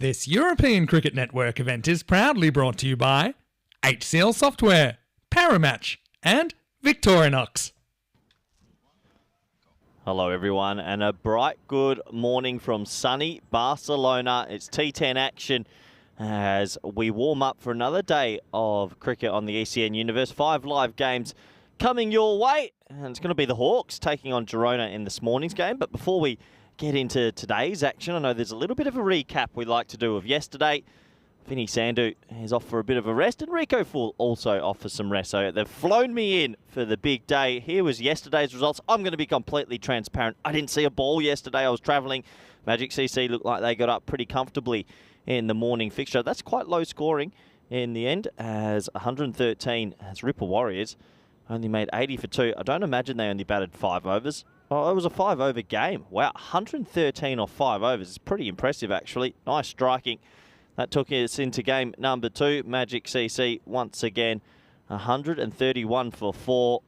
This European Cricket Network event is proudly brought to you by HCL Software, Paramatch, and Victorinox. Hello everyone, and a bright good morning from sunny Barcelona. It's T10 action as we warm up for another day of cricket on the ECN universe. 5 live games coming your way, and it's going to be the Hawks taking on Girona in this morning's game. But before we get into today's action, I know there's a little bit of a recap we'd like to do of yesterday. Vinny Sandhu is off for a bit of a rest, and Rico Full also off for some rest. So they've flown me in for the big day. Here was yesterday's results. I'm going to be completely transparent. I didn't see a ball yesterday. I was travelling. Magic CC looked like they got up pretty comfortably in the morning fixture. That's quite low scoring in the end, as 113 as Ripple Warriors only made 80 for 2. I don't imagine they only batted 5 overs. Oh, it was a 5-over game. Wow, 113 off 5 overs is pretty impressive, actually. Nice striking. That took us into game number 2. Magic CC, once again, 131 for 4.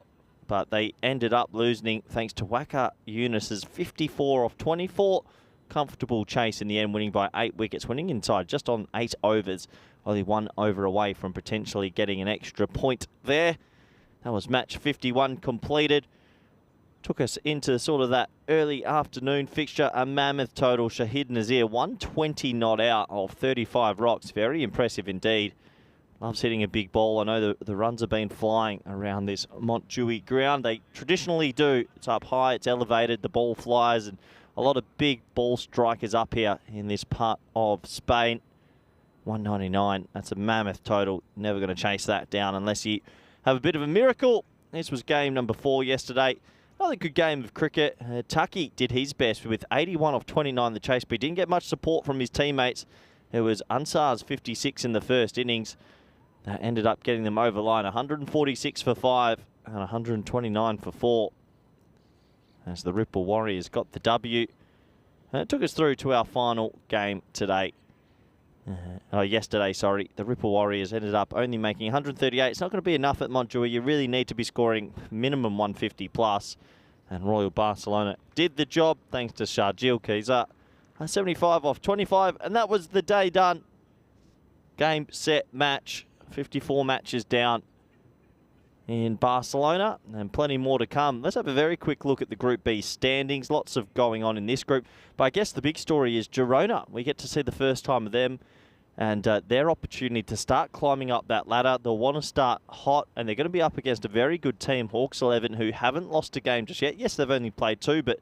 But they ended up losing thanks to Waka Yunus's 54 off 24. Comfortable chase in the end, winning by 8 wickets, winning inside just on 8 overs. Only 1 over away from potentially getting an extra point there. That was match 51 completed. Took us into sort of that early afternoon fixture. A mammoth total. Shahid Nazir, 120 not out of 35 rocks. Very impressive indeed. Loves hitting a big ball. I know the runs have been flying around this Montjuic ground. They traditionally do. It's up high, it's elevated, the ball flies, and a lot of big ball strikers up here in this part of Spain. 199, that's a mammoth total. Never going to chase that down unless you have a bit of a miracle. This was game number 4 yesterday. Another good game of cricket. Tucky did his best with 81 off 29 the chase, but he didn't get much support from his teammates. It was Ansar's 56 in the first innings that ended up getting them over line. 146 for 5 and 129 for 4. As the Ripple Warriors got the W. And it took us through to our final game today. Yesterday, sorry. The Ripple Warriors ended up only making 138. It's not going to be enough at Montjuic. You really need to be scoring minimum 150 plus. And Royal Barcelona did the job thanks to Sharjeel Kaiser. 75 off 25, and that was the day done. Game, set, match. 54 matches down in Barcelona, and plenty more to come. Let's have a very quick look at the Group B standings. Lots of going on in this group, but I guess the big story is Girona. We get to see the first time of them and their opportunity to start climbing up that ladder. They'll want to start hot, and they're going to be up against a very good team, Hawks 11, who haven't lost a game just yet. Yes, they've only played 2, but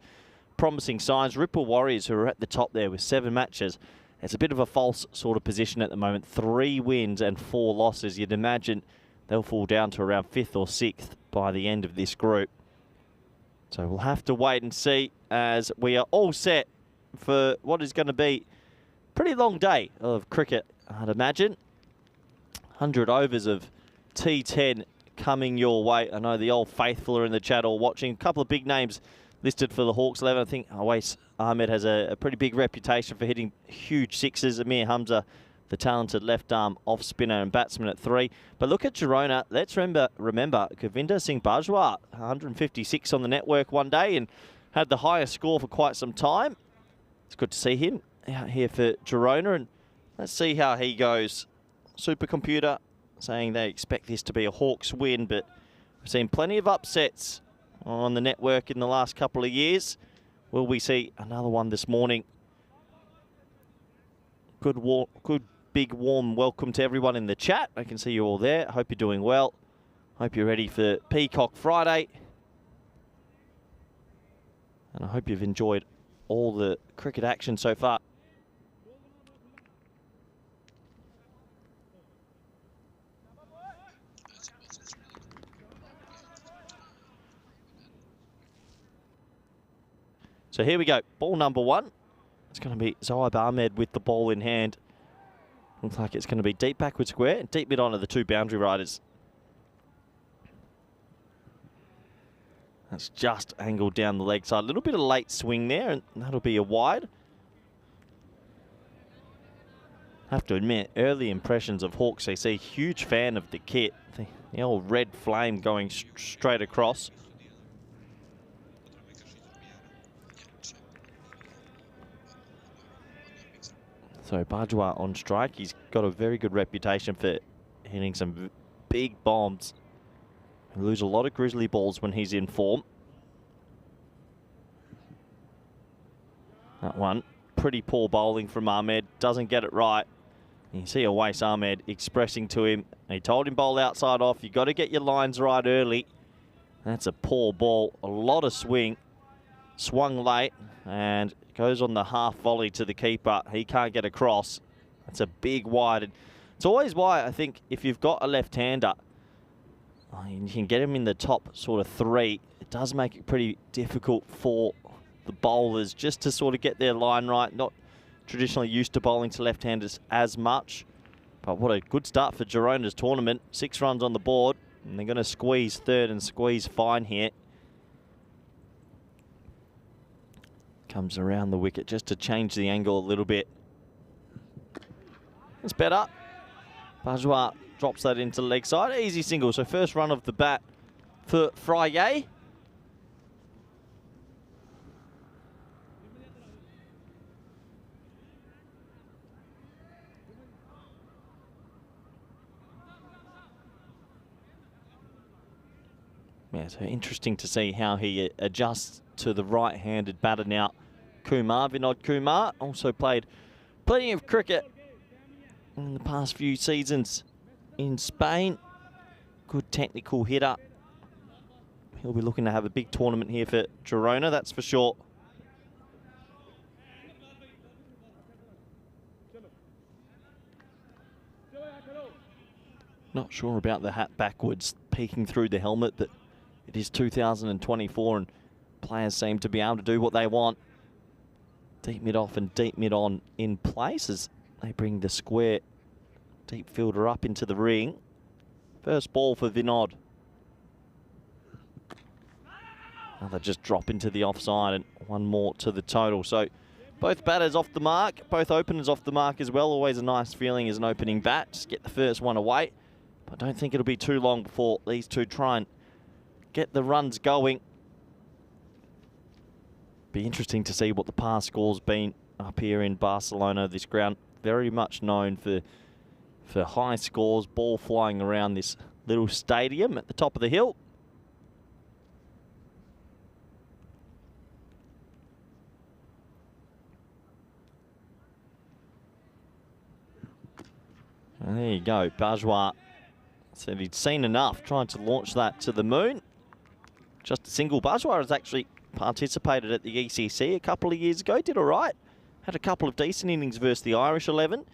promising signs. Ripple Warriors, who are at the top there with 7 matches. It's a bit of a false sort of position at the moment. 3 wins and 4 losses. You'd imagine they'll fall down to around 5th or 6th by the end of this group. So we'll have to wait and see, as we are all set for what is going to be a pretty long day of cricket, I'd imagine. 100 overs of T10 coming your way. I know the old faithful are in the chat all watching. A couple of big names listed for the Hawks 11. I think Awais Ahmed has a pretty big reputation for hitting huge sixes. Amir Hamza, the talented left-arm off-spinner and batsman at 3. But look at Girona. Let's remember Govinda Singh Bajwa, 156 on the network one day and had the highest score for quite some time. It's good to see him out here for Girona, and let's see how he goes. Supercomputer saying they expect this to be a Hawks win, but we've seen plenty of upsets on the network in the last couple of years. Will we see another one this morning? Good big warm welcome to everyone in the chat. I can see you all there. Hope you're doing well. Hope you're ready for Peacock Friday. And I hope you've enjoyed all the cricket action so far. So here we go. Ball number 1. It's going to be Zohaib Ahmed with the ball in hand. Looks like it's going to be deep backward square and deep mid onto the 2 boundary riders. That's just angled down the leg side. A little bit of late swing there, and that'll be a wide. Have to admit, early impressions of Hawks CC, huge fan of the kit. The old red flame going straight across. So Bajwa on strike. He's got a very good reputation for hitting some big bombs. We lose a lot of grizzly balls when he's in form. That one, pretty poor bowling from Ahmed. Doesn't get it right. You see Awais Ahmed expressing to him. He told him bowl outside off. You got to get your lines right early. That's a poor ball. A lot of swing. Swung late and goes on the half volley to the keeper. He can't get across. That's a big wide. And it's always why I think if you've got a left-hander, you can get him in the top sort of 3. It does make it pretty difficult for the bowlers just to sort of get their line right. Not traditionally used to bowling to left-handers as much. But what a good start for Girona's tournament. 6 runs on the board. And they're going to squeeze third and squeeze fine here. Comes around the wicket just to change the angle a little bit. It's better. Bajwa drops that into leg side. Easy single. So first run of the bat for Friday. Yeah, so interesting to see how he adjusts to the right-handed batter now. Vinod Kumar also played plenty of cricket in the past few seasons in Spain. Good technical hitter. He'll be looking to have a big tournament here for Girona, that's for sure. Not sure about the hat backwards, peeking through the helmet, but it is 2024 and players seem to be able to do what they want. Deep mid off and deep mid on in place as they bring the square deep fielder up into the ring. First ball for Vinod. Another just drop into the offside and one more to the total. So both batters off the mark, both openers off the mark as well. Always a nice feeling as an opening bat. Just get the first one away. But I don't think it'll be too long before these two try and get the runs going. Be interesting to see what the past score's been up here in Barcelona. This ground very much known for high scores, ball flying around this little stadium at the top of the hill. And there you go, Bajwa said he'd seen enough, trying to launch that to the moon. Just a single. Bajwa has actually participated at the ECC a couple of years ago, did all right. Had a couple of decent innings versus the Irish 11.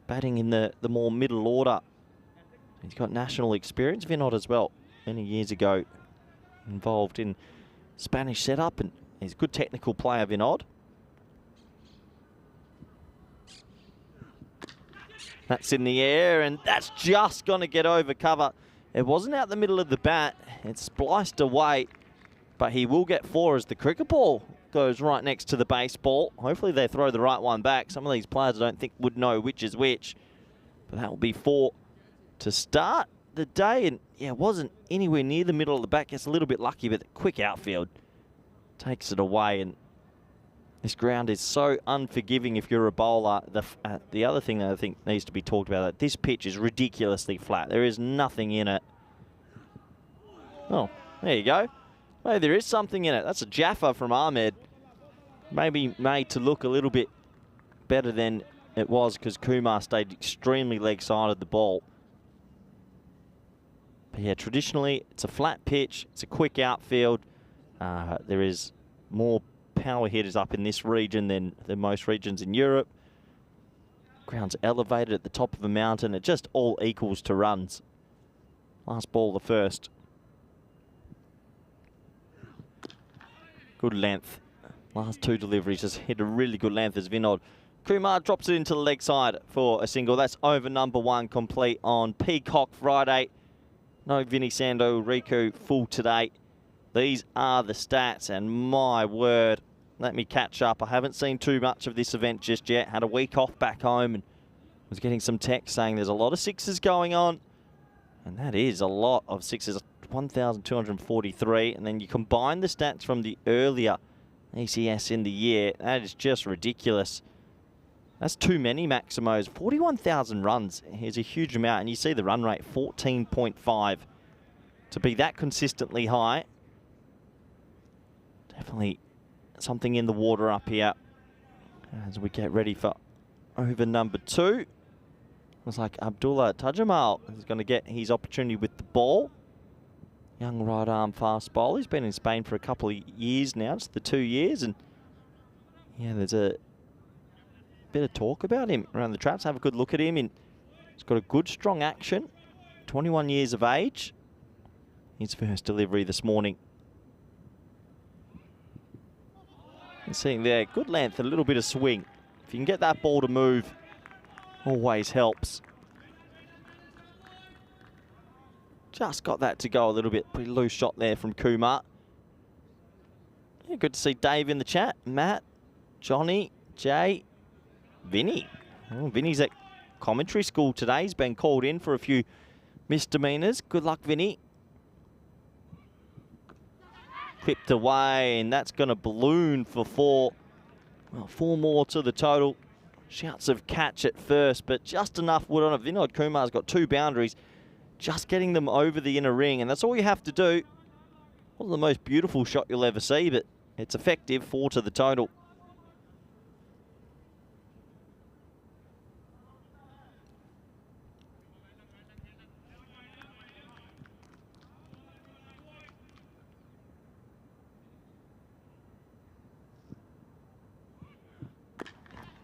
Batting in the more middle order. He's got national experience, Vinod as well. Many years ago, involved in Spanish setup, and he's a good technical player, Vinod. That's in the air, and that's just going to get over cover. It wasn't out the middle of the bat. It's spliced away, but he will get 4 as the cricket ball goes right next to the baseball. Hopefully they throw the right one back. Some of these players I don't think would know which is which, but that will be 4 to start the day. And yeah, it wasn't anywhere near the middle of the bat. Gets a little bit lucky, but the quick outfield takes it away. And this ground is so unforgiving if you're a bowler. The other thing that I think needs to be talked about, that this pitch is ridiculously flat. There is nothing in it. Oh, there you go. Maybe there is something in it. That's a Jaffa from Ahmed. Maybe made to look a little bit better than it was because Kumar stayed extremely leg-sided the ball. But yeah, traditionally, it's a flat pitch. It's a quick outfield. There is more power hitters up in this region than most regions in Europe. Ground's elevated at the top of a mountain. It just all equals to runs. Last ball, the first. Good length. Last 2 deliveries just hit a really good length as Vinod. Kumar drops it into the leg side for a single. That's over number 1 complete on Peacock Friday. No Vinny Sando, Riku full today. These are the stats, and my word, let me catch up. I haven't seen too much of this event just yet. Had a week off back home and was getting some text saying there's a lot of 6s going on. And that is a lot of 6s, 1,243. And then you combine the stats from the earlier ECS in the year. That is just ridiculous. That's too many Maximos. 41,000 runs is a huge amount, and you see the run rate, 14.5. To be that consistently high, definitely something in the water up here as we get ready for over number 2. Looks like Abdullah Tajamal is going to get his opportunity with the ball. Young right arm fast bowler. He's been in Spain for a couple of years now. It's the 2 years, and yeah, there's a bit of talk about him around the traps. Have a good look at him. He's got a good, strong action. 21 years of age. His first delivery this morning. And seeing there, good length, a little bit of swing. If you can get that ball to move, always helps. Just got that to go a little bit. Pretty loose shot there from Kumar. Yeah, good to see Dave in the chat. Matt, Johnny, Jay, Vinny. Oh, Vinny's at commentary school today. He's been called in for a few misdemeanors. Good luck, Vinny. Clipped away, and that's going to balloon for 4. Well, 4 more to the total. Shouts of catch at first, but just enough wood on it. Vinod Kumar's got 2 boundaries. Just getting them over the inner ring, and that's all you have to do. Wasn't the most beautiful shot you'll ever see, but it's effective. 4 to the total.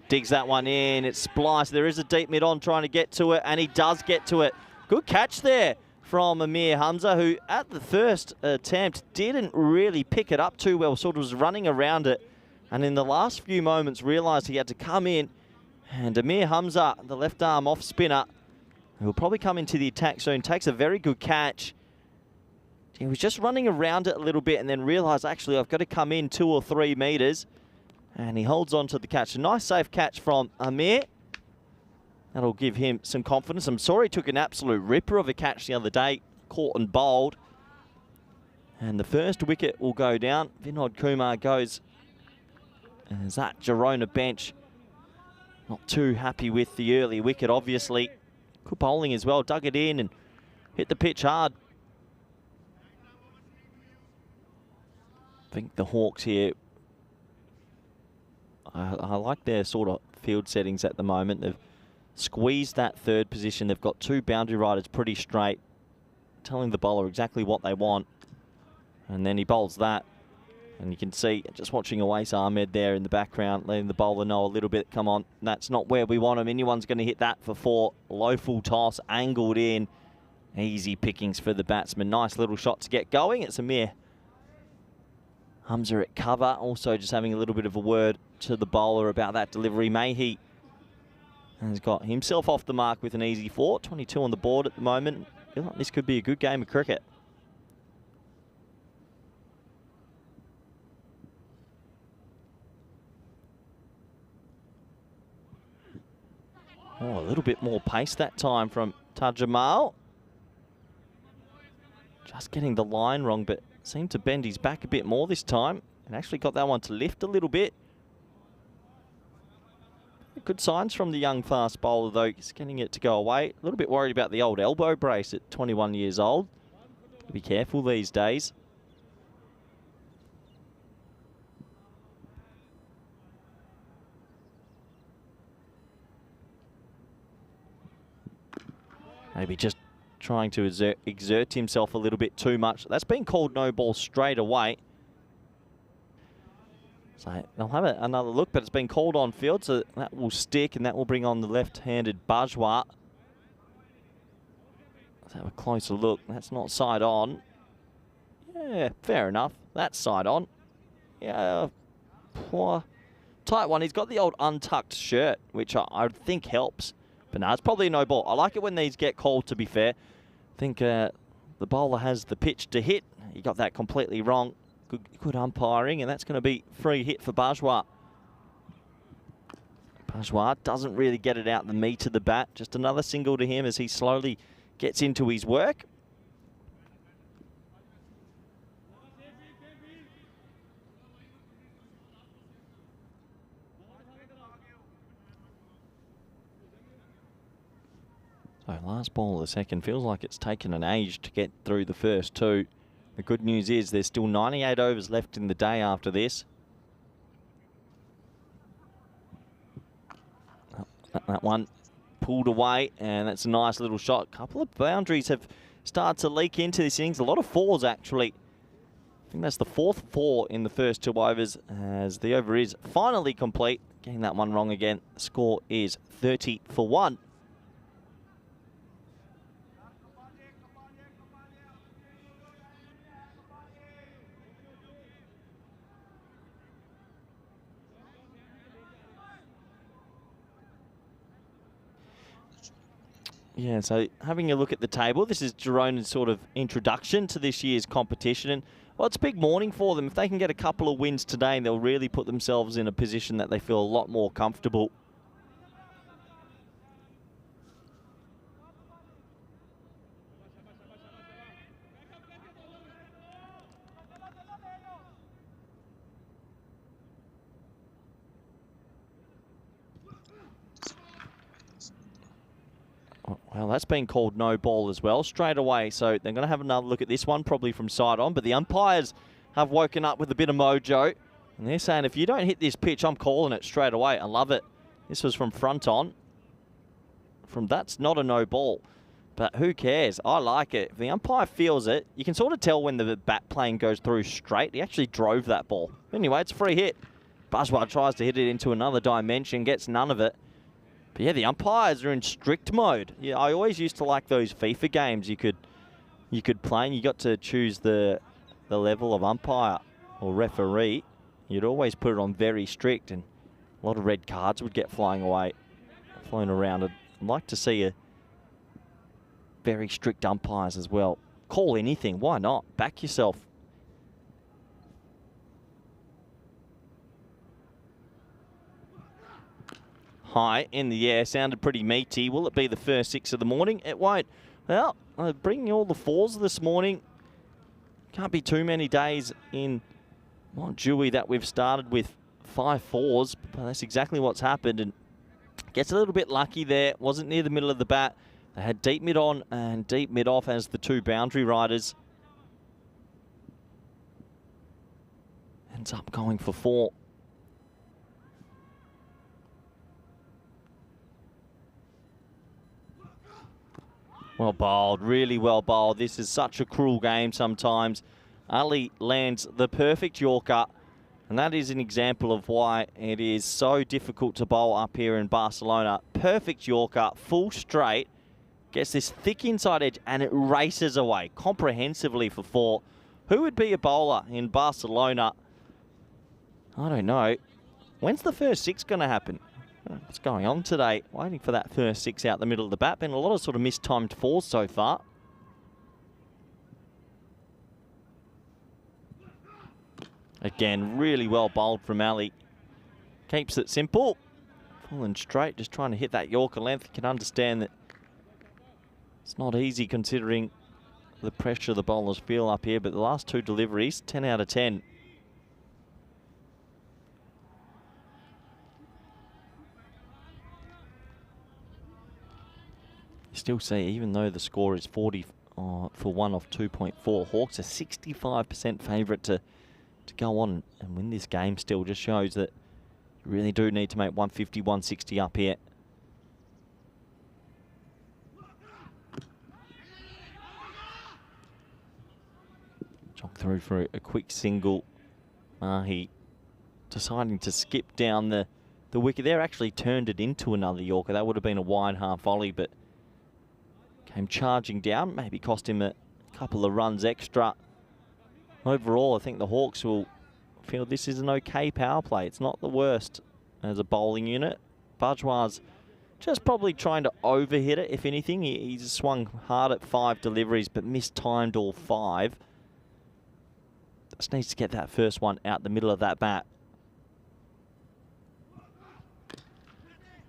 Digs that one in. It's spliced. There is a deep mid on trying to get to it, and he does get to it. Good catch there from Amir Hamza, who at the first attempt didn't really pick it up too well, sort of was running around it, and in the last few moments realised he had to come in. And Amir Hamza, the left arm off spinner, who will probably come into the attack soon, takes a very good catch. He was just running around it a little bit and then realised, actually, I've got to come in 2 or 3 metres. And he holds on to the catch. A nice safe catch from Amir. That'll give him some confidence. I'm sorry he took an absolute ripper of a catch the other day. Caught and bowled. And the first wicket will go down. Vinod Kumar goes. And that Girona bench not too happy with the early wicket, obviously. Good bowling as well. Dug it in and hit the pitch hard. I think the Hawks here, I like their sort of field settings at the moment. They've squeezed that 3rd position. They've got 2 boundary riders pretty straight, telling the bowler exactly what they want. And then he bowls that. And you can see, just watching Awais Ahmed there in the background, letting the bowler know a little bit, come on, that's not where we want him. Anyone's going to hit that for 4. Low full toss, angled in. Easy pickings for the batsman. Nice little shot to get going. It's Amir Hamza at cover. Also just having a little bit of a word to the bowler about that delivery. Mahi has got himself off the mark with an easy 4. 22 on the board at the moment. I feel like this could be a good game of cricket. Oh, a little bit more pace that time from Tajamal. Just getting the line wrong, but seemed to bend his back a bit more this time. And actually got that one to lift a little bit. Good signs from the young fast bowler, though. He's getting it to go away. A little bit worried about the old elbow brace at 21 years old. Be careful these days. Maybe just trying to exert himself a little bit too much. That's been called no ball straight away. So they'll have another look, but it's been called on field, so that will stick, and that will bring on the left-handed Bajwa. Let's have a closer look. That's not side on. Yeah, fair enough. That's side on. Yeah, poor. Tight one. He's got the old untucked shirt, which I think helps. But no, it's probably no ball. I like it when these get called, to be fair. I think the bowler has the pitch to hit. He got that completely wrong. Good umpiring, and that's going to be free hit for Bajwa. Bajwa doesn't really get it out the meat of the bat. Just another single to him as he slowly gets into his work. So last ball of the second. Feels like it's taken an age to get through the first two. The good news is there's still 98 overs left in the day after this. That one pulled away, and that's a nice little shot. A couple of boundaries have started to leak into this innings. A lot of fours, actually. I think that's the fourth four in the first two overs, as the over is finally complete. Getting that one wrong again. The score is 30 for 1. Yeah, so having a look at the table, this is Girona's sort of introduction to this year's competition. And, well, it's a big morning for them. If they can get a couple of wins today, they'll really put themselves in a position that they feel a lot more comfortable. Well, that's been called no ball as well, straight away. So they're going to have another look at this one, probably from side on. But the umpires have woken up with a bit of mojo. And they're saying, if you don't hit this pitch, I'm calling it straight away. I love it. This was from front on. That's not a no ball. But who cares? I like it. If the umpire feels it, you can sort of tell when the bat plane goes through straight. He actually drove that ball. Anyway, it's a free hit. Bourgeois tries to hit it into another dimension, gets none of it. But yeah, the umpires are in strict mode. Yeah, I always used to like those FIFA games you could play, and you got to choose the level of umpire or referee. You'd always put it on very strict, and a lot of red cards would get flown around. I'd like to see a very strict umpires as well. Call anything, why not? Back yourself. High in the air, sounded pretty meaty. Will it be the first 6 of the morning? It won't. Well, bringing all the fours this morning. Can't be too many days in Montjuic that we've started with 5 fours, but that's exactly what's happened. And gets a little bit lucky there. Wasn't near the middle of the bat. They had deep mid on and deep mid off as the two boundary riders. Ends up going for 4. Well bowled, really well bowled. This is such a cruel game sometimes. Ali lands the perfect Yorker, and that is an example of why it is so difficult to bowl up here in Barcelona. Perfect Yorker, full straight, gets this thick inside edge, and it races away comprehensively for 4. Who would be a bowler in Barcelona? I don't know. When's the first 6 going to happen? What's going on today? Waiting for that first 6 out the middle of the bat. Been a lot of sort of mistimed 4s so far. Again, really well bowled from Ali. Keeps it simple. Pulling straight, just trying to hit that Yorker length. You can understand that it's not easy considering the pressure the bowlers feel up here, but the last 2 deliveries, 10 out of 10. You still see, even though the score is 40 for 1 off 2.4, Hawks are 65% favourite to go on and win this game. Still just shows that you really do need to make 150, 160 up here. Jog through for a quick single. Mahi deciding to skip down the wicket there. Actually turned it into another Yorker. That would have been a wide half volley, but came charging down. Maybe cost him a couple of runs extra. Overall, I think the Hawks will feel this is an okay power play. It's not the worst as a bowling unit. Bourgeois just probably trying to overhit it, if anything. He's swung hard at 5 deliveries, but mistimed all 5. Just needs to get that first one out the middle of that bat.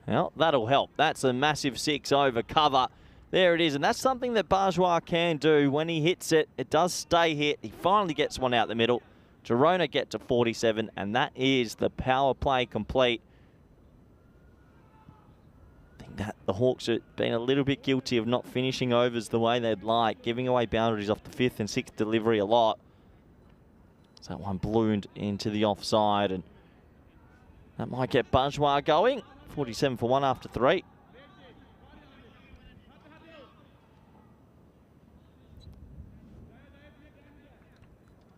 Well, that'll help. That's a massive 6 over cover. There it is, and that's something that Bourgeois can do. When he hits it, it does stay hit. He finally gets one out the middle. Girona get to 47, and that is the power play complete. I think that the Hawks have been a little bit guilty of not finishing overs the way they'd like, giving away boundaries off the 5th and 6th delivery a lot. So that one ballooned into the offside, and that might get Bajwa going. 47 for 1 after 3.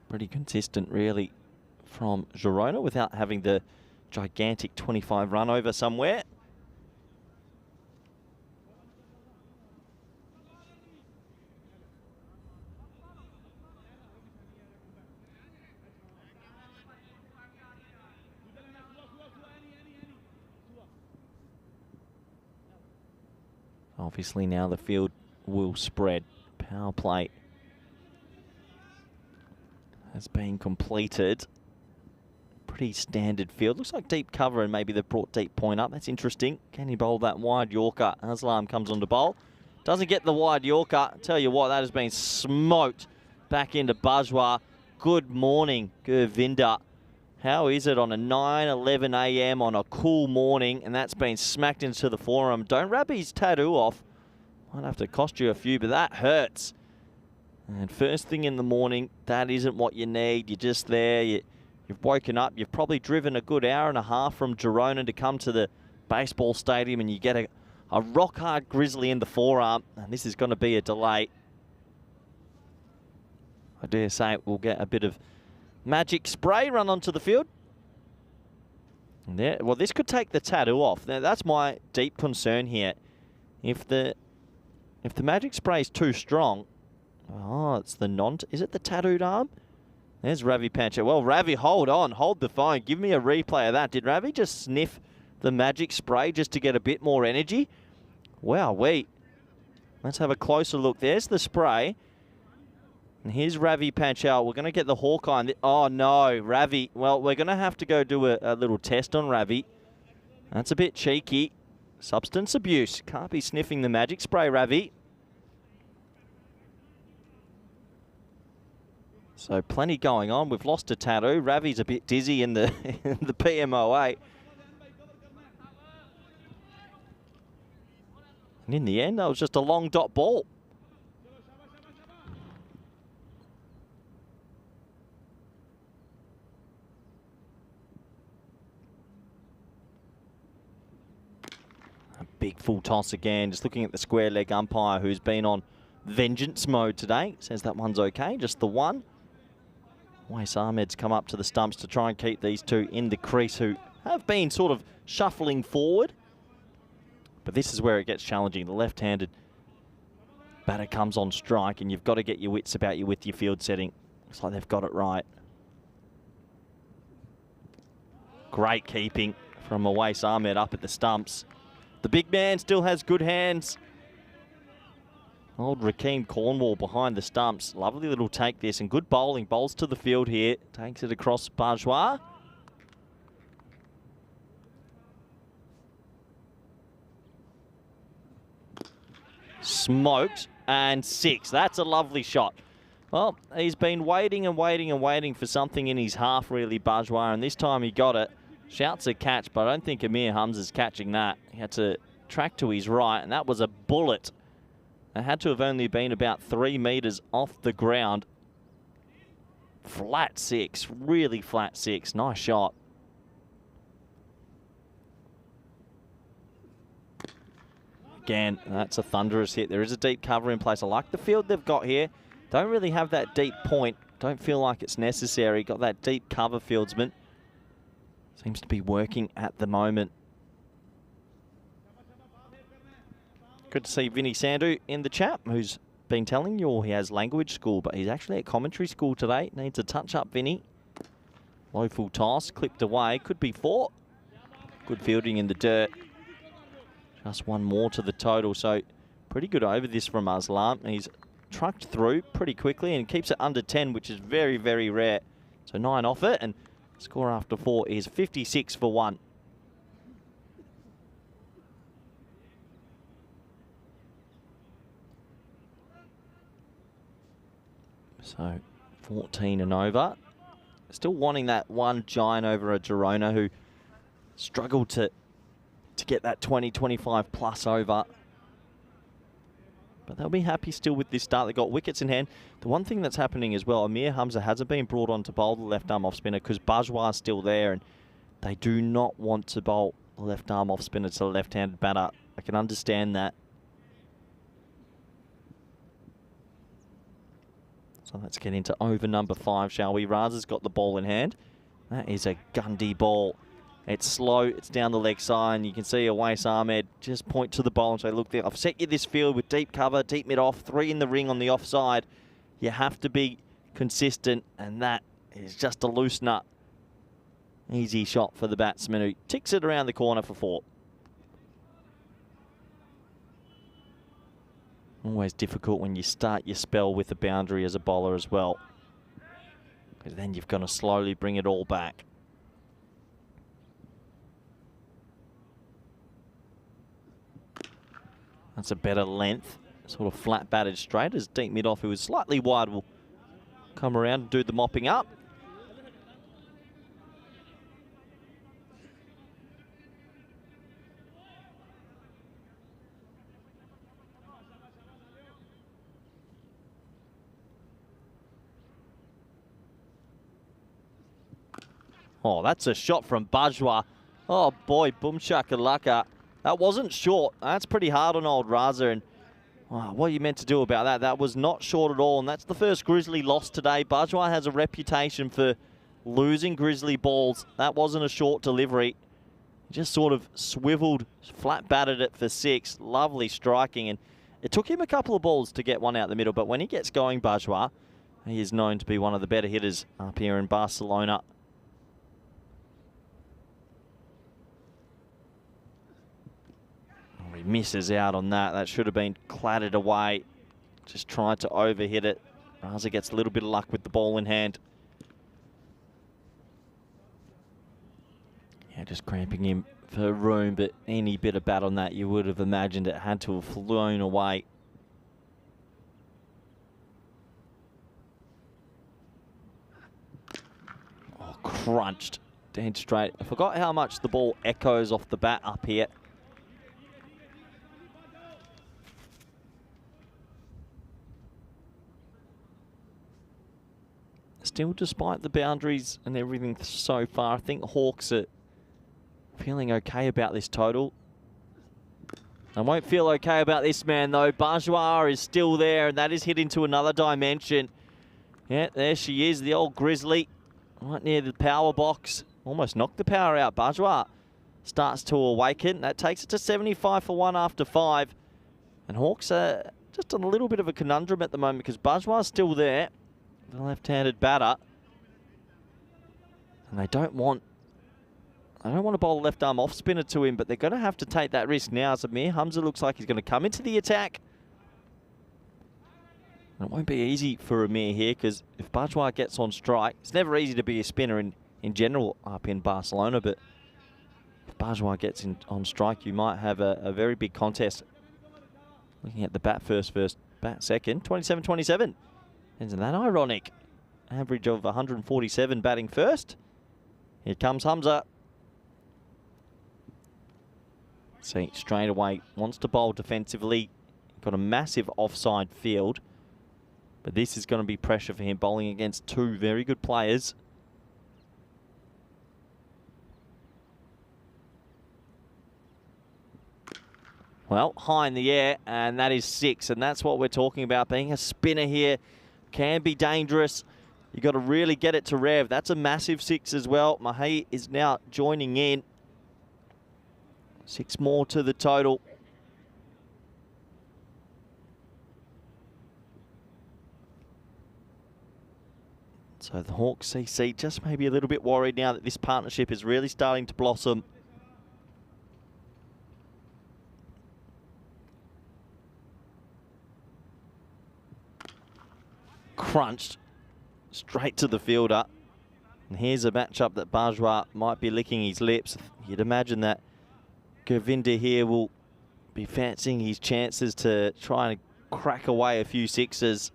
Pretty consistent, really, from Girona without having the gigantic 25 run over somewhere. Obviously now the field will spread. Power play has been completed. Pretty standard field. Looks like deep cover, and maybe they've brought deep point up. That's interesting. Can he bowl that wide Yorker? Aslam comes on to bowl. Doesn't get the wide Yorker. Tell you what, that has been smoked back into Bajwa. Good morning, Gurvinder. How is it on a 9:11 a.m. on a cool morning, and that's been smacked into the forearm? Don't rub his tattoo off. Might have to cost you a few, but that hurts. And first thing in the morning, that isn't what you need. You're just there. You've woken up. You've probably driven a good hour and a half from Girona to come to the baseball stadium, and you get a rock-hard grizzly in the forearm, and this is going to be a delay. I dare say we'll get a bit of magic spray run onto the field. And there, well, this could take the tattoo off. Now, that's my deep concern here. If the magic spray is too strong, oh, it's the is it the tattooed arm? There's Ravi Pancha. Well, Ravi, hold on. Hold the phone. Give me a replay of that. Did Ravi just sniff the magic spray just to get a bit more energy? Wow, let's have a closer look. There's the spray. And here's Ravi Panchal. We're going to get the Hawkeye. Oh, no, Ravi. Well, we're going to have to go do a little test on Ravi. That's a bit cheeky. Substance abuse. Can't be sniffing the magic spray, Ravi. So plenty going on. We've lost a tattoo. Ravi's a bit dizzy in the in the PMOA. And in the end, that was just a long dot ball. A big full toss again. Just looking at the square leg umpire who's been on vengeance mode today. Says that one's okay, just the one. Wais Ahmed's come up to the stumps to try and keep these two in the crease, who have been sort of shuffling forward. But this is where it gets challenging. The left-handed batter comes on strike, and you've got to get your wits about you with your field setting. Looks like they've got it right. Great keeping from Wais Ahmed up at the stumps. The big man still has good hands. Old Rakeem Cornwall behind the stumps. Lovely little take this, and good bowling. Bowls to the field here. Takes it across Bajwa. Smoked, and 6. That's a lovely shot. Well, he's been waiting and waiting and waiting for something in his half, really, Bajwa, and this time he got it. Shouts a catch, but I don't think Amir Hamza's catching that. He had to track to his right, and that was a bullet. It had to have only been about 3 metres off the ground. Flat 6, really flat 6. Nice shot. Again, that's a thunderous hit. There is a deep cover in place. I like the field they've got here. Don't really have that deep point. Don't feel like it's necessary. Got that deep cover, fieldsman. Seems to be working at the moment. Good to see Vinny Sandhu in the chat, who's been telling you all he has language school, but he's actually at commentary school today. Needs a touch-up, Vinny. Low full toss, clipped away. Could be 4. Good fielding in the dirt. Just one more to the total, so pretty good over this from Aslam. He's trucked through pretty quickly and keeps it under 10, which is very, very rare. So 9 off it, and score after 4 is 56 for 1. So 14 and over. Still wanting that one giant over a Girona who struggled to to get that 20-25 plus over. But they'll be happy still with this start. They've got wickets in hand. The one thing that's happening as well, Amir Hamza hasn't been brought on to bowl the left arm off spinner because Bajwa is still there, and they do not want to bowl the left arm off spinner to the left-handed batter. I can understand that. So let's get into over number 5, shall we? Raza's got the ball in hand. That is a Gundy ball. It's slow, it's down the leg side, and you can see Awais Ahmed just point to the ball and say, look, there, I've set you this field with deep cover, deep mid-off, 3 in the ring on the offside. You have to be consistent, and that is just a loose nut. Easy shot for the batsman who ticks it around the corner for 4. Always difficult when you start your spell with a boundary as a bowler as well, because then you've got to slowly bring it all back. That's a better length, sort of flat batted straight as deep mid-off, who is slightly wide, will come around and do the mopping up. Oh, that's a shot from Bajwa. Oh boy, boom shakalaka. That wasn't short. That's pretty hard on old Raza. And wow, what are you meant to do about that? That was not short at all. And that's the first Grizzly loss today. Bajwa has a reputation for losing Grizzly balls. That wasn't a short delivery. Just sort of swiveled, flat batted it for 6. Lovely striking. And it took him a couple of balls to get one out the middle. But when he gets going, Bajwa, he is known to be one of the better hitters up here in Barcelona. He misses out on that. That should have been clattered away. Just tried to overhit it. Raza gets a little bit of luck with the ball in hand. Yeah, just cramping him for room, but any bit of bat on that, you would have imagined it had to have flown away. Oh, crunched. Dead straight. I forgot how much the ball echoes off the bat up here. Still, despite the boundaries and everything so far, I think Hawks are feeling okay about this total. I won't feel okay about this man, though. Bajwa is still there, and that is hit into another dimension. Yeah, there she is, the old Grizzly, right near the power box. Almost knocked the power out. Bajwa starts to awaken. That takes it to 75 for 1 after 5. And Hawks are just in a little bit of a conundrum at the moment because Bajwa's still there, the left-handed batter, and they don't want to bowl a left arm off spinner to him, but they're going to have to take that risk now. So Amir Hamza looks like he's going to come into the attack. And it won't be easy for Amir here, because if Bajwa gets on strike, it's never easy to be a spinner in general up in Barcelona, but if Bajwa gets on strike, you might have a very big contest. Looking at the bat first, bat second, 27-27. Isn't that ironic? Average of 147 batting first. Here comes Hamza. See, straight away, wants to bowl defensively. Got a massive offside field. But this is going to be pressure for him, bowling against 2 very good players. Well, high in the air, and that is 6. And that's what we're talking about. Being a spinner here can be dangerous. You've got to really get it to rev. That's a massive 6 as well. Mahi is now joining in. 6 more to the total. So the Hawks CC just maybe a little bit worried now that this partnership is really starting to blossom. Crunched straight to the fielder. And here's a matchup that Bajwa might be licking his lips. You'd imagine that Govinda here will be fancying his chances to try and crack away a few 6s.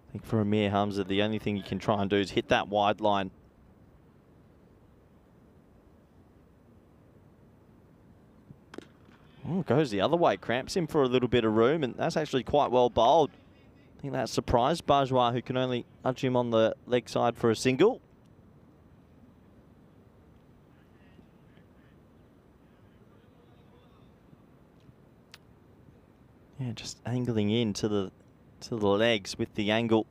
I think for Amir Hamza, the only thing you can try and do is hit that wide line. Oh, goes the other way, cramps him for a little bit of room, and that's actually quite well bowled. I think that surprised Bajwa, who can only nudge him on the leg side for a single. Yeah, just angling in to the legs with the angle.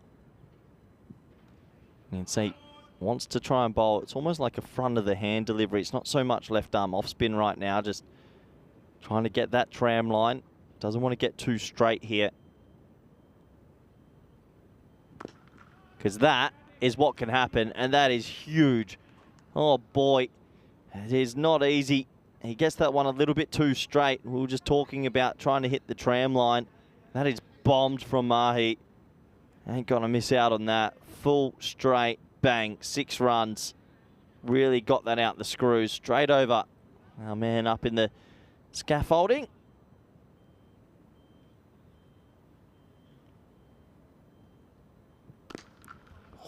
And say wants to try and bowl. It's almost like a front of the hand delivery. It's not so much left arm off spin right now, just trying to get that tram line. Doesn't want to get too straight here, because that is what can happen, and that is huge. Oh boy, it is not easy. He gets that one a little bit too straight. We were just talking about trying to hit the tram line. That is bombed from Mahi. Ain't gonna miss out on that. Full straight, bang, 6 runs. Really got that out the screws, straight over our man up in the scaffolding.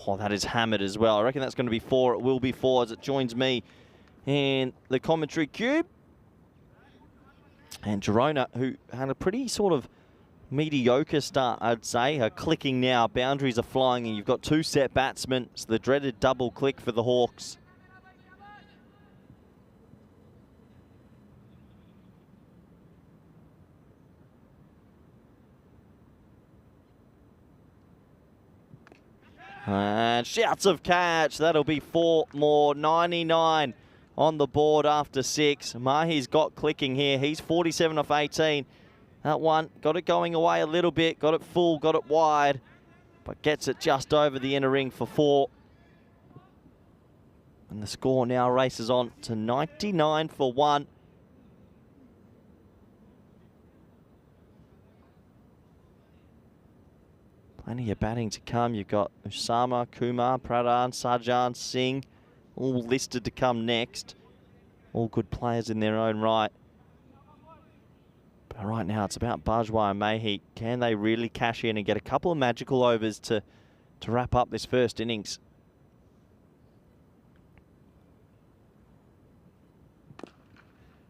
Oh, that is hammered as well. I reckon that's going to be 4. It will be 4 as it joins me in the commentary cube. And Girona, who had a pretty sort of mediocre start, I'd say, are clicking now. Boundaries are flying, and you've got 2 set batsmen. It's the dreaded double click for the Hawks. And shouts of catch. That'll be 4 more. 99 on the board after 6. Mahi's got clicking here. He's 47 off 18. That one got it going away a little bit. Got it full, got it wide, but gets it just over the inner ring for 4. And the score now races on to 99 for 1. Plenty of batting to come. You've got Usama, Kumar, Pradhan, Sarjan, Singh, all listed to come next. All good players in their own right. But right now it's about Bajwa and Mahi. Can they really cash in and get a couple of magical overs to wrap up this first innings?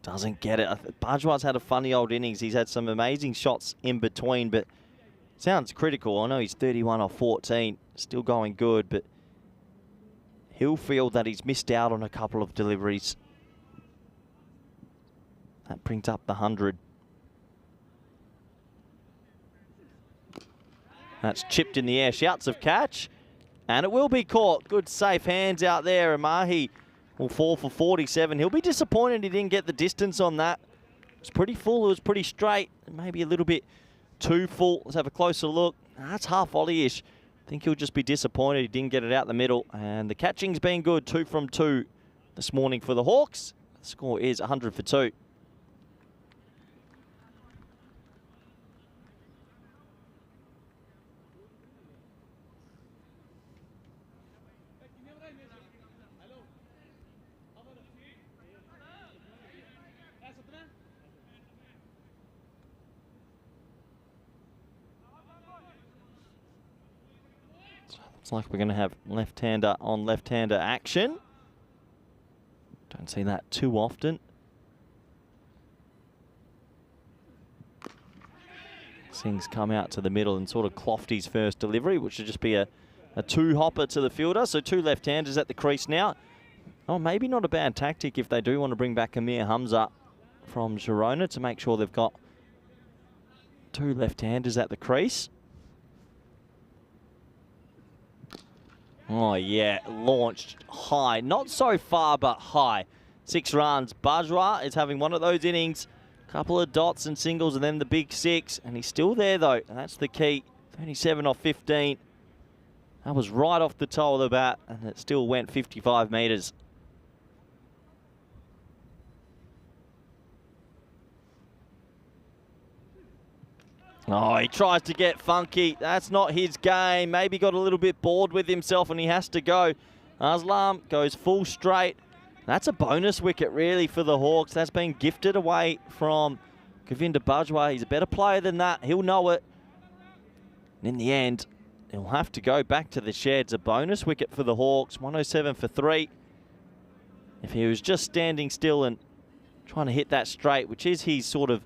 Doesn't get it. Bajwa's had a funny old innings. He's had some amazing shots in between, but sounds critical. I know he's 31 off 14, still going good, but he'll feel that he's missed out on a couple of deliveries. That brings up the 100. That's chipped in the air. Shouts of catch, and it will be caught. Good safe hands out there, and Mahi will fall for 47. He'll be disappointed he didn't get the distance on that. It was pretty full, it was pretty straight, maybe a little bit too full. Let's have a closer look. That's half volley-ish. I think he'll just be disappointed he didn't get it out the middle. And the catching's been good. 2 from 2 this morning for the Hawks. The score is 100 for 2. Looks like we're going to have left-hander on left-hander action. Don't see that too often. Singh's come out to the middle and sort of clothed his first delivery, which should just be a 2-hopper to the fielder. So 2 left-handers at the crease now. Oh, maybe not a bad tactic if they do want to bring back Amir Hamza from Girona to make sure they've got 2 left-handers at the crease. Oh, yeah, launched high. Not so far, but high. 6 runs. Bajwa is having one of those innings. Couple of dots and singles, and then the big 6. And he's still there, though. And that's the key. 37 off 15. That was right off the toe of the bat, and it still went 55 metres. Oh, he tries to get funky. That's not his game. Maybe got a little bit bored with himself and he has to go. Aslam goes full straight. That's a bonus wicket, really, for the Hawks. That's been gifted away from Govinda Bajwa. He's a better player than that. He'll know it. And in the end, he'll have to go back to the sheds. A bonus wicket for the Hawks. 107 for 3. If he was just standing still and trying to hit that straight, which is his sort of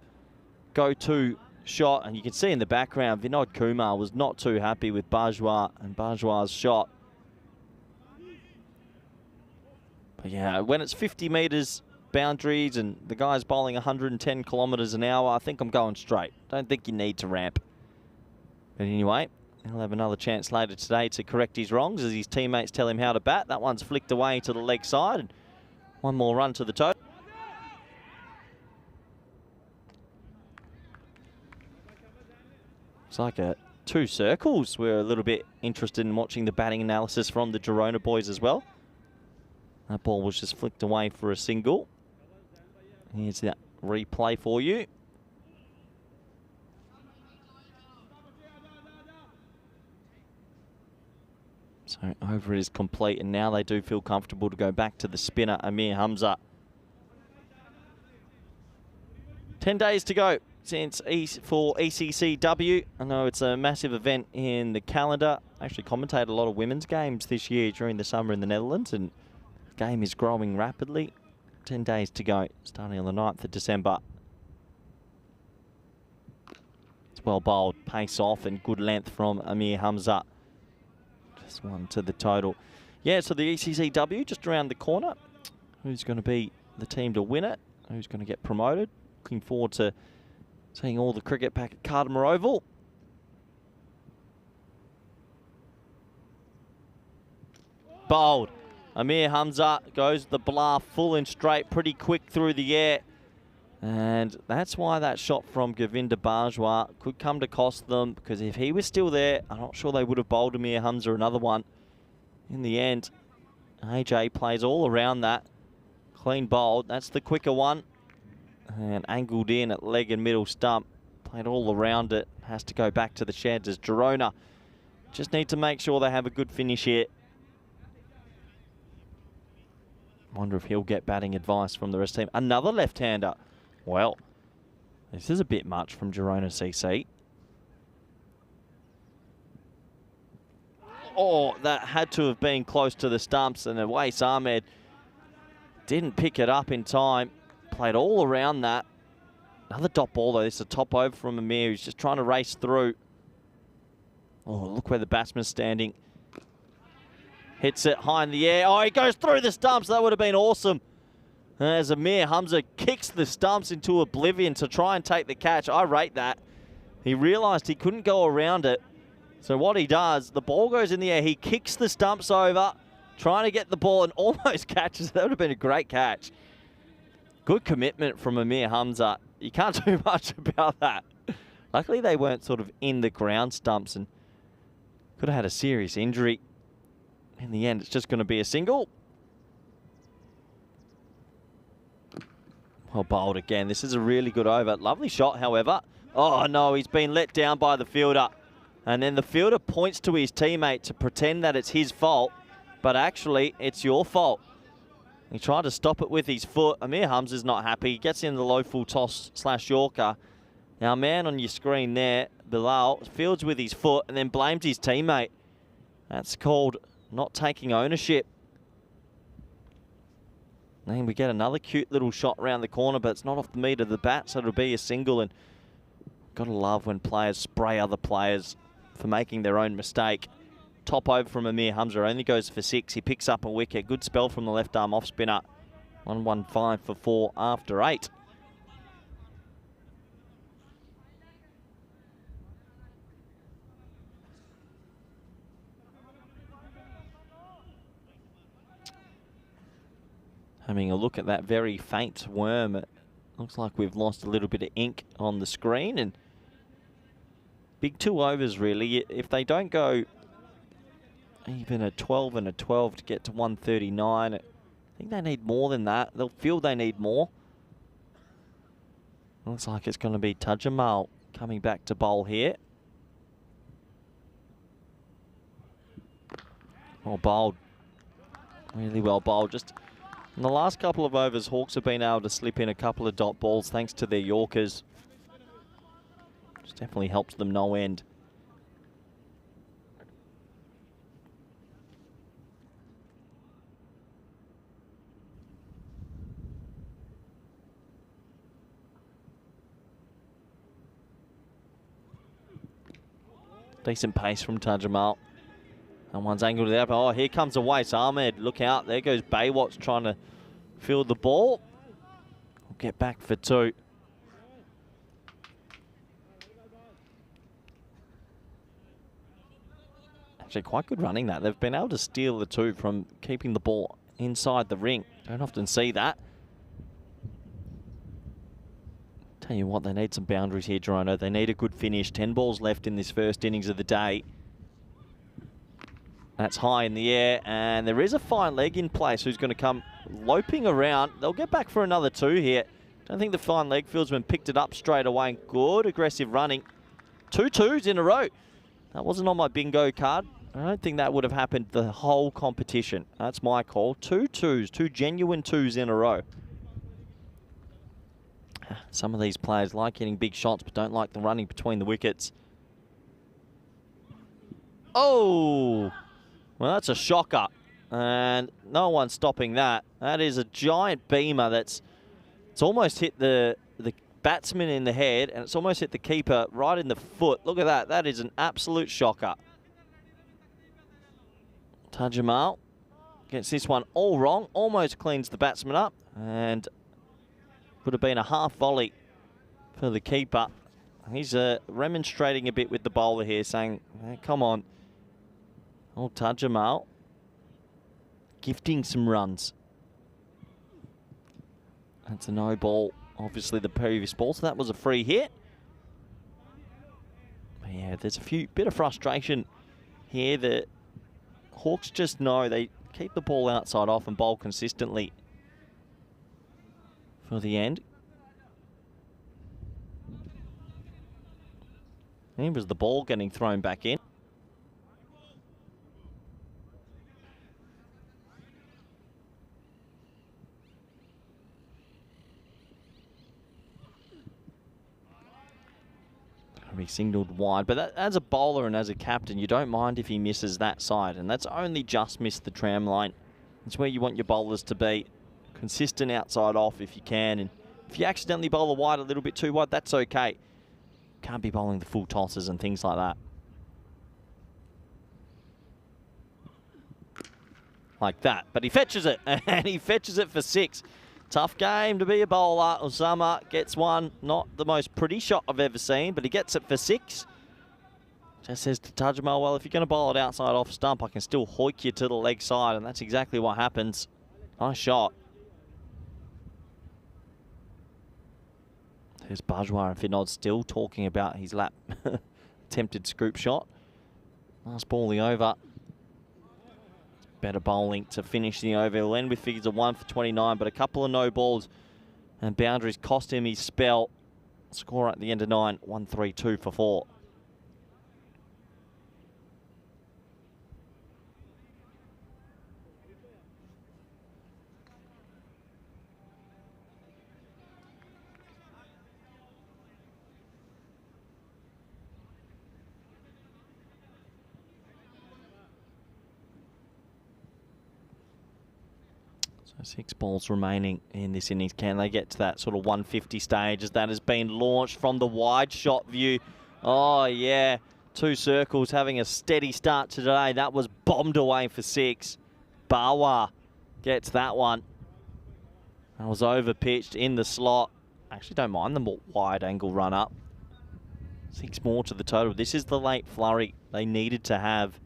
go-to shot. And you can see in the background, Vinod Kumar was not too happy with Bajwa and Bajwa's shot. But yeah, when it's 50 metres boundaries and the guy's bowling 110 kilometres an hour, I think I'm going straight. Don't think you need to ramp. But anyway, he'll have another chance later today to correct his wrongs as his teammates tell him how to bat. That one's flicked away to the leg side. And one more run to the total. It's like two circles. We're a little bit interested in watching the batting analysis from the Girona boys as well. That ball was just flicked away for a single. Here's that replay for you. So over is complete, and now they do feel comfortable to go back to the spinner, Amir Hamza. 10 days to go for ECCW. I know it's a massive event in the calendar. I actually commentated a lot of women's games this year during the summer in the Netherlands, and the game is growing rapidly. 10 days to go, starting on the 9th of December. It's well bowled, pace off, and good length from Amir Hamza. Just one to the total. Yeah, so the ECCW just around the corner. Who's going to be the team to win it? Who's going to get promoted? Looking forward to seeing all the cricket back at Cardimer Oval. Bowled. Amir Hamza goes the blah full and straight, pretty quick through the air. And that's why that shot from Govinda Bajwa could come to cost them, because if he was still there, I'm not sure they would have bowled Amir Hamza another one. In the end, AJ plays all around that. Clean bowled. That's the quicker one. And angled in at leg and middle stump. Played all around it. Has to go back to the sheds as Girona just need to make sure they have a good finish here. Wonder if he'll get batting advice from the rest of the team. Another left-hander. Well, this is a bit much from Girona CC. Oh, that had to have been close to the stumps, and Awais Ahmed didn't pick it up in time. Played all around that. Another dot ball, though. This is a top over from Amir, who's just trying to race through. Oh, look where the batsman's standing. Hits it high in the air. Oh, he goes through the stumps. That would have been awesome. As Amir Hamza kicks the stumps into oblivion to try and take the catch. I rate that. He realised he couldn't go around it. So what he does, the ball goes in the air. He kicks the stumps over, trying to get the ball and almost catches. That would have been a great catch. Good commitment from Amir Hamza. You can't do much about that. Luckily, they weren't sort of in the ground stumps and could have had a serious injury. In the end, it's just going to be a single. Well bowled again. This is a really good over. Lovely shot, however. Oh, no, he's been let down by the fielder. And then the fielder points to his teammate to pretend that it's his fault, but actually, it's your fault. He tried to stop it with his foot. Amir Hamza's not happy. He gets in the low full toss / Yorker. Now, man on your screen there, Bilal, fields with his foot and then blames his teammate. That's called not taking ownership. And we get another cute little shot around the corner, but it's not off the meat of the bat, so it'll be a single. And gotta love when players spray other players for making their own mistake. Top over from Amir Hamza, only goes for 6. He picks up a wicket. Good spell from the left arm off spinner. 115 for 4 after 8. Having a look at that very faint worm, it looks like we've lost a little bit of ink on the screen. And big 2 overs, really. If they don't go even a 12 and a 12 to get to 139, I think they need more than that. They'll feel they need more. Looks like it's going to be Tajamal coming back to bowl here. Well bowled. Really well bowled. Just in the last couple of overs, Hawks have been able to slip in a couple of dot balls thanks to their Yorkers. Which definitely helps them no end. Decent pace from Tajamal. And one's angled it up. Oh, here comes Awais Ahmed. Look out. There goes Baywatch trying to field the ball. We'll get back for 2. Actually, quite good running that. They've been able to steal the 2 from keeping the ball inside the ring. Don't often see that. Tell you what, they need some boundaries here, Girona. They need a good finish. 10 balls left in this first innings of the day. That's high in the air, and there is a fine leg in place who's going to come loping around. They'll get back for another 2 here. Don't think the fine leg fieldsman picked it up straight away. Good aggressive running. 2 2s in a row. That wasn't on my bingo card. I don't think that would have happened the whole competition. That's my call. 2 2s, 2 genuine 2s in a row. Some of these players like hitting big shots but don't like the running between the wickets. Oh! Well, that's a shocker. And no one's stopping that. That is a giant beamer it's almost hit the batsman in the head, and it's almost hit the keeper right in the foot. Look at that. That is an absolute shocker. Tajamal gets this one all wrong. Almost cleans the batsman up, and would have been a half volley for the keeper. He's remonstrating a bit with the bowler here, saying, hey, come on. Oh, Tajamal gifting some runs. That's a no ball, obviously the previous ball, so that was a free hit. But yeah, there's a bit of frustration here. The Hawks just know they keep the ball outside off and bowl consistently for the end. Here was the ball getting thrown back in. Be signalled wide, but as a bowler and as a captain, you don't mind if he misses that side, and that's only just missed the tram line. That's where you want your bowlers to be. Consistent outside off if you can, and if you accidentally bowl a wide a little bit too wide, that's okay. Can't be bowling the full tosses and things like that. Like that, but he fetches it, and he fetches it for 6. Tough game to be a bowler. Osama gets one. Not the most pretty shot I've ever seen, but he gets it for 6. Just says to Tajamal, well, if you're going to bowl it outside off stump, I can still hoik you to the leg side, and that's exactly what happens. Nice shot. There's Bajwa and Finod still talking about his lap attempted scoop shot. Last ball the over. Better bowling to finish the over. He'll end with figures of 1 for 29, but a couple of no balls and boundaries cost him his spell. Score at the end of 9, 1-3-2 for 4. So 6 balls remaining in this innings. Can they get to that sort of 150 stage as that has been launched from the wide shot view? Oh, yeah. 2 circles having a steady start to today. That was bombed away for 6. Bawa gets that one. That was over pitched in the slot. Actually don't mind the wide angle run up. 6 more to the total. This is the late flurry they needed to have.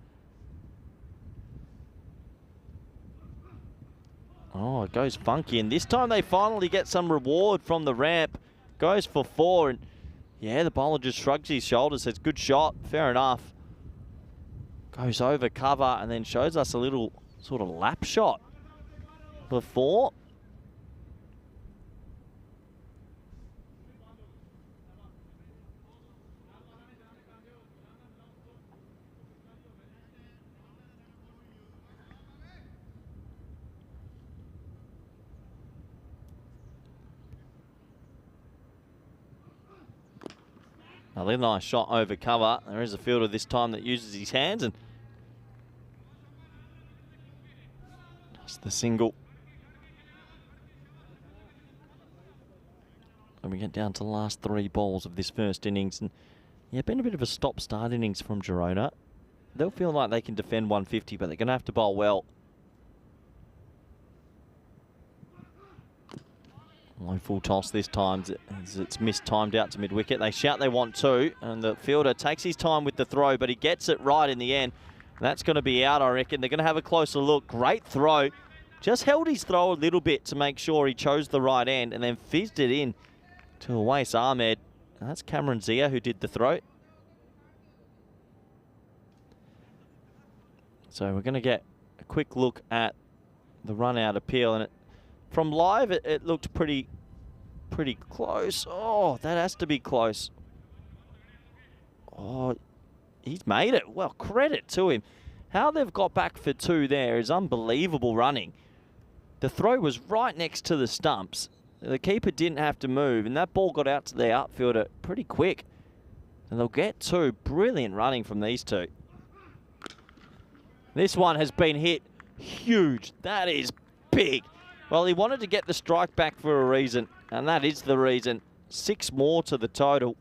Oh, it goes funky, and this time they finally get some reward from the ramp. Goes for 4, and yeah, the bowler just shrugs his shoulders, says, good shot, fair enough. Goes over cover, and then shows us a little sort of lap shot for 4. A really nice shot over cover. There is a fielder this time that uses his hands, and just the single. And we get down to the last 3 balls of this first innings, and Yeah, been a bit of a stop-start innings from Girona. They'll feel like they can defend 150, but they're going to have to bowl well. Low full toss this time as it's mistimed out to mid-wicket. They shout they want two, and the fielder takes his time with the throw, but he gets it right in the end. That's going to be out, I reckon. They're going to have a closer look. Great throw. Just held his throw a little bit to make sure he chose the right end, and then fizzed it in to Awais Ahmed. And that's Cameron Zia who did the throw. So we're going to get a quick look at the run-out appeal, and from live, it looked pretty close. Oh, that has to be close. Oh, he's made it. Well, credit to him. How they've got back for two there is unbelievable running. The throw was right next to the stumps. The keeper didn't have to move, and that ball got out to the outfielder pretty quick. And they'll get two. Brilliant running from these two. This one has been hit huge. That is big. Well, he wanted to get the strike back for a reason, and that is the reason. 6 more to the total.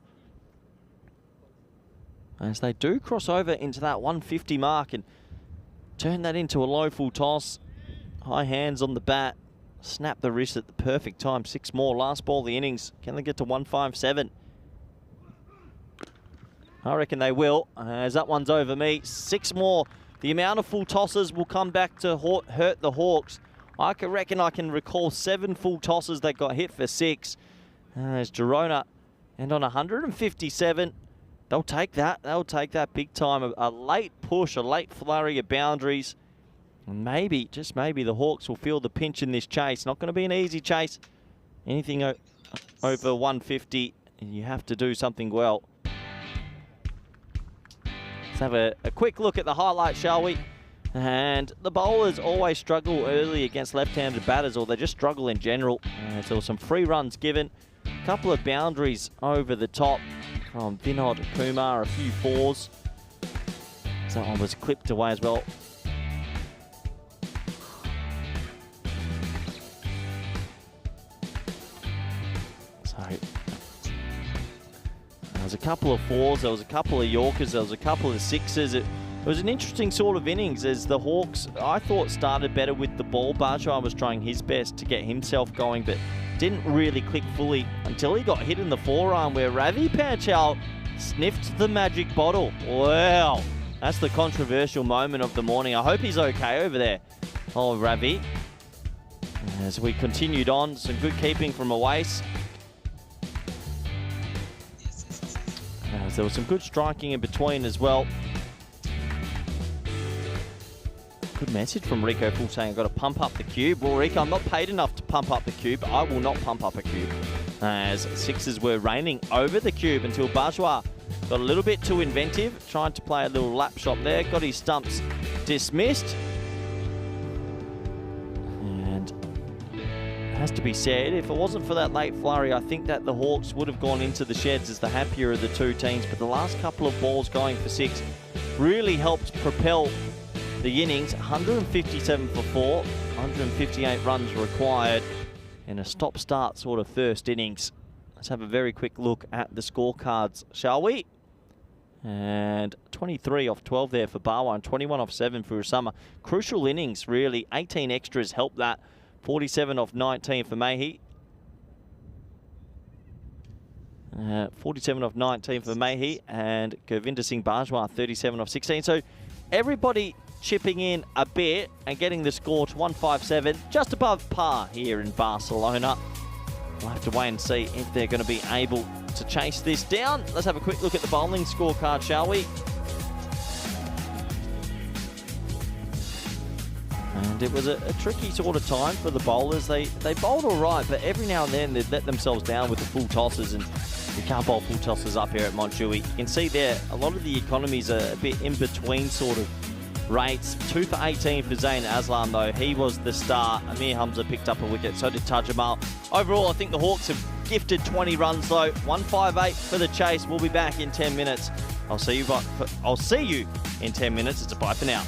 As they do cross over into that 150 mark and turn that into a low full toss. High hands on the bat. Snap the wrist at the perfect time. 6 more. Last ball of the innings. Can they get to 157? I reckon they will, as that one's over me. 6 more. The amount of full tosses will come back to hurt the Hawks. I reckon I can recall 7 full tosses that got hit for 6. As Girona and on 157, they'll take that. They'll take that big time. A late push, a late flurry of boundaries. And maybe, just maybe, the Hawks will feel the pinch in this chase. Not going to be an easy chase. Anything over 150, and you have to do something well. Let's have a quick look at the highlights, shall we? And the bowlers always struggle early against left-handed batters, or they just struggle in general. So there were some free runs given. A couple of boundaries over the top from Vinod Kumar, a few 4s. So that one was clipped away as well. So there was a couple of 4s, there was a couple of Yorkers, there was a couple of 6s. It was an interesting sort of innings as the Hawks, I thought, started better with the ball. Bajwa was trying his best to get himself going, but didn't really click fully until he got hit in the forearm where Ravi Panchal sniffed the magic bottle. Wow, that's the controversial moment of the morning. I hope he's okay over there. Oh, Ravi. As we continued on, some good keeping from Awais. There was some good striking in between as well. Good message from Rico Full saying I've got to pump up the cube. Well, Rico, I'm not paid enough to pump up the cube. I will not pump up a cube. As 6s were raining over the cube until Bajwa got a little bit too inventive. Tried to play a little lap shot there. Got his stumps dismissed. And it has to be said, if it wasn't for that late flurry, I think that the Hawks would have gone into the sheds as the happier of the two teams. But the last couple of balls going for 6 really helped propel the innings. 157 for 4, 158 runs required, and a stop-start sort of first innings. Let's have a very quick look at the scorecards, shall we? And 23 off 12 there for Barwa and 21 off 7 for Usama. Crucial innings, really. 18 extras helped that. 47 off 19 for Mahi. 47 off 19 for Mahi, and Govinda Singh Bajwa 37 off 16. So everybody chipping in a bit and getting the score to 157, just above par here in Barcelona. We'll have to wait and see if they're going to be able to chase this down. Let's have a quick look at the bowling scorecard, shall we? And it was a tricky sort of time for the bowlers. They bowled all right, but every now and then they'd let themselves down with the full tosses, and you can't bowl full tosses up here at Montjuic. You can see there, a lot of the economies are a bit in between sort of rates. 2 for 18 for Zain Aslam, though. He was the star. Amir Hamza picked up a wicket, so did Tajamal. Overall, I think the Hawks have gifted 20 runs, though. 158 for the chase. We'll be back in 10 minutes. I'll see you in 10 minutes. It's a bye for now.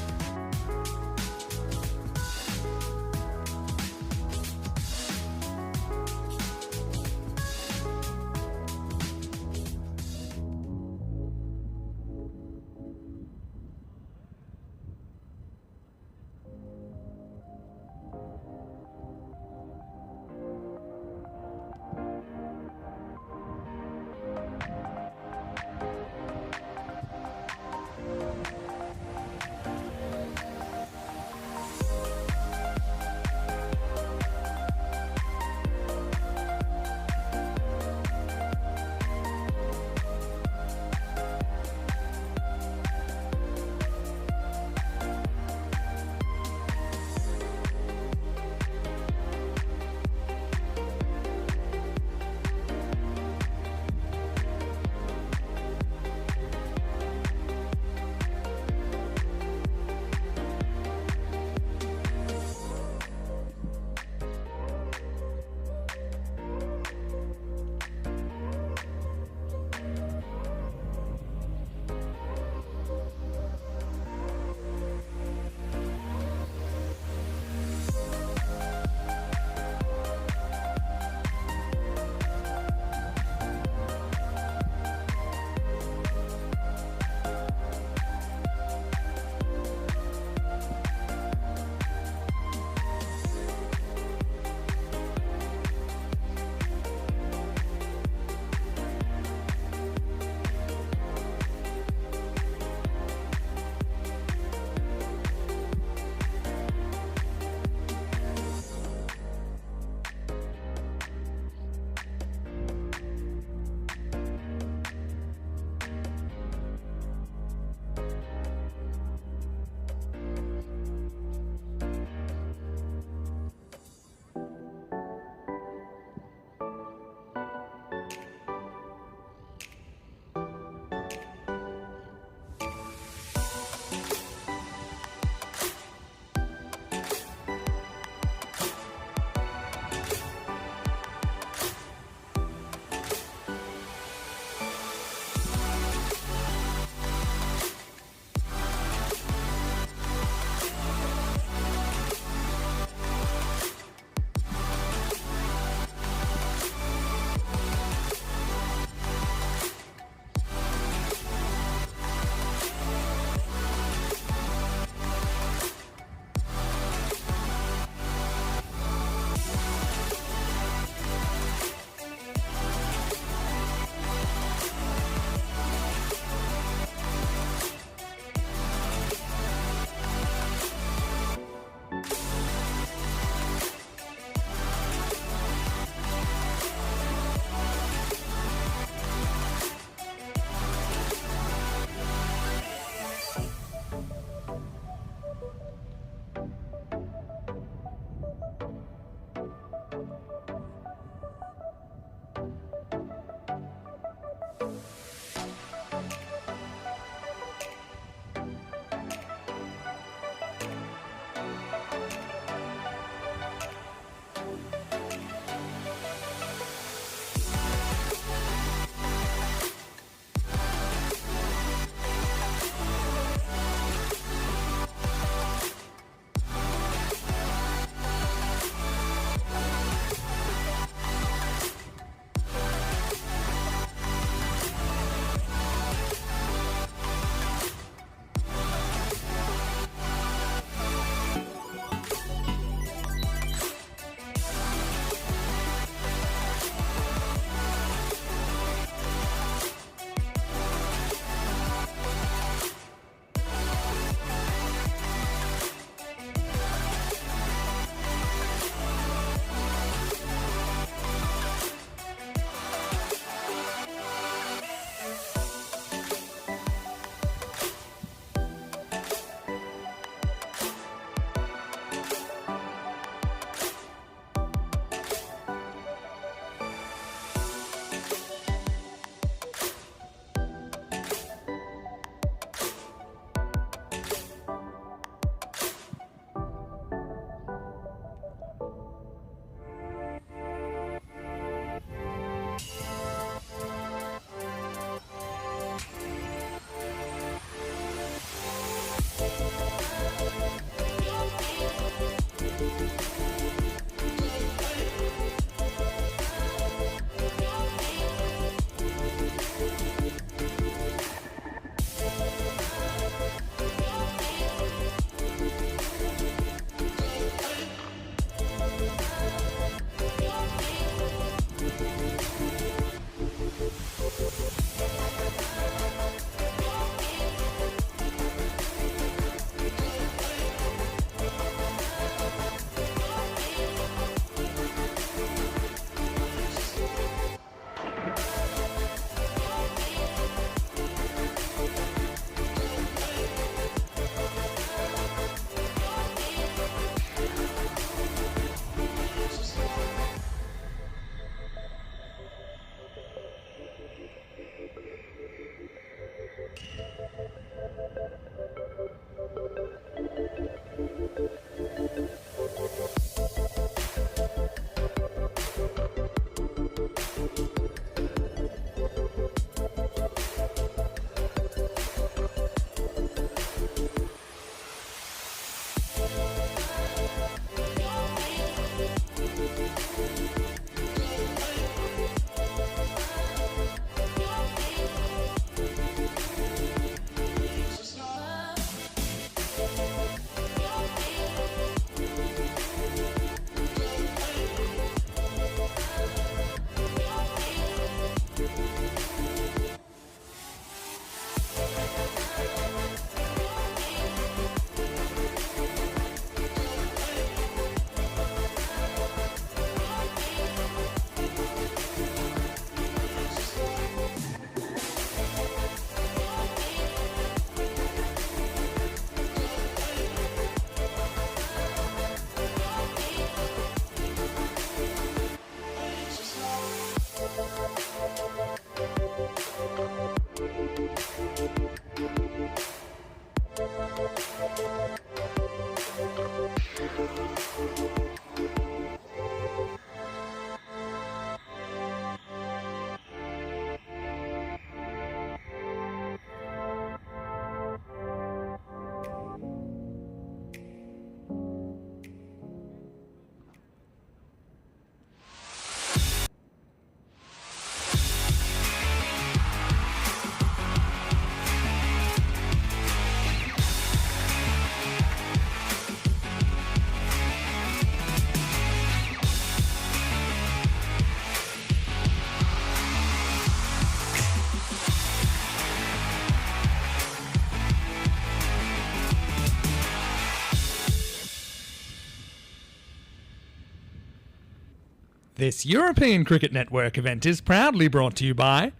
This European Cricket Network event is proudly brought to you by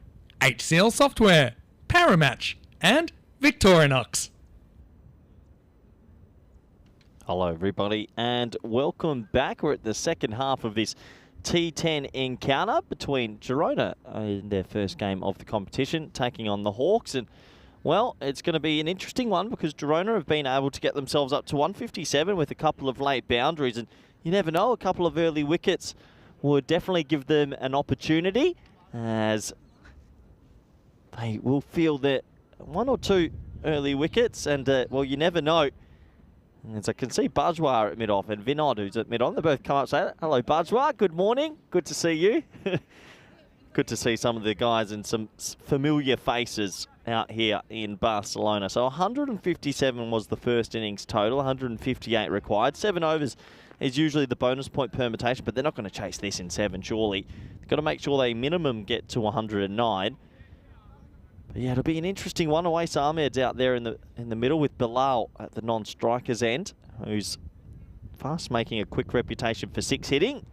HCL Software, Paramatch and Victorinox. Hello everybody and welcome back. We're at the second half of this T10 encounter between Girona in their first game of the competition, taking on the Hawks. And well, it's going to be an interesting one because Girona have been able to get themselves up to 157 with a couple of late boundaries, and you never know, a couple of early wickets would definitely give them an opportunity, as they will feel that one or two early wickets, and well, you never know. As I can see Bajwa at mid-off and Vinod, who's at mid-on, they both come up and say, hello Bajwa, good morning, good to see you. Good to see some of the guys and some familiar faces out here in Barcelona. So 157 was the first innings total, 158 required. 7 overs is usually the bonus point permutation, but they're not going to chase this in 7, surely. They've got to make sure they minimum get to 109. But yeah, it'll be an interesting one. Awais Ahmed's out there in the middle with Bilal at the non-striker's end, who's fast making a quick reputation for 6 hitting.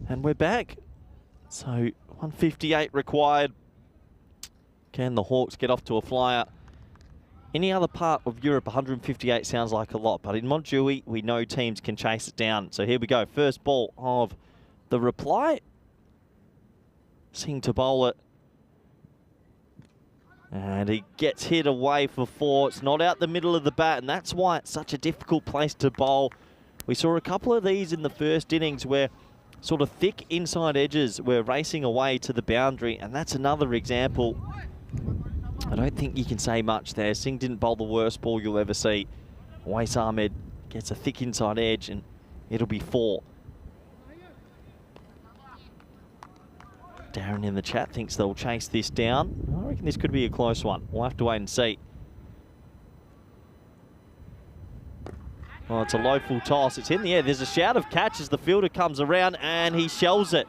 And we're back. So 158 required. Can the Hawks get off to a flyer? Any other part of Europe, 158 sounds like a lot, but in Montjuic, we know teams can chase it down. So here we go. First ball of the reply. Sing to bowl it. And he gets hit away for 4. It's not out the middle of the bat, and that's why it's such a difficult place to bowl. We saw a couple of these in the first innings where sort of thick inside edges were racing away to the boundary, and that's another example I don't think you can say much there. Singh didn't bowl the worst ball you'll ever see. Wais Ahmed gets a thick inside edge and it'll be 4. Darren in the chat thinks they'll chase this down. I reckon this could be a close one. We'll have to wait and see. Oh, it's a low full toss. It's in the air. There's a shout of catch as the fielder comes around and he shells it.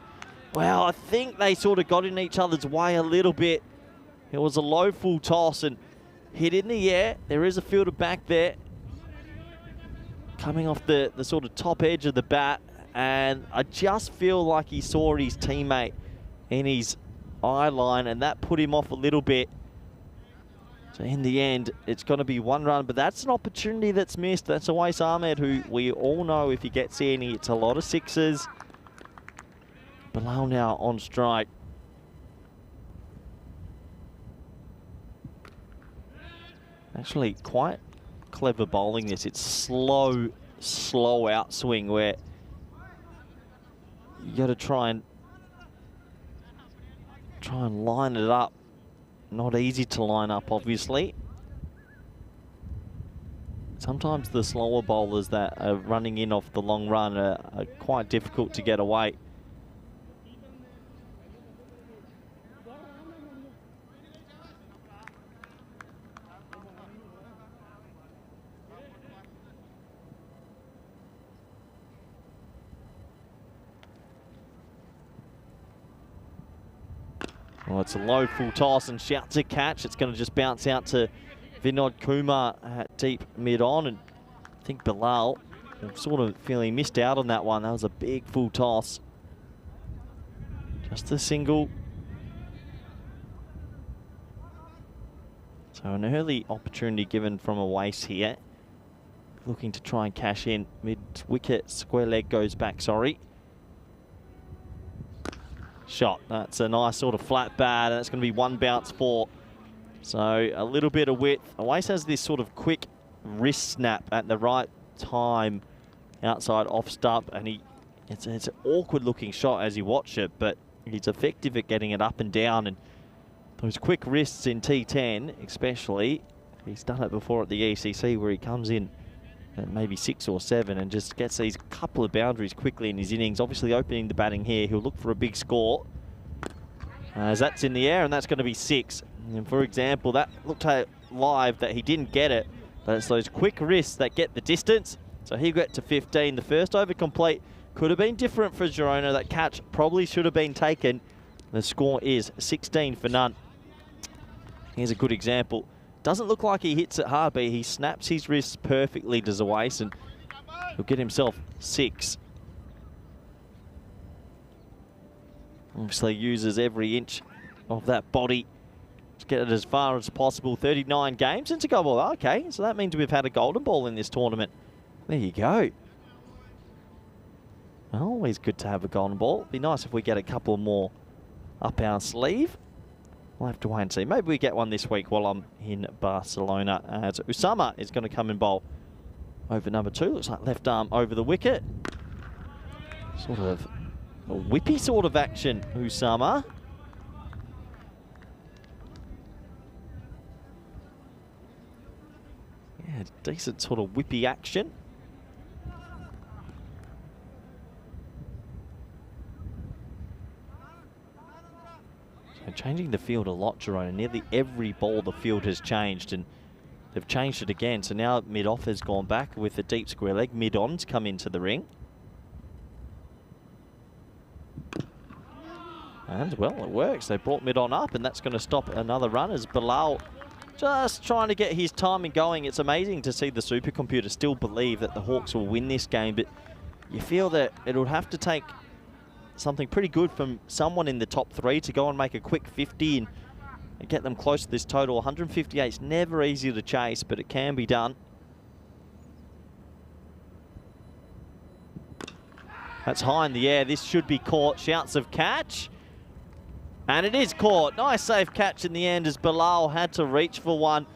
Well, I think they sort of got in each other's way a little bit. It was a low full toss and hit in the air. There is a fielder back there coming off the sort of top edge of the bat, and I just feel like he saw his teammate in his eye line and that put him off a little bit. So in the end, it's going to be 1 run, but that's an opportunity that's missed. That's Wais Ahmed, who we all know if he gets in, it's a lot of 6s. Bilal now on strike. Actually, quite clever bowling this. It's slow outswing where you got to try and line it up. Not easy to line up, obviously. Sometimes the slower bowlers that are running in off the long run are quite difficult to get away. Well, it's a low full toss and shouts a catch. It's going to just bounce out to Vinod Kumar at deep mid-on. And I think Bilal, I'm sort of feeling missed out on that one. That was a big full toss. Just a single. So an early opportunity given from a Wais here. Looking to try and cash in. Mid-wicket, square leg goes back, sorry. Shot. That's a nice sort of flat bat, and it's going to be 1 bounce 4. So a little bit of width. Wais has this sort of quick wrist snap at the right time outside off stump, and it's an awkward looking shot as you watch it, but he's effective at getting it up and down, and those quick wrists in T10 especially, he's done it before at the ECC where he comes in at maybe 6 or 7 and just gets these couple of boundaries quickly in his innings. Obviously opening the batting here, he'll look for a big score as that's in the air, and that's going to be 6. And for example, that looked live that he didn't get it, but it's those quick wrists that get the distance. So he got to 15. The first over complete. Could have been different for Girona. That catch probably should have been taken. The score is 16 for none. Here's a good example. Doesn't look like he hits it hard, but he snaps his wrists perfectly to Wais, and he'll get himself 6. Obviously uses every inch of that body to get it as far as possible. 39 games since a gold ball. Okay, so that means we've had a golden ball in this tournament. There you go. Always good to have a golden ball. Be nice if we get a couple more up our sleeve. We'll have to wait and see. Maybe we get one this week while I'm in Barcelona, as Usama is going to come and bowl over number 2. Looks like left arm over the wicket. Sort of a whippy sort of action, Usama. Yeah, decent sort of whippy action. Changing the field a lot, Girona. Nearly every ball the field has changed, and they've changed it again. So now mid-off has gone back with the deep square leg. Mid-on's come into the ring. And, well, it works. They brought mid-on up, and that's going to stop another run as Bilal just trying to get his timing going. It's amazing to see the supercomputer still believe that the Hawks will win this game, but you feel that it would have to take something pretty good from someone in the top 3 to go and make a quick 50 and get them close to this total. 158 is never easy to chase, but it can be done. That's high in the air. This should be caught. Shouts of catch. And it is caught. Nice safe catch in the end as Bilal had to reach for one.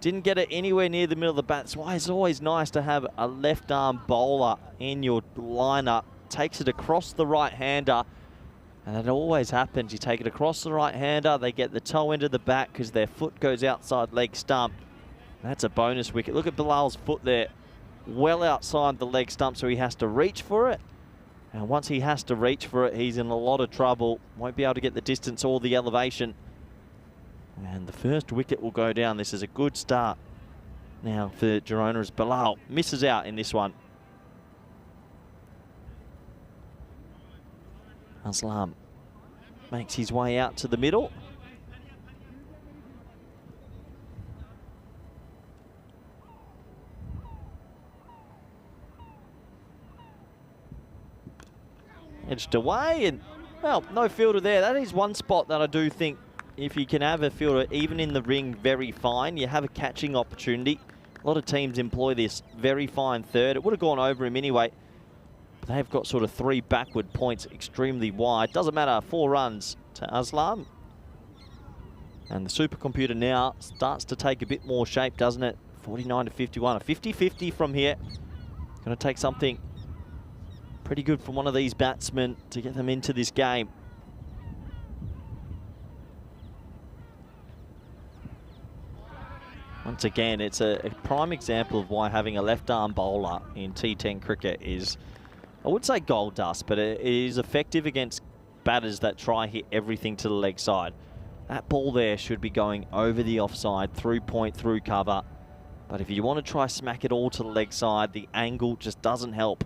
Didn't get it anywhere near the middle of the bat. That's why it's always nice to have a left arm bowler in your lineup. Takes it across the right-hander. And it always happens. You take it across the right-hander, they get the toe into the back because their foot goes outside leg stump. That's a bonus wicket. Look at Bilal's foot there, well outside the leg stump, so he has to reach for it. And once he has to reach for it, he's in a lot of trouble. Won't be able to get the distance or the elevation. And the first wicket will go down. This is a good start now for Girona as Bilal misses out in this one. Aslam makes his way out to the middle. Edged away and, well, no fielder there. That is one spot that I do think if you can have a fielder, even in the ring, very fine, you have a catching opportunity. A lot of teams employ this very fine third. It would have gone over him anyway. But they've got sort of 3 backward points extremely wide. Doesn't matter, 4 runs to Aslam. And the supercomputer now starts to take a bit more shape, doesn't it? 49 to 51, a 50-50 from here. Going to take something pretty good from one of these batsmen to get them into this game. Once again, it's a prime example of why having a left-arm bowler in T10 cricket is, I would say gold dust, but it is effective against batters that try hit everything to the leg side. That ball there should be going over the offside, through point, through cover. But if you want to try smack it all to the leg side, the angle just doesn't help.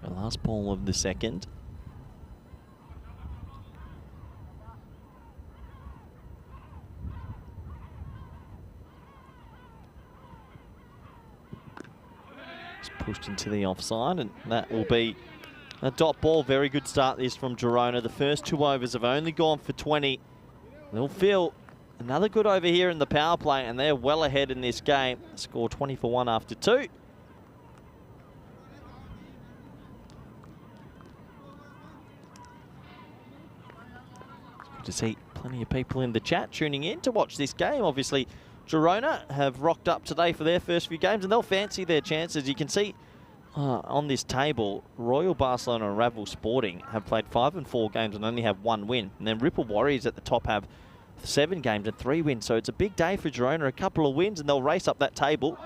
So last ball of the second. Pushed into the offside, and that will be a dot ball. Very good start this from Girona. The first 2 overs have only gone for 20. They'll feel another good over here in the power play, and they're well ahead in this game. Score 20 for 1 after 2. Good to see plenty of people in the chat tuning in to watch this game. Obviously, Girona have rocked up today for their first few games, and they'll fancy their chances. You can see on this table, Royal Barcelona and Ravel Sporting have played 5 and 4 games and only have 1 win. And then Ripple Warriors at the top have 7 games and 3 wins. So it's a big day for Girona. A couple of wins and they'll race up that table.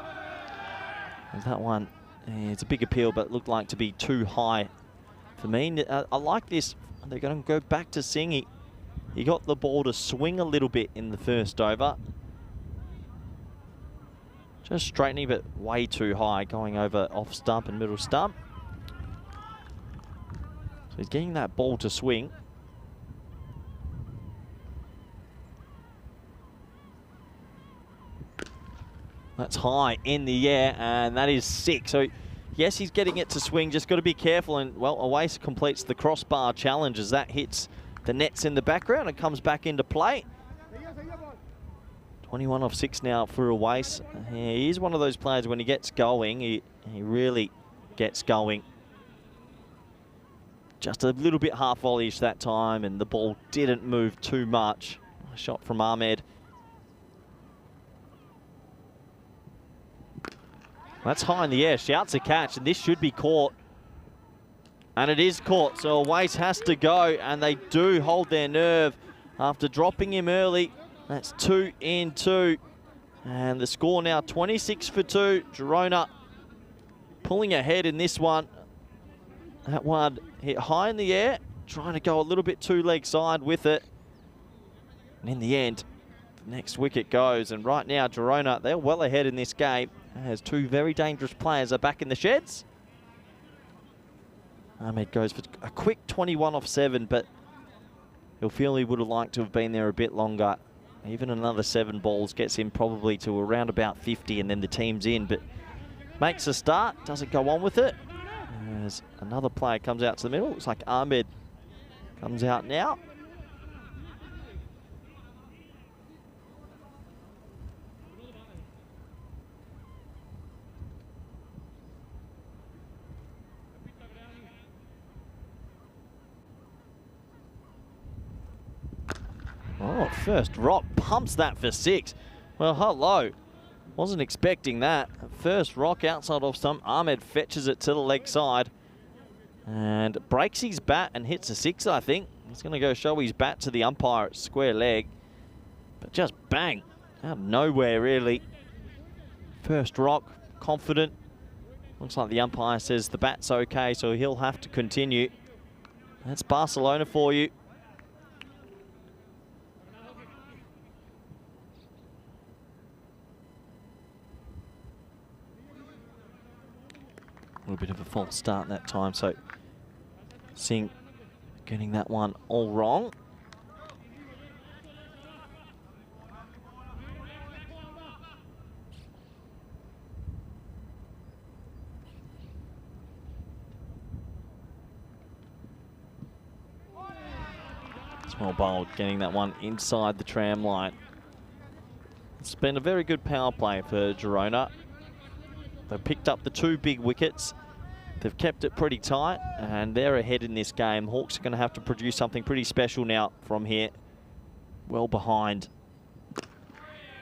And that one, it's a big appeal, but looked like to be too high for me. I like this. They're going to go back to Singh. He got the ball to swing a little bit in the first over. Just straightening, but way too high, going over off stump and middle stump. So he's getting that ball to swing. That's high in the air, and that is 6. So yes, he's getting it to swing, just got to be careful. And well, Awais completes the crossbar challenge as that hits the nets in the background and comes back into play. 21 off 6 now for Awais. He is one of those players, when he gets going, he really gets going. Just a little bit half volleyish that time, and the ball didn't move too much. A shot from Ahmed. That's high in the air, shouts a catch, and this should be caught. And it is caught, so Awais has to go, and they do hold their nerve after dropping him early. That's 2 in 2. And the score now 26 for 2. Girona pulling ahead in this one. That one hit high in the air, trying to go a little bit too leg side with it. And in the end, the next wicket goes. And right now, Girona, they're well ahead in this game, as 2 very dangerous players are back in the sheds. Ahmed goes for a quick 21 off 7, but he'll feel he would have liked to have been there a bit longer. Even another 7 balls gets him probably to around about 50, and then the team's in. But makes a start, doesn't go on with it. As another player comes out to the middle. Looks like Ahmed comes out now. Oh, first rock pumps that for 6. Well, hello. Wasn't expecting that. First rock outside off stump. Ahmed fetches it to the leg side and breaks his bat and hits a 6, I think. He's going to go show his bat to the umpire at square leg. But just bang, out of nowhere, really. First rock, confident. Looks like the umpire says the bat's okay, so he'll have to continue. That's Barcelona for you. A little bit of a false start that time, so Singh getting that one all wrong. Well bowled, getting that one inside the tram line. It's been a very good power play for Girona. They've picked up the 2 big wickets. They've kept it pretty tight, and they're ahead in this game. Hawks are going to have to produce something pretty special now from here. Well behind.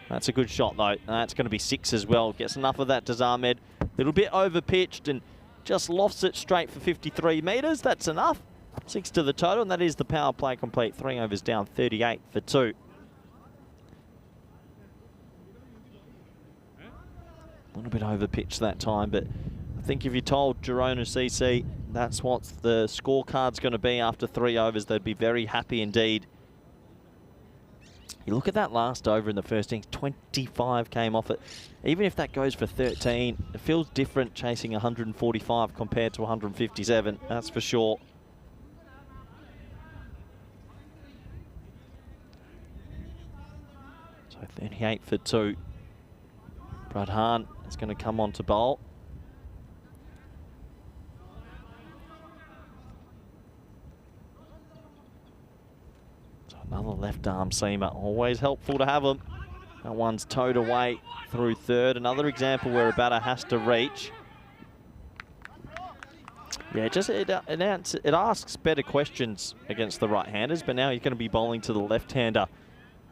That's a good shot, though. That's going to be 6 as well. Gets enough of that, does Ahmed. A little bit over-pitched and just lofts it straight for 53 metres. That's enough. 6 to the total, and that is the power play complete. 3 overs down, 38 for 2. A little bit over-pitched that time, but I think if you told Girona CC that's what the scorecard's going to be after 3 overs, they'd be very happy indeed. You look at that last over in the first innings, 25 came off it. Even if that goes for 13, it feels different chasing 145 compared to 157, that's for sure. So 38 for 2. Pradhan is going to come on to bowl. So another left arm seamer, always helpful to have them. That one's towed away through third. Another example where a batter has to reach. Yeah, it asks better questions against the right-handers, but now he's going to be bowling to the left-hander,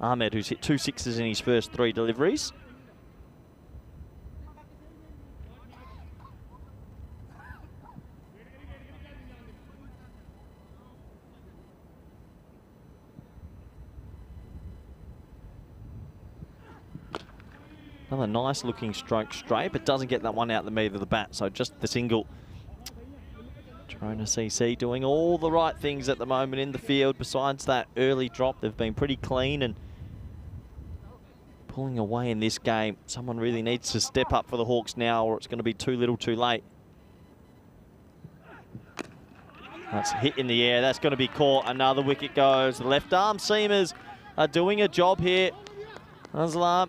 Ahmed, who's hit 2 6s in his first 3 deliveries. Another nice looking stroke straight, but doesn't get that one out the middle of the bat, so just the single. Girona CC doing all the right things at the moment in the field. Besides that early drop, they've been pretty clean and pulling away in this game. Someone really needs to step up for the Hawks now, or it's going to be too little too late. That's a hit in the air. That's going to be caught. Another wicket goes. The left arm seamers are doing a job here. Aslam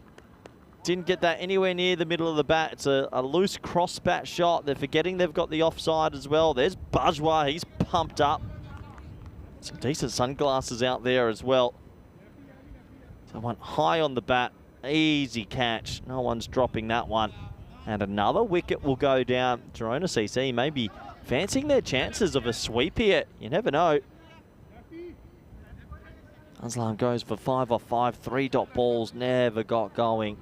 didn't get that anywhere near the middle of the bat. It's a loose cross bat shot. They're forgetting they've got the offside as well. There's Bajwa. He's pumped up. Some decent sunglasses out there as well. So one high on the bat. Easy catch. No one's dropping that one. And another wicket will go down. Girona CC maybe fancying their chances of a sweep here. You never know. Aslam goes for 5 off 5. 3 dot balls. Never got going.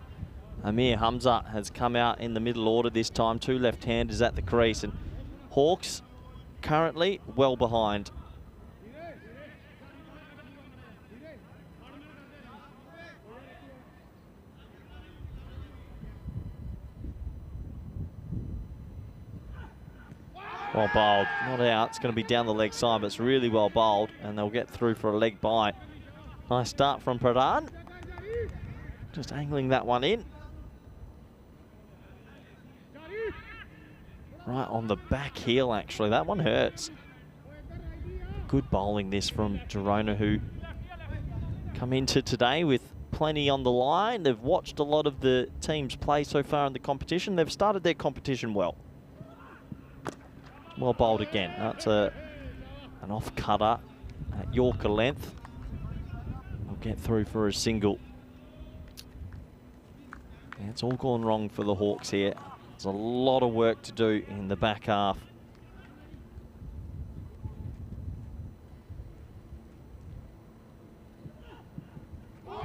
Amir Hamza has come out in the middle order this time. 2 left-handers at the crease. And Hawks currently well behind. Well bowled, not out. It's going to be down the leg side, but it's really well bowled, and they'll get through for a leg bye. Nice start from Pradhan. Just angling that one in. Right on the back heel, actually. That one hurts. Good bowling this from Girona, who come into today with plenty on the line. They've watched a lot of the teams play so far in the competition. They've started their competition well. Well bowled again. That's an off cutter at Yorker length. We'll get through for a single. Yeah, it's all gone wrong for the Hawks here. There's a lot of work to do in the back half.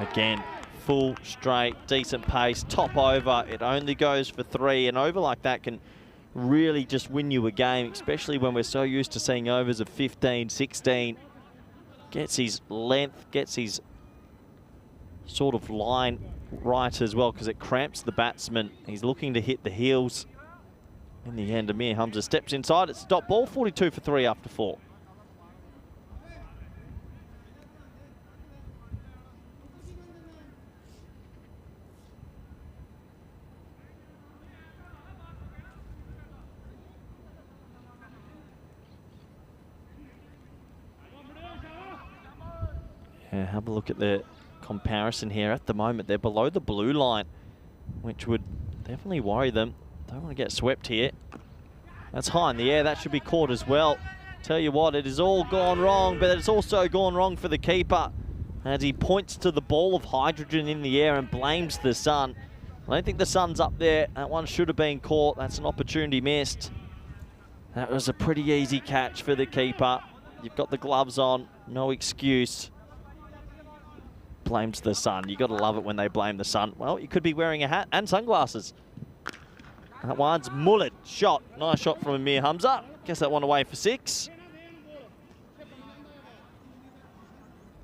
Again, full, straight, decent pace, top over. It only goes for 3. An over like that can really just win you a game, especially when we're so used to seeing overs of 15, 16. Gets his length, gets his sort of line right as well, because it cramps the batsman. He's looking to hit the heels. In the end, Amir Hamza steps inside. It's a dot ball, 42 for 3 after 4. Yeah, have a look at the comparison here. At the moment, they're below the blue line, which would definitely worry them. Don't want to get swept here. That's high in the air. That should be caught as well. Tell you what, it has all gone wrong, but it's also gone wrong for the keeper as he points to the ball of hydrogen in the air and blames the sun. I don't think the sun's up there. That one should have been caught. That's an opportunity missed. That was a pretty easy catch for the keeper. You've got the gloves on. No excuse. Blames the sun. You got to love it when they blame the sun. Well, you could be wearing a hat and sunglasses. That one's mullet shot. Nice shot from Amir Hamza. Guess that one away for 6.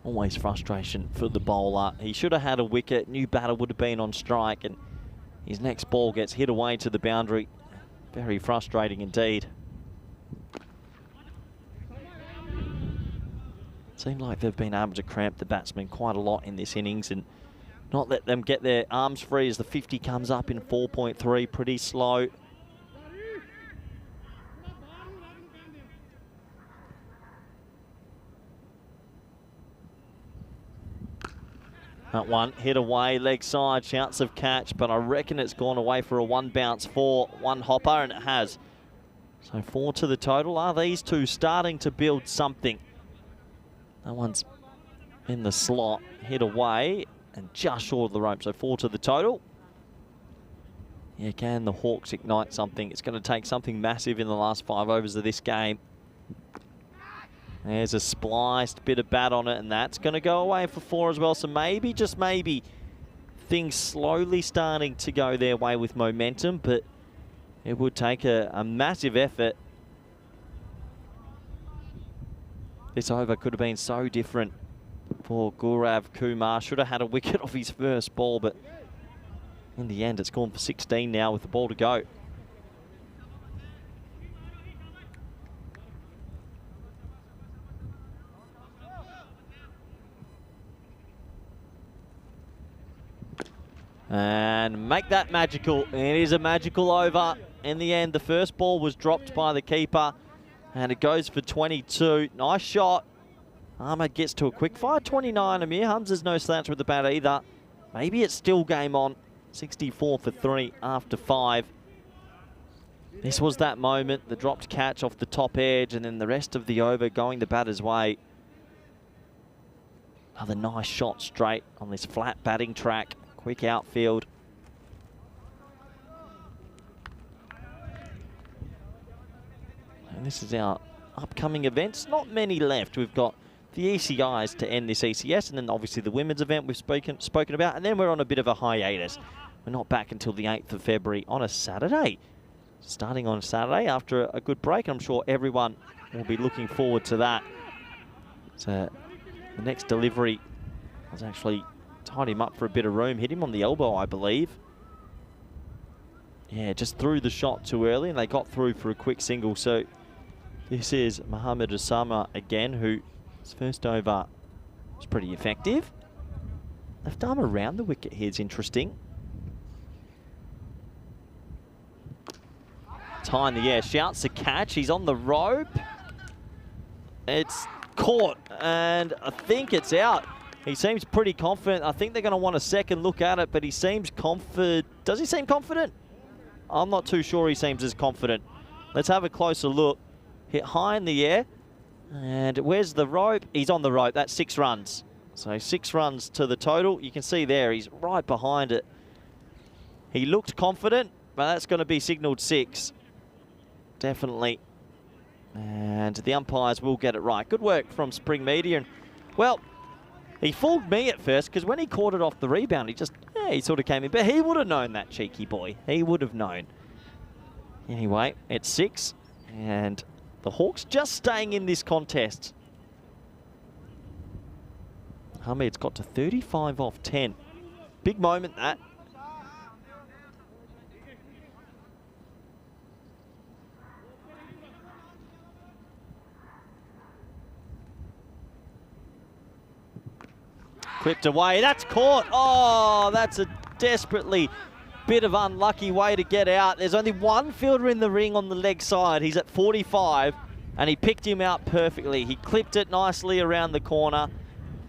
Always frustration for the bowler. He should have had a wicket. New batter would have been on strike, and his next ball gets hit away to the boundary. Very frustrating indeed. Seemed like they've been able to cramp the batsmen quite a lot in this innings and not let them get their arms free as the 50 comes up in 4.3, pretty slow. That one hit away, leg side, chance of catch, but I reckon it's gone away for a 1 bounce 4, 1 hopper, and it has. So 4 to the total. Are these two starting to build something? That one's in the slot, hit away, and just short of the rope, so 4 to the total. Yeah, can the Hawks ignite something? It's going to take something massive in the last 5 overs of this game. There's a spliced bit of bat on it, and that's going to go away for 4 as well. So maybe, just maybe, things slowly starting to go their way with momentum, but it would take a massive effort. This over could have been so different for Gaurav Kumar. Should have had a wicket off his first ball, but in the end, it's gone for 16 now with the ball to go. And make that magical. It is a magical over. In the end, the first ball was dropped by the keeper, and it goes for 22. Nice shot. Ahmed gets to a quick fire, 29. Amir Hamza's no slouch with the bat either. Maybe it's still game on. 64 for 3 after 5. This was that moment, the dropped catch off the top edge, and then the rest of the over going the batter's way. Another nice shot straight on this flat batting track. Quick outfield. And this is our upcoming events. Not many left. We've got the ECIs to end this ECS, and then obviously the women's event we've spoken about, and then we're on a bit of a hiatus. We're not back until the 8th of February on a Saturday. Starting on Saturday after a good break. I'm sure everyone will be looking forward to that. So the next delivery was actually tied him up for a bit of room. Hit him on the elbow, I believe. Yeah, just threw the shot too early, and they got through for a quick single. So this is Mohammad Osama again, who his first over was pretty effective. Left arm around the wicket here is interesting. It's high in the air, shouts a catch. He's on the rope. It's caught, and I think it's out. He seems pretty confident. I think they're going to want a second look at it, but he seems confident. Does he seem confident? I'm not too sure he seems as confident. Let's have a closer look. Hit high in the air. And where's the rope? He's on the rope. That's 6 runs. So 6 runs to the total. You can see there, he's right behind it. He looked confident, but that's going to be signalled 6. Definitely. And the umpires will get it right. Good work from Spring Media. And, well, He fooled me at first because when he caught it off the rebound, he sort of came in. But he would have known, that cheeky boy. He would have known. Anyway, it's 6. And the Hawks just staying in this contest. Hamid's got to 35 off 10. Big moment, that. Clipped away. That's caught. Oh, that's a desperately bit of unlucky way to get out. There's only one fielder in the ring on the leg side. He's at 45, and he picked him out perfectly. He clipped it nicely around the corner,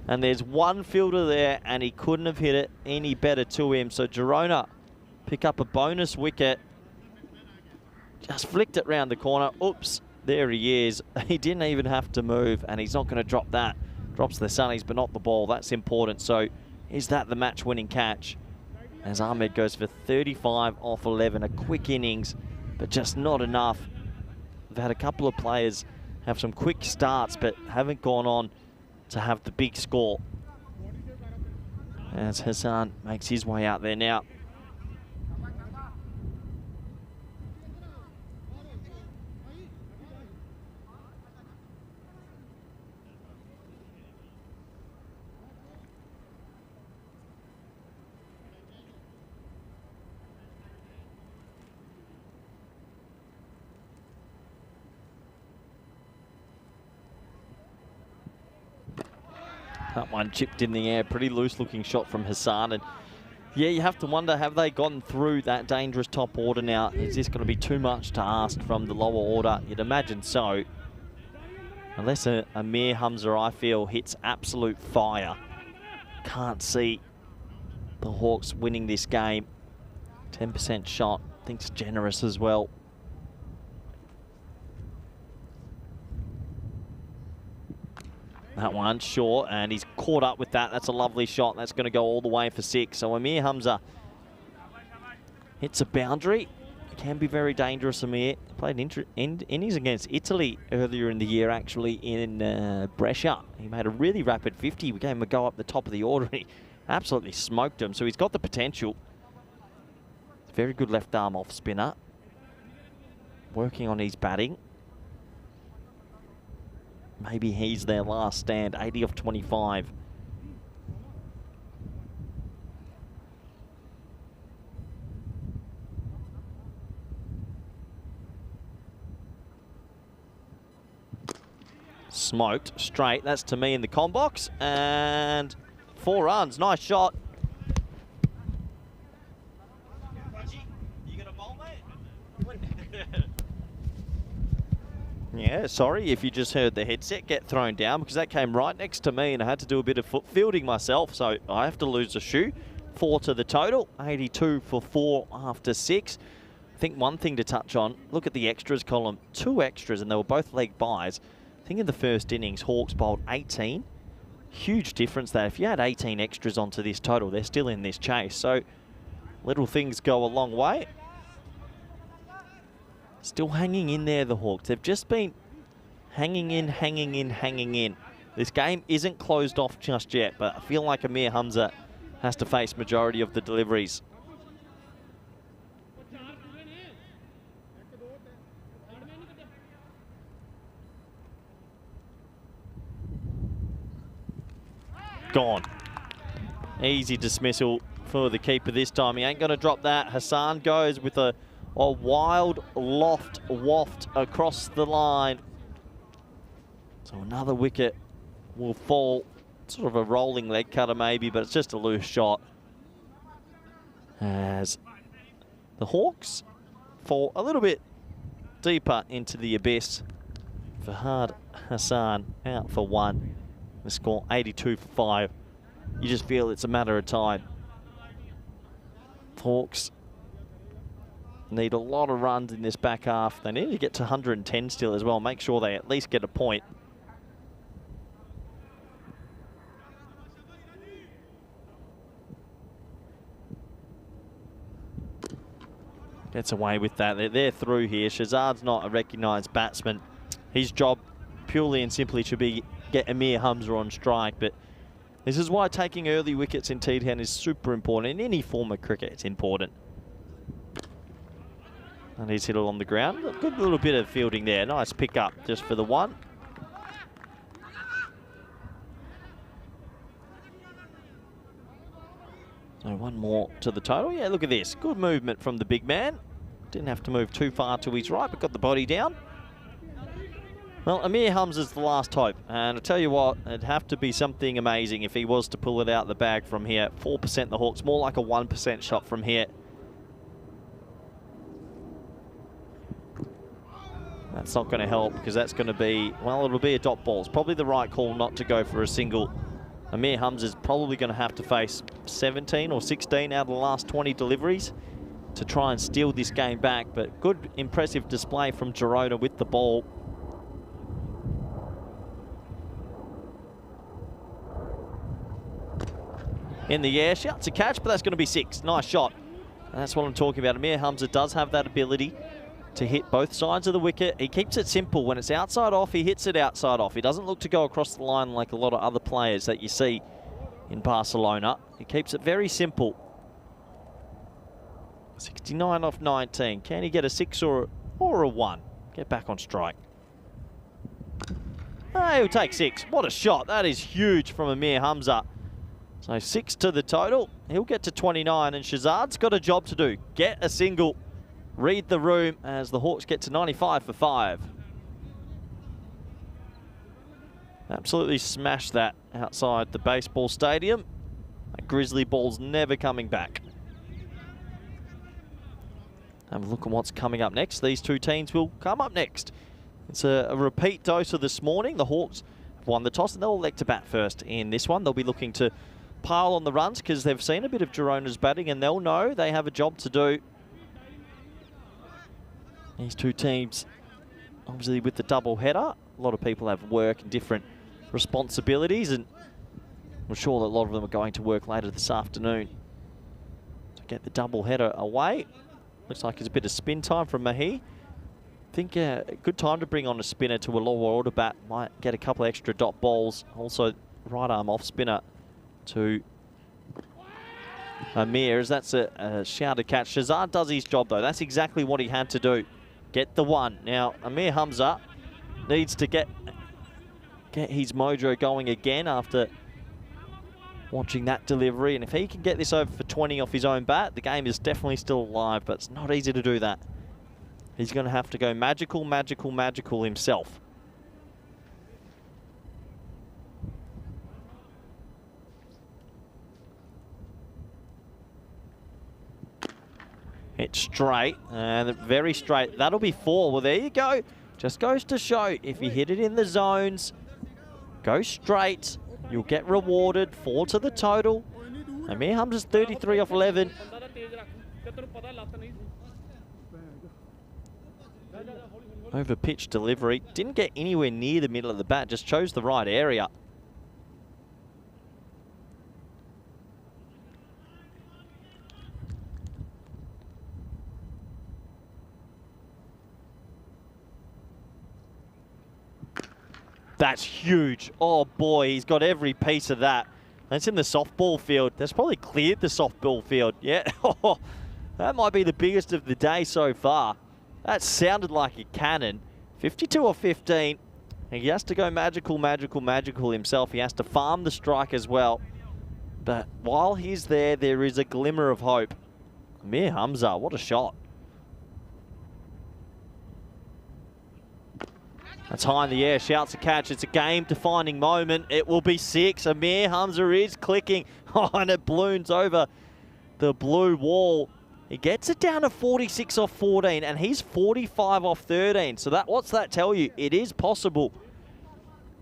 and there's one fielder there, and he couldn't have hit it any better to him. So Girona pick up a bonus wicket. Just flicked it round the corner. Oops, there he is. He didn't even have to move, and he's not going to drop that. Drops the Sunnies, but not the ball. That's important. So is that the match-winning catch? As Ahmed goes for 35 off 11. A quick innings, but just not enough. We've had a couple of players have some quick starts, but haven't gone on to have the big score. As Hassan makes his way out there now. That one chipped in the air, pretty loose looking shot from Hassan. And yeah, you have to wonder, have they gotten through that dangerous top order now? Is this going to be too much to ask from the lower order? You'd imagine so. Unless Amir Hamza, I feel, hits absolute fire. Can't see the Hawks winning this game. 10% shot, thinks generous as well. That one short, and he's caught up with that. That's a lovely shot. That's going to go all the way for 6. So Amir Hamza hits a boundary. Can be very dangerous, Amir. Played innings against Italy earlier in the year, actually, in Brescia. He made a really rapid 50. We gave him a go up the top of the order, and he absolutely smoked him. So he's got the potential. Very good left arm off spinner. Working on his batting. Maybe he's their last stand. 80 off 25. Smoked straight. That's to me in the com box. And 4 runs. Nice shot. You gonna bowl, mate? Yeah, sorry if you just heard the headset get thrown down, because that came right next to me and I had to do a bit of foot fielding myself, so I have to lose a shoe. 4 to the total, 82 for 4 after 6. I think one thing to touch on, look at the extras column. 2 extras, and they were both leg buys. I think in the first innings, Hawks bowled 18. Huge difference there. If you add 18 extras onto this total, they're still in this chase. So little things go a long way. Still hanging in there, the Hawks. They've just been hanging in, hanging in, hanging in. This game isn't closed off just yet, but I feel like Amir Hamza has to face majority of the deliveries. Gone. Easy dismissal for the keeper this time. He ain't going to drop that. Hassan goes with a wild waft across the line. So another wicket will fall. Sort of a rolling leg cutter maybe, but it's just a loose shot. As the Hawks fall a little bit deeper into the abyss. Fahad Hassan out for 1. The score 82 for 5. You just feel it's a matter of time. Hawks need a lot of runs in this back half. They need to get to 110 still as well. Make sure they at least get a point. Gets away with that. They're through here. Shazad's not a recognised batsman. His job purely and simply should be get Amir Hamza on strike, but This is why taking early wickets in T10 is super important. In any form of cricket, it's important. And he's hit it on the ground. Good little bit of fielding there. Nice pick up just for the one. So one more to the total. Yeah, look at this. Good movement from the big man. Didn't have to move too far to his right, but got the body down. Well, Amir Hamza's the last hope. And I tell you what, it'd have to be something amazing if he was to pull it out the bag from here. 4% the Hawks, more like a 1% shot from here. That's not going to help because that's going to be, well, it'll be a dot ball. It's probably the right call not to go for a single. Amir Hamza's probably going to have to face 17 or 16 out of the last 20 deliveries to try and steal this game back. But good, impressive display from Girona with the ball. In the air, shouts a catch, but that's going to be 6. Nice shot. And that's what I'm talking about. Amir Hamza does have that ability to hit both sides of the wicket. He keeps it simple. When it's outside off, he hits it outside off. He doesn't look to go across the line like a lot of other players that you see in Barcelona. He keeps it very simple. 69 off 19. Can he get a 6 or a 1? Get back on strike. Oh, he'll take 6. What a shot. That is huge from Amir Hamza. So 6 to the total. He'll get to 29, and Shazad's got a job to do. Get a single. Read the room as the Hawks get to 95 for 5. Absolutely smashed that outside the baseball stadium. That Grizzly ball's never coming back. Have a look at what's coming up next. These two teams will come up next. It's a repeat dose of this morning. The Hawks have won the toss and they'll elect to bat first in this one. They'll be looking to pile on the runs because they've seen a bit of Girona's batting and they'll know they have a job to do. These two teams, obviously with the double header, a lot of people have work and different responsibilities, and I'm sure that a lot of them are going to work later this afternoon to get the double header away. Looks like it's a bit of spin time from Mahi. I think a good time to bring on a spinner to a lower order bat. Might get a couple extra dot balls. Also, right arm off spinner to Amir, as that's a shouted catch. Shazad does his job though. That's exactly what he had to do. Get the one. Now, Amir Hamza needs to get his mojo going again after watching that delivery. And if he can get this over for 20 off his own bat, the game is definitely still alive, but it's not easy to do that. He's going to have to go magical, magical, magical himself. Hit straight, and very straight. That'll be 4. Well, there you go. Just goes to show, if you hit it in the zones, go straight, you'll get rewarded. 4 to the total. Amir Hamza's 33 off 11. Over pitch delivery. Didn't get anywhere near the middle of the bat, just chose the right area. That's huge. Oh boy, he's got every piece of that. That's in the softball field. That's probably cleared the softball field. Yeah, that might be the biggest of the day so far. That sounded like a cannon. 52 or 15. And he has to go magical, magical, magical himself. He has to farm the strike as well. But while he's there, there is a glimmer of hope. Amir Hamza, what a shot. That's high in the air, shouts a catch. It's a game-defining moment. It will be 6. Amir Hamza is clicking. Oh, and it balloons over the blue wall. He gets it down to 46 off 14, and he's 45 off 13. So what's that tell you? It is possible.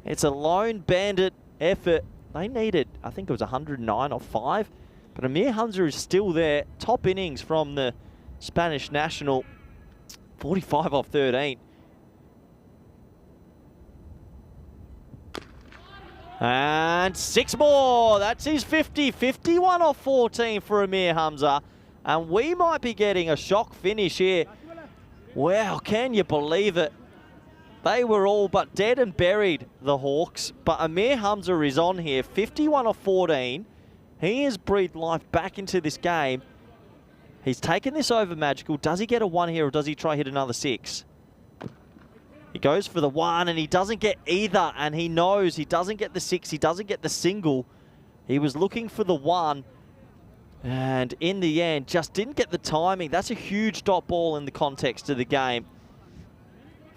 It's a lone bandit effort. They needed, I think it was 109 off 5. But Amir Hamza is still there. Top innings from the Spanish national. 45 off 13. And 6 more. That's his 50. 51 off 14 for Amir Hamza. And we might be getting a shock finish here. Wow, can you believe it? They were all but dead and buried, the Hawks. But Amir Hamza is on here, 51 off 14. He has breathed life back into this game. He's taken this over Magical. Does he get a 1 here or does he try hit another 6? He goes for the 1 and he doesn't get either. And he knows he doesn't get the 6. He doesn't get the single. He was looking for the 1. And in the end, just didn't get the timing. That's a huge dot ball in the context of the game.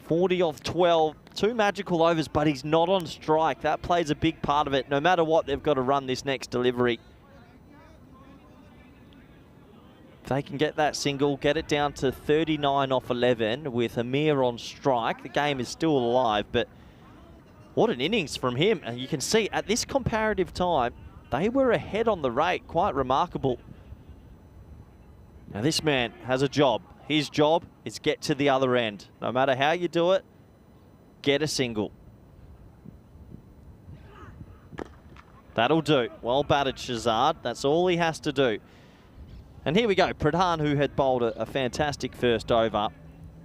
40 off 12. 2 magical overs, but he's not on strike. That plays a big part of it. No matter what, they've got to run this next delivery. If they can get that single, get it down to 39 off 11 with Amir on strike. The game is still alive, but what an innings from him. And you can see at this comparative time, they were ahead on the rate. Quite remarkable. Now this man has a job. His job is get to the other end. No matter how you do it, get a single. That'll do. Well batted, Shazad. That's all he has to do. And here we go. Pradhan, who had bowled a fantastic first over.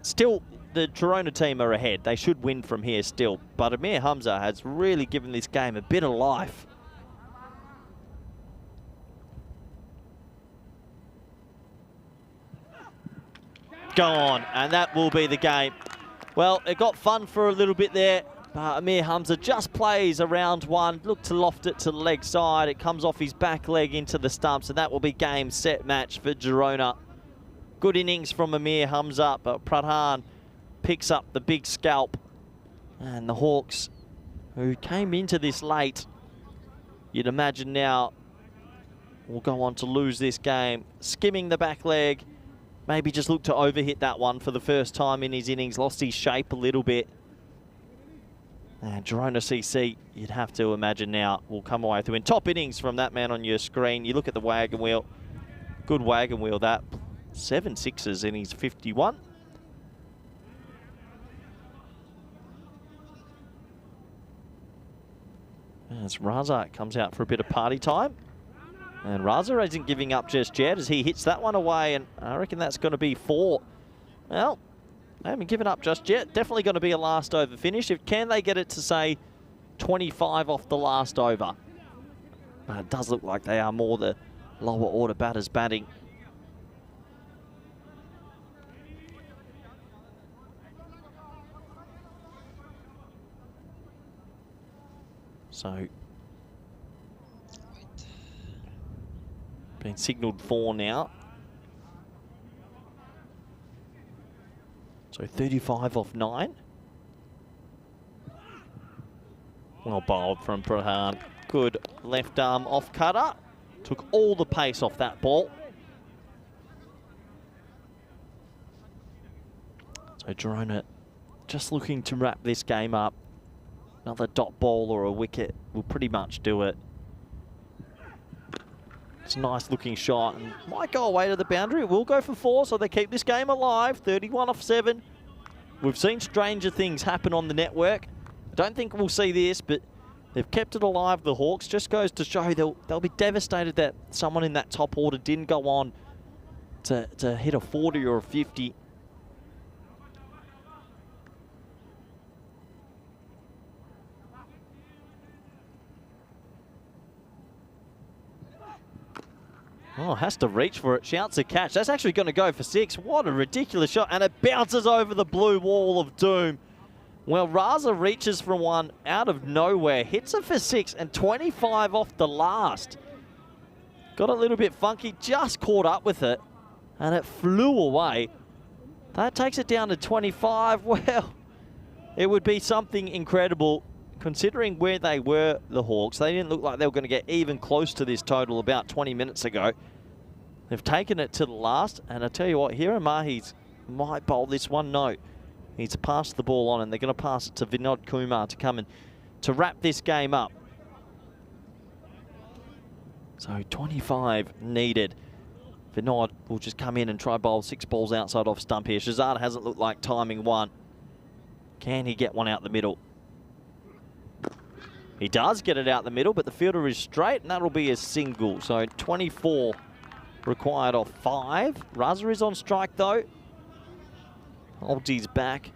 Still, the Girona team are ahead. They should win from here still. But Amir Hamza has really given this game a bit of life. Go on, and that will be the game. Well, it got fun for a little bit there. Amir Hamza just plays around 1, look to loft it to the leg side. It comes off his back leg into the stumps, and that will be game, set, match for Girona. Good innings from Amir Hamza, but Pradhan picks up the big scalp. And the Hawks, who came into this late, you'd imagine now will go on to lose this game. Skimming the back leg, maybe just look to overhit that one for the first time in his innings, lost his shape a little bit. And Girona CC, you'd have to imagine now, will come away with the win. Top innings from that man on your screen. You look at the wagon wheel. Good wagon wheel, that. 7 sixes in his 51. As Raza comes out for a bit of party time. And Raza isn't giving up just yet as he hits that one away. And I reckon that's going to be 4. Well, they haven't given up just yet. Definitely going to be a last over finish. Can they get it to, say, 25 off the last over? But it does look like they are more the lower order batters batting. So, been signalled 4 now. So 35 off 9. Well bowled from Pradhan. Good left arm off cutter. Took all the pace off that ball. So Girona just looking to wrap this game up. Another dot ball or a wicket will pretty much do it. It's a nice looking shot and might go away to the boundary. It will go for 4, so they keep this game alive. 31 off 7. We've seen stranger things happen on the network. I don't think we'll see this, but they've kept it alive, the Hawks. Just goes to show they'll be devastated that someone in that top order didn't go on to hit a 40 or a 50. Oh, has to reach for it. Shouts a catch. That's actually going to go for 6. What a ridiculous shot. And it bounces over the blue wall of doom. Well, Raza reaches for one out of nowhere. Hits it for 6 and 25 off the last. Got a little bit funky. Just caught up with it. And it flew away. That takes it down to 25. Well, it would be something incredible. Considering where they were, the Hawks, they didn't look like they were going to get even close to this total about 20 minutes ago. They've taken it to the last, and I tell you what, Hiram Mahi's might bowl this one. No, he's passed the ball on, and they're going to pass it to Vinod Kumar to come in to wrap this game up. So 25 needed. Vinod will just come in and try bowl 6 balls outside off stump here. Shazad hasn't looked like timing one. Can he get one out the middle? He does get it out the middle, but the fielder is straight, and that'll be a single. So 24 required off 5. Raza is on strike, though. Holds his back.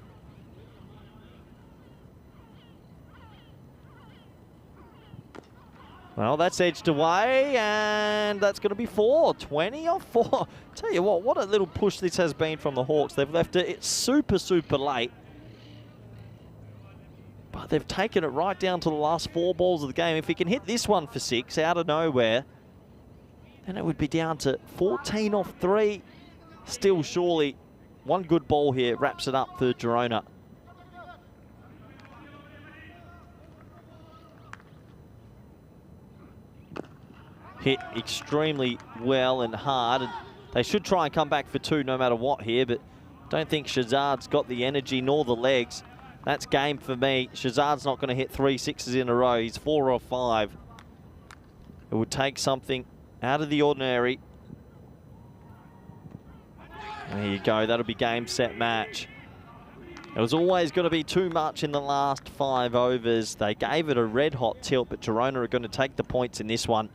Well, that's edged away, and that's going to be 4. 20 off 4. Tell you what a little push this has been from the Hawks. They've left it super, super late. But they've taken it right down to the last 4 balls of the game. If he can hit this one for 6 out of nowhere, then it would be down to 14 off 3. Still, surely, one good ball here wraps it up for Girona. Hit extremely well and hard, and they should try and come back for 2 no matter what here, but don't think Shazad's got the energy nor the legs. That's game for me. Shazad's not going to hit 3 6s in a row. He's 4 off 5. It would take something out of the ordinary. There you go. That'll be game, set, match. It was always going to be too much in the last 5 overs. They gave it a red-hot tilt, but Girona are going to take the points in this one.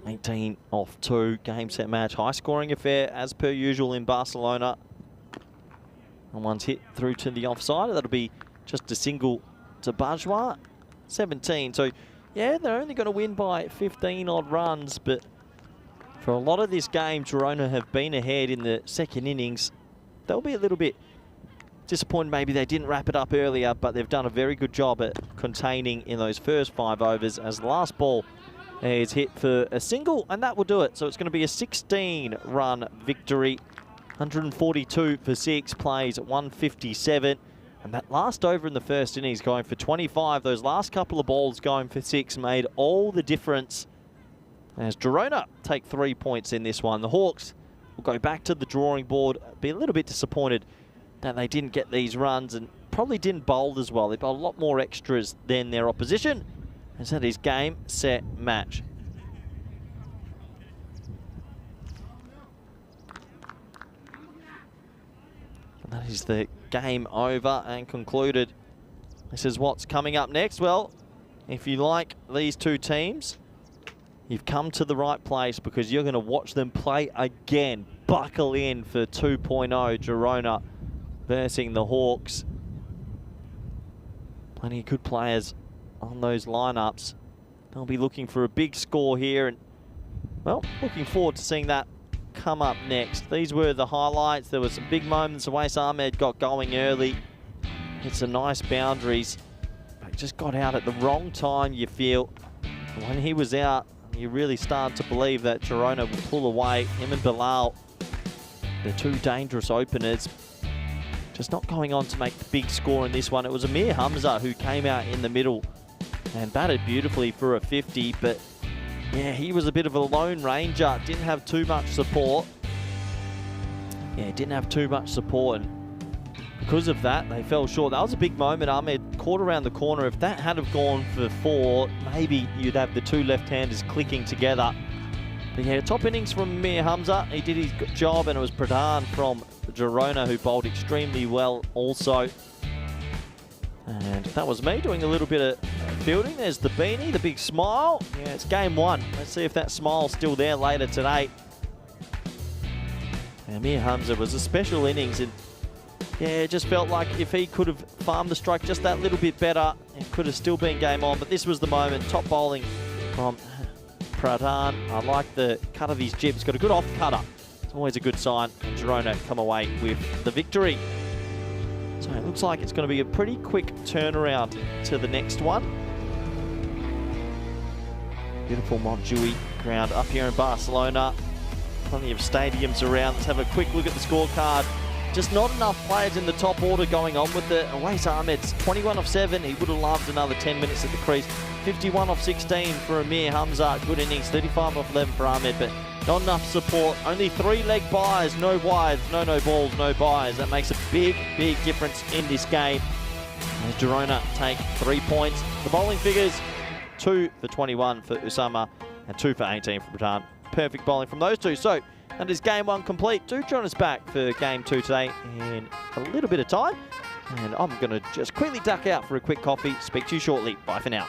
18 off 2, game, set, match. High-scoring affair, as per usual in Barcelona. And one's hit through to the offside. That'll be just a single to Bajwa. 17. So, yeah, they're only going to win by 15-odd runs, but for a lot of this game, Girona have been ahead in the second innings. They'll be a little bit disappointed maybe they didn't wrap it up earlier, but they've done a very good job at containing in those first 5 overs, as the last ball is hit for a single, and that will do it. So it's going to be a 16-run victory. 142 for 6, plays at 157. And that last over in the first innings going for 25, those last couple of balls going for 6 made all the difference. As Girona take 3 points in this one. The Hawks will go back to the drawing board, be a little bit disappointed that they didn't get these runs and probably didn't bowl as well. They bowled a lot more extras than their opposition. As that is game, set, match. And that is the game over and concluded. This is what's coming up next. Well, if you like these 2 teams, you've come to the right place, because you're going to watch them play again. Buckle in for 2.0 Girona versus the Hawks. Plenty of good players on those lineups. They'll be looking for a big score here, and, well, looking forward to seeing that come up next. These were the highlights. There were some big moments. Awais Ahmed got going early. Hit some nice boundaries, but just got out at the wrong time, you feel. When he was out, you really start to believe that Girona will pull away. Him and Bilal, the 2 dangerous openers, just not going on to make the big score in this one. It was Amir Hamza who came out in the middle and batted beautifully for a 50, but yeah, he was a bit of a lone ranger. Didn't have too much support. Yeah, didn't have too much support, and because of that, they fell short. That was a big moment. Ahmed caught around the corner. If that had have gone for 4, maybe you'd have the 2 left-handers clicking together. But yeah, top innings from Amir Hamza. He did his job, and it was Pradhan from Girona who bowled extremely well also. And that was me doing a little bit of fielding. There's the beanie, the big smile. Yeah, it's game 1. Let's see if that smile's still there later today. And Amir Hamza was a special innings, and yeah, it just felt like if he could have farmed the strike just that little bit better, it could have still been game on. But this was the moment. Top bowling from Pradhan. I like the cut of his jib. He's got a good off cutter. It's always a good sign. And Girona come away with the victory. So it looks like it's going to be a pretty quick turnaround to the next one. Beautiful Montjuic ground up here in Barcelona. Plenty of stadiums around. Let's have a quick look at the scorecard. Just not enough players in the top order going on with it. Awais Ahmed's 21 off 7. He would have loved another 10 minutes at the crease. 51 off 16 for Amir Hamza. Good innings. 35 off 11 for Ahmed, but not enough support. Only 3 leg buys, no wides, no balls, no buys. That makes a big, big difference in this game. As Girona take 3 points. The bowling figures, 2 for 21 for Usama and 2 for 18 for Pradhan. Perfect bowling from those 2. So that is game 1 complete. Do join us back for game 2 today in a little bit of time. And I'm going to just quickly duck out for a quick coffee. Speak to you shortly. Bye for now.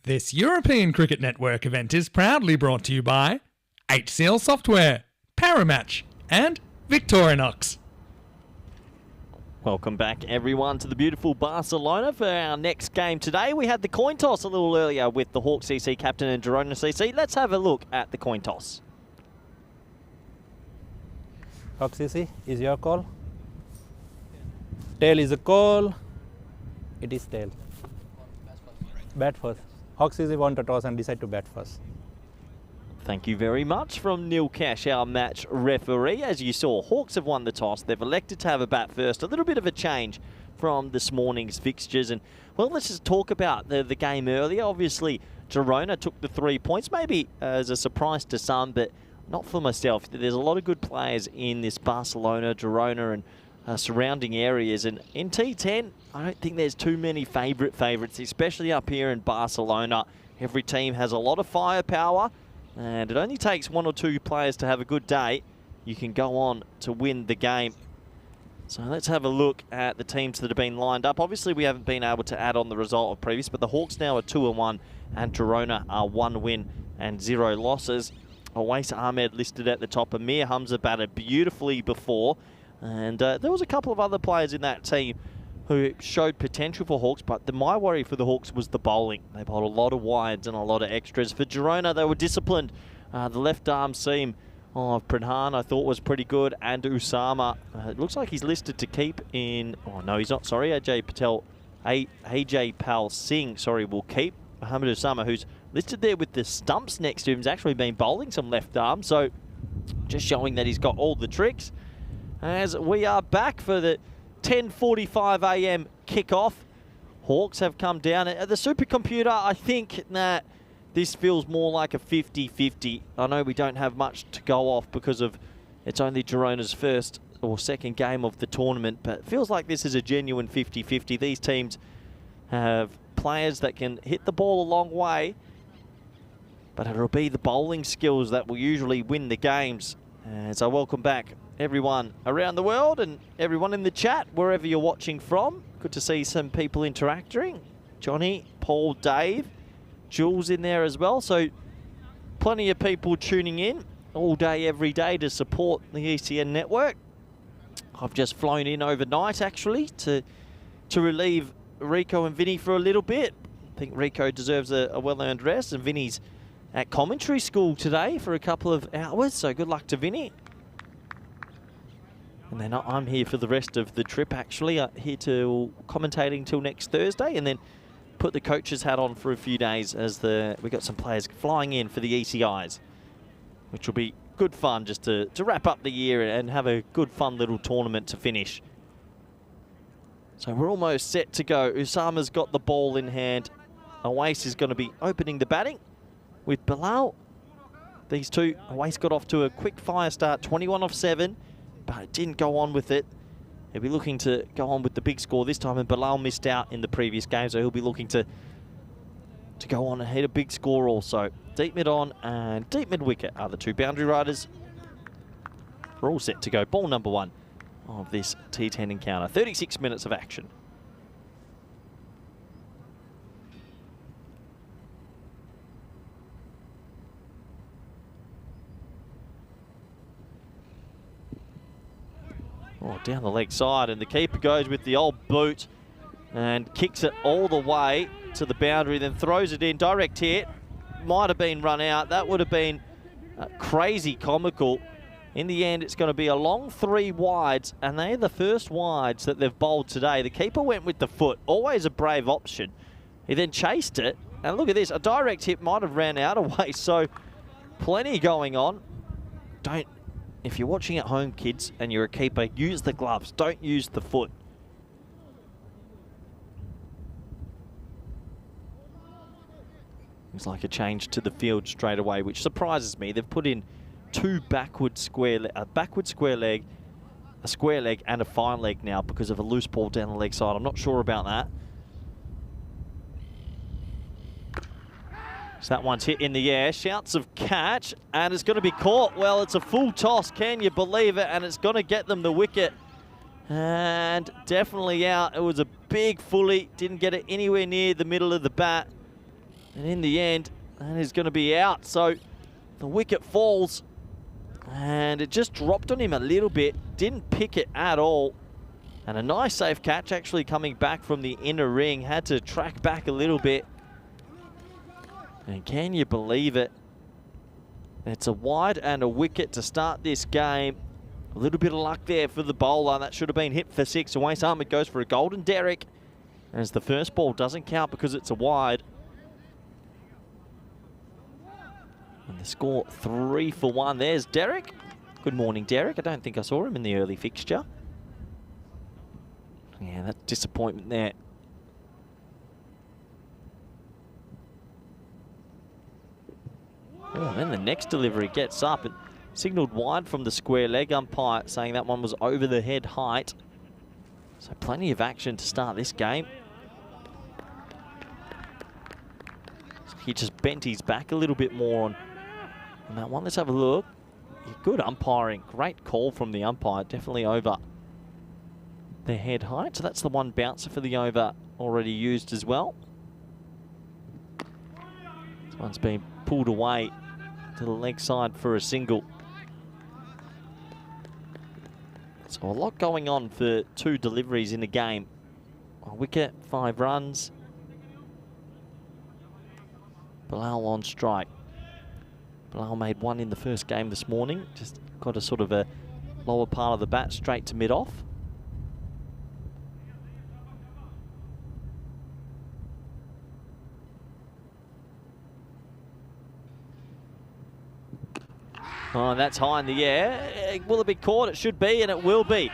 This European Cricket Network event is proudly brought to you by HCL Software, Paramatch, and Victorinox. Welcome back, everyone, to the beautiful Barcelona for our next game today. We had the coin toss a little earlier with the Hawks CC captain and Girona CC. Let's have a look at the coin toss. Hawks CC, is your call. Tail is a call. It is tail. Bat first. Hawks CC want to toss and decide to bat first. Thank you very much from Neil Cash, our match referee. As you saw, Hawks have won the toss. They've elected to have a bat first. A little bit of a change from this morning's fixtures. And, well, let's just talk about the game earlier. Obviously, Girona took the 3 points, maybe as a surprise to some, but not for myself. There's a lot of good players in this Barcelona, Girona, and surrounding areas. And in T10, I don't think there's too many favourites, especially up here in Barcelona. Every team has a lot of firepower, and it only takes 1 or 2 players to have a good day. You can go on to win the game. So let's have a look at the teams that have been lined up. Obviously, we haven't been able to add on the result of previous, but the Hawks now are 2-1, and Girona are 1 win and 0 losses. Awais Ahmed listed at the top. Amir Hamza batted beautifully before. And there was a couple of other players in that team who showed potential for Hawks, but my worry for the Hawks was the bowling. They bowled a lot of wides and a lot of extras. For Girona, they were disciplined. The left arm seam of Pradhan I thought was pretty good, and Usama. It looks like he's listed to keep in... Oh, no, he's not. Sorry, AJ Pal Singh, sorry, will keep. Mohamed Usama, who's listed there with the stumps next to him, has actually been bowling some left arm, so just showing that he's got all the tricks. As we are back for the 10:45 a.m. kickoff. Hawks have come down. At the supercomputer, I think that this feels more like a 50-50. I know we don't have much to go off because of it's only Girona's first or second game of the tournament, but it feels like this is a genuine 50-50. These teams have players that can hit the ball a long way, but it'll be the bowling skills that will usually win the games. As I welcome back everyone around the world and everyone in the chat, wherever you're watching from. Good to see some people interacting. Johnny, Paul, Dave, Jules in there as well. So plenty of people tuning in all day, every day to support the ECN network. I've just flown in overnight, actually, to relieve Rico and Vinny for a little bit. I think Rico deserves a well-earned rest, and Vinny's at commentary school today for a couple of hours, so good luck to Vinny. And then I'm here for the rest of the trip, actually. Here to commentating till next Thursday, and then put the coach's hat on for a few days as we got some players flying in for the ECIs, which will be good fun just to wrap up the year and have a good fun little tournament to finish. So we're almost set to go. Usama's got the ball in hand. Awais is going to be opening the batting with Bilal. These two, Awais got off to a quick fire start, 21 off 7. But it didn't go on with it. He'll be looking to go on with the big score this time, and Bilal missed out in the previous game, so he'll be looking to go on and hit a big score also. Deep mid on and deep mid wicket are the two boundary riders. We're all set to go. Ball number 1 of this T10 encounter. 36 minutes of action. Oh, down the leg side, and the keeper goes with the old boot and kicks it all the way to the boundary, then throws it in. Direct hit. Might have been run out. That would have been crazy comical. In the end, it's going to be a long 3 wides, and they're the first wides that they've bowled today. The keeper went with the foot, always a brave option. He then chased it, and look at this. A direct hit might have ran out away, so plenty going on. If you're watching at home, kids, and you're a keeper, use the gloves. Don't use the foot. It's like a change to the field straight away, which surprises me. They've put in 2 backward square leg, a backward square leg, a square leg, and a fine leg now because of a loose ball down the leg side. I'm not sure about that. So that one's hit in the air. Shouts of catch, and it's going to be caught. Well, it's a full toss. Can you believe it? And it's going to get them the wicket. And definitely out. It was a big fully. Didn't get it anywhere near the middle of the bat. And in the end, that is going to be out. So the wicket falls. And it just dropped on him a little bit. Didn't pick it at all. And a nice safe catch actually coming back from the inner ring. Had to track back a little bit. And can you believe it? It's a wide and a wicket to start this game. A little bit of luck there for the bowler. That should have been hit for 6. And Wais Ahmed goes for a golden Derek. As the first ball doesn't count because it's a wide. And the score 3 for 1. There's Derek. Good morning, Derek. I don't think I saw him in the early fixture. Yeah, that's disappointment there. Oh, then the next delivery gets up and signalled wide from the square leg umpire, saying that one was over the head height. So plenty of action to start this game. So he just bent his back a little bit more on that one. Let's have a look. Good umpiring. Great call from the umpire. Definitely over the head height. So that's the one bouncer for the over already used as well. This one's been pulled away to the leg side for a single. So a lot going on for 2 deliveries in the game. A wicket, 5 runs. Bilal on strike. Bilal made 1 in the first game this morning. Just got a sort of a lower part of the bat straight to mid-off. Oh, that's high in the air. Will it be caught? It should be, and it will be.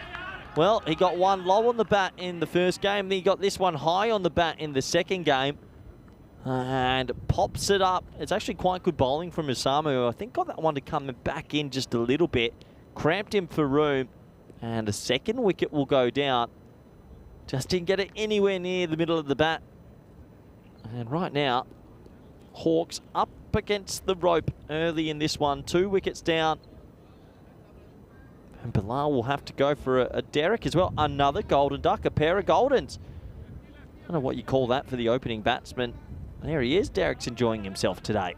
Well, he got 1 low on the bat in the first game. Then he got this one high on the bat in the second game. And pops it up. It's actually quite good bowling from Osama, who I think got that one to come back in just a little bit. Cramped him for room. And a second wicket will go down. Just didn't get it anywhere near the middle of the bat. And right now, Hawks up against the rope early in this one. 2 wickets down. And Bilal will have to go for a Derek as well. Another golden duck, a pair of goldens. I don't know what you call that for the opening batsman. There he is. Derek's enjoying himself today.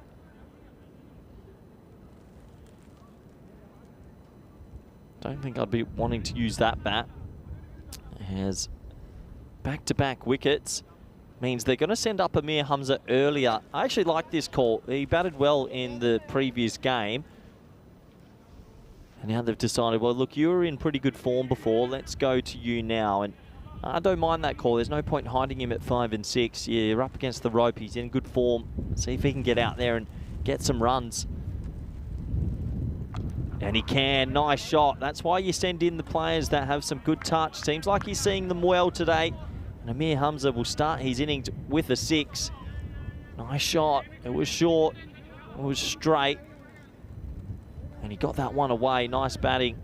Don't think I'd be wanting to use that bat. As back-to-back wickets means they're going to send up Amir Hamza earlier. I actually like this call. He batted well in the previous game. And now they've decided, well, look, you were in pretty good form before. Let's go to you now. And I don't mind that call. There's no point hiding him at 5 and 6. You're up against the rope. He's in good form. See if he can get out there and get some runs. And he can. Nice shot. That's why you send in the players that have some good touch. Seems like he's seeing them well today. And Amir Hamza will start his innings with a 6. Nice shot. It was short. It was straight. And he got that one away. Nice batting.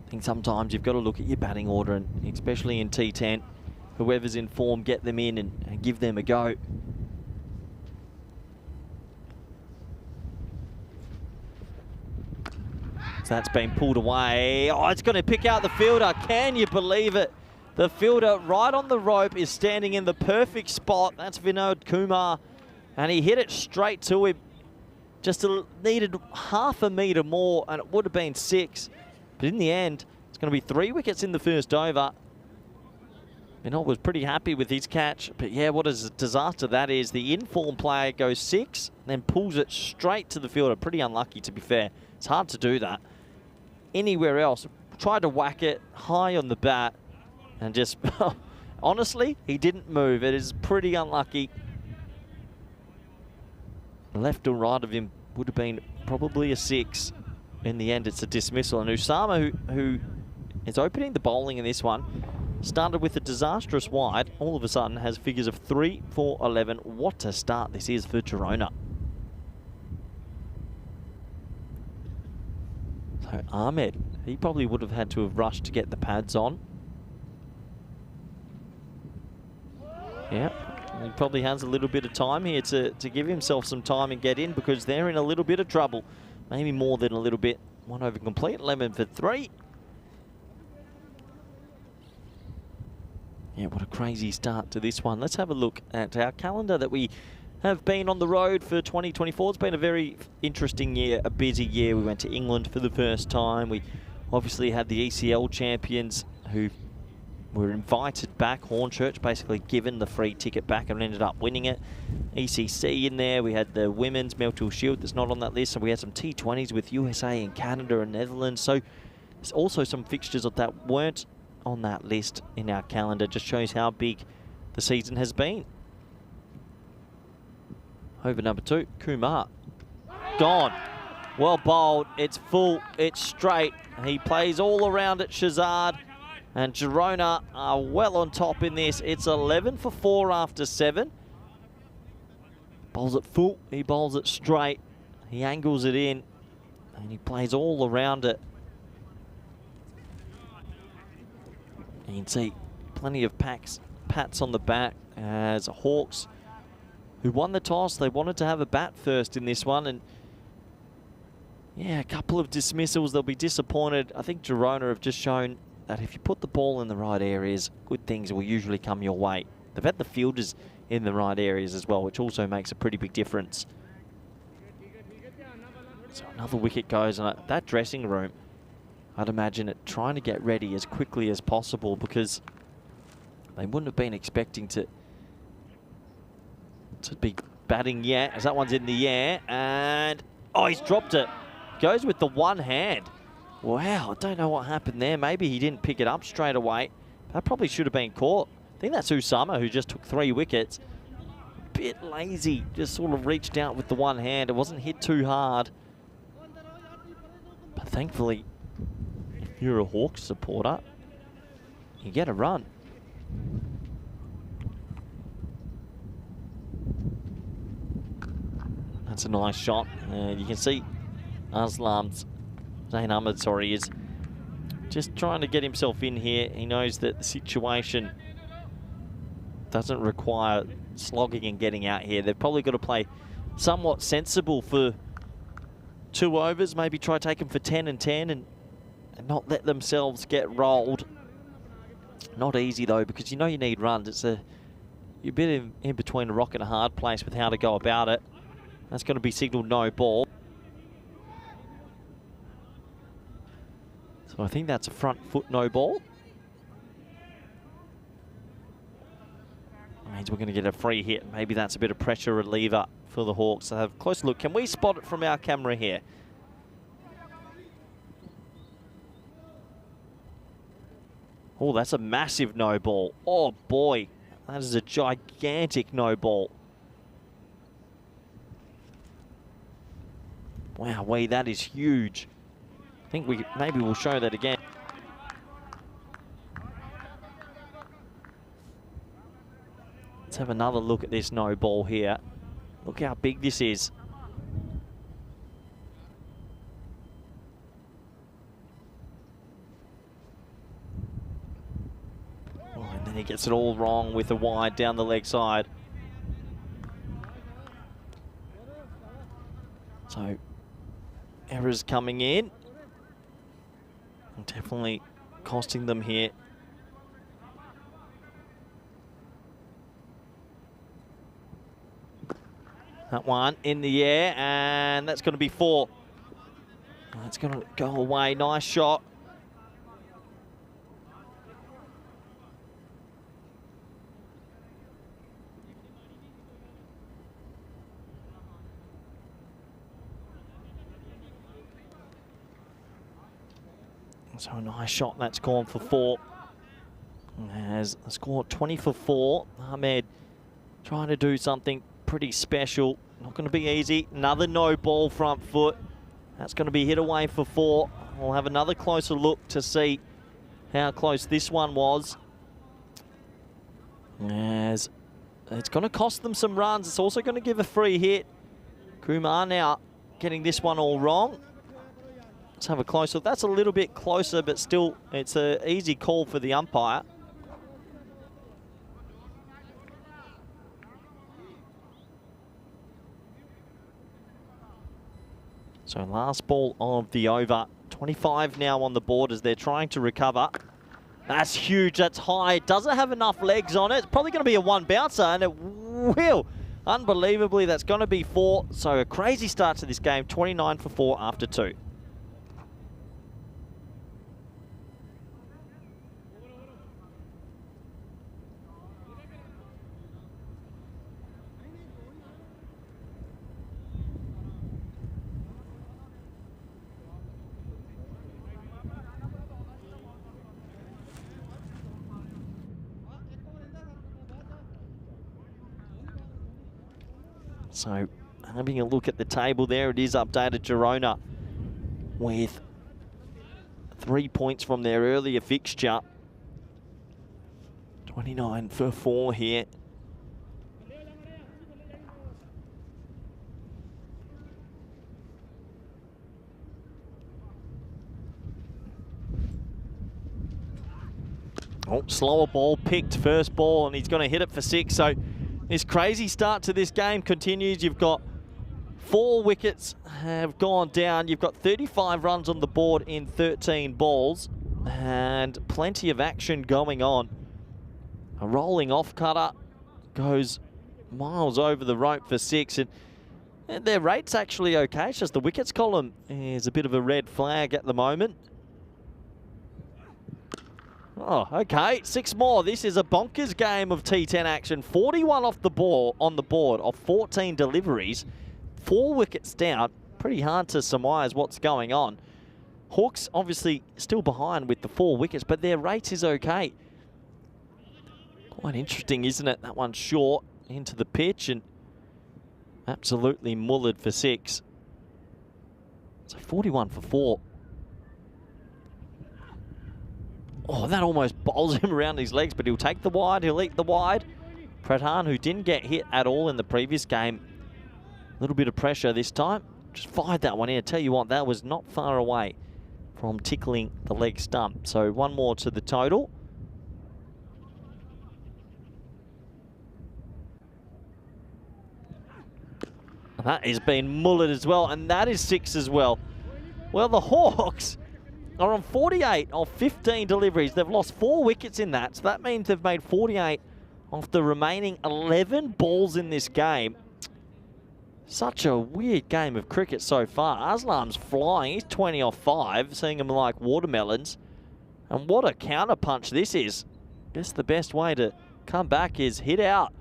I think sometimes you've got to look at your batting order, and especially in T10, whoever's in form, get them in and give them a go. So that's been pulled away. Oh, it's going to pick out the fielder. Can you believe it? The fielder right on the rope is standing in the perfect spot. That's Vinod Kumar. And he hit it straight to him. Just needed half a metre more, and it would have been 6. But in the end, it's going to be 3 wickets in the first over. Vinod was pretty happy with his catch. But yeah, what a disaster that is. The in-form player goes 6, then pulls it straight to the fielder. Pretty unlucky, to be fair. It's hard to do that. Anywhere else, tried to whack it high on the bat. And just, honestly, he didn't move. It is pretty unlucky. Left or right of him would have been probably a 6. In the end, it's a dismissal. And Usama, who is opening the bowling in this one, started with a disastrous wide. All of a sudden has figures of 3, 4, 11. What a start this is for Girona. So Ahmed, he probably would have had to have rushed to get the pads on. Yeah. He probably has a little bit of time here to give himself some time and get in, because they're in a little bit of trouble. Maybe more than a little bit. 1 over complete, 11 for 3. Yeah, what a crazy start to this one. Let's have a look at our calendar that we have been on the road for 2024. It's been a very interesting year, a busy year. We went to England for the first time. We obviously had the ECL champions who were invited back. Hornchurch basically given the free ticket back and ended up winning it. ECC in there. We had the women's Meltil Shield that's not on that list. So we had some T20s with USA and Canada and Netherlands. So there's also some fixtures that weren't on that list in our calendar. Just shows how big the season has been. Over number 2, Kumar. Gone. Well bowled. It's full. It's straight. He plays all around it, Shazad. And Girona are well on top in this. It's 11 for 4 after 7. Bowls it full. He bowls it straight. He angles it in. And he plays all around it. You can see plenty of pats on the back as Hawks, who won the toss, they wanted to have a bat first in this one. And yeah, a couple of dismissals. They'll be disappointed. I think Girona have just shown that if you put the ball in the right areas, good things will usually come your way. They've had the fielders in the right areas as well, which also makes a pretty big difference. So another wicket goes, and that dressing room, I'd imagine it trying to get ready as quickly as possible, because they wouldn't have been expecting to be batting yet, as that one's in the air, and oh, he's dropped it. Goes with the one hand. Wow, I don't know what happened there. Maybe he didn't pick it up straight away. That probably should have been caught. I think that's Usama, who just took 3 wickets. Bit lazy, just sort of reached out with the one hand. It wasn't hit too hard. But thankfully, if you're a Hawks supporter, you get a run. That's a nice shot. And you can see Zain Ahmed, sorry, is just trying to get himself in here. He knows that the situation doesn't require slogging and getting out here. They've probably got to play somewhat sensible for 2 overs, maybe try take them for 10 and 10 and not let themselves get rolled. Not easy though, because you know you need runs. You're a bit in between a rock and a hard place with how to go about it. That's going to be signalled no ball. So I think that's a front foot no ball. That means we're going to get a free hit. Maybe that's a bit of pressure reliever for the Hawks. So have a close look. Can we spot it from our camera here? Oh, that's a massive no ball. Oh boy, that is a gigantic no ball. Wow, that is huge. I think maybe we'll show that again. Let's have another look at this no ball here. Look how big this is. Oh, and then he gets it all wrong with a wide down the leg side. So, errors coming in. Definitely costing them here. That one in the air, and that's going to be 4. That's going to go away. Nice shot. So a nice shot, that's gone for 4. Has a score 20 for 4. Ahmed trying to do something pretty special. Not going to be easy. Another no ball front foot. That's going to be hit away for 4. We'll have another closer look to see how close this one was. As it's going to cost them some runs. It's also going to give a free hit. Kumar now getting this one all wrong. Let's have a close look. That's a little bit closer, but still, it's an easy call for the umpire. So last ball of the over. 25 now on the board as they're trying to recover. That's huge, that's high. It doesn't have enough legs on it. It's probably going to be a one bouncer, and it will. Unbelievably, that's going to be 4. So a crazy start to this game, 29 for 4 after 2. So having a look at the table there, it is updated. Girona with 3 points from their earlier fixture. 29 for 4 here. Oh, slower ball picked, first ball, and he's going to hit it for 6. So this crazy start to this game continues. You've got 4 wickets have gone down. You've got 35 runs on the board in 13 balls and plenty of action going on. A rolling off cutter goes miles over the rope for 6, and their rate's actually okay. It's just the wickets column is a bit of a red flag at the moment. Oh, okay, 6 more. This is a bonkers game of T10 action. 41 off the ball on the board of 14 deliveries. 4 wickets down. Pretty hard to surmise what's going on. Hawks obviously still behind with the 4 wickets, but their rate is okay. Quite interesting, isn't it? That one's short into the pitch and absolutely mullered for 6. So 41 for 4. Oh, that almost bowls him around his legs, but he'll take the wide, he'll eat the wide. Pradhan, who didn't get hit at all in the previous game, a little bit of pressure this time. Just fired that one in. I tell you what, that was not far away from tickling the leg stump. So 1 more to the total. That has been mullered as well, and that is 6 as well. Well, the Hawks are on 48 of 15 deliveries. They've lost 4 wickets in that, so that means they've made 48 of the remaining 11 balls in this game. Such a weird game of cricket so far. Aslam's flying. He's 20 off 5, seeing him like watermelons. And what a counter punch this is. Guess the best way to come back is hit out.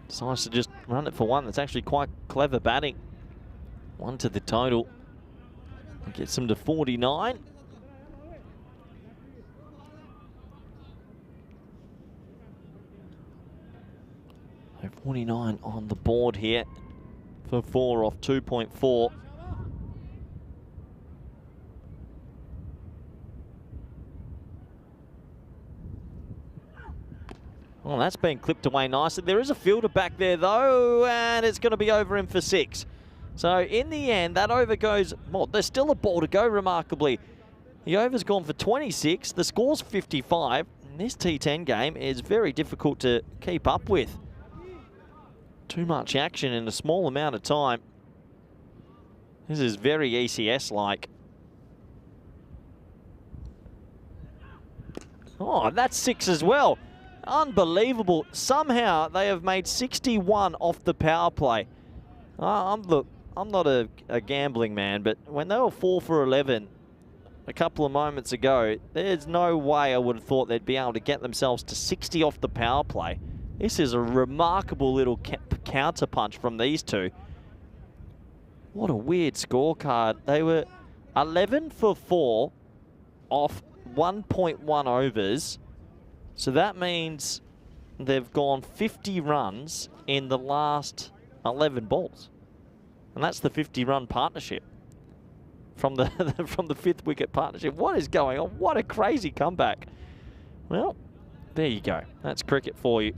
Decides to just run it for 1. That's actually quite clever batting. 1 to the total. Gets him to 49. So 49 on the board here for 4 off 2.4. Well, that's been clipped away nicely. There is a fielder back there, though, and it's going to be over him for 6. So, in the end, that over goes... Well, there's still a ball to go, remarkably. The over's gone for 26. The score's 55. And this T10 game is very difficult to keep up with. Too much action in a small amount of time. This is very ECS-like. Oh, that's 6 as well. Unbelievable. Somehow they have made 61 off the power play. I'm not a gambling man, but when they were 4 for 11 a couple of moments ago, there's no way I would have thought they'd be able to get themselves to 60 off the power play. This is a remarkable little counter punch from these two. What a weird scorecard. They were 11 for 4 off 1.1 overs. So that means they've gone 50 runs in the last 11 balls. And that's the 50-run partnership from the from the 5th wicket partnership. What is going on? What a crazy comeback. Well, there you go. That's cricket for you.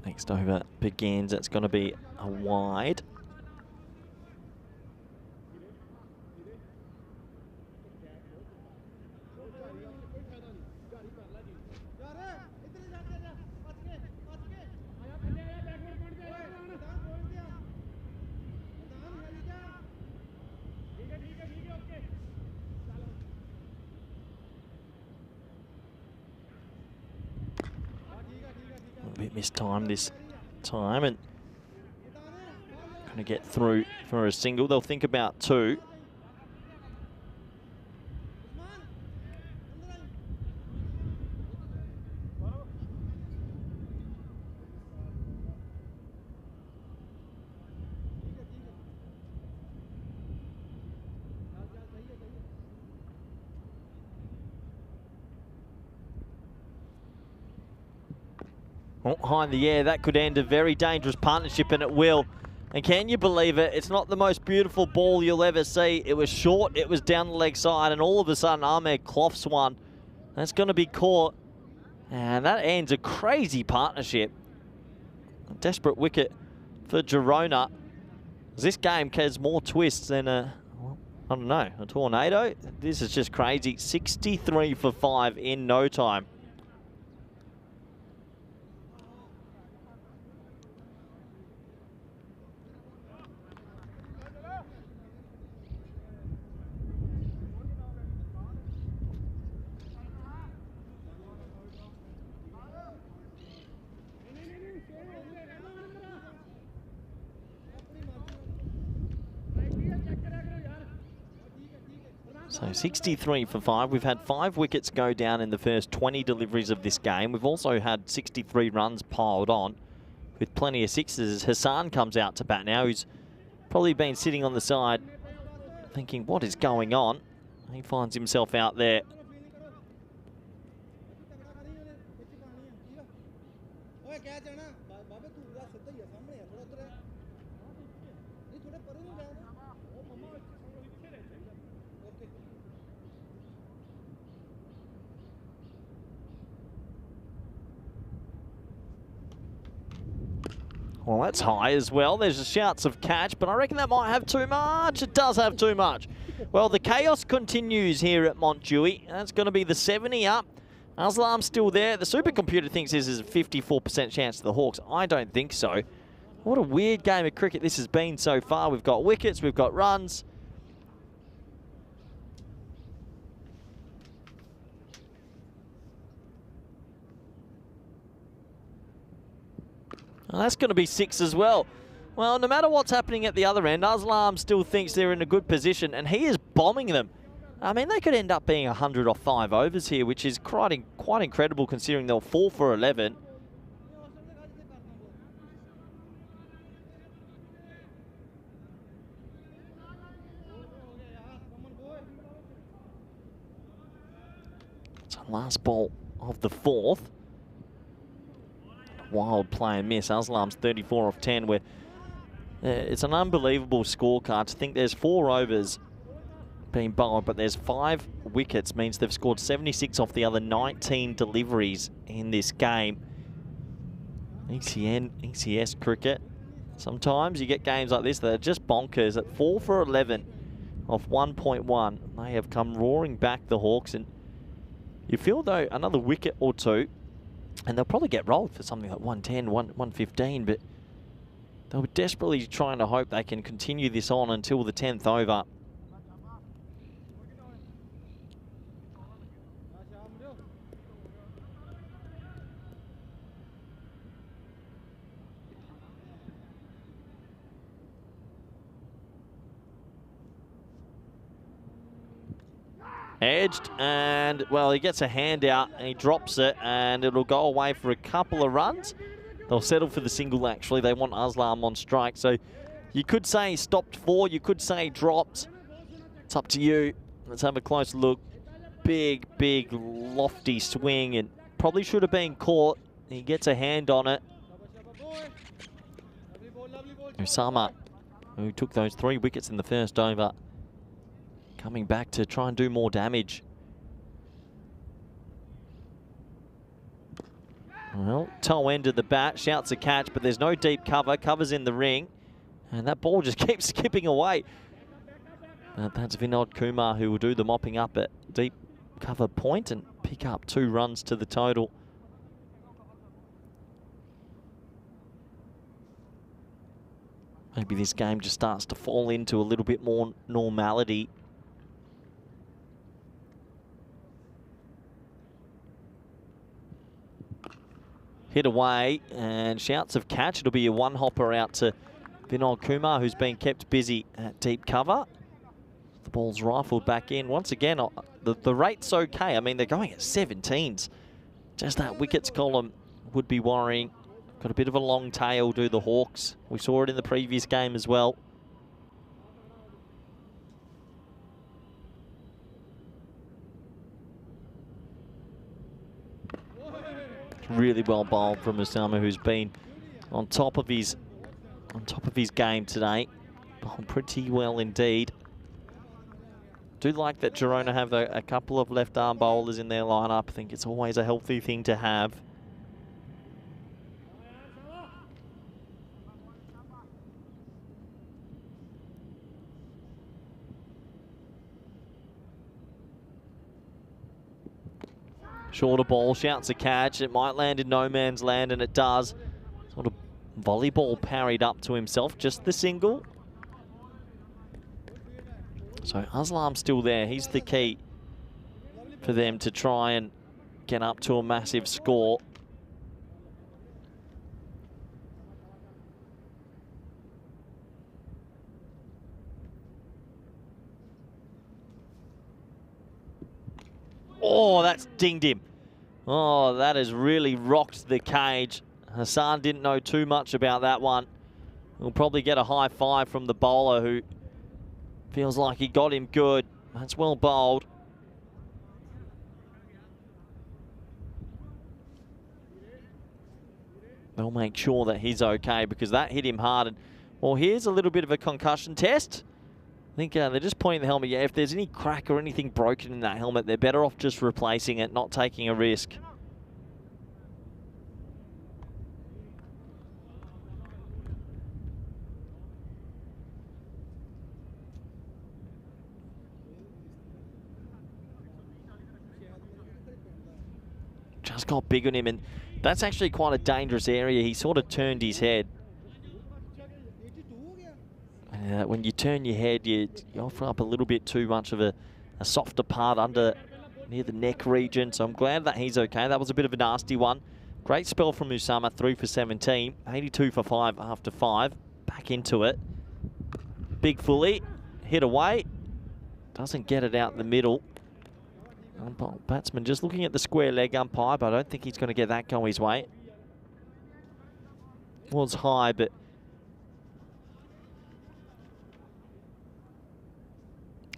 Next over begins. That's going to be a wide. bit mistimed this time, and going to get through for a single. They'll think about two. Oh, high in the air, that could end a very dangerous partnership, and it will. And can you believe it? It's not the most beautiful ball you'll ever see. It was short, it was down the leg side, and all of a sudden Ahmed cloths one. That's going to be caught. And that ends a crazy partnership. A desperate wicket for Girona. This game has more twists than a, well, I don't know, a tornado. This is just crazy. 63 for 5 in no time. So 63 for 5. We've had 5 wickets go down in the first 20 deliveries of this game. We've also had 63 runs piled on with plenty of sixes. Hassan comes out to bat now, who's probably been sitting on the side thinking, what is going on? He finds himself out there. Well, that's high as well. There's the shouts of catch, but I reckon that might have too much. It does have too much. Well, the chaos continues here at Montjuic. That's going to be the 70 up. Aslam's still there. The supercomputer thinks this is a 54% chance to the Hawks. I don't think so. What a weird game of cricket this has been so far. We've got wickets, we've got runs. Well, that's going to be 6 as well. Well, no matter what's happening at the other end, Aslam still thinks they're in a good position, and he is bombing them. I mean, they could end up being 100 off 5 overs here, which is quite incredible considering they'll 4 for 11. It's a last ball of the 4th. Wild play and miss. Aslam's 34 off 10. Where it's an unbelievable scorecard. To think there's 4 overs being bowled, but there's 5 wickets, means they've scored 76 off the other 19 deliveries in this game. ECS cricket. Sometimes you get games like this that are just bonkers. At 4 for 11 off 1.1, they have come roaring back, the Hawks, and you feel though another wicket or two and they'll probably get rolled for something like 110, 115, but they'll be desperately trying to hope they can continue this on until the 10th over. Edged, and well, he gets a hand out and he drops it, and it'll go away for a couple of runs. They'll settle for the single, actually. They want Aslam on strike. So you could say he stopped 4, you could say he dropped. It's up to you. Let's have a close look. Big, lofty swing, and probably should have been caught. He gets a hand on it. Osama, who took those 3 wickets in the first over, coming back to try and do more damage. Well, toe end of the bat, shouts a catch, but there's no deep cover. Cover's in the ring, and that ball just keeps skipping away. That's Vinod Kumar who will do the mopping up at deep cover point and pick up 2 runs to the total. Maybe this game just starts to fall into a little bit more normality. hit away and shouts of catch. It'll be a one hopper out to Vinod Kumar, who's been kept busy at deep cover. The ball's rifled back in. Once again, the rate's okay. I mean, they're going at 17s. Just that wickets column would be worrying. Got a bit of a long tail, do the Hawks. We saw it in the previous game as well. Really well bowled from Usama, who's been on top of his game today. Bowled pretty well indeed. Do like that Girona have a couple of left arm bowlers in their lineup. I think it's always a healthy thing to have. Shorter ball, shouts a catch. It might land in no man's land, and it does. Sort of volleyball parried up to himself, just the single. So Aslam's still there. He's the key for them to try and get up to a massive score. Oh, that's dinged him. Oh, that has really rocked the cage. Hassan didn't know too much about that one. We'll probably get a high five from the bowler, who feels like he got him good. That's well bowled. They'll make sure that he's okay, because that hit him hard. And, well, here's a little bit of a concussion test. I think they're just pointing the helmet. Yeah, if there's any crack or anything broken in that helmet, they're better off just replacing it, not taking a risk. Just got big on him, and that's actually quite a dangerous area. He sort of turned his head. When you turn your head, you offer up a little bit too much of a softer part under near the neck region. So I'm glad that he's okay. That was a bit of a nasty one. Great spell from Usama, 3 for 17, 82 for 5 after 5. Back into it. Big fully, hit away. Doesn't get it out the middle. Batsman just looking at the square leg umpire, but I don't think he's going to get that go his way. Was high, but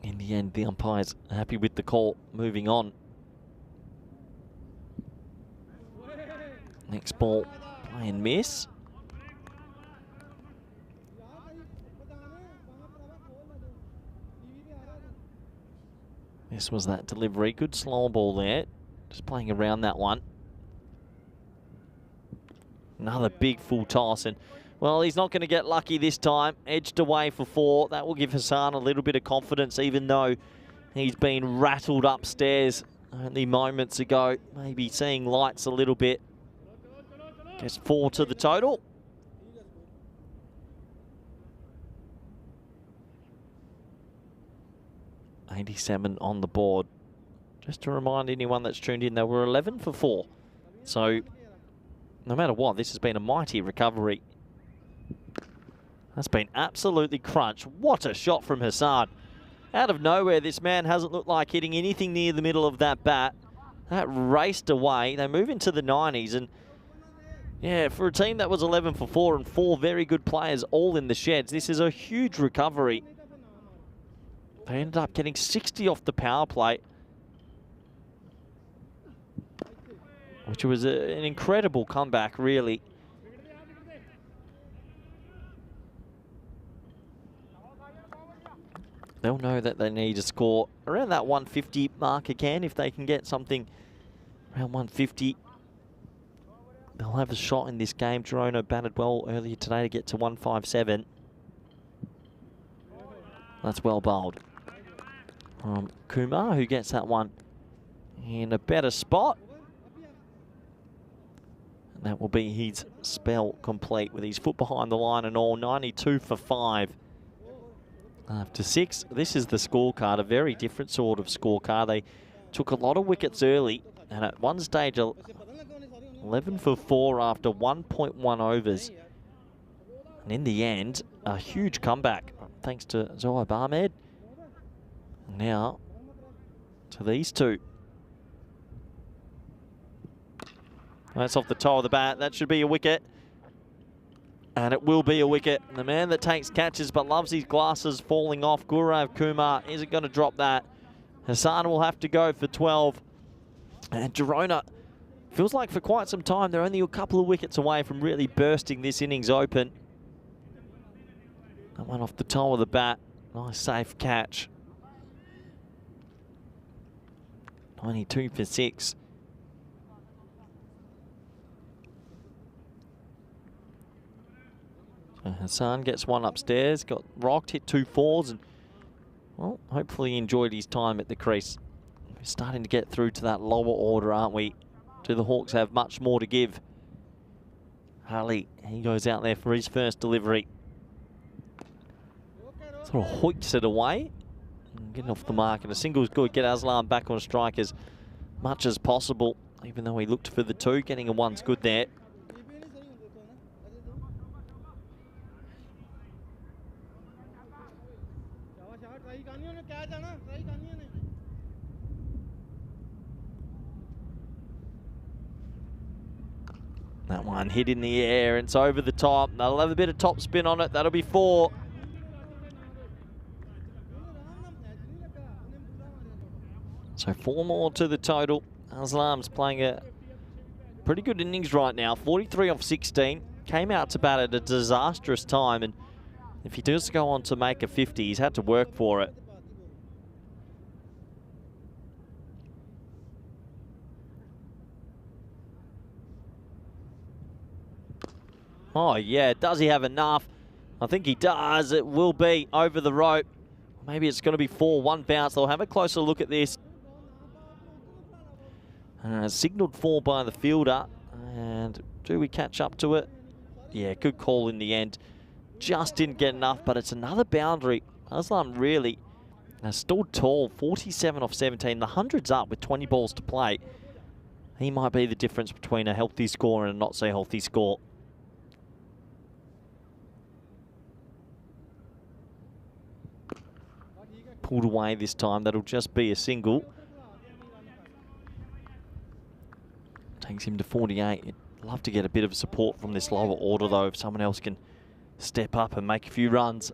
in the end, the umpire's happy with the call. Moving on. Next ball, play and miss. This was that delivery. Good slow ball there. Just playing around that one. Another big full toss, and well, he's not going to get lucky this time. Edged away for 4. That will give Hassan a little bit of confidence, even though he's been rattled upstairs only moments ago. Maybe seeing lights a little bit. Gets 4 to the total. $87 on the board. Just to remind anyone that's tuned in, they were 11 for 4. So, no matter what, this has been a mighty recovery. That's been absolutely crunched. What a shot from Hassan. Out of nowhere, this man hasn't looked like hitting anything near the middle of that bat. That raced away. They move into the 90s, and yeah, for a team that was 11 for 4 and 4 very good players all in the sheds, this is a huge recovery. They ended up getting 60 off the power play, which was an incredible comeback, really. They'll know that they need to score around that 150 mark again. If they can get something around 150, they'll have a shot in this game. Girona batted well earlier today to get to 157. That's well bowled. Kumar, who gets that one in a better spot. And that will be his spell complete with his foot behind the line and all. 92 for 5. After 6, this is the scorecard, a very different sort of scorecard. They took a lot of wickets early, and at one stage, 11 for 4 after 1.1 overs. And in the end, a huge comeback thanks to Zohaib Ahmed. Now to these two. That's off the toe of the bat. That should be a wicket. And it will be a wicket. The man that takes catches but loves his glasses falling off, Gaurav Kumar, isn't going to drop that. Hassan will have to go for 12. And Girona, feels like for quite some time, they're only a couple of wickets away from really bursting this innings open. That one off the toe of the bat. Nice safe catch. 92 for 6. Hassan gets one upstairs, got rocked, hit 2 fours, and well, hopefully he enjoyed his time at the crease. We're starting to get through to that lower order, aren't we? Do the Hawks have much more to give? Ali, he goes out there for his first delivery. Sort of hoiks it away. Getting off the mark, and a single's good. Get Aslam back on strike as much as possible, even though he looked for the 2. Getting a 1's good there. That one hit in the air, and it's over the top. They'll have a bit of top spin on it. That'll be 4. So 4 more to the total. Aslam's playing a pretty good innings right now. 43 off 16. Came out to bat at a disastrous time, and if he does go on to make a 50, he's had to work for it. Oh yeah, does he have enough? I think he does. It will be over the rope. Maybe it's going to be 4, 1 bounce. They'll have a closer look at this. Signalled 4 by the fielder. And do we catch up to it? Yeah, good call in the end. Just didn't get enough, but it's another boundary. Aslam really stood tall, 47 off 17. The 100's up with 20 balls to play. He might be the difference between a healthy score and a not so healthy score. Pulled away this time. That'll just be a single. Takes him to 48. You'd love to get a bit of support from this lower order, though, if someone else can step up and make a few runs.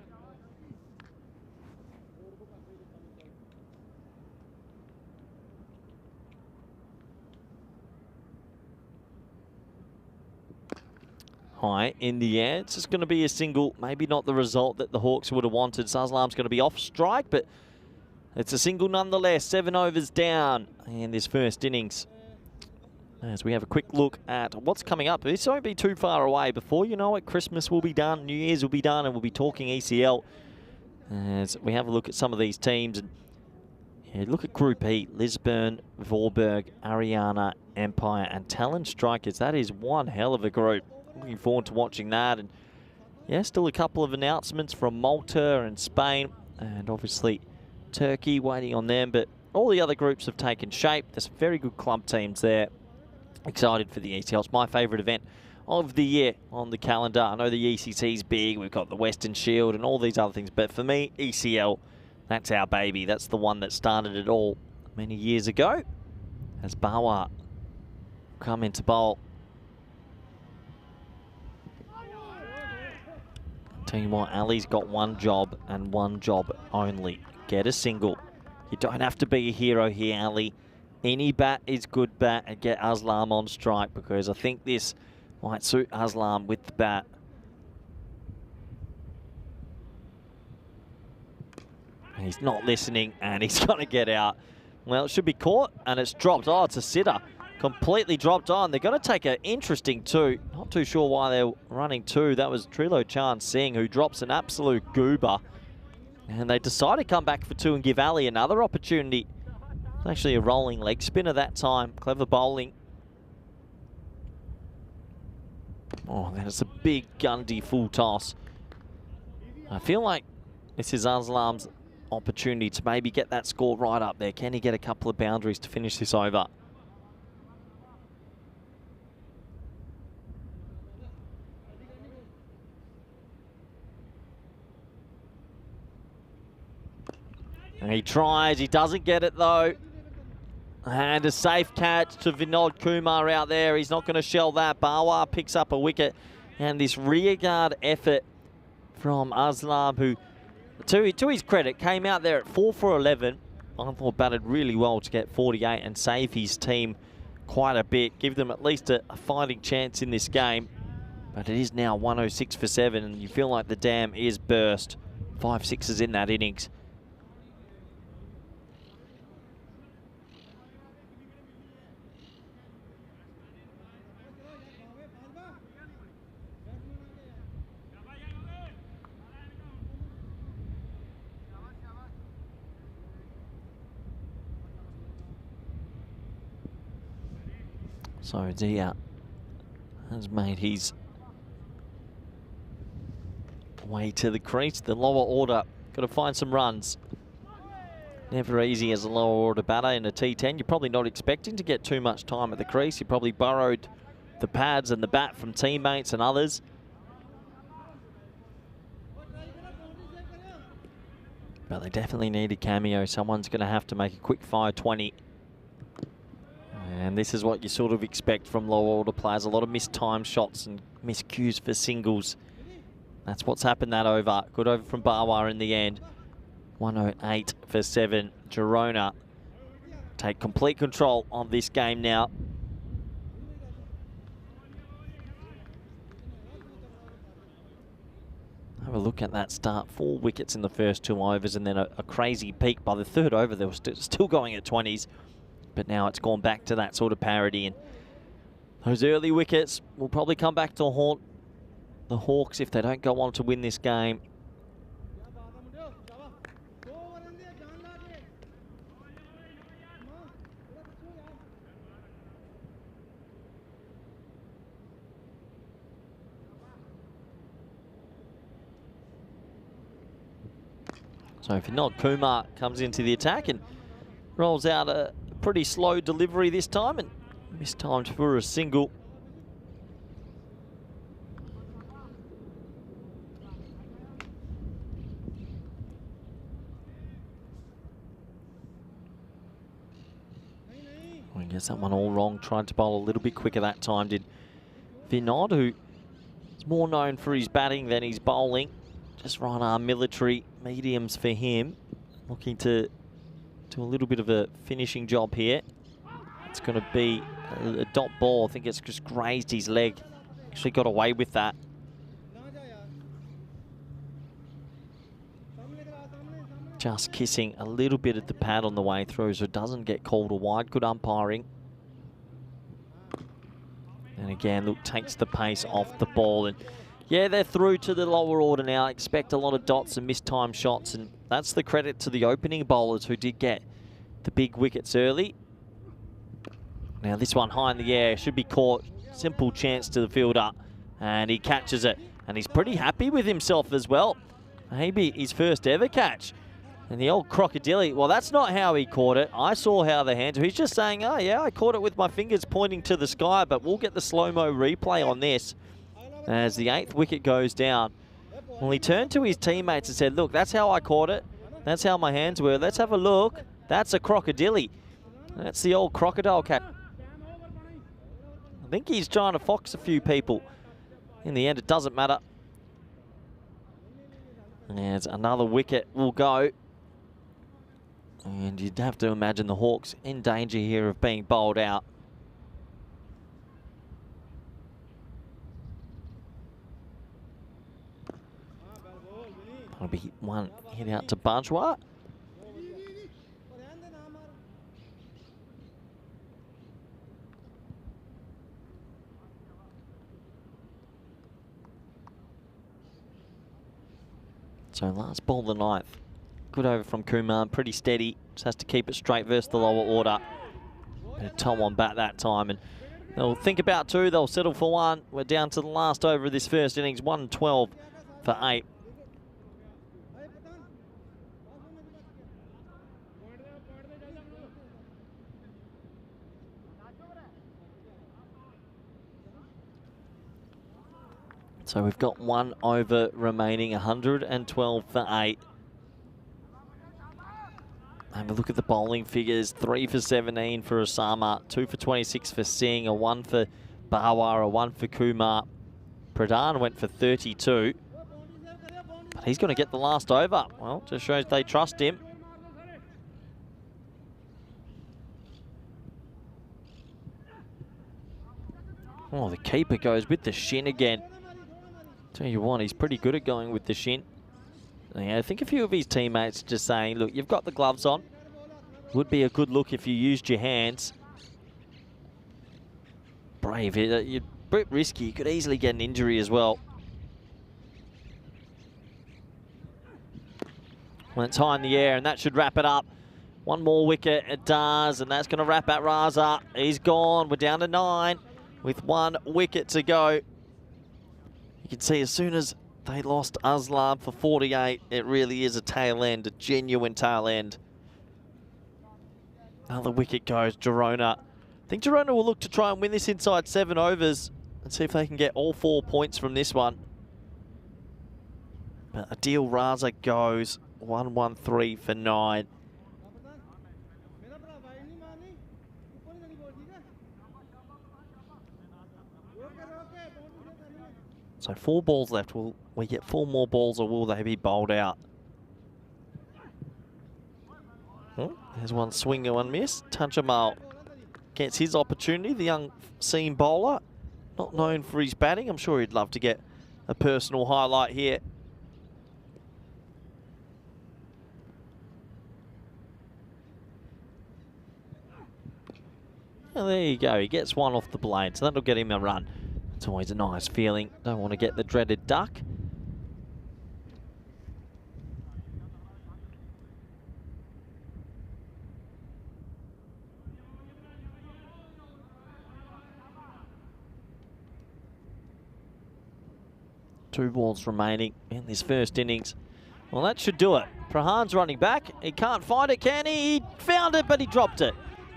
High in the air. It's just going to be a single. Maybe not the result that the Hawks would have wanted. Sazlam's going to be off strike, but it's a single nonetheless. 7 overs down in this first innings. As we have a quick look at what's coming up. This won't be too far away. Before you know it, Christmas will be done, New Year's will be done, and we'll be talking ECL. As we have a look at some of these teams. And yeah, look at Group E. Lisburn, Vorberg, Ariana, Empire, and Talon Strikers. That is one hell of a group. Looking forward to watching that. And yeah, still a couple of announcements from Malta and Spain, and obviously Turkey waiting on them. But all the other groups have taken shape. There's some very good club teams there. Excited for the ECL. It's my favourite event of the year on the calendar. I know the ECC is big. We've got the Western Shield and all these other things. But for me, ECL, that's our baby. That's the one that started it all many years ago. As Bawa come into bowl. Tell you what, Ali's got one job and one job only. Get a single. You don't have to be a hero here, Ali. Any bat is good bat, and get Aslam on strike, because I think this might suit Aslam with the bat. And he's not listening, and he's going to get out. Well, it should be caught, and it's dropped. Oh, it's a sitter. Completely dropped on. They're going to take an interesting 2. Not too sure why they're running 2. That was Trilo Chan Singh, who drops an absolute goober. And they decide to come back for 2 and give Ali another opportunity. It's actually a rolling leg spinner that time. Clever bowling. Oh, that is a big Gundy full toss. I feel like this is Aslam's opportunity to maybe get that score right up there. Can he get a couple of boundaries to finish this over? And he tries, he doesn't get it though. And a safe catch to Vinod Kumar out there. He's not going to shell that. Bawa picks up a wicket. And this rearguard effort from Aslam, who, to his credit, came out there at 4 for 11. I thought batted really well to get 48 and save his team quite a bit. Give them at least a fighting chance in this game. But it is now 106 for 7, and you feel like the dam is burst. 5 sixes in that innings. So Dia has made his way to the crease. The lower order got to find some runs. Never easy as a lower order batter in a T10. You're probably not expecting to get too much time at the crease. You probably borrowed the pads and the bat from teammates and others. But they definitely need a cameo. Someone's going to have to make a quick fire 20. And this is what you sort of expect from lower order players. A lot of missed time shots and miscues for singles. That's what's happened that over. Good over from Bawa in the end. 108 for 7. Girona take complete control of this game now. Have a look at that start. 4 wickets in the first 2 overs and then a crazy peak. By the 3rd over, they were still going at 20s. But now it's gone back to that sort of parity. And those early wickets will probably come back to haunt the Hawks if they don't go on to win this game. So Vinod Kumar comes into the attack and rolls out a pretty slow delivery this time and mistimed for a single. I guess that one all wrong. Tried to bowl a little bit quicker that time, did Vinod, who is more known for his batting than his bowling. Just right arm military mediums for him. Looking to do a little bit of a finishing job here. It's going to be a dot ball. I think it's just grazed his leg. Actually got away with that. Just kissing a little bit at the pad on the way through, so it doesn't get called a wide. Good umpiring. And again, look, takes the pace off the ball. And yeah, they're through to the lower order now. Expect a lot of dots and mistimed shots, and that's the credit to the opening bowlers who did get the big wickets early. Now this one high in the air, should be caught. Simple chance to the fielder, and he catches it. And he's pretty happy with himself as well. Maybe his first ever catch. And the old crocodile, well, that's not how he caught it. I saw how the hands, he's just saying, oh yeah, I caught it with my fingers pointing to the sky, but we'll get the slow-mo replay on this. As the 8th wicket goes down. Well, he turned to his teammates and said, look, that's how I caught it. That's how my hands were. Let's have a look. That's a crocodile. That's the old crocodile cat. I think he's trying to fox a few people. In the end, it doesn't matter. As another wicket will go. And you'd have to imagine the Hawks in danger here of being bowled out. That'll be one hit out to Bajwa. So last ball of the 9th. Good over from Kumar, pretty steady. Just has to keep it straight versus the lower order. Bit of toe on bat that time. And they'll think about 2, they'll settle for 1. We're down to the last over of this first innings, 112 for 8. So we've got 1 over remaining, 112 for 8. Have a look at the bowling figures. 3 for 17 for Osama, 2 for 26 for Singh, a 1 for Bawa, a 1 for Kumar. Pradhan went for 32. But he's going to get the last over. Well, just shows they trust him. Oh, the keeper goes with the shin again. Tell you what, he's pretty good at going with the shin. Yeah, I think a few of his teammates just saying, look, you've got the gloves on. Would be a good look if you used your hands. Brave, you're a bit risky. You could easily get an injury as well. Well, it's high in the air, and that should wrap it up. One more wicket, it does, and that's going to wrap out Raza. He's gone. We're down to 9 with 1 wicket to go. You can see as soon as they lost Aslam for 48, it really is a tail end, a genuine tail end. Another wicket goes, Girona. I think Girona will look to try and win this inside 7 overs and see if they can get all 4 points from this one. But Adil Raza goes 113 for 9. So 4 balls left. Will we get 4 more balls or will they be bowled out? Oh, there's one swing and one miss. Tanjamal gets his opportunity. The young seam bowler, not known for his batting. I'm sure he'd love to get a personal highlight here. Well, there you go. He gets 1 off the blade, so that'll get him a run. It's always a nice feeling. Don't want to get the dreaded duck. Two balls remaining in this first innings. Well, that should do it. Prahan's running back. He can't find it, can he? He found it, but he dropped it.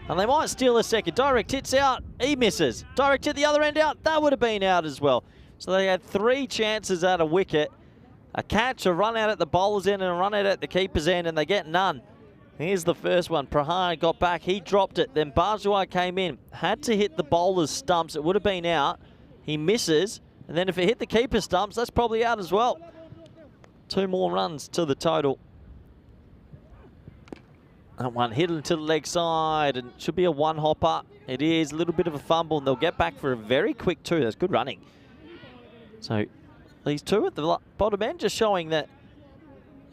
And they might steal a second. Direct hits out. He misses. Direct hit the other end out. That would have been out as well. So they had 3 chances at a wicket. A catch, a run out at the bowler's end, and a run out at the keeper's end, and they get none. Here's the first one. Prahan got back. He dropped it. Then Bajwa came in. Had to hit the bowler's stumps. It would have been out. He misses. And then if it hit the keeper's stumps, that's probably out as well. 2 more runs to the total. That one hit into the leg side and should be a 1-hopper. It is a little bit of a fumble, and they'll get back for a very quick 2. That's good running. So these 2 at the bottom end just showing that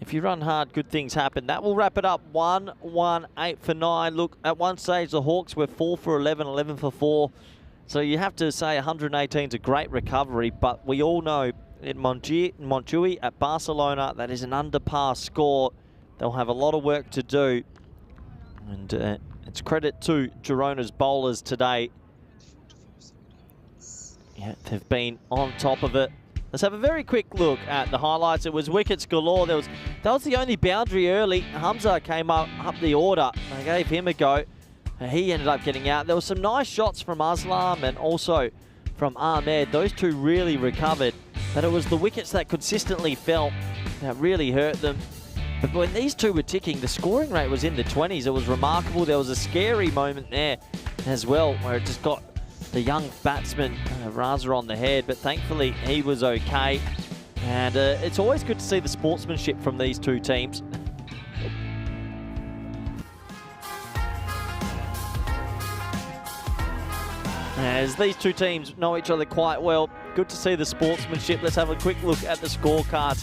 if you run hard, good things happen. That will wrap it up. 1-1-8 for 9. Look, at one stage the Hawks were 4 for 11, 11 for 4. So you have to say 118 is a great recovery, but we all know in Montjuic at Barcelona, that is an under-par score. They'll have a lot of work to do. And it's credit to Girona's bowlers today. Yeah, they've been on top of it. Let's have a very quick look at the highlights. It was wickets galore. That was the only boundary early. Hamza came up the order. They gave him a go. He ended up getting out. There were some nice shots from Aslam and also from Ahmed. Those 2 really recovered. But it was the wickets that consistently fell that really hurt them. But when these 2 were ticking, the scoring rate was in the 20s. It was remarkable. There was a scary moment there as well where it just got the young batsman Raza on the head. But thankfully, he was okay. And it's always good to see the sportsmanship from these 2 teams. As these 2 teams know each other quite well, good to see the sportsmanship. Let's have a quick look at the scorecards.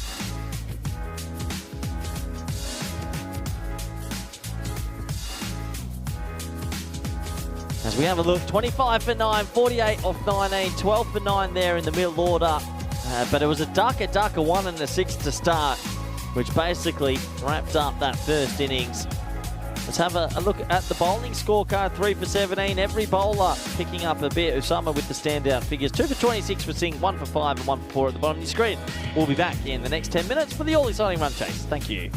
As we have a look, 25 for 9, 48 off 19, 12 for 9 there in the middle order. But it was a 1 and a 6 to start, which basically wrapped up that first innings. Let's have a look at the bowling scorecard. 3 for 17, every bowler picking up a bit. Usama with the standout figures. 2 for 26 for Singh, 1 for 5 and 1 for 4 at the bottom of your screen. We'll be back in the next 10 minutes for the all-exciting run chase. Thank you.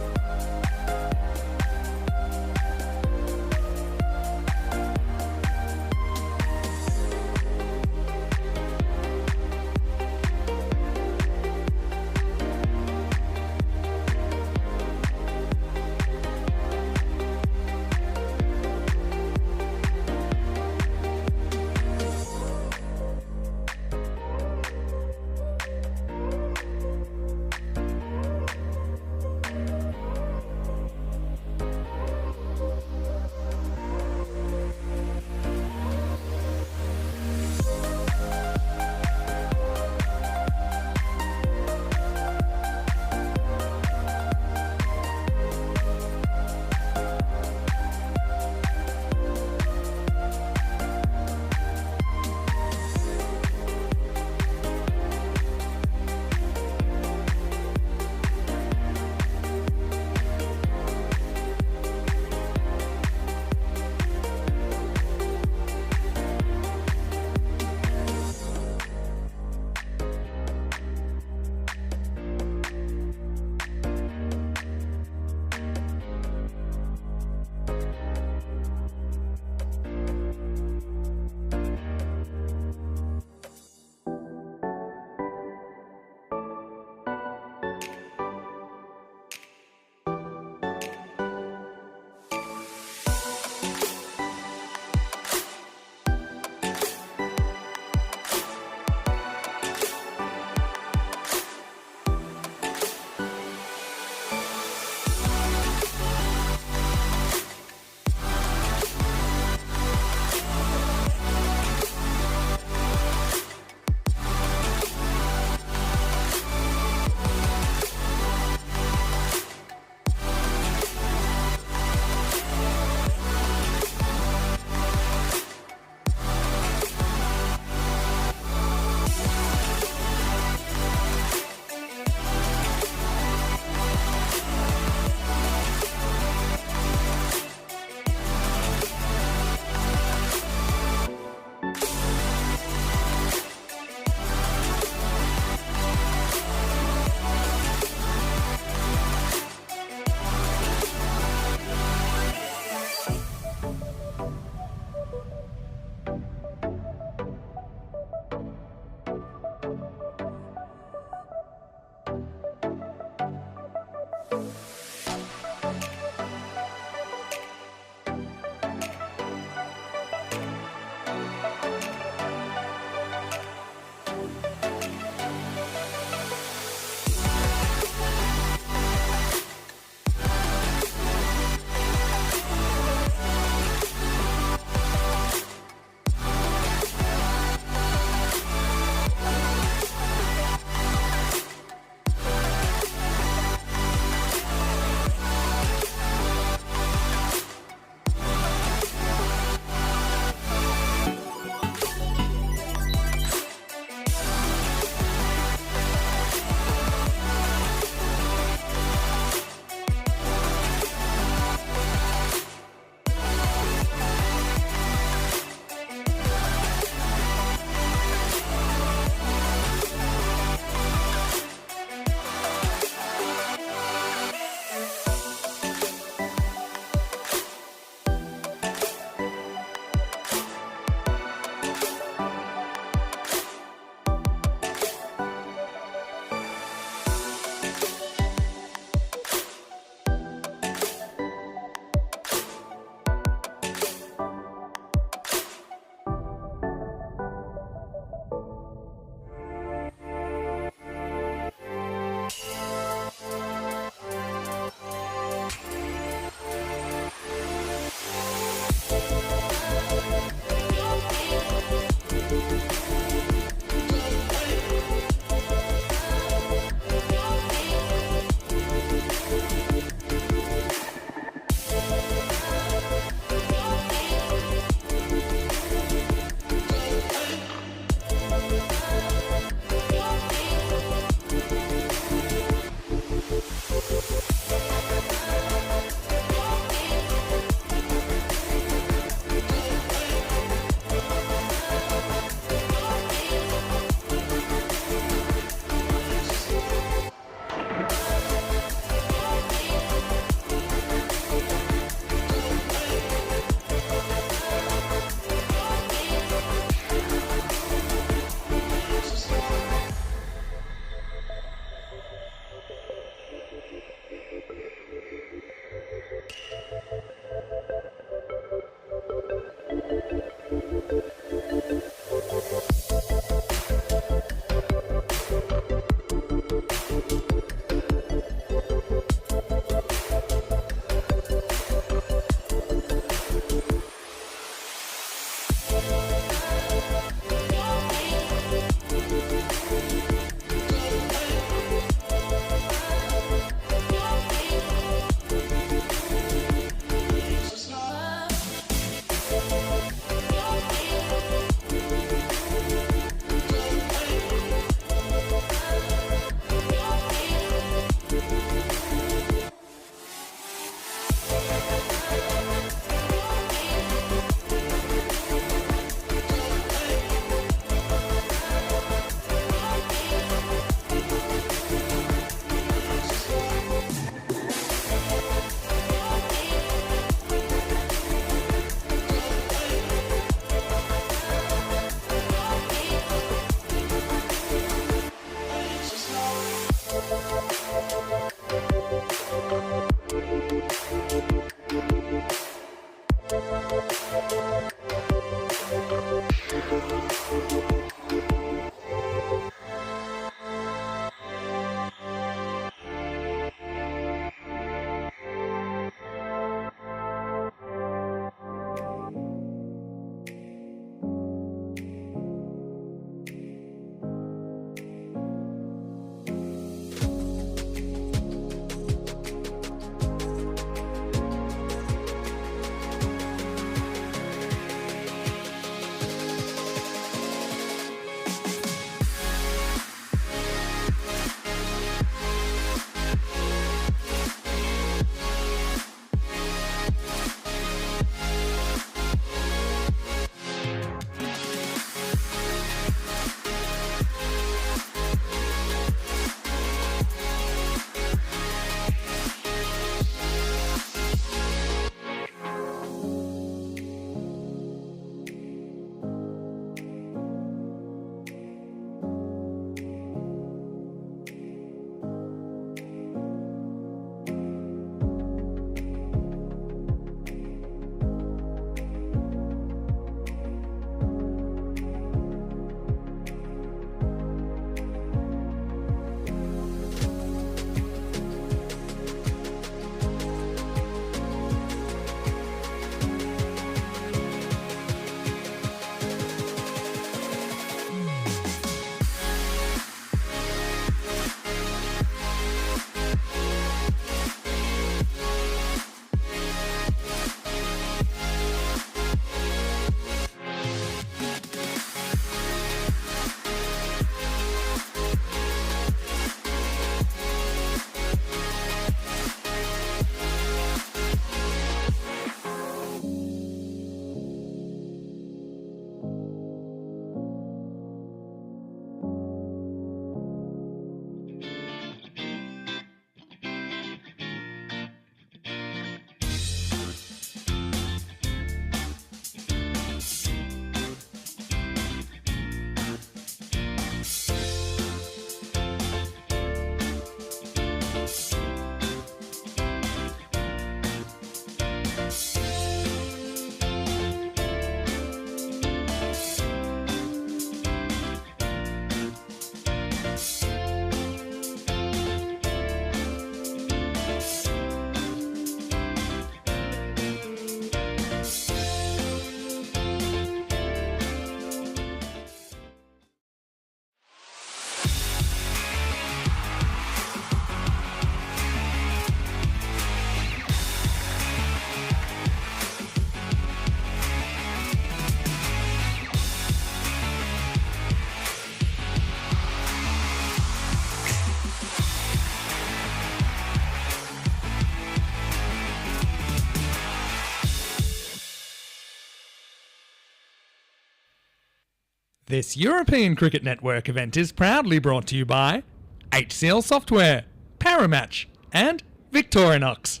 This European Cricket Network event is proudly brought to you by HCL Software, Paramatch, and Victorinox.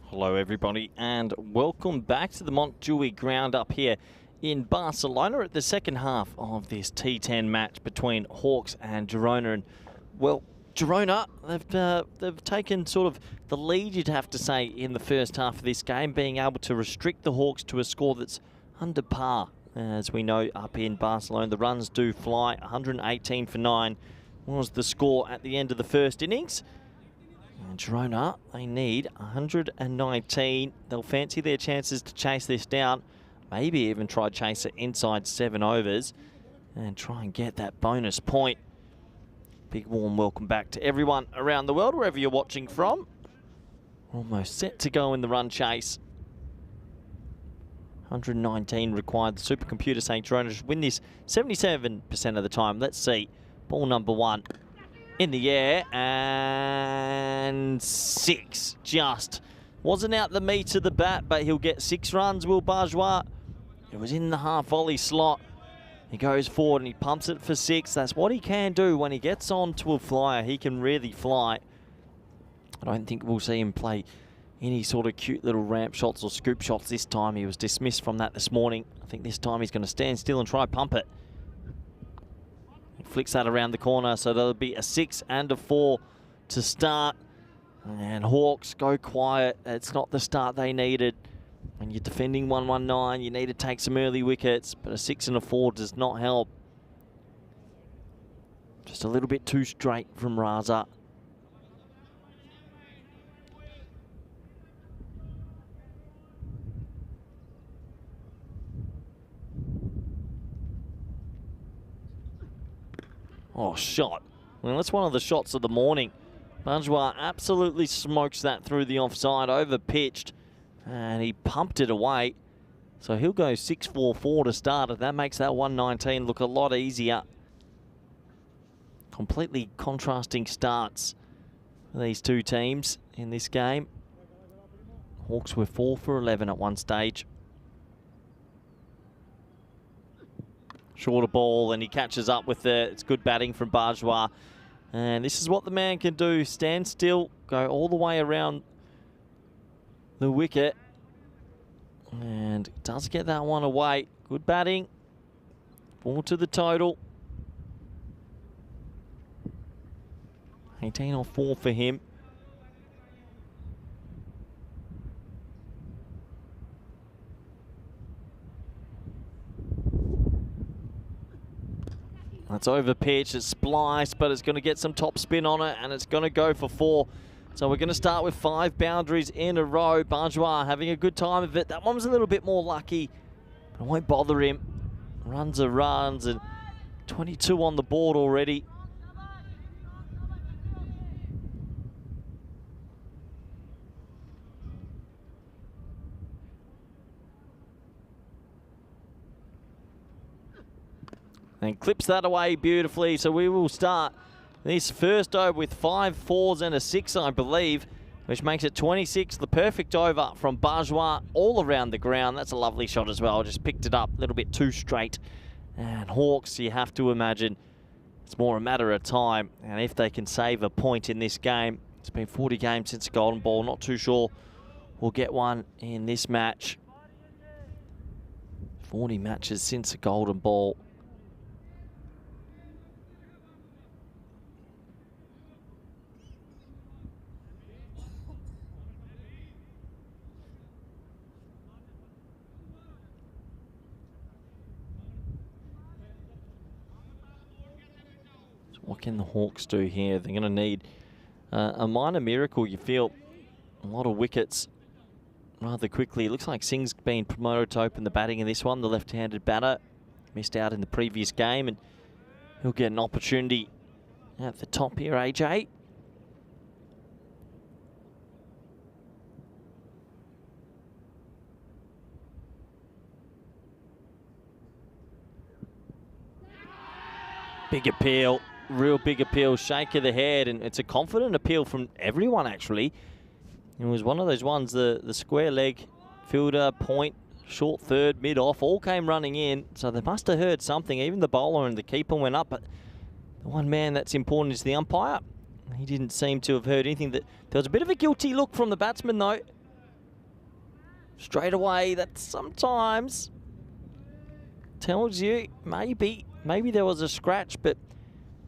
Hello everybody and welcome back to the Montjuic ground up here in Barcelona at the second half of this T10 match between Hawks and Girona. And well, Girona, they've taken sort of the lead, you'd have to say, in the first half of this game, being able to restrict the Hawks to a score that's under par. As we know, up in Barcelona, the runs do fly. 118 for 9 was the score at the end of the first innings. And Girona, they need 119. They'll fancy their chances to chase this down. Maybe even try chase it inside 7 overs and try and get that bonus point. Big warm welcome back to everyone around the world, wherever you're watching from. Almost set to go in the run chase. 119 required. The supercomputer saying Girona should win this 77% of the time. Let's see. Ball number 1 in the air and 6. Just wasn't out the meat of the bat, but he'll get 6 runs, Will Bourgeois. It was in the half volley slot. He goes forward and he pumps it for 6. That's what he can do when he gets on to a flyer. He can really fly. I don't think we'll see him play any sort of cute little ramp shots or scoop shots this time. He was dismissed from that this morning. I think this time he's going to stand still and try pump it. He flicks that around the corner, so there'll be a 6 and a 4 to start. And Hawks go quiet. It's not the start they needed. When you're defending 119, you need to take some early wickets, but a 6 and a 4 does not help. Just a little bit too straight from Raza. Oh, shot. Well, that's one of the shots of the morning. Bourgeois absolutely smokes that through the offside, over pitched, and he pumped it away. So he'll go 6-4-4 to start, and that makes that 119 look a lot easier. Completely contrasting starts for these two teams in this game. Hawks were 4 for 11 at one stage. Shorter ball, and he catches up with it. It's good batting from Bourgeois. And this is what the man can do. Stand still, go all the way around the wicket. And does get that one away. Good batting. 4 to the total. 18 off 4 for him. That's over pitch, it's spliced, but it's going to get some top spin on it, and it's going to go for 4. So we're going to start with 5 boundaries in a row. Bourgeois having a good time of it. That one was a little bit more lucky, but it won't bother him. Runs are runs, and 22 on the board already. And clips that away beautifully. So we will start this first over with 5 4s and a 6, I believe, which makes it 26. The perfect over from Bourgeois all around the ground. That's a lovely shot as well. Just picked it up a little bit too straight. And Hawks, you have to imagine it's more a matter of time. And if they can save a point in this game, it's been 40 games since a golden ball. Not too sure we'll get one in this match. 40 matches since a golden ball. What can the Hawks do here? They're going to need a minor miracle, you feel. A lot of wickets rather quickly. It looks like Singh's been promoted to open the batting in this one. The left-handed batter missed out in the previous game, and he'll get an opportunity at the top here, AJ. Big appeal. Real big appeal, shake of the head, and it's a confident appeal from everyone, actually. It was one of those ones, the square leg fielder point Short third, mid-off, all came running in. So they must have heard something. Even the bowler and the keeper went up. But the one man that's important is the umpire. He didn't seem to have heard anything. There was a bit of a guilty look from the batsman, though. Straight away, that sometimes tells you maybe there was a scratch, but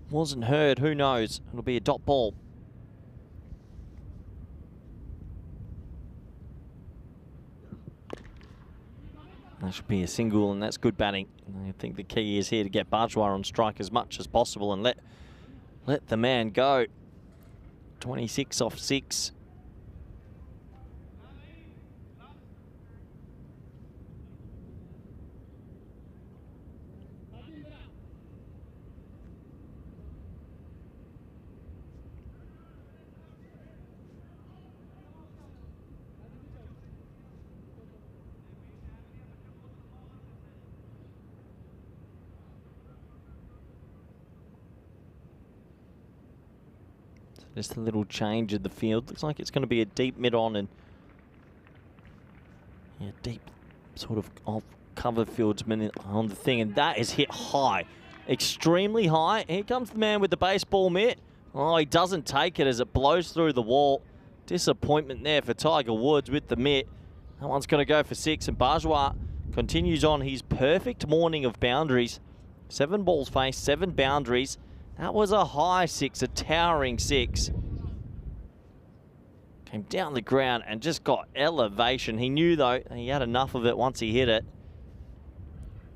wasn't heard. Who knows? It'll be a dot ball. That should be a single, and that's good batting. I think the key is here to get Bajwa on strike as much as possible and let the man go. 26 off 6. Just a little change in the field. Looks like it's going to be a deep mid-on and deep sort of off cover fieldsman on the thing. And that is hit high, extremely high. Here comes the man with the baseball mitt. Oh, he doesn't take it as it blows through the wall. Disappointment there for Tiger Woods with the mitt. That one's going to go for 6, and Bajwa continues on his perfect morning of boundaries. 7 balls faced, 7 boundaries. That was a high 6, a towering 6. Came down the ground and just got elevation. He knew, though, he had enough of it once he hit it.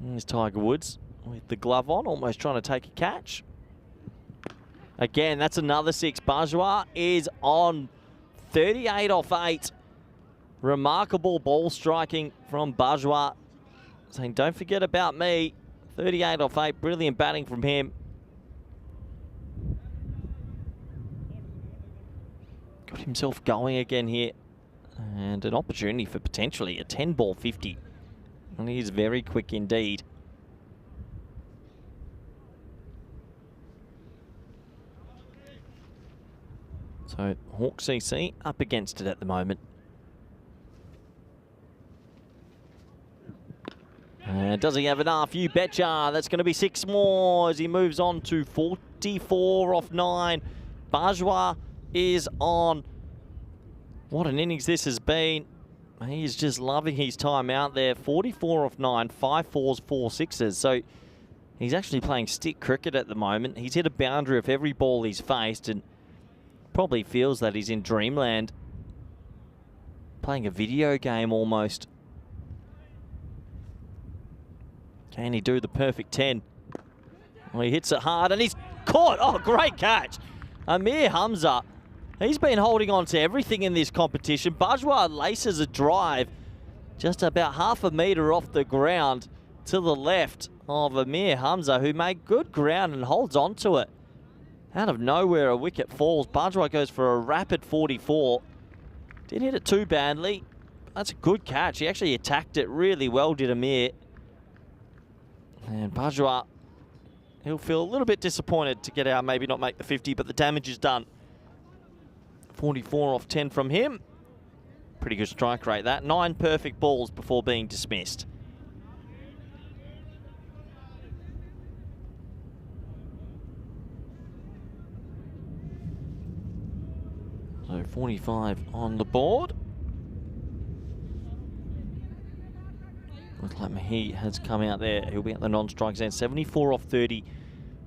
There's Tiger Woods with the glove on, almost trying to take a catch. Again, that's another 6. Bajwa is on 38 off 8. Remarkable ball striking from Bajwa. Saying, don't forget about me. 38 off 8. Brilliant batting from him. Got himself going again here. And an opportunity for potentially a 10-ball 50. And he is very quick indeed. So Hawk CC up against it at the moment. And does he have enough? You betcha. That's going to be 6 more as he moves on to 44 off 9. Bajwa is on. What an innings this has been. He's just loving his time out there. 44 off 9, 5 4s, 4 6s. So he's actually playing stick cricket at the moment. He's hit a boundary of every ball he's faced and probably feels that he's in dreamland. Playing a video game almost. Can he do the perfect 10? Well, he hits it hard and he's caught. Oh, great catch. Amir Hamza. He's been holding on to everything in this competition. Bajwa laces a drive just about half a metre off the ground to the left of Amir Hamza, who made good ground and holds on to it. Out of nowhere, a wicket falls. Bajwa goes for a rapid 44. Didn't hit it too badly. That's a good catch. He actually attacked it really well, did Amir. And Bajwa, he'll feel a little bit disappointed to get out, maybe not make the 50, but the damage is done. 44 off 10 from him. Pretty good strike rate, that. 9 perfect balls before being dismissed. So 45 on the board. Looks like Mahi has come out there. He'll be at the non-strike zone. 74 off 30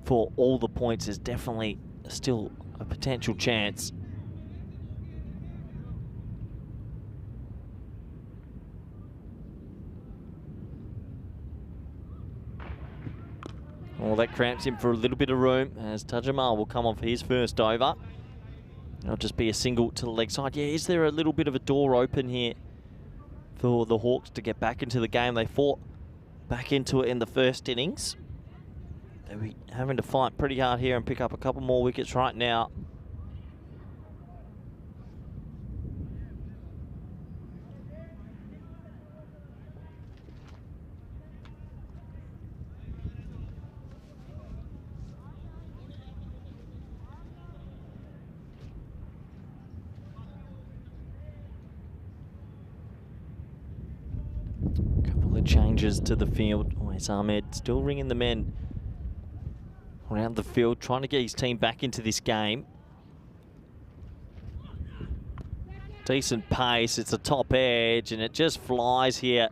for all the points is definitely still a potential chance. Well, that cramps him for a little bit of room as Tajamal will come on for his first over. It'll just be a single to the leg side. Yeah, is there a little bit of a door open here for the Hawks to get back into the game? They fought back into it in the first innings. They'll be having to fight pretty hard here and pick up a couple more wickets right now. changes to the field. Where's Ahmed still ringing the men around the field, trying to get his team back into this game. Decent pace, it's a top edge, and it just flies here.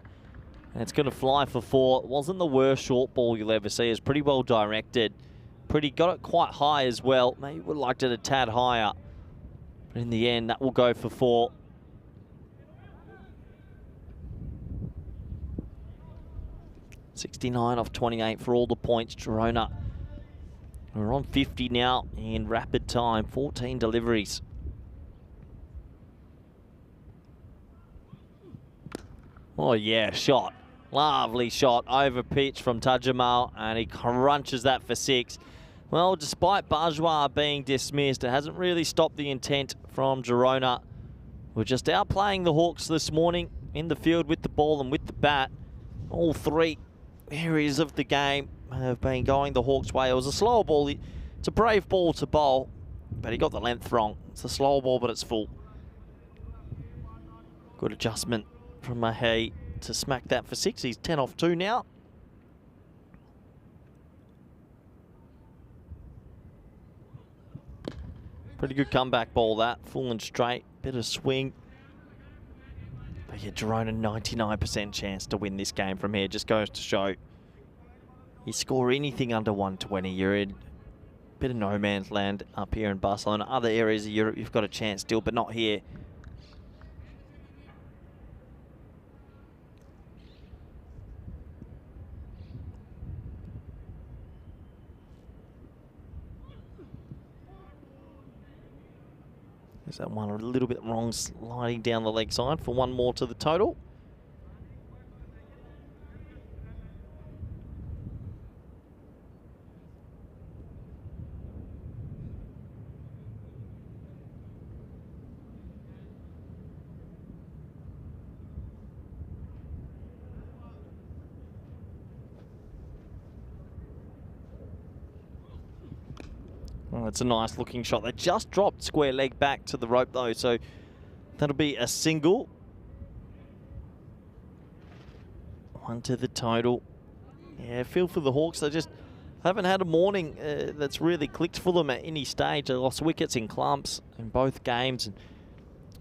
And it's going to fly for 4. It wasn't the worst short ball you'll ever see. It's pretty well directed. Got it quite high as well. Maybe would have liked it a tad higher. But in the end, that will go for 4. $69 off 28 for all the points. Girona, we're on 50 now in rapid time. 14 deliveries. Oh yeah, shot. Lovely shot over pitch from Tajamal, and he crunches that for 6. Well, despite Bajwa being dismissed, it hasn't really stopped the intent from Girona. We're just outplaying the Hawks this morning in the field with the ball and with the bat. All 3 areas of the game have been going the Hawks' way. It was a slower ball. It's a brave ball to bowl, but he got the length wrong. It's a slower ball, but it's full. Good adjustment from Mahey to smack that for 6. He's 10 off 2 now. Pretty good comeback ball that. Full and straight. Bit of swing. But yeah, Girona 99% chance to win this game from here. Just goes to show you score anything under 120, you're in a bit of no man's land up here in Barcelona. Other areas of Europe, you've got a chance still, but not here. Is that one a little bit wrong, sliding down the leg side for 1 more to the total? Oh, it's a nice looking shot. They just dropped square leg back to the rope though, so that'll be a single. 1 to the total. Yeah, feel for the Hawks. They just haven't had a morning that's really clicked for them at any stage. They lost wickets in clumps in both games and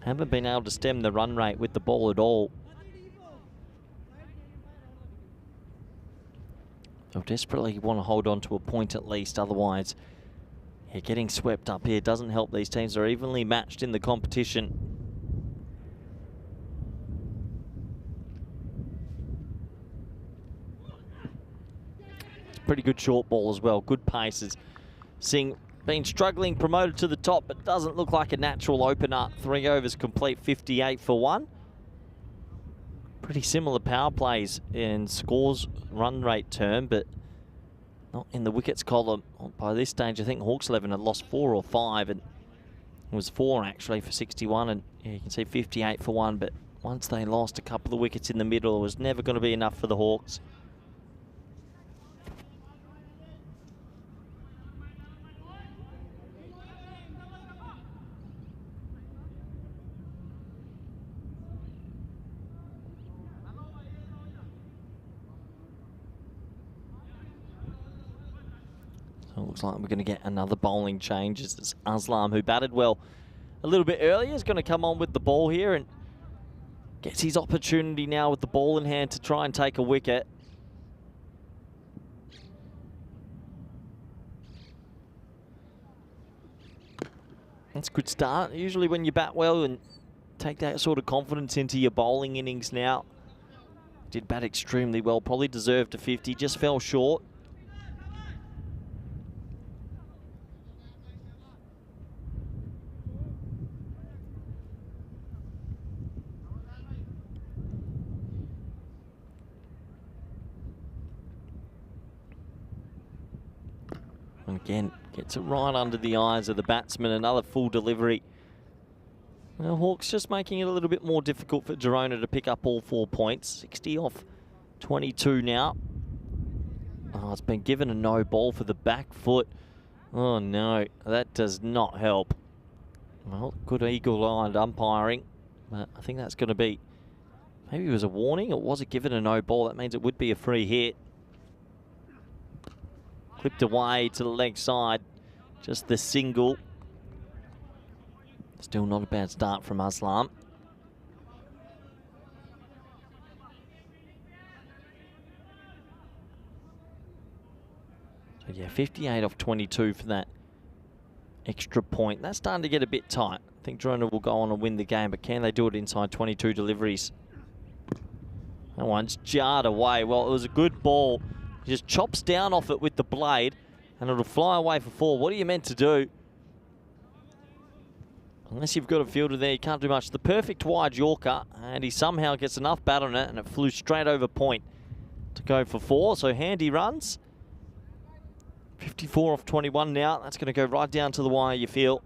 haven't been able to stem the run rate with the ball at all. They'll desperately want to hold on to a point at least, otherwise yeah, getting swept up here doesn't help these teams. They're evenly matched in the competition. It's a pretty good short ball as well. Good paces. Singh been struggling, promoted to the top, but doesn't look like a natural opener. 3 overs complete, 58 for 1. Pretty similar power plays in scores run rate term, but not in the wickets column. By this stage, I think Hawks 11 had lost 4 or 5, and it was 4 actually for 61, and yeah, you can see 58 for 1, but once they lost a couple of wickets in the middle, it was never going to be enough for the Hawks. So it looks like we're going to get another bowling change. It's Aslam, who batted well a little bit earlier, is going to come on with the ball here and gets his opportunity now with the ball in hand to try and take a wicket. That's a good start. Usually when you bat well and take that sort of confidence into your bowling innings now. Did bat extremely well, probably deserved a 50, just fell short. And again, gets it right under the eyes of the batsman. Another full delivery. Well, Hawks just making it a little bit more difficult for Girona to pick up all 4 points. 60 off 22 now. Oh, it's been given a no ball for the back foot. Oh no, that does not help. Well, good eagle-eyed umpiring, but I think that's going to be Maybe it was a warning, or was it given a no ball? That means it would be a free hit. Clipped away to the leg side. Just the single. Still not a bad start from Aslam. So yeah, 58 off 22 for that extra point. That's starting to get a bit tight. I think Girona will go on and win the game, but can they do it inside 22 deliveries? That one's jarred away. Well, it was a good ball. He just chops down off it with the blade, and it'll fly away for 4. What are you meant to do? Unless you've got a fielder there, you can't do much. The perfect wide Yorker, and he somehow gets enough bat on it, and it flew straight over point to go for 4. So handy runs. 54 off 21 now. That's going to go right down to the wire, you feel.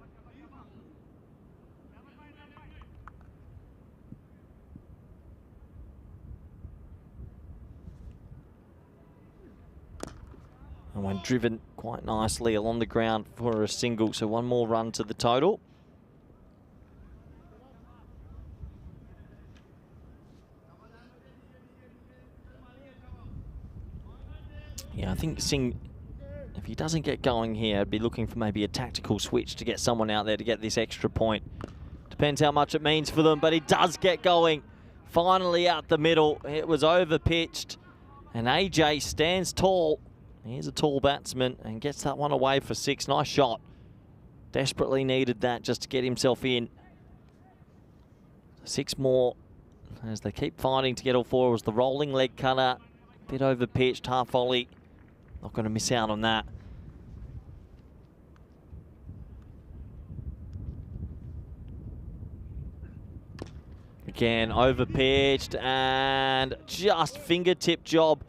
And when driven quite nicely along the ground for a single. So one more run to the total. Yeah, I think Singh, if he doesn't get going here, I'd be looking for maybe a tactical switch to get someone out there to get this extra point. Depends how much it means for them, but he does get going. Finally out the middle. It was over pitched, and AJ stands tall. He's a tall batsman and gets that one away for 6. Nice shot. Desperately needed that just to get himself in. 6 more as they keep fighting to get all 4. It was the rolling leg cutter. Bit over pitched, half volley. Not going to miss out on that. Again, over pitched and just fingertip job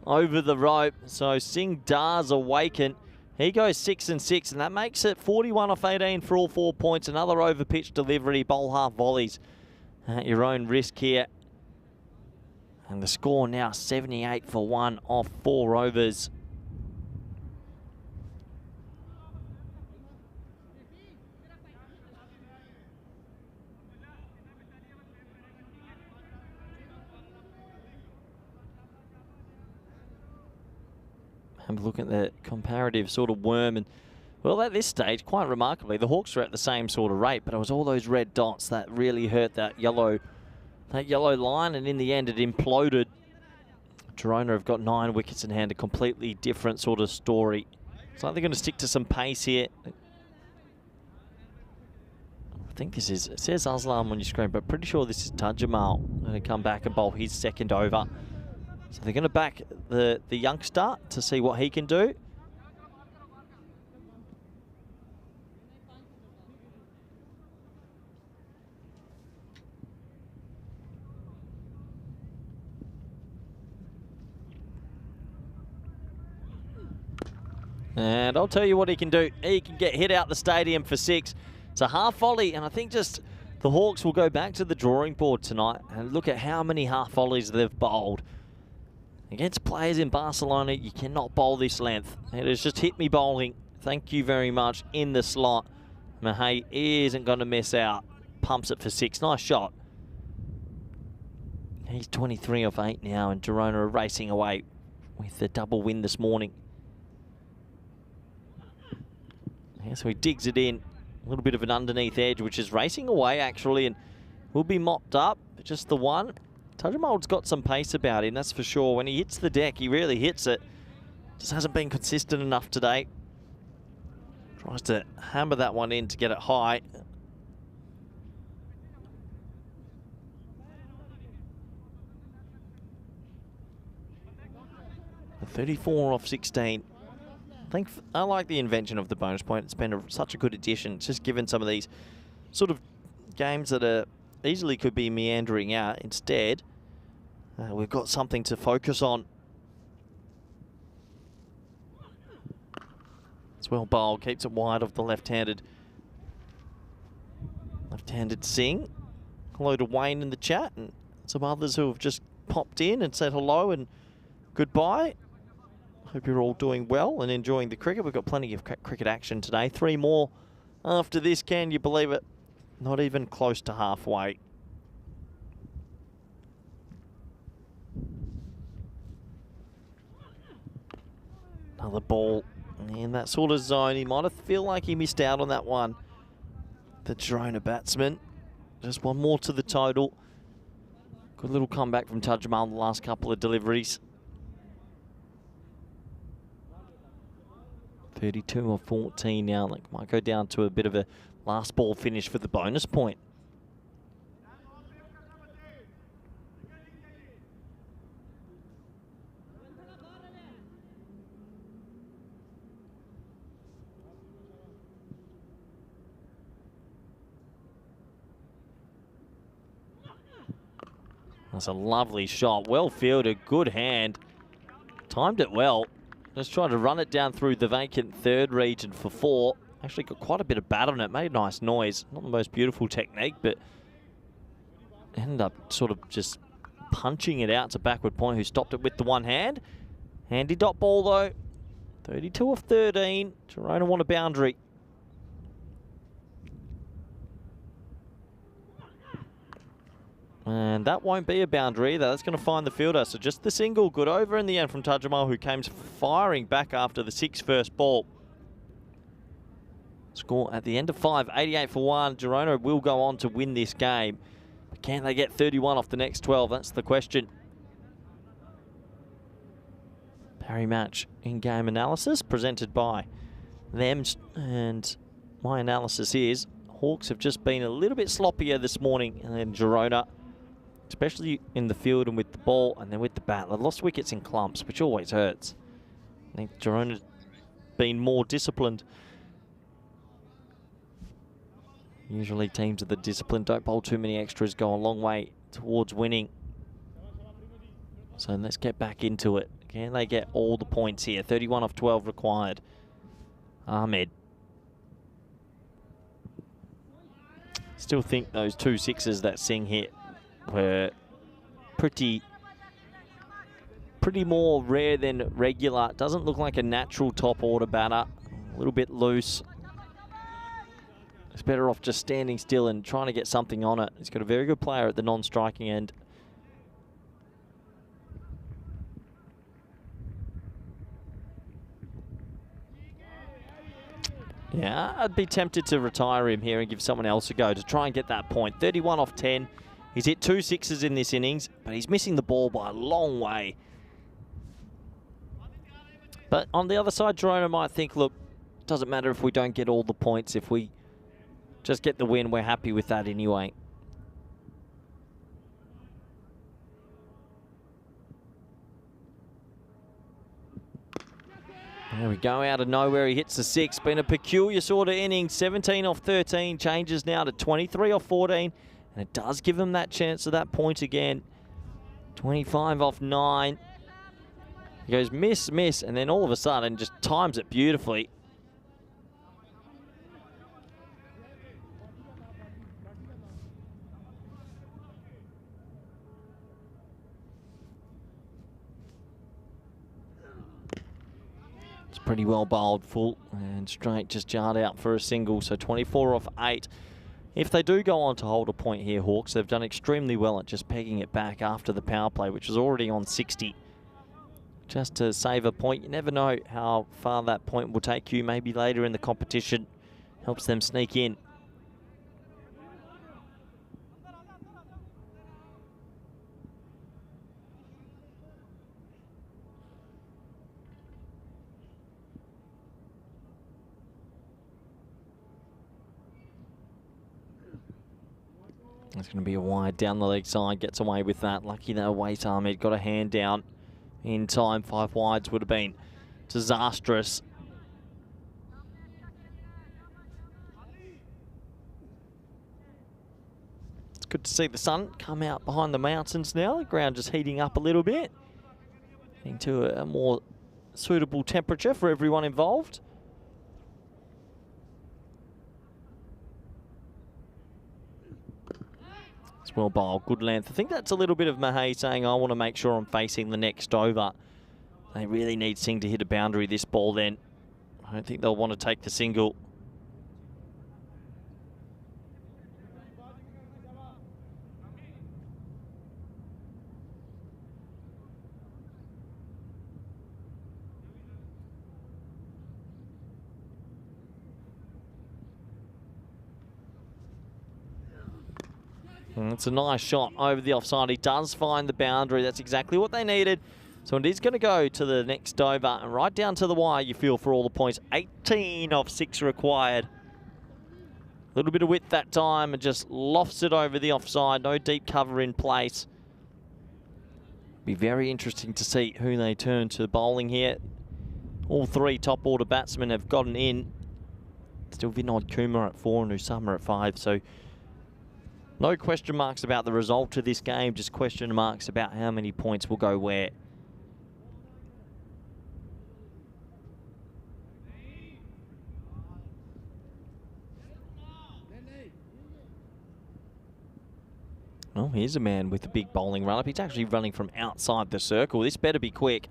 over the rope. So Singh does awaken. He goes 6 and 6, and that makes it 41 off 18 for all 4 points. Another over pitch delivery, bowl half volleys at your own risk here. And the score now 78 for 1 off 4 overs. Have a look at the comparative sort of worm, and well, at this stage, quite remarkably, the Hawks are at the same sort of rate, but it was all those red dots that really hurt that yellow line, and in the end it imploded. Girona have got 9 wickets in hand, a completely different sort of story. It's like they're going to stick to some pace here. I think this is, it says Aslam on your screen, but pretty sure this is Tajamal going to come back and bowl his second over. So they're going to back the youngster to see what he can do. And I'll tell you what he can do. He can get hit out the stadium for 6. It's a half volley, and I think just the Hawks will go back to the drawing board tonight and look at how many half volleys they've bowled. Against players in Barcelona, you cannot bowl this length. It has just hit me bowling. Thank you very much in the slot. Mahey isn't going to miss out. Pumps it for 6. Nice shot. He's 23 off 8 now, and Girona are racing away with the double win this morning. Yeah, so he digs it in. A little bit of an underneath edge, which is racing away, actually, and will be mopped up. Just the one. Tajamal's got some pace about him, that's for sure. When he hits the deck, he really hits it. Just hasn't been consistent enough today. Tries to hammer that one in to get it high. A 34 off 16. I like the invention of the bonus point. It's been such a good addition. It's just given some of these sort of games that are easily could be meandering out. Instead, we've got something to focus on. It's well bowled, keeps it wide of the left-handed Singh. Hello to Wayne in the chat and some others who have just popped in and said hello and goodbye. Hope you're all doing well and enjoying the cricket. We've got plenty of cricket action today. 3 more after this, can you believe it? Not even close to halfway. Another ball in that sort of zone. He might have feel like he missed out on that one. The Girona batsman. Just one more to the total. Good little comeback from Tajmal the last couple of deliveries. 32 or 14 now. Like, might go down to a bit of a last ball finish for the bonus point. That's a lovely shot. Well fielded, good hand. Timed it well. Just tried to run it down through the vacant third region for 4. Actually got quite a bit of bat on it. Made a nice noise. Not the most beautiful technique, but ended up sort of just punching it out to backward point, who stopped it with the one hand. Handy dot ball though. 32 of 13. Girona want a boundary. And that won't be a boundary either. That's going to find the fielder. So just the single. Good over in the end from Tajamal, who came firing back after the 6 first ball. Score at the end of 5, 88 for 1. Girona will go on to win this game. But can they get 31 off the next 12? That's the question. Parry match in-game analysis presented by them. And my analysis is Hawks have just been a little bit sloppier this morning than Girona, especially in the field and with the ball and then with the bat. They lost wickets in clumps, which always hurts. I think Girona's been more disciplined. Usually teams that are disciplined don't bowl too many extras, go a long way towards winning. So let's get back into it. Can they get all the points here? 31 off 12 required. Ahmed. Still think those 2 sixes that Singh hit were pretty more rare than regular. Doesn't look like a natural top order batter. A little bit loose. It's better off just standing still and trying to get something on it. He's got a very good player at the non-striking end. Yeah, I'd be tempted to retire him here and give someone else a go to try and get that point. 31 off 10. He's hit 2 sixes in this innings, but he's missing the ball by a long way. But on the other side, Girona might think, look, it doesn't matter if we don't get all the points. If we just get the win, we're happy with that anyway. There we go, out of nowhere, he hits the 6. Been a peculiar sort of inning. 17 off 13, changes now to 23 off 14. And it does give him that chance of that point again. 25 off 9. He goes miss, miss, and then all of a sudden just times it beautifully. Pretty well bowled, full and straight, just jarred out for a single. So 24 off 8. If they do go on to hold a point here, Hawks, they've done extremely well at just pegging it back after the power play, which is already on 60. Just to save a point, you never know how far that point will take you. Maybe later in the competition, helps them sneak in. It's going to be a wide down the leg side, gets away with that. Lucky that Wait Ahmed got a hand down in time. 5 wides would have been disastrous. It's good to see the sun come out behind the mountains now. The ground just heating up a little bit. Getting to a more suitable temperature for everyone involved. Well bowled, good length. I think that's a little bit of Mahey saying, I want to make sure I'm facing the next over. They really need Singh to hit a boundary this ball then. I don't think they'll want to take the single. And it's a nice shot over the offside. He does find the boundary. That's exactly what they needed. So it is going to go to the next over and right down to the wire, you feel, for all the points. 18 of 6 required. A little bit of width that time and just lofts it over the offside. No deep cover in place. Be very interesting to see who they turn to bowling here. All 3 top order batsmen have gotten in. Still Vinod Kumar at 4 and Usama at 5. So no question marks about the result of this game. Just question marks about how many points will go where. Well, here's a man with a big bowling run-up. He's actually running from outside the circle. This better be quick.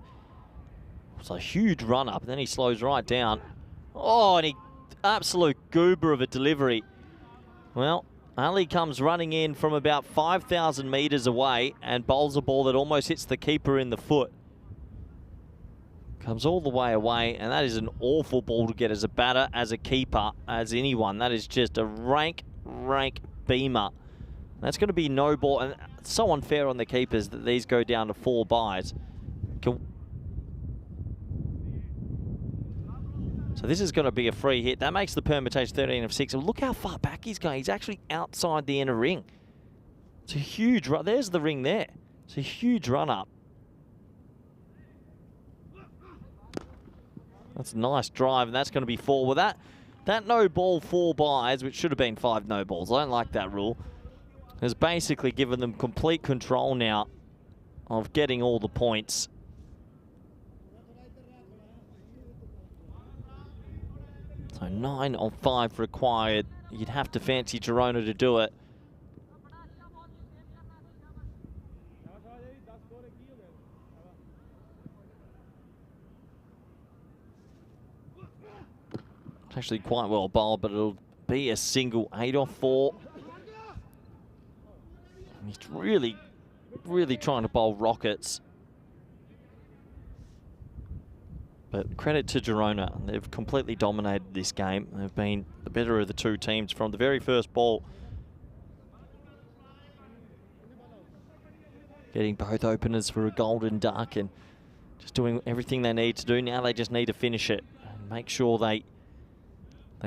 It's a huge run-up, and then he slows right down. Oh, and he absolute goober of a delivery. Well, Ali comes running in from about 5,000 metres away and bowls a ball that almost hits the keeper in the foot. Comes all the way away, and that is an awful ball to get as a batter, as a keeper, as anyone. That is just a rank beamer. That's going to be no ball, and it's so unfair on the keepers that these go down to 4 byes. So this is going to be a free hit. That makes the permutation 13 of 6. And look how far back he's going. He's actually outside the inner ring. It's a huge run. There's the ring there. It's a huge run up. That's a nice drive, and that's going to be 4. Well, that no ball 4 byes, which should have been 5 no balls. I don't like that rule. Has basically given them complete control now of getting all the points. So 9 of 5 required. You'd have to fancy Girona to do it. It's actually quite well bowled, but it'll be a single. 8 off 4. He's really trying to bowl rockets. But credit to Girona. They've completely dominated this game. They've been the better of the 2 teams from the very first ball. Getting both openers for a golden duck and just doing everything they need to do. Now they just need to finish it and make sure they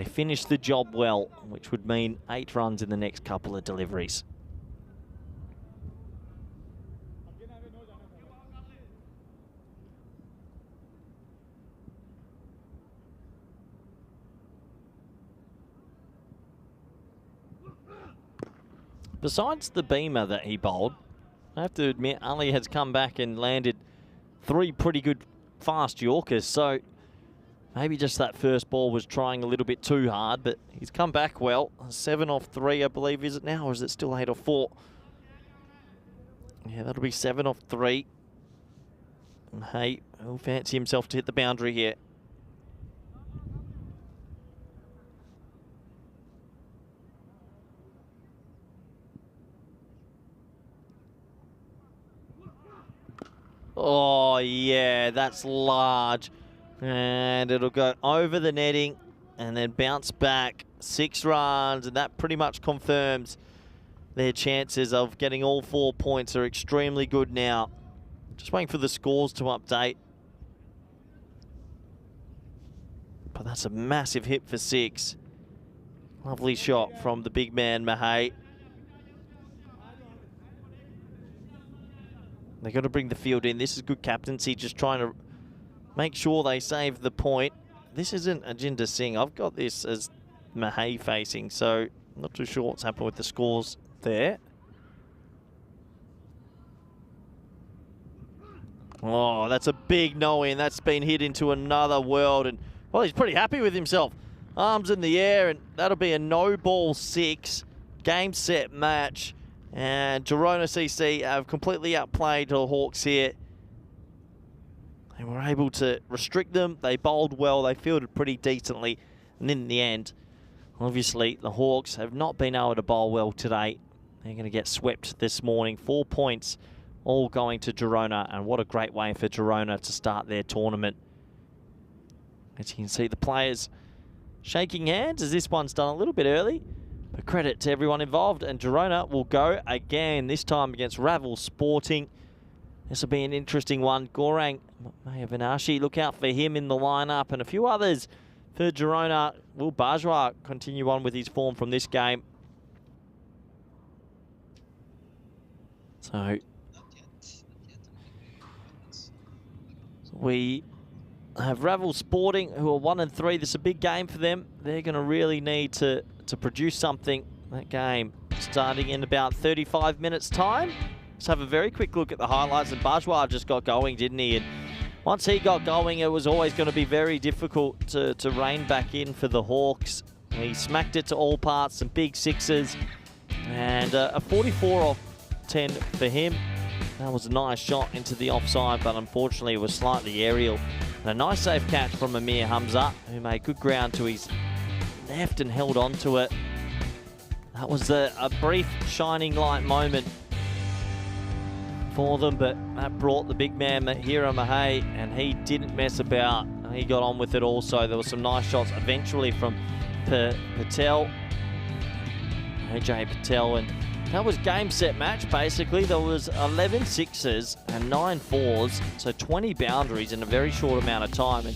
finish the job well, which would mean 8 runs in the next couple of deliveries. Besides the beamer that he bowled, I have to admit, Ali has come back and landed 3 pretty good fast Yorkers. So maybe just that first ball was trying a little bit too hard, but he's come back well. 7 off 3, I believe, is it now, or is it still 8 off 4? Yeah, that'll be 7 off 3. And hey, he'll fancy himself to hit the boundary here. Oh, yeah, that's large. And it'll go over the netting and then bounce back. 6 runs, and that pretty much confirms their chances of getting all 4 points are extremely good now. Just waiting for the scores to update. But that's a massive hit for 6. Lovely shot from the big man, Mahey. They've got to bring the field in. This is good captaincy, just trying to make sure they save the point. This isn't Ajinder Singh. I've got this as Mahey facing, so I'm not too sure what's happened with the scores there. Oh, that's a big no-in. That's been hit into another world, and well, he's pretty happy with himself. Arms in the air, and that'll be a no-ball 6. Game, set, match. And Girona CC have completely outplayed the Hawks here. They were able to restrict them. They bowled well. They fielded pretty decently. And in the end, obviously, the Hawks have not been able to bowl well today. They're going to get swept this morning. 4 points all going to Girona. And what a great way for Girona to start their tournament. As you can see, the players shaking hands as this one's done a little bit early. But credit to everyone involved, and Girona will go again, this time against Ravel Sporting. This will be an interesting one. Gorang Mayavanashi, look out for him in the lineup, and a few others for Girona. Will Bajwa continue on with his form from this game? So we have Ravel Sporting, who are 1-3. This is a big game for them. They're going to really need to produce something. That game starting in about 35 minutes time. Let's have a very quick look at the highlights. And Bajwa just got going, didn't he? And once he got going, it was always going to be very difficult to rein back in for the Hawks. He smacked it to all parts, some big sixes, and a 44 off 10 for him. That was a nice shot into the offside, but unfortunately it was slightly aerial. And a nice safe catch from Amir Hamza, who made good ground to his left and held on to it. That was a brief shining light moment for them, but that brought the big man, Hira Mahay, and he didn't mess about. He got on with it also. There were some nice shots eventually from Patel, AJ Patel, and that was game, set, match, basically. There was 11 sixes and 9 fours, so 20 boundaries in a very short amount of time. And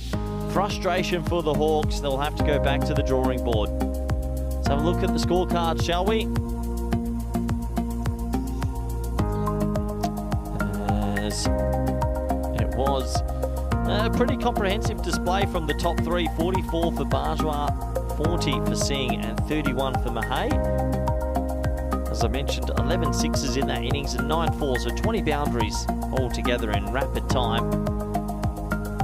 frustration for the Hawks. They'll have to go back to the drawing board. Let's have a look at the scorecard, shall we? As it was a pretty comprehensive display from the top three. 44 for Bajwa, 40 for Singh, and 31 for Mahay. As I mentioned, 11 sixes in that innings and 9 fours, so 20 boundaries altogether in rapid time.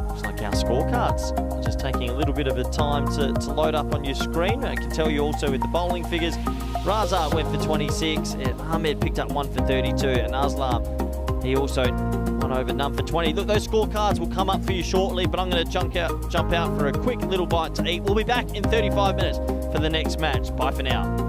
Looks like our scorecards are just taking a little bit of a time to load up on your screen. I can tell you also with the bowling figures, Razak went for 26, Ahmed picked up 1 for 32, and Aslam, he also won over none for 20. Look, those scorecards will come up for you shortly, but I'm going to jump out for a quick little bite to eat. We'll be back in 35 minutes for the next match. Bye for now.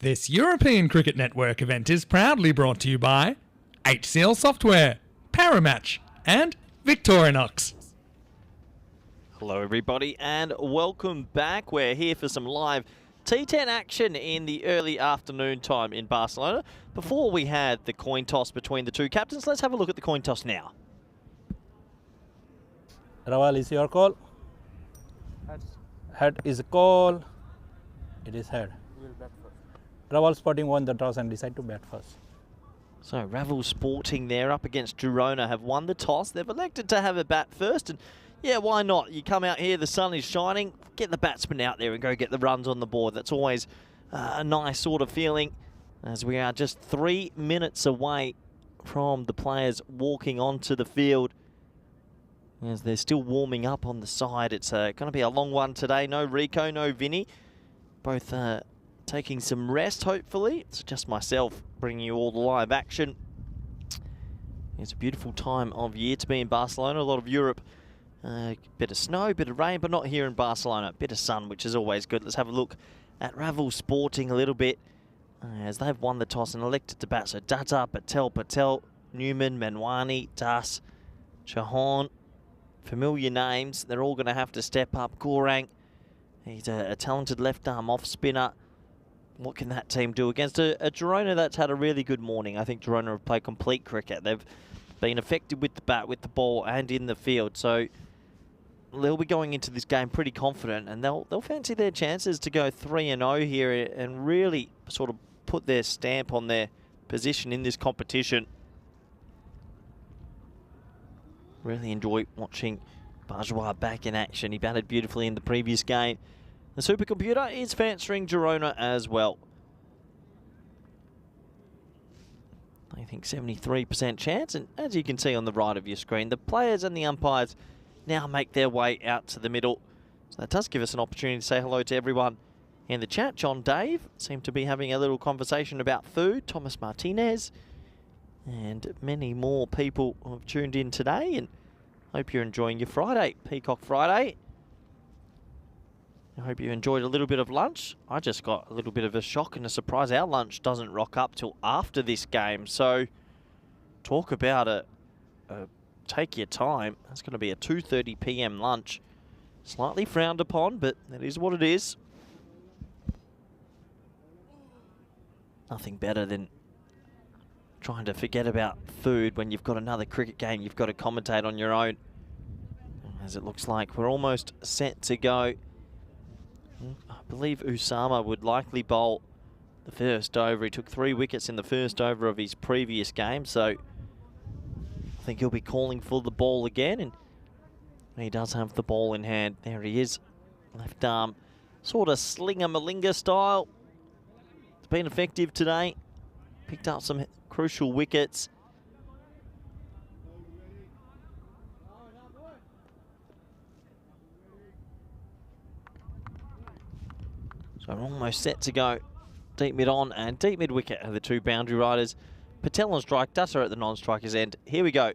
This European Cricket Network event is proudly brought to you by HCL Software, Paramatch, and Victorinox. Hello everybody and welcome back. We're here for some live T10 action in the early afternoon time in Barcelona. Before we had the coin toss between the two captains, let's have a look at the coin toss now. Raval, is your call? Head is a call. It is head. Raval Sporting won the toss and decide to bat first. So Ravel Sporting there up against Girona have won the toss. They've elected to have a bat first, and yeah, why not? You come out here, the sun is shining, get the batsman out there and go get the runs on the board. That's always a nice sort of feeling, as we are just 3 minutes away from the players walking onto the field, as they're still warming up on the side. It's going to be a long one today. No Rico, no Vinny. Both taking some rest, hopefully. It's just myself bringing you all the live action. It's a beautiful time of year to be in Barcelona. A lot of Europe, bit of snow, bit of rain, but not here in Barcelona. Bit of sun, which is always good. Let's have a look at Ravel Sporting a little bit, as they've won the toss and elected to bat. So Datta, Patel, Newman, Manwani, Das, Chauhan, familiar names. They're all going to have to step up. Gorang, he's a talented left-arm off-spinner. What can that team do against a Girona that's had a really good morning? I think Girona have played complete cricket. They've been effective with the bat, with the ball, and in the field. So they'll be going into this game pretty confident, and they'll fancy their chances to go 3-0 here and really sort of put their stamp on their position in this competition. Really enjoy watching Bajwa back in action. He batted beautifully in the previous game. The supercomputer is fancying Girona as well. I think 73% chance, and as you can see on the right of your screen, the players and the umpires now make their way out to the middle. So that does give us an opportunity to say hello to everyone in the chat. John Dave seemed to be having a little conversation about food. Thomas Martinez and many more people have tuned in today, and hope you're enjoying your Friday, Peacock Friday. I hope you enjoyed a little bit of lunch. I just got a little bit of a shock and a surprise. Our lunch doesn't rock up till after this game. So talk about a take your time. That's going to be a 2:30 p.m. lunch. Slightly frowned upon, but that is what it is. Nothing better than trying to forget about food when you've got another cricket game you've got to commentate on your own. As it looks like we're almost set to go. I believe Usama would likely bowl the first over. He took 3 wickets in the first over of his previous game, so I think he'll be calling for the ball again, and he does have the ball in hand. There he is, left arm, sort of slinger-malinga style. It's been effective today, picked up some crucial wickets. So I'm almost set to go. Deep mid on and deep mid wicket are the two boundary riders. Patel on strike, Datta at the non-striker's end. Here we go.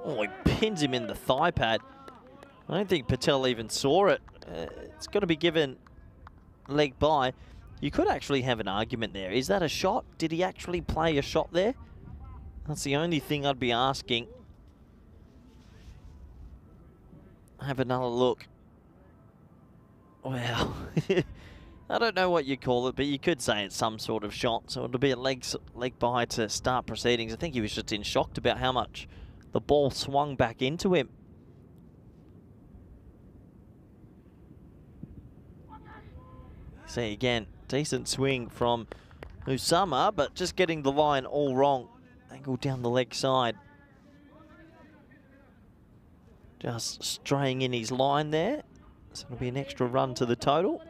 Oh, he pins him in the thigh pad. I don't think Patel even saw it. It's got to be given leg by. You could actually have an argument there. Is that a shot? Did he actually play a shot there? That's the only thing I'd be asking. Have another look. Well, I don't know what you call it, but you could say it's some sort of shot. So it'll be a leg by to start proceedings. I think he was just in shock about how much the ball swung back into him. See again, decent swing from Usama, but just getting the line all wrong. Angle down the leg side. Just straying in his line there. So it'll be an extra run to the total.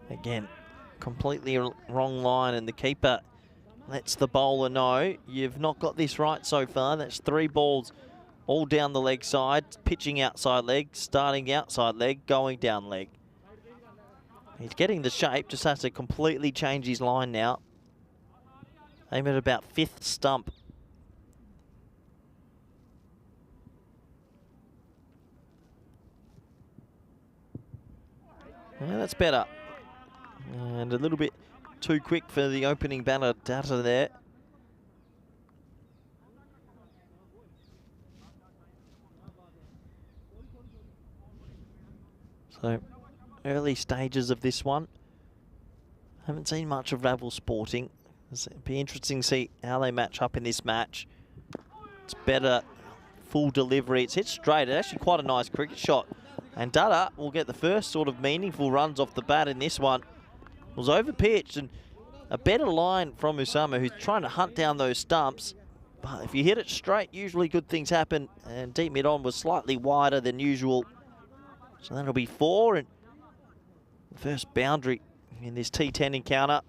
Again, completely wrong line, and the keeper lets the bowler know, you've not got this right so far. That's 3 balls all down the leg side, pitching outside leg, starting outside leg, going down leg. He's getting the shape, just has to completely change his line now. Aim at about 5th stump. Yeah, that's better. And a little bit too quick for the opening batter data there. So, early stages of this one. Haven't seen much of Ravel Sporting. It'll be interesting to see how they match up in this match. It's better full delivery. It's hit straight. It's actually quite a nice cricket shot. And Dada will get the first sort of meaningful runs off the bat in this one. It was over-pitched and a better line from Usama, who's trying to hunt down those stumps. But if you hit it straight, usually good things happen. And deep mid-on was slightly wider than usual. So that'll be 4. And the first boundary in this T10 encounter.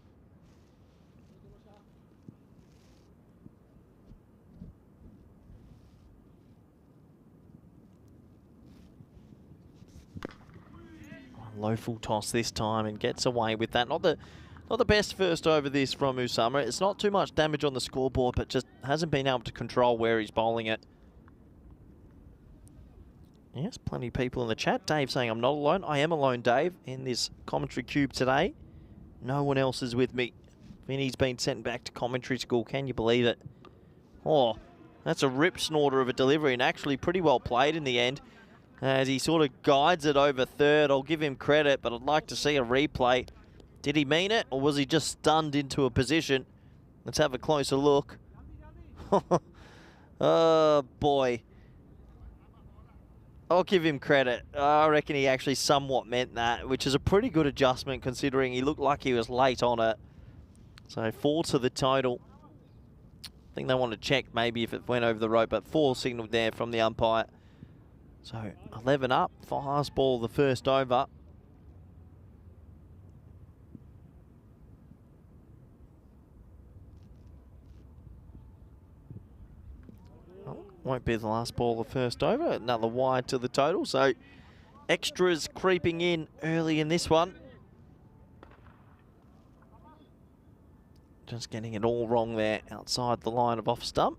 Low full toss this time and gets away with that. Not the best first over this from Usama. It's not too much damage on the scoreboard, but just hasn't been able to control where he's bowling it. Yes, plenty of people in the chat. Dave saying I'm not alone. I am alone, Dave, in this commentary cube today. No one else is with me. Vinny's been sent back to commentary school. Can you believe it? Oh, that's a rip snorter of a delivery and actually pretty well played in the end. As he sort of guides it over third. I'll give him credit, but I'd like to see a replay. Did he mean it, or was he just stunned into a position? Let's have a closer look. Oh, boy. I'll give him credit. I reckon he actually somewhat meant that, which is a pretty good adjustment considering he looked like he was late on it. So 4 to the total. I think they want to check maybe if it went over the rope, but 4 signalled there from the umpire. So 11 up, fast ball the first over. Oh, won't be the last ball the first over, another wide to the total. So extras creeping in early in this one. Just getting it all wrong there outside the line of off stump.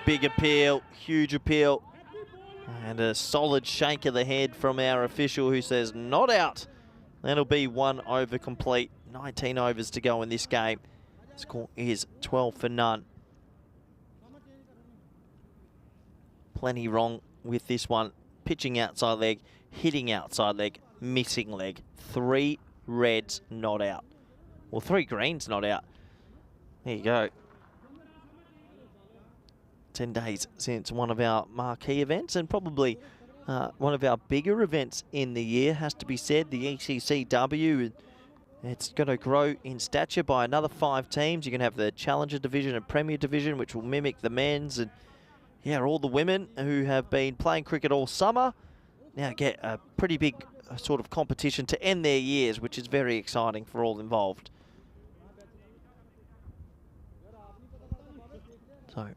Big appeal, huge appeal, and a solid shake of the head from our official who says not out. That'll be 1 over complete, 19 overs to go in this game. Score is 12 for none. Plenty wrong with this one. Pitching outside leg, hitting outside leg, missing leg. 3 reds not out. Well, 3 greens not out. There you go. 10 days since one of our marquee events and probably one of our bigger events in the year, has to be said, the ECCW. It's going to grow in stature by another 5 teams. You can have the Challenger Division and Premier Division, which will mimic the men's. And yeah, all the women who have been playing cricket all summer now get a pretty big sort of competition to end their years, which is very exciting for all involved. So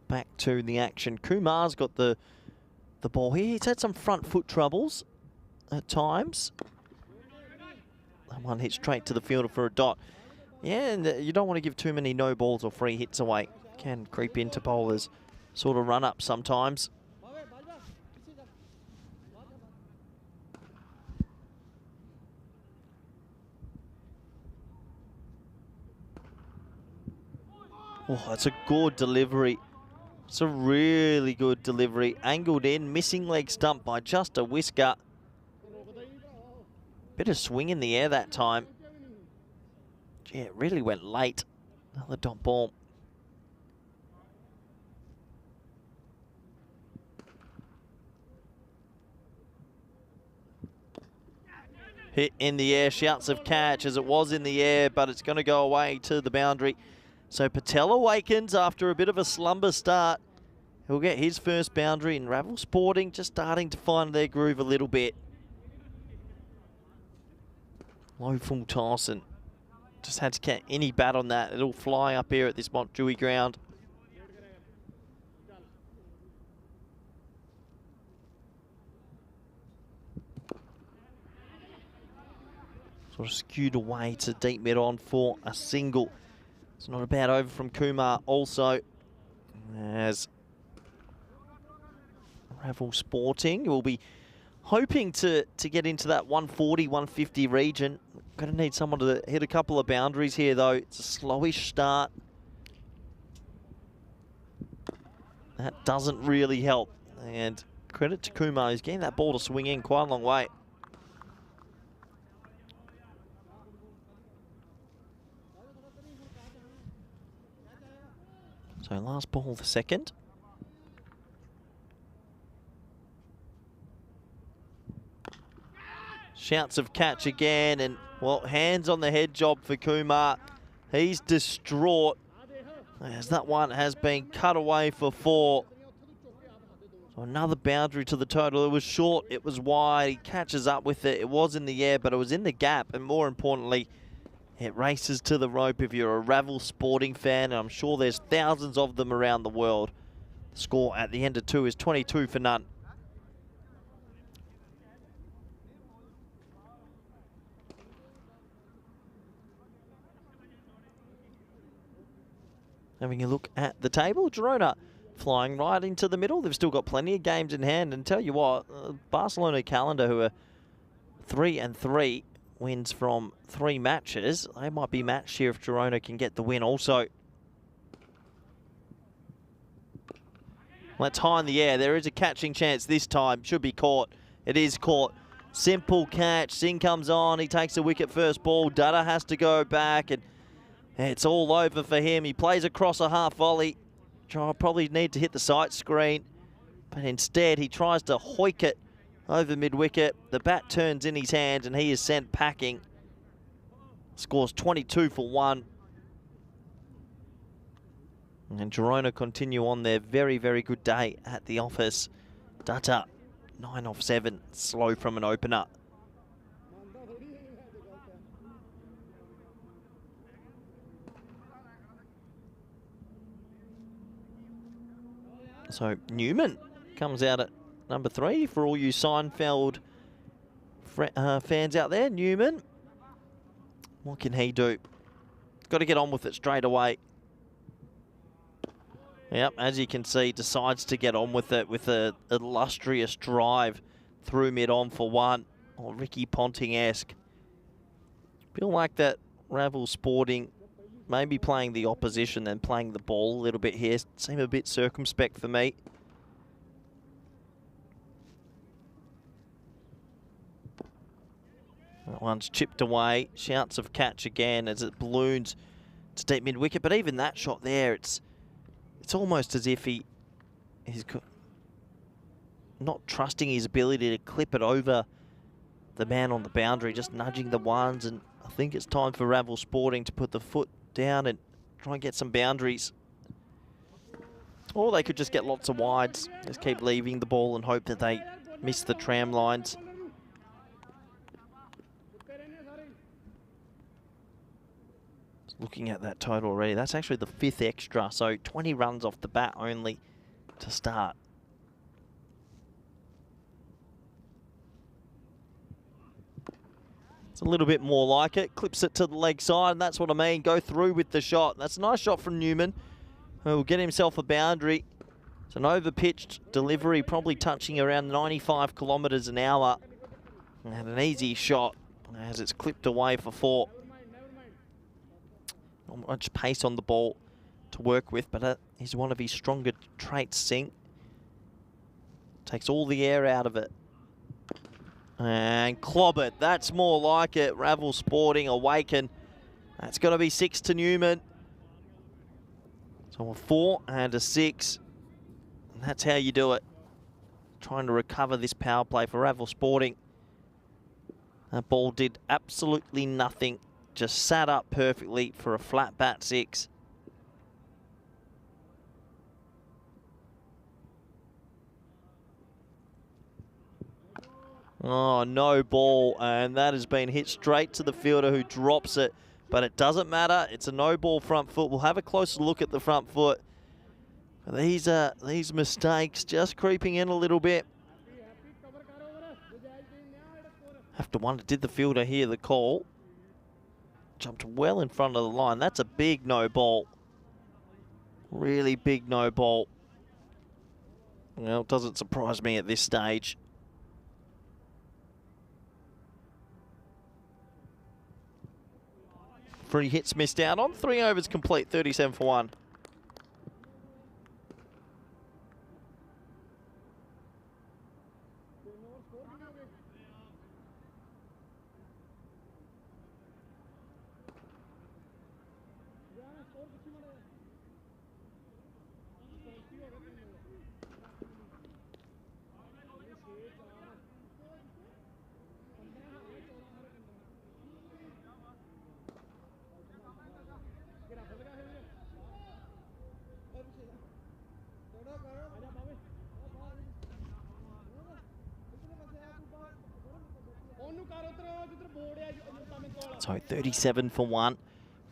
back to the action. Kumar's got the ball here. He's had some front foot troubles at times. That one hit straight to the fielder for a dot. Yeah, and you don't want to give too many no balls or free hits away. Can creep into bowlers' sort of run up sometimes. Oh, that's a good delivery. It's a really good delivery. Angled in, missing leg stump by just a whisker. Bit of swing in the air that time. Gee, it really went late. Another dot ball. Hit in the air, shouts of catch as it was in the air, but it's going to go away to the boundary. So Patel awakens after a bit of a slumber start. He'll get his first boundary, and Ravel Sporting just starting to find their groove a little bit. Low full toss and Just had to get any bat on that. It'll fly up here at this Montjuic ground. Sort of skewed away to deep mid on for a single. It's not a bad over from Kumar also. As Ravel Sporting will be hoping to get into that 140, 150 region. Going to need someone to hit a couple of boundaries here, though. It's a slowish start. That doesn't really help. And credit to Kumar, he's getting that ball to swing in quite a long way. So last ball, the second. Shouts of catch again, and well, hands on the head job for Kumar. He's distraught as that one has been cut away for 4. So another boundary to the total. It was short, it was wide. He catches up with it. It was in the air, but it was in the gap, and more importantly, it races to the rope. If you're a Ravel Sporting fan, and I'm sure there's thousands of them around the world, the score at the end of 2 is 22 for none. Having a look at the table, Girona flying right into the middle. They've still got plenty of games in hand, and tell you what, Barcelona calendar, who are 3-3, wins from 3 matches. They might be matched here if Girona can get the win also. Well, that's high in the air. There is a catching chance this time. Should be caught. It is caught. Simple catch. Singh comes on. He takes the wicket first ball. Dutta has to go back, and it's all over for him. He plays across a half volley. Probably need to hit the sight screen, but instead he tries to hoik it over mid-wicket. The bat turns in his hand and he is sent packing. Scores 22 for 1. And Girona continue on their very, very good day at the office. Dutta, 9 off 7, slow from an opener. So Newman comes out at number 3 for all you Seinfeld fans out there. Newman, what can he do? Got to get on with it straight away. Yep, as you can see, decides to get on with it with a illustrious drive through mid-on for 1. Or Ricky Ponting-esque. Feel like that Ravel Sporting maybe playing the opposition and playing the ball a little bit here. Seem a bit circumspect for me. That one's chipped away. Shouts of catch again as it balloons to deep mid-wicket. But even that shot there, it's almost as if he's not trusting his ability to clip it over the man on the boundary, just nudging the ones. And I think it's time for Ravel Sporting to put the foot down and try and get some boundaries. Or they could just get lots of wides. Just keep leaving the ball and hope that they miss the tram lines. Looking at that total already, that's actually the 5th extra, so 20 runs off the bat only to start. A little bit more like it. Clips it to the leg side, and that's what I mean. Go through with the shot. That's a nice shot from Newman, who will get himself a boundary. It's an over-pitched delivery, probably touching around 95 kilometres an hour. And an easy shot as it's clipped away for 4. Not much pace on the ball to work with, but he's one of his stronger traits, Singh. Takes all the air out of it. And clob it. That's more like it. Ravel Sporting awaken. That's got to be 6 to Newman. So a 4 and a 6. And that's how you do it. Trying to recover this power play for Ravel Sporting. That ball did absolutely nothing. Just sat up perfectly for a flat bat 6. Oh, no ball, and that has been hit straight to the fielder who drops it. but it doesn't matter. It's a no ball front foot. We'll have a closer look at the front foot. These mistakes just creeping in a little bit. Have to wonder, did the fielder hear the call? Jumped well in front of the line. That's a big no ball. Really big no ball. Well, it doesn't surprise me at this stage. Free hits missed out on. 3 overs complete, 37 for 1. So 37 for 1.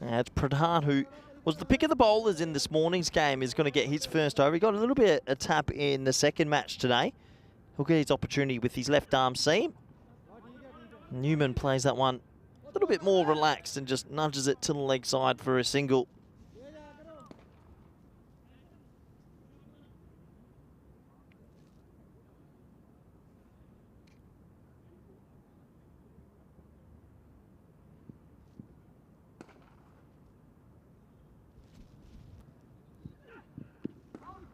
It's Pradhan, who was the pick of the bowlers in this morning's game, is going to get his first over. He got a little bit of a tap in the second match today. He'll get his opportunity with his left arm seam. Newman plays that one a little bit more relaxed and just nudges it to the leg side for a single.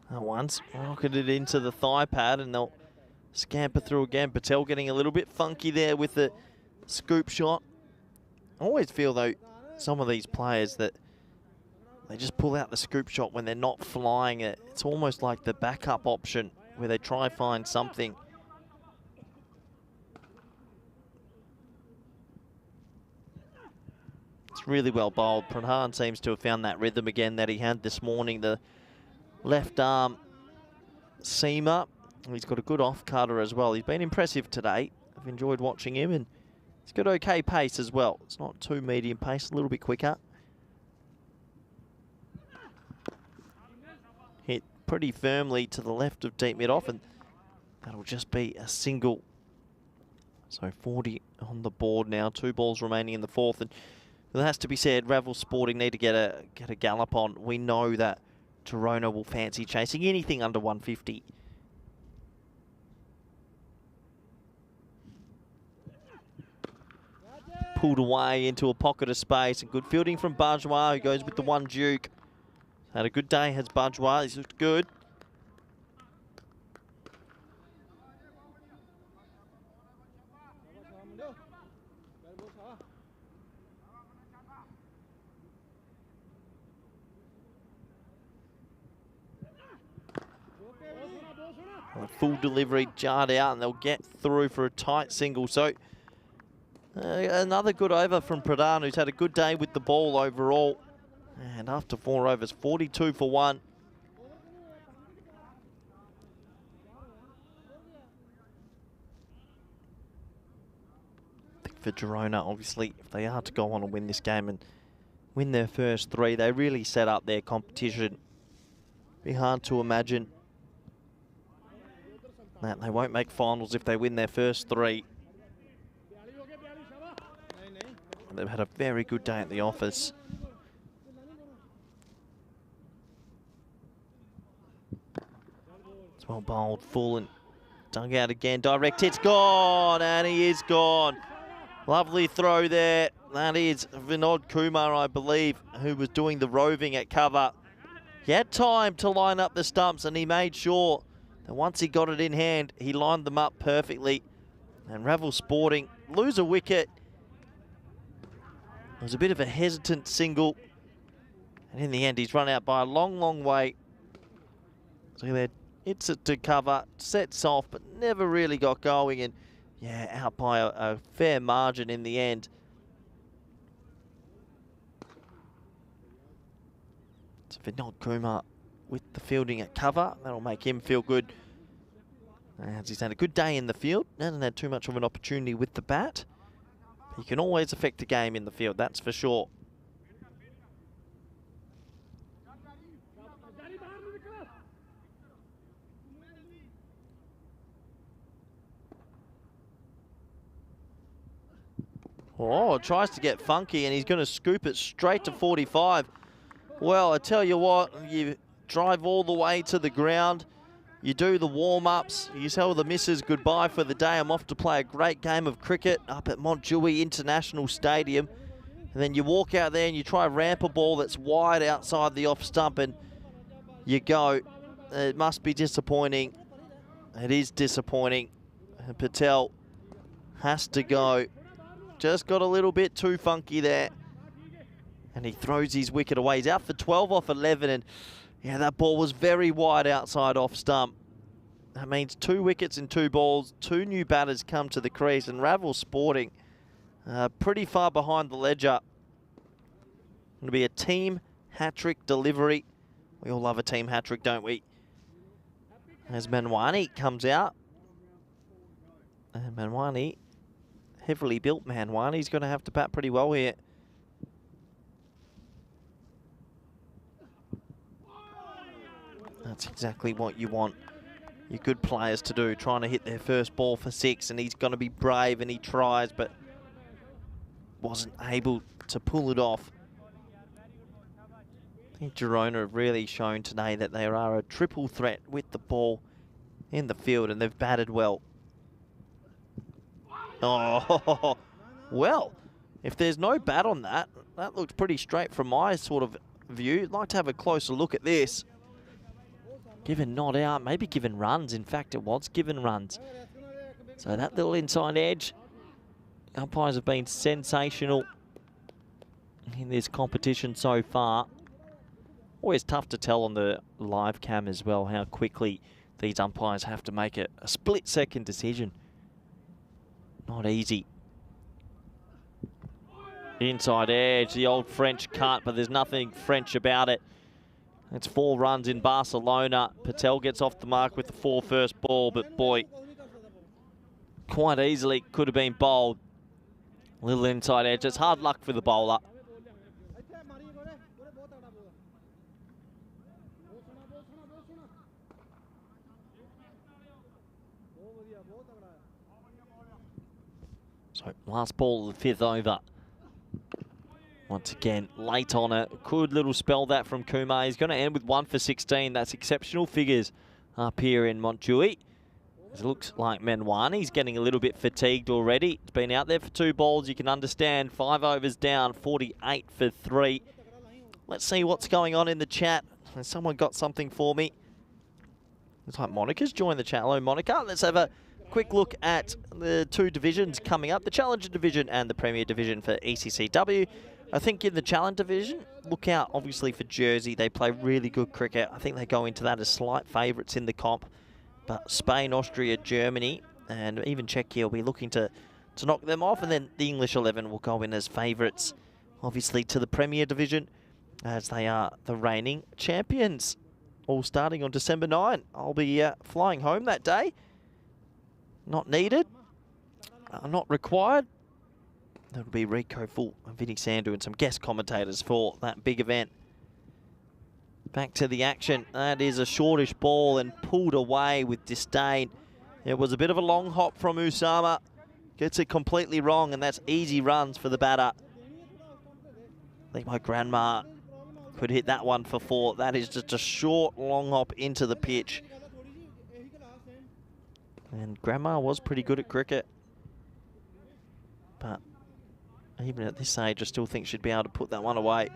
That one's rocketed into the thigh pad and they'll scamper through again. Patel getting a little bit funky there with the scoop shot. I always feel, though, some of these players that they just pull out the scoop shot when they're not flying it. It's almost like the backup option where they try find something. It's really well bowled. Pradhan seems to have found that rhythm again that he had this morning. The left arm seamer. He's got a good off cutter as well. He's been impressive today. I've enjoyed watching him, and he's got okay pace as well. It's not too medium pace, a little bit quicker. Hit pretty firmly to the left of deep mid off, and that'll just be a single. So 40 on the board now. 2 balls remaining in the fourth, and it has to be said, Ravel Sporting need to get a gallop on. We know that Girona will fancy chasing anything under 150. Pulled away into a pocket of space, and good fielding from Bajwa, who goes with the one Duke. Had a good day, has Bajwa. He's looked good. A full delivery jarred out, and they'll get through for a tight single. So another good over from Pradhan, who's had a good day with the ball overall. And after 4 overs, 42 for 1. I think for Girona, obviously, if they are to go on and win this game and win their first 3, they really set up their competition. Be hard to imagine that they won't make finals if they win their first 3. They've had a very good day at the office. It's well bowled, full and dug out again. Direct hit's gone, and he is gone. Lovely throw there. That is Vinod Kumar, I believe, who was doing the roving at cover. He had time to line up the stumps, and he made sure that once he got it in hand, he lined them up perfectly. And Ravel Sporting lose a wicket. It was a bit of a hesitant single, and in the end, he's run out by a long, long way. So there, hits it to cover, sets off, but never really got going, and yeah, out by a fair margin in the end. So Vinod Kumar with the fielding at cover, that'll make him feel good. As he's had a good day in the field, hasn't had too much of an opportunity with the bat. He can always affect a game in the field, that's for sure. Oh, tries to get funky, and he's going to scoop it straight to 45. Well, I tell you what, you drive all the way to the ground, you do the warm-ups, you tell the missus goodbye for the day. I'm off to play a great game of cricket up at Montjuic International Stadium. And then you walk out there and you try ramp a ball that's wide outside the off stump, and you go. It must be disappointing. It is disappointing. And Patel has to go. Just got a little bit too funky there. And he throws his wicket away. He's out for 12 off 11. And yeah, that ball was very wide outside off stump. That means 2 wickets in 2 balls. 2 new batters come to the crease. And Ravel Sporting pretty far behind the ledger. It'll be a team hat-trick delivery. We all love a team hat-trick, don't we? As Manwani comes out. And Manwani, heavily built Manwani's going to have to bat pretty well here. That's exactly what you want your good players to do, trying to hit their first ball for 6, and he's going to be brave, and he tries, but wasn't able to pull it off. I think Girona have really shown today that they are a triple threat with the ball in the field, and they've batted well. Oh, well, if there's no bat on that, that looks pretty straight from my sort of view. I'd like to have a closer look at this. Given not out, maybe given runs. In fact, it was given runs. So that little inside edge, umpires have been sensational in this competition so far. Always tough to tell on the live cam as well how quickly these umpires have to make a split-second decision. Not easy. Inside edge, the old French cut, but there's nothing French about it. It's 4 runs in Barcelona. Patel gets off the mark with the 4 first ball, but boy, quite easily could have been bowled. Little inside edge. It's hard luck for the bowler. So last ball of the 5th over. Once again, late on it. Good little spell that from Kumar. He's going to end with 1 for 16. That's exceptional figures up here in Montjuic. It looks like Manwani's getting a little bit fatigued already. It's been out there for 2 balls. You can understand 5 overs down, 48 for 3. Let's see what's going on in the chat. Has someone got something for me? Looks like Monica's joined the chat. Hello, Monica. Let's have a quick look at the 2 divisions coming up. The Challenger Division and the Premier Division for ECCW. I think in the Challenger Division, look out obviously for Jersey. They play really good cricket. I think they go into that as slight favourites in the comp. But Spain, Austria, Germany, and even Czechia will be looking to knock them off. And then the English 11 will go in as favourites, obviously, to the Premier Division, as they are the reigning champions. All starting on December 9. I'll be flying home that day. Not needed. Not required. That'll be Rico Full and Vinny Sandu and some guest commentators for that big event. Back to the action. That is a shortish ball and pulled away with disdain. It was a bit of a long hop from Usama. Gets it completely wrong, and that's easy runs for the batter. I think my grandma could hit that one for 4. That is just a short, long hop into the pitch. And grandma was pretty good at cricket. But even at this age, I still think she'd be able to put that one away.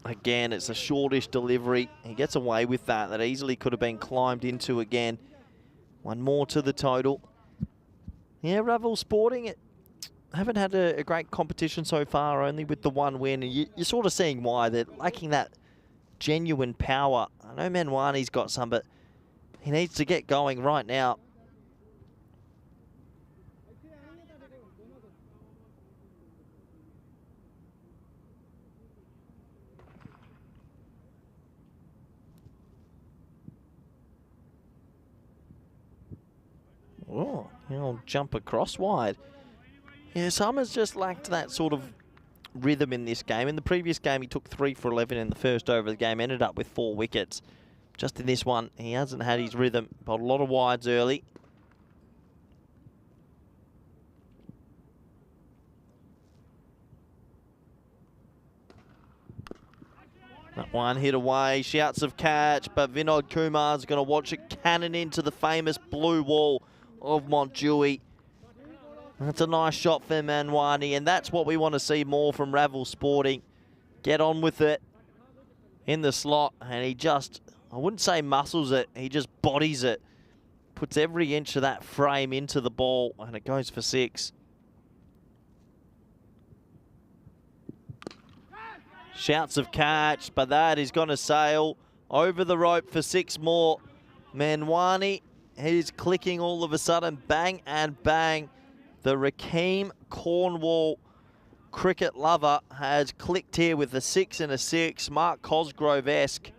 Again, it's a shortish delivery. He gets away with that. That easily could have been climbed into again. 1 more to the total. Yeah, Ravel Sporting, it haven't had a great competition so far, only with the 1 win. And you're sort of seeing why. They're lacking that genuine power. I know Manwani's got some, but he needs to get going right now. Oh, He'll jump across wide. Yeah, Summers just lacked that sort of rhythm in this game. In the previous game, he took 3 for 11 in the first over of the game, ended up with 4 wickets. Just in this one, he hasn't had his rhythm, but a lot of wides early. That one hit away, shouts of catch, but Vinod Kumar's going to watch it cannon into the famous blue wall of Montjuic. That's a nice shot for Manwani, and that's what we want to see more from Ravel Sporting. Get on with it in the slot, and he just, I wouldn't say muscles it, he just bodies it. Puts every inch of that frame into the ball, and it goes for 6. Shouts of catch, but that is going to sail over the rope for 6 more. Manwani, he's clicking all of a sudden, bang and bang. The Rakeem Cornwall cricket lover has clicked here with a 6 and a 6. Mark Cosgrove-esque.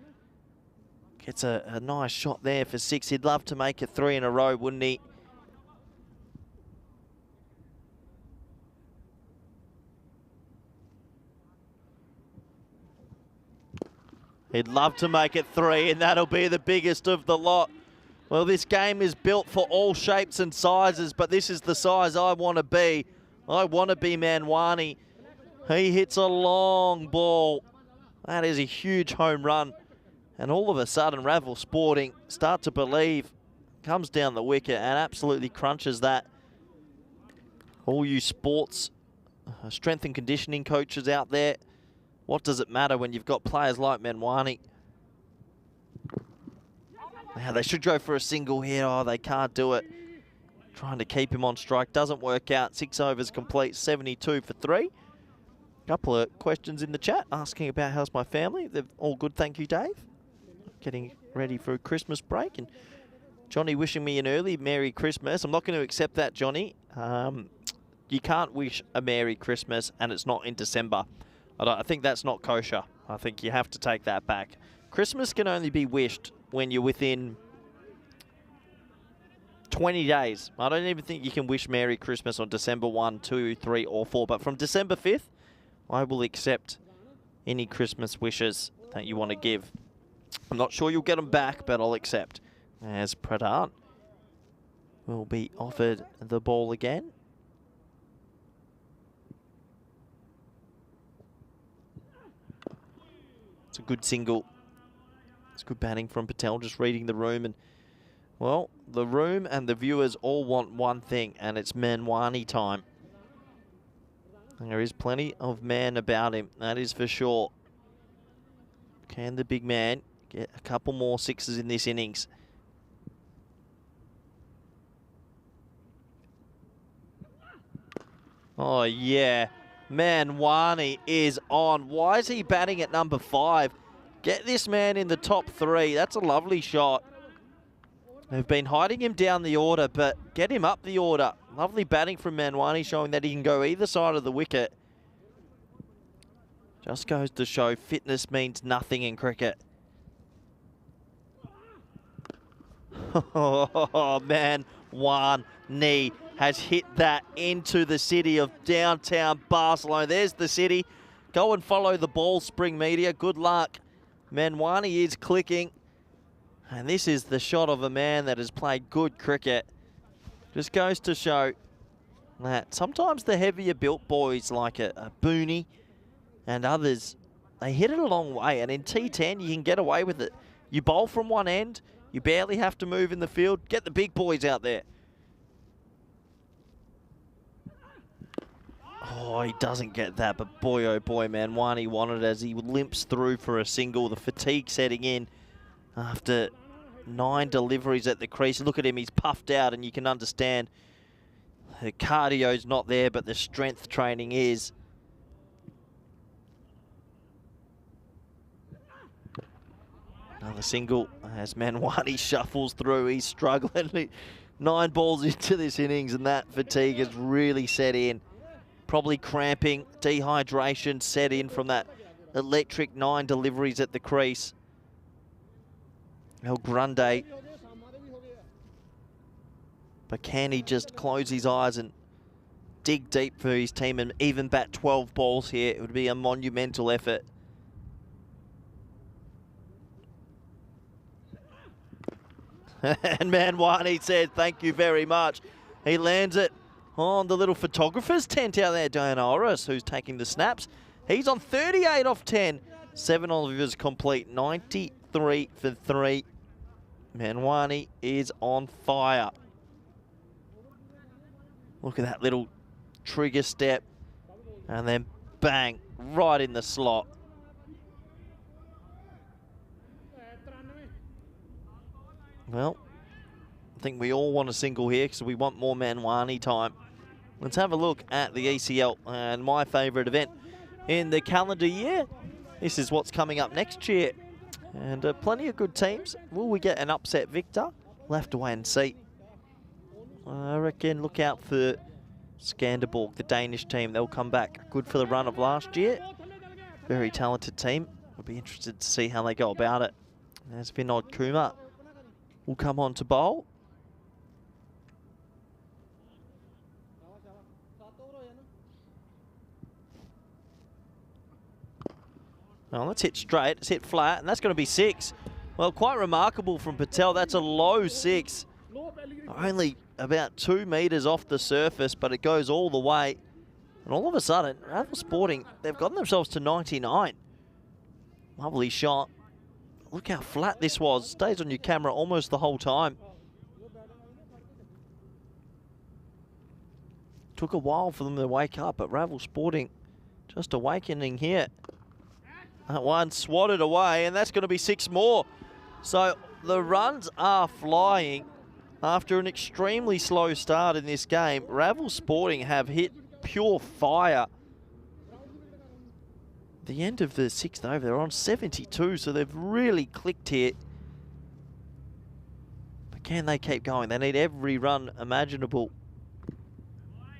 Gets a nice shot there for 6. He'd love to make it 3 in a row, wouldn't he? He'd love to make it 3, and that'll be the biggest of the lot. Well, this game is built for all shapes and sizes, but this is the size I want to be. I want to be Manwani. He hits a long ball. That is a huge home run. And all of a sudden, Ravel Sporting start to believe. Comes down the wicket and absolutely crunches that. All you sports, strength and conditioning coaches out there, what does it matter when you've got players like Manwani? Now, they should go for a single here. Oh, they can't do it. Trying to keep him on strike. Doesn't work out. 6 overs complete. 72 for 3. Couple of questions in the chat asking about how's my family. They're all good, thank you, Dave. Getting ready for a Christmas break. And Johnny wishing me an early Merry Christmas. I'm not going to accept that, Johnny. You can't wish a Merry Christmas and it's not in December. I think that's not kosher. I think you have to take that back. Christmas can only be wished when you're within 20 days. I don't even think you can wish Merry Christmas on December 1, 2, 3, or 4. But from December 5th, I will accept any Christmas wishes that you want to give. I'm not sure you'll get them back, but I'll accept. As Pradhan will be offered the ball again. It's a good single. It's good batting from Patel, just reading the room. And, well, the room and the viewers all want one thing, and it's Manwani time. And there is plenty of man about him, that is for sure. Can the big man get a couple more 6s in this innings? Oh, yeah. Manwani is on. Why is he batting at number 5? Get this man in the top 3. That's a lovely shot. They've been hiding him down the order, but get him up the order. Lovely batting from Manwani, showing that he can go either side of the wicket. Just goes to show fitness means nothing in cricket. Oh, Manwani has hit that into the city of downtown Barcelona. There's the city. Go and follow the ball, Spring Media. Good luck. Manwani is clicking. And this is the shot of a man that has played good cricket. Just goes to show that sometimes the heavier built boys like a Booney and others, they hit it a long way. And in T10, you can get away with it. You bowl from one end, you barely have to move in the field. Get the big boys out there. Oh, he doesn't get that, but boy, oh boy, Manwani wanted as he limps through for a single. The fatigue setting in after 9 deliveries at the crease. Look at him, he's puffed out, and you can understand the cardio's not there, but the strength training is. Another single as Manwani shuffles through. He's struggling. 9 balls into this innings, and that fatigue has really set in. Probably cramping, dehydration set in from that electric 9 deliveries at the crease. El Grande But can he just close his eyes and dig deep for his team and even bat 12 balls here? It would be a monumental effort. And Manwani says, thank you very much. He lands it on the little photographer's tent out there, Diana Orris, who's taking the snaps. He's on 38 off 10. 7 overs complete, 93 for 3. Manwani is on fire. Look at that little trigger step. And then bang, right in the slot. Well, I think we all want a single here because we want more Manwani time. Let's have a look at the ECL and my favourite event in the calendar year. This is what's coming up next year. And plenty of good teams. Will we get an upset victor? We'll have to wait and see. I reckon look out for Skanderborg, the Danish team. They'll come back good for the run of last year. Very talented team. I'll be interested to see how they go about it. As Vinod Kumar will come on to bowl. Now let's hit straight, let's hit flat, and that's going to be 6. Well, quite remarkable from Patel. That's a low 6. Only about 2 metres off the surface, but it goes all the way. And all of a sudden, Ravel Sporting, they've gotten themselves to 99. Lovely shot. Look how flat this was. Stays on your camera almost the whole time. Took a while for them to wake up, but Ravel Sporting just awakening here. That one swatted away, and that's going to be 6 more. So the runs are flying after an extremely slow start in this game. Ravel Sporting have hit pure fire. The end of the 6th over, they're on 72, so they've really clicked here. But can they keep going? They need every run imaginable.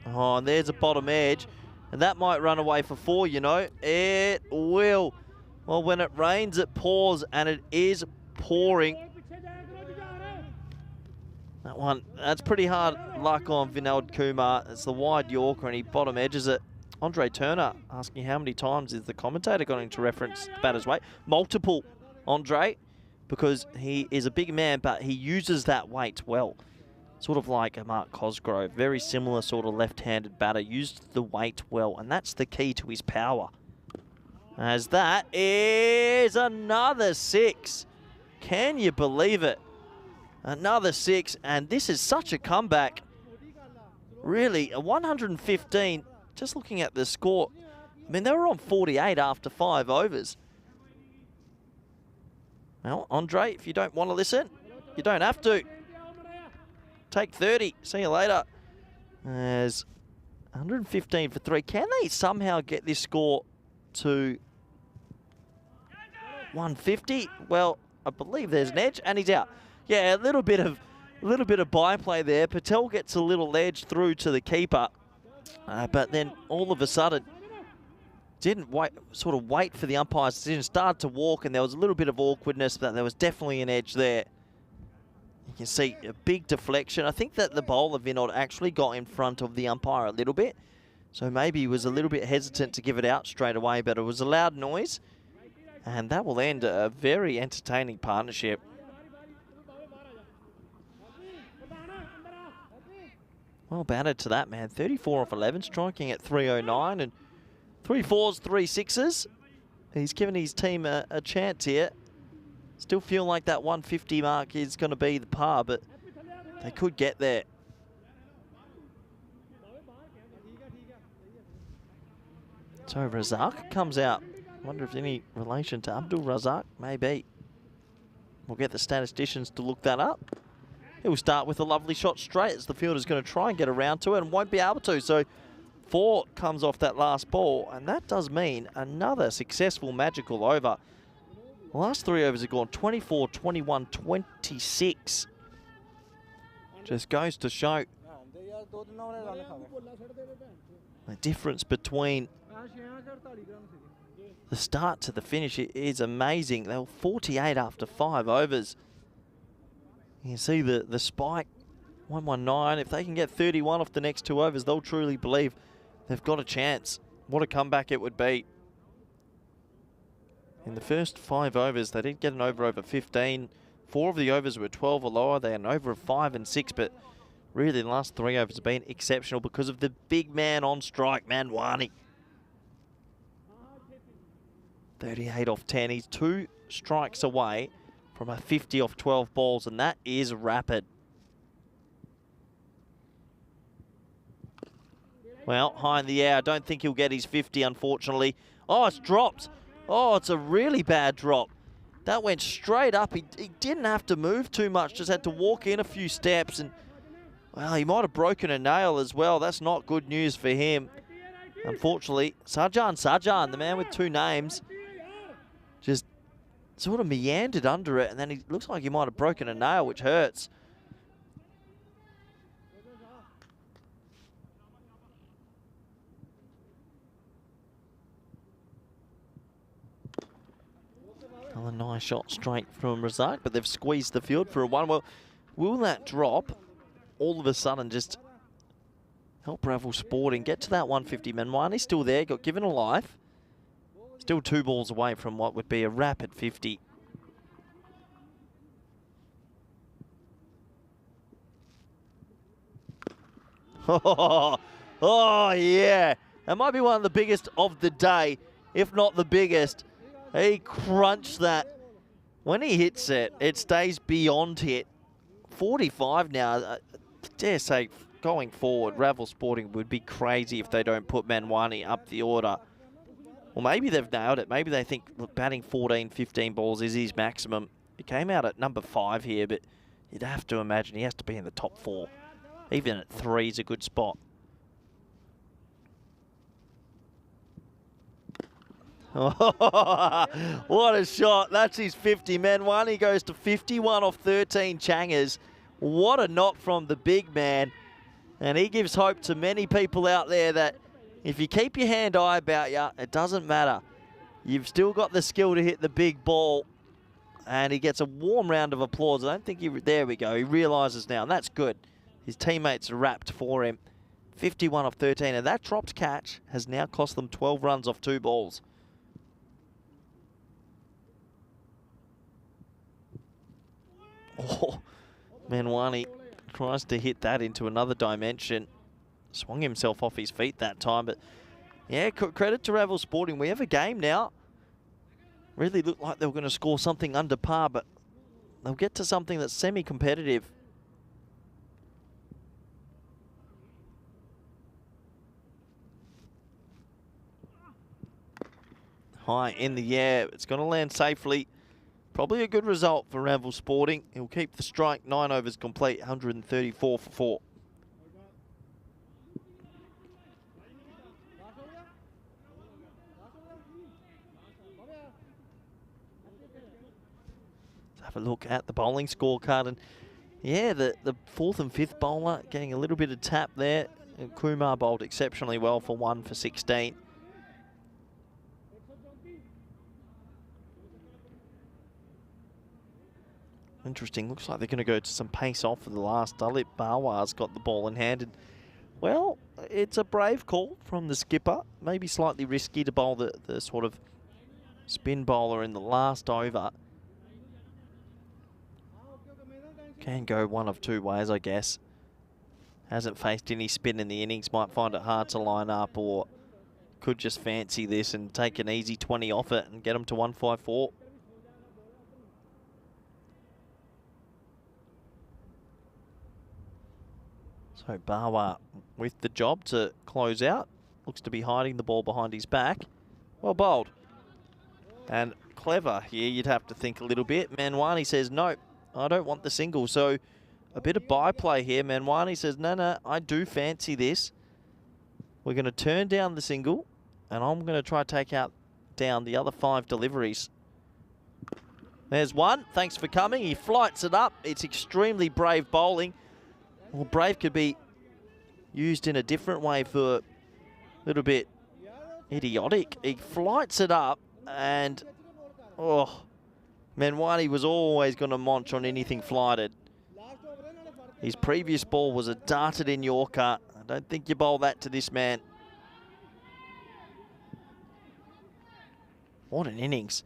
Oh, and there's a bottom edge. And that might run away for 4, you know. It will. Well, when it rains, it pours, and it is pouring. That one, that's pretty hard luck on Vinod Kumar. It's the wide Yorker, and he bottom edges it. Andre Turner asking how many times is the commentator going to reference the batter's weight? Multiple, Andre, because he is a big man, but he uses that weight well. Sort of like a Mark Cosgrove, very similar sort of left-handed batter, used the weight well, and that's the key to his power. As that is another 6. Can you believe it? Another 6, and this is such a comeback. Really, a 115, just looking at the score. I mean, they were on 48 after 5 overs. Well, Andre, if you don't want to listen, you don't have to. Take 30. See you later. As 115 for 3. Can they somehow get this score to 150? Well, I believe there's an edge, and he's out. Yeah, a little bit of byplay there. Patel gets a little edge through to the keeper, but then all of a sudden didn't wait for the umpire's decision. Started to walk, and there was a little bit of awkwardness, but there was definitely an edge there. You can see a big deflection. I think that the bowler, Vinod, actually got in front of the umpire a little bit. So maybe he was a little bit hesitant to give it out straight away, but it was a loud noise. And that will end a very entertaining partnership. Well batted to that, man. 34 off 11, striking at 309, and 3 4s, 3 6s. He's given his team a chance here. Still feel like that 150 mark is going to be the par, but they could get there. So Razak comes out. Wonder if any relation to Abdul Razak? Maybe. We'll get the statisticians to look that up. He'll start with a lovely shot straight as the fielder's going to try and get around to it and won't be able to. So 4 comes off that last ball, and that does mean another successful magical over. The last 3 overs have gone 24, 21, 26. Just goes to show the difference between the start to the finish. It is amazing. They were 48 after 5 overs. You can see the spike 119. If they can get 31 off the next 2 overs, they'll truly believe they've got a chance. What a comeback it would be. In the first 5 overs, they did get an over 15. 4 of the overs were 12 or lower. They had an over of 5 and 6, but really the last 3 overs have been exceptional because of the big man on strike, Manwani. 38 off 10. He's 2 strikes away from a 50 off 12 balls, and that is rapid. Well, high in the air. I don't think he'll get his 50, unfortunately. Oh, it's dropped. Oh, it's a really bad drop. That went straight up. He didn't have to move too much, just had to walk in a few steps. And, well, he might have broken a nail as well. That's not good news for him. Unfortunately, Sajan, the man with 2 names, just sort of meandered under it. And then he looks like he might have broken a nail, which hurts. Another nice shot straight from Razak, but they've squeezed the field for a 1. Well, will that drop all of a sudden just help Ravel Sporting get to that 150? Manwani's still there, got given a life. Still 2 balls away from what would be a rapid 50. Oh, yeah. That might be one of the biggest of the day, if not the biggest. He crunched that. When he hits it, it stays beyond hit. 45 now. I dare say, going forward, Ravel Sporting would be crazy if they don't put Manwani up the order. Well, maybe they've nailed it. Maybe they think, look, batting 14, 15 balls is his maximum. He came out at number 5 here, but you'd have to imagine he has to be in the top 4. Even at 3 is a good spot. What a shot. That's his 50. Manwani goes to 51 off 13 changers. What a knock from the big man. And he gives hope to many people out there that if you keep your hand-eye about you, it doesn't matter. You've still got the skill to hit the big ball. And he gets a warm round of applause. I don't think he... There we go. He realises now, and that's good. His teammates are wrapped for him. 51 off 13. And that dropped catch has now cost them 12 runs off 2 balls. Oh, Manwani tries to hit that into another dimension. Swung himself off his feet that time, but yeah, credit to Ravel Sporting. We have a game now. Really looked like they were going to score something under par, but they'll get to something that's semi-competitive. High in the air. It's going to land safely. Probably a good result for Ravel Sporting. He'll keep the strike. 9 overs complete, 134 for 4. Let's have a look at the bowling scorecard. And yeah, the 4th and 5th bowler getting a little bit of tap there. And Kumar bowled exceptionally well for 1 for 16. Interesting. Looks like they're going to go to some pace off for the last. Dalit Barwar's got the ball in hand. And, well, it's a brave call from the skipper. Maybe slightly risky to bowl the sort of spin bowler in the last over. Can go one of 2 ways, I guess. Hasn't faced any spin in the innings. Might find it hard to line up, or could just fancy this and take an easy 20 off it and get them to 154. So Barwar with the job to close out. Looks to be hiding the ball behind his back. Well bowled. And clever here, you'd have to think a little bit. Manwani says, no, I don't want the single. So a bit of byplay here. Manwani says, no, I do fancy this. We're going to turn down the single, and I'm going to try to take out down the other 5 deliveries. There's one. Thanks for coming. He flights it up. It's extremely brave bowling. Well, brave could be used in a different way for a little bit idiotic. He flights it up, and Manwani was always going to munch on anything flighted. His previous ball was a darted in Yorker. I don't think you bowl that to this man. What an innings.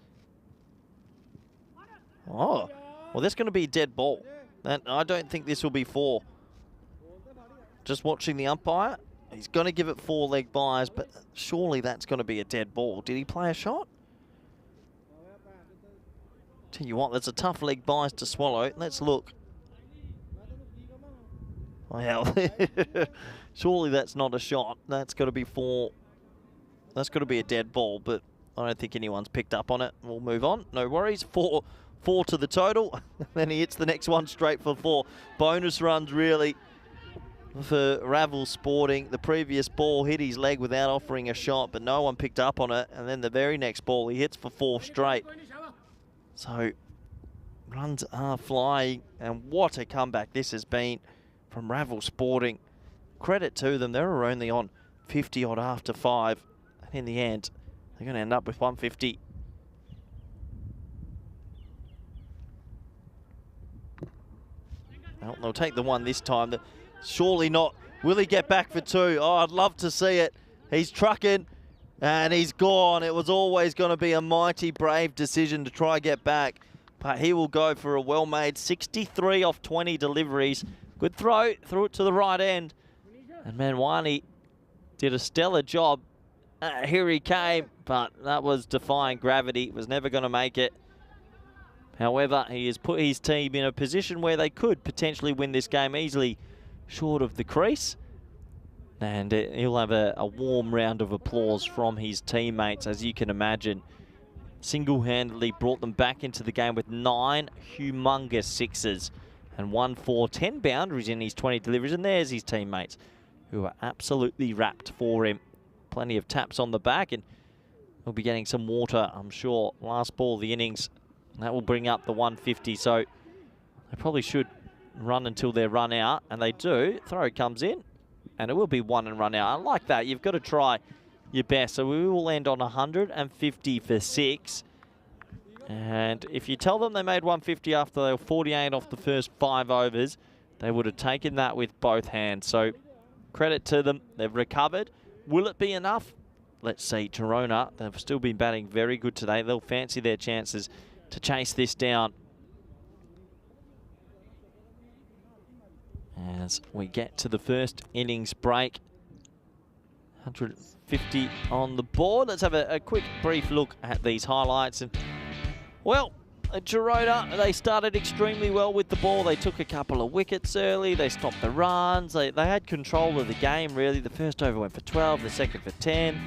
Oh, well, that's going to be a dead ball. I don't think this will be 4. Just watching the umpire, he's going to give it 4 leg byes, but surely that's going to be a dead ball. Did he play a shot? Tell you what, that's a tough leg byes to swallow. Let's look. Well, surely that's not a shot. That's got to be 4. That's got to be a dead ball, but I don't think anyone's picked up on it. We'll move on. No worries. 4 to the total. Then he hits the next one straight for 4. Bonus runs, really, for Ravel Sporting. The previous ball hit his leg without offering a shot, but no one picked up on it. And then the very next ball, he hits for 4 straight. So runs are flying, and what a comeback this has been from Ravel Sporting. Credit to them. They were only on 50 odd after 5, and in the end, they're going to end up with 150. Well, they'll take the 1 this time. Surely not. Will he get back for 2? Oh, I'd love to see it. He's trucking, and he's gone. It was always going to be a mighty brave decision to try get back, but he will go for a well-made 63 off 20 deliveries. Good throw, threw it to the right end, and Manwani did a stellar job. Here he came, but that was defying gravity. Was never going to make it. However, he has put his team in a position where they could potentially win this game easily short of the crease. And he'll have a warm round of applause from his teammates, as you can imagine. Single-handedly brought them back into the game with 9 humongous sixes and 1 for 10 boundaries in his 20 deliveries. And there's his teammates, who are absolutely wrapped for him. Plenty of taps on the back, and he'll be getting some water, I'm sure. Last ball of the innings, that will bring up the 150. So they probably should run until they're run out, and they do. Throw comes in, and it will be 1 and run out. I like that. You've got to try your best. So we will end on 150 for 6. And if you tell them they made 150 after they were 48 off the first 5 overs, they would have taken that with both hands. So credit to them. They've recovered. Will it be enough? Let's see. Girona, they've still been batting very good today. They'll fancy their chances to chase this down. As we get to the first innings break. 150 on the board. Let's have a quick brief look at these highlights. And well, Girona, they started extremely well with the ball. They took a couple of wickets early. They stopped the runs. They had control of the game, really. The first over went for 12, the second for 10,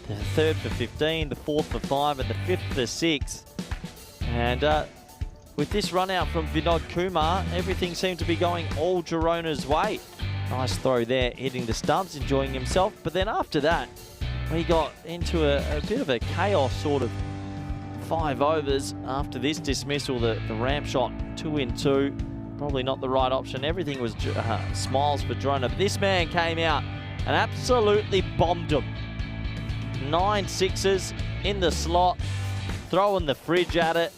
the third for 15, the fourth for 5, and the fifth for 6. And with this run out from Vinod Kumar, everything seemed to be going all Girona's way. Nice throw there, hitting the stumps, enjoying himself. But then after that, we got into a bit of a chaos sort of 5 overs after this dismissal. The ramp shot, 2 in 2. Probably not the right option. Everything was smiles for Girona. But this man came out and absolutely bombed them. 9 sixes in the slot, throwing the fridge at it.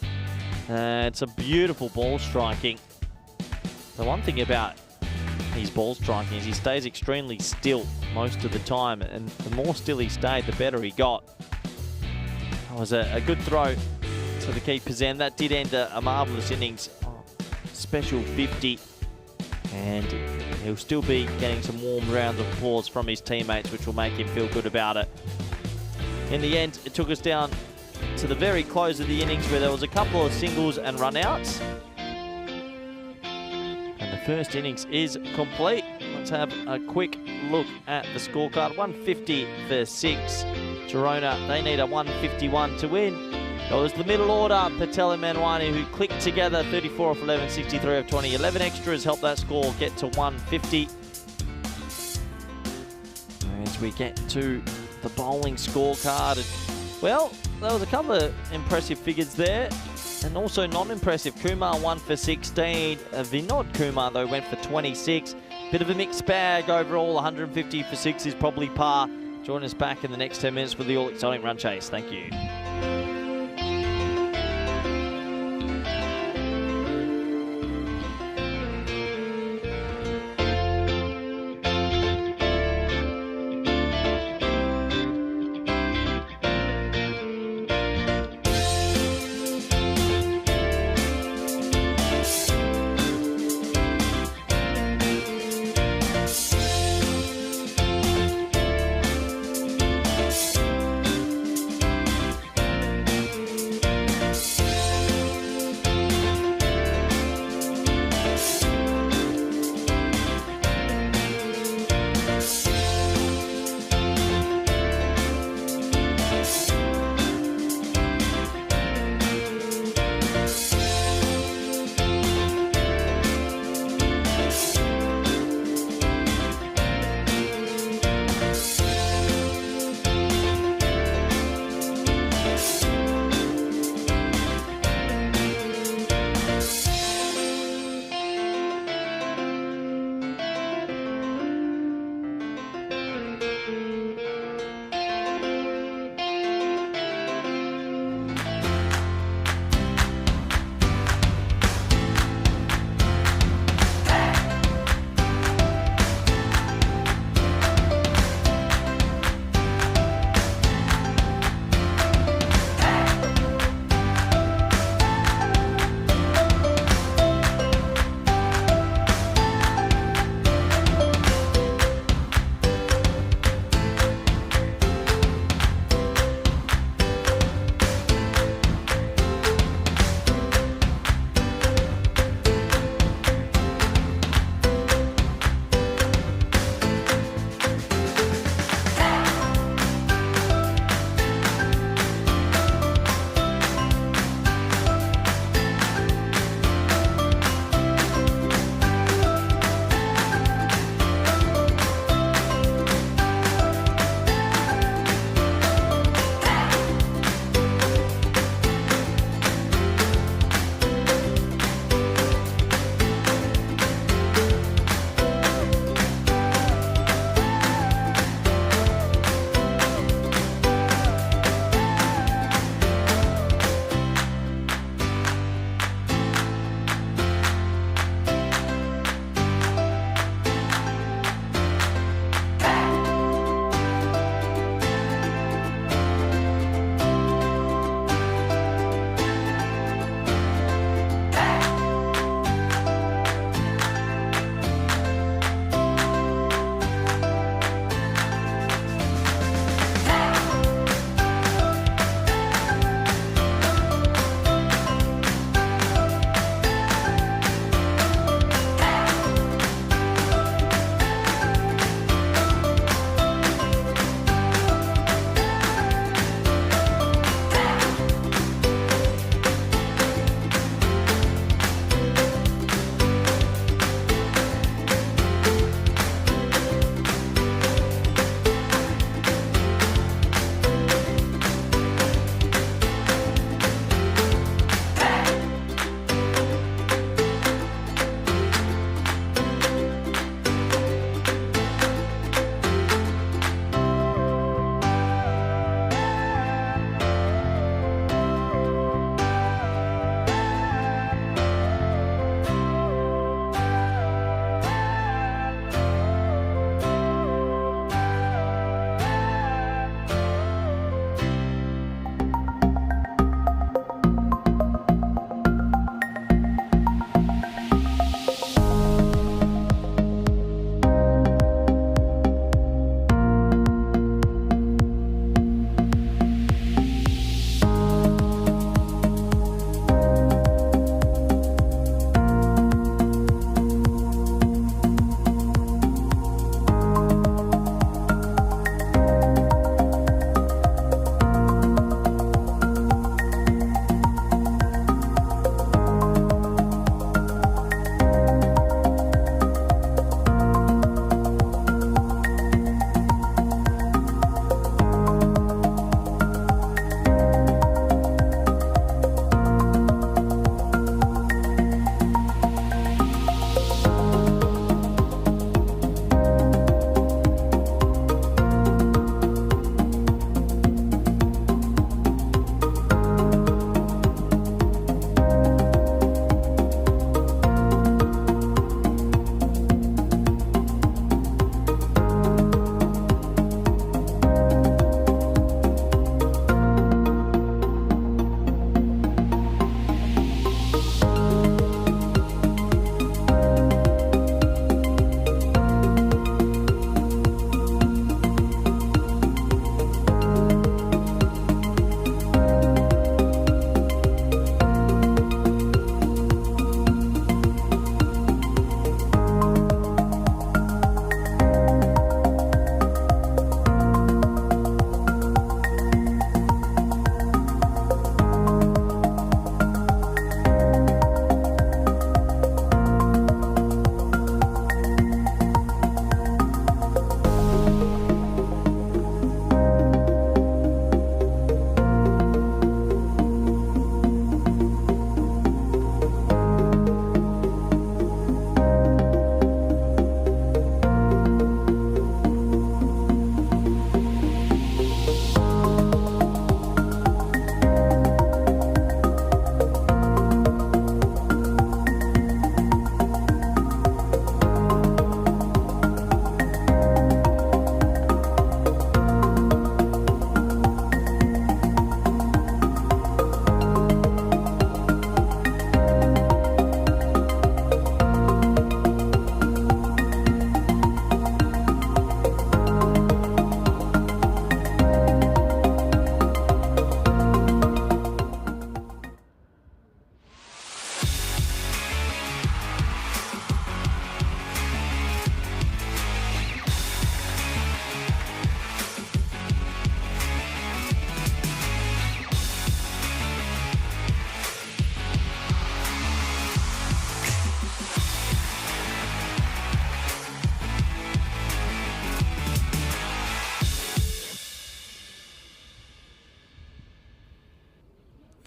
It's a beautiful ball striking. The one thing about his ball striking is he stays extremely still most of the time, and the more still he stayed, the better he got. That was a good throw to the keeper's end. That did end a marvellous innings. Special 50, and he'll still be getting some warm rounds of applause from his teammates, which will make him feel good about it. In the end, it took us down to the very close of the innings, where there was a couple of singles and run-outs. And the first innings is complete. Let's have a quick look at the scorecard. 150 for 6. Girona, they need a 151 to win. It was the middle order, Patel and Manwani, who clicked together. 34 off 11, 63 off 20. 11 extras helped that score get to 150. As we get to the bowling scorecard, well, there was a couple of impressive figures there, and also non-impressive. Kumar 1 for 16. Vinod Kumar, though, went for 26. Bit of a mixed bag overall. 150 for 6 is probably par. Join us back in the next 10 minutes with the all-exciting run chase. Thank you.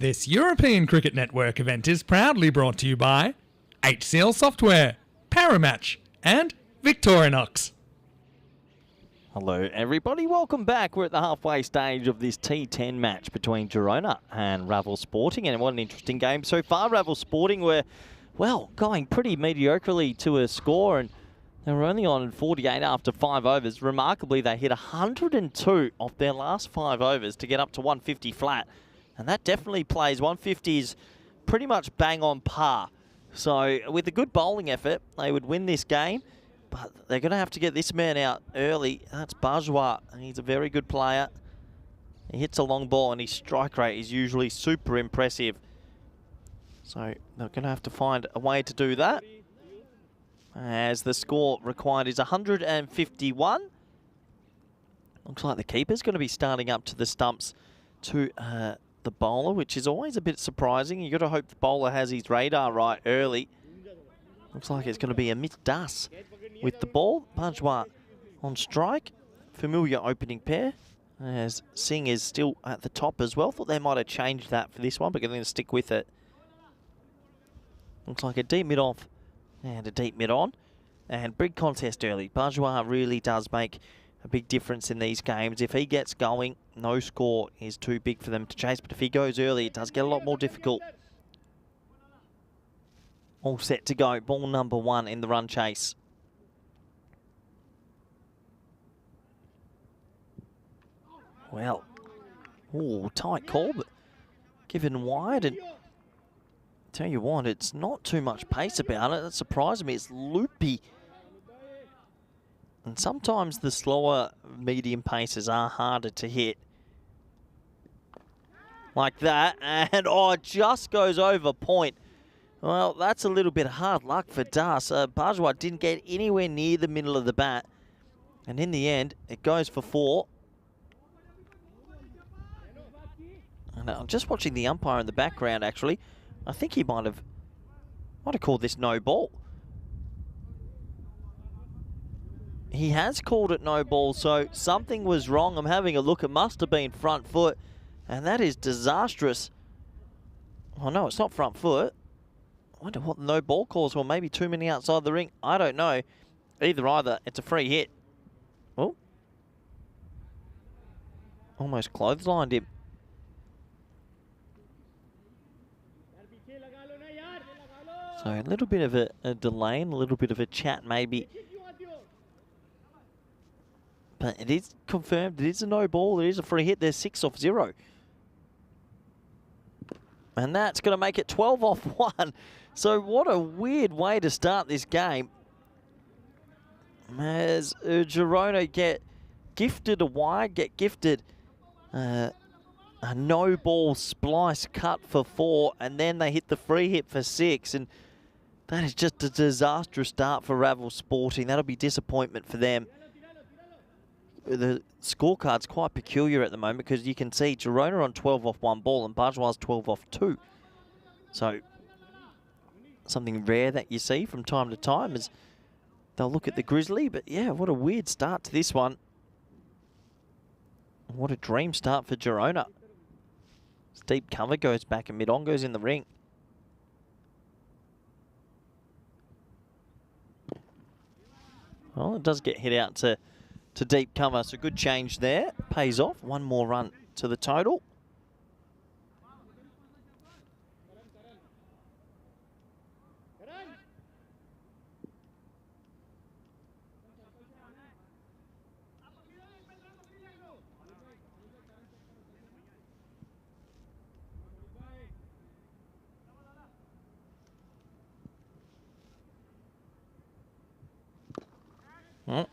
This European Cricket Network event is proudly brought to you by HCL Software, Paramatch, and Victorinox. Hello everybody, welcome back. We're at the halfway stage of this T10 match between Girona and Ravel Sporting, and what an interesting game so far. Ravel Sporting were, well, going pretty mediocrely to a score, and they were only on 48 after 5 overs. Remarkably, they hit 102 off their last 5 overs to get up to 150 flat, and that definitely plays. 150 is pretty much bang on par. So with a good bowling effort, they would win this game. But they're going to have to get this man out early. That's Bourgeois. He's a very good player. He hits a long ball and his strike rate is usually super impressive. So they're going to have to find a way to do that. As the score required is 151. Looks like the keeper's going to be starting up to the stumps to the bowler, which is always a bit surprising. You've got to hope the bowler has his radar right early. Looks like it's going to be a Miss Das with the ball. Bourgeois on strike. Familiar opening pair, as Singh is still at the top as well. Thought they might have changed that for this one, but going to stick with it. Looks like a deep mid off and a deep mid on. And big contest early. Bourgeois really does make a big difference in these games. If he gets going, no score is too big for them to chase. But if he goes early, it does get a lot more difficult. All set to go. Ball number 1 in the run chase. Well, tight call, but given wide. And tell you what, it's not too much pace about it. That surprised me. It's loopy. And sometimes the slower medium paces are harder to hit. Like that. And it just goes over point. Well, that's a little bit of hard luck for Das. Bourgeois didn't get anywhere near the middle of the bat. And in the end, it goes for 4. And I'm just watching the umpire in the background, actually. I think he might have called this no ball. He has called it no ball, so something was wrong. I'm having a look. It must have been front foot. And that is disastrous. Oh, no, it's not front foot. I wonder what the no ball calls were. Maybe too many outside the ring. I don't know. Either. It's a free hit. Oh. Almost clotheslined him. So a little bit of a delay and a little bit of a chat maybe. But it is confirmed. It is a no ball. It is a free hit. There's 6 off 0. And that's going to make it 12 off 1. So what a weird way to start this game. As Girona get gifted a wide, get gifted a no ball splice cut for 4, and then they hit the free hit for 6. And that is just a disastrous start for Ravel Sporting. That'll be disappointment for them. The scorecard's quite peculiar at the moment because you can see Girona on 12 off 1 ball and Bourgeois 12 off 2. So something rare that you see from time to time is they'll look at the Grizzly. But yeah, what a weird start to this one. What a dream start for Girona. Deep cover goes back and mid-on goes in the ring. Well, it does get hit out to deep cover, so good change there. Pays off. 1 more run to the total.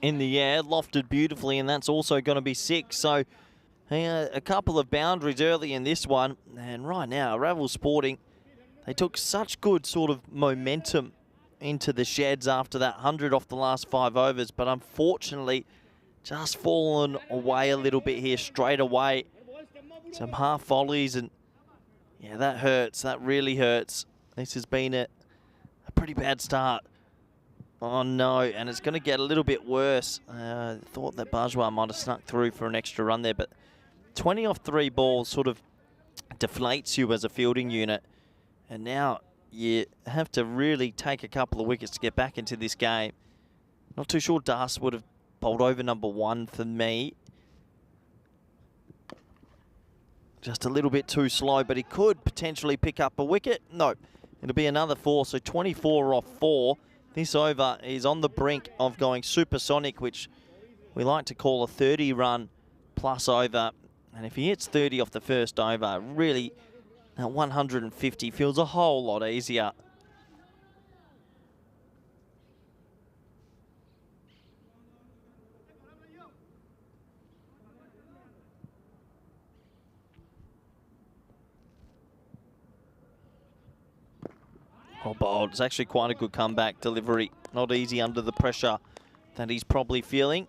In the air, lofted beautifully, and that's also going to be 6. So a couple of boundaries early in this one. And right now, Ravel Sporting, they took such good sort of momentum into the sheds after that 100 off the last 5 overs. But unfortunately, just fallen away a little bit here straight away. Some half volleys, and yeah, that hurts. That really hurts. This has been a pretty bad start. Oh no, and it's going to get a little bit worse. Thought that Bourgeois might have snuck through for an extra run there, but 20 off 3 balls sort of deflates you as a fielding unit. And now you have to really take a couple of wickets to get back into this game. Not too sure Das would have bowled over number 1 for me. Just a little bit too slow, but he could potentially pick up a wicket. No, it'll be another 4, so 24 off 4. This over is on the brink of going supersonic, which we like to call a 30-run plus over. And if he hits 30 off the first over, really, that 150 feels a whole lot easier. Well bowled. It's actually quite a good comeback delivery. Not easy under the pressure that he's probably feeling.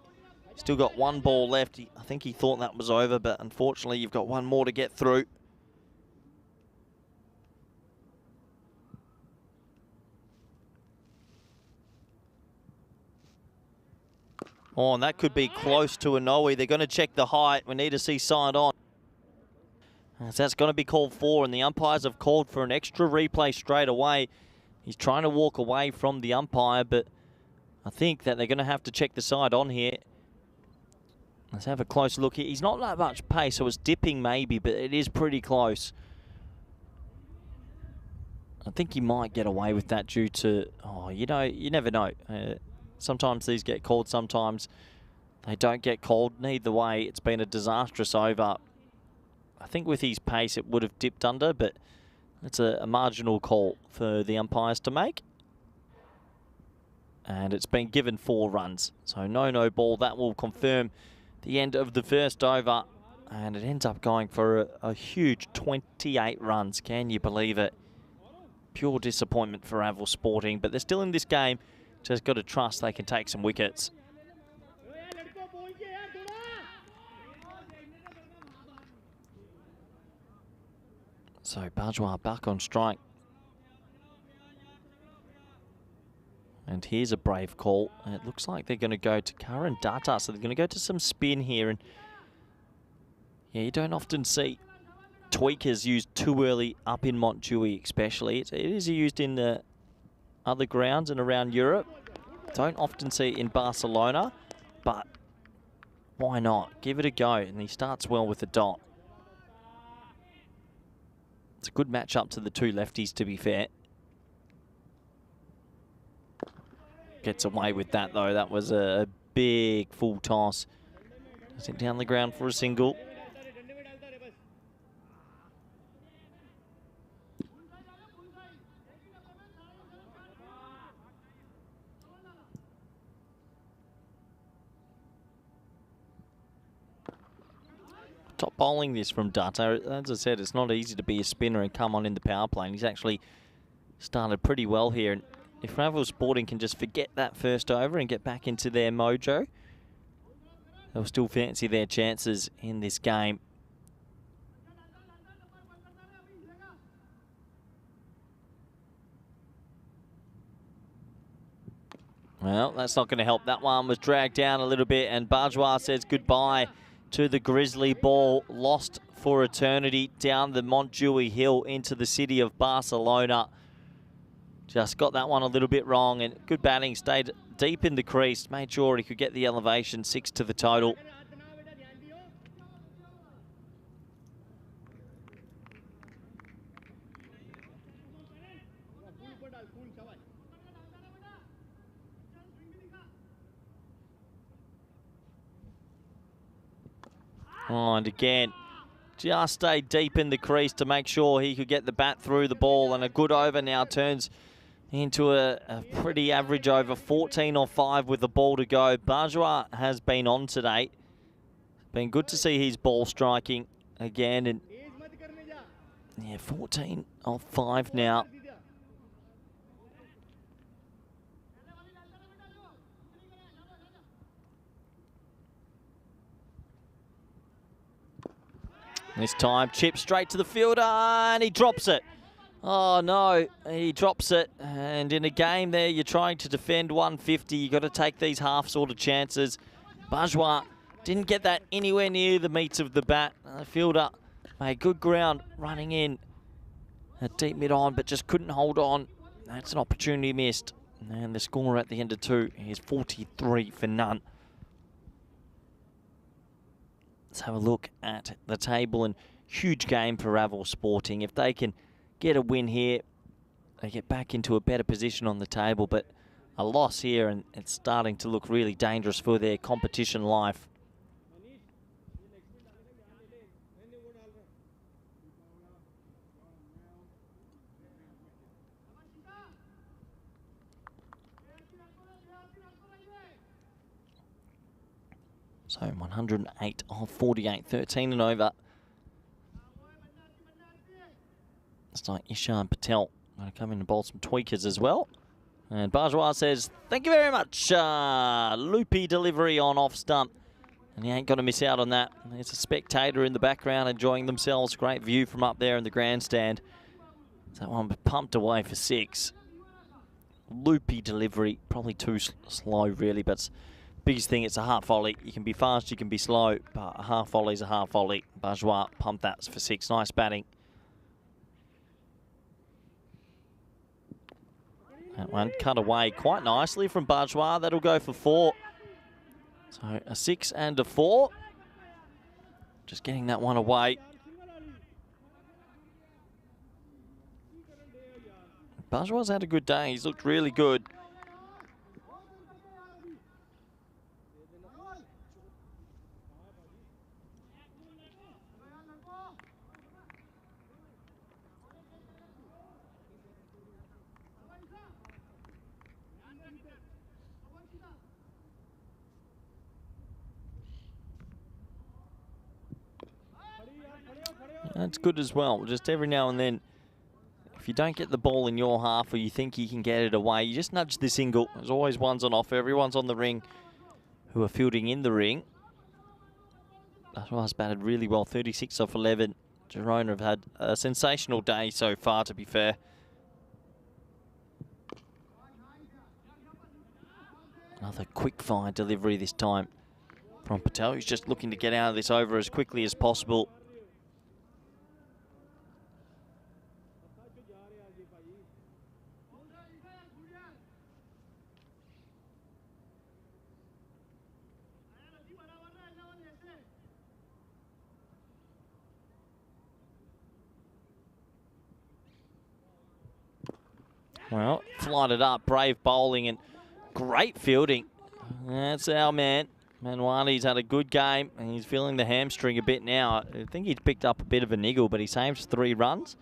Still got 1 ball left. I think he thought that was over, but unfortunately you've got 1 more to get through. Oh, and that could be close to a no-way. They're going to check the height. We need to see side on. So that's going to be called 4, and the umpires have called for an extra replay straight away. He's trying to walk away from the umpire, but I think that they're going to have to check the side on here. Let's have a close look here. He's not that much pace, so it's dipping maybe, but it is pretty close. I think he might get away with that due to, oh, you know, you never know. Sometimes these get called, sometimes they don't get called. Neither way, it's been a disastrous over. I think with his pace, it would have dipped under, but it's a marginal call for the umpires to make. And it's been given 4 runs. So no ball. That will confirm the end of the first over. And it ends up going for a huge 28 runs. Can you believe it? Pure disappointment for Avil Sporting. But they're still in this game. Just got to trust they can take some wickets. So Bajwa back on strike. And here's a brave call. And it looks like they're going to go to Karan Datta. So they're going to go to some spin here. And yeah, you don't often see tweakers used too early up in Montjuic especially. It is used in the other grounds and around Europe. Don't often see it in Barcelona. But why not? Give it a go. And he starts well with the dot. It's a good matchup to the 2 lefties, to be fair. Gets away with that, though. That was a big full toss. Is it down the ground for a single? Top bowling this from Datta. As I said, it's not easy to be a spinner and come on in the power play. And he's actually started pretty well here. And if Avil Sporting can just forget that first over and get back into their mojo, they'll still fancy their chances in this game. Well, that's not going to help. That one was dragged down a little bit, and Bajwa says goodbye to the Grizzly ball, lost for eternity down the Montjuic hill into the city of Barcelona. Just got that one a little bit wrong, and good batting, stayed deep in the crease, made sure he could get the elevation, 6 to the total. Oh, and again, just stayed deep in the crease to make sure he could get the bat through the ball. And a good over now turns into a pretty average over, 14 or 5 with the ball to go. Bajwa has been on today. Been good to see his ball striking again. And yeah, 14 of 5 now. This time, chip straight to the fielder, and he drops it. Oh, no, he drops it. And in a game there, you're trying to defend 150. You've got to take these half sort of chances. Bajwa didn't get that anywhere near the meat of the bat. The fielder Made good ground running in. A deep mid on, but just couldn't hold on. That's an opportunity missed. And the score at the end of 2 is 43 for none. Let's have a look at the table, and huge game for Ravel Sporting. If they can get a win here, they get back into a better position on the table, but a loss here and it's starting to look really dangerous for their competition life. So 108 of 48, 13 and over. It's like Ishan Patel going to come in and bowl some tweakers as well. And Bajwa says, thank you very much. Loopy delivery on off stump. And he ain't going to miss out on that. There's a spectator in the background enjoying themselves. Great view from up there in the grandstand. That one pumped away for 6. Loopy delivery, probably too slow really, but biggest thing, it's a half volley. You can be fast, you can be slow, but a half volley is a half volley. Bajwa pumped that for 6. Nice batting. That one cut away quite nicely from Bajwa. That'll go for 4. So a 6 and a 4. Just getting that one away. Bajwa's had a good day. He's looked really good. That's good as well. Just every now and then, if you don't get the ball in your half or you think you can get it away, you just nudge the single. There's always ones on offer. Everyone's on the ring who are fielding in the ring. Bajwa's batted really well, 36 off 11. Girona have had a sensational day so far, to be fair. Another quick fire delivery this time from Patel, who's just looking to get out of this over as quickly as possible. Well, flighted up, brave bowling and great fielding. That's our man. Manwani's had a good game and he's feeling the hamstring a bit now. I think he's picked up a bit of a niggle, but he saves 3 runs.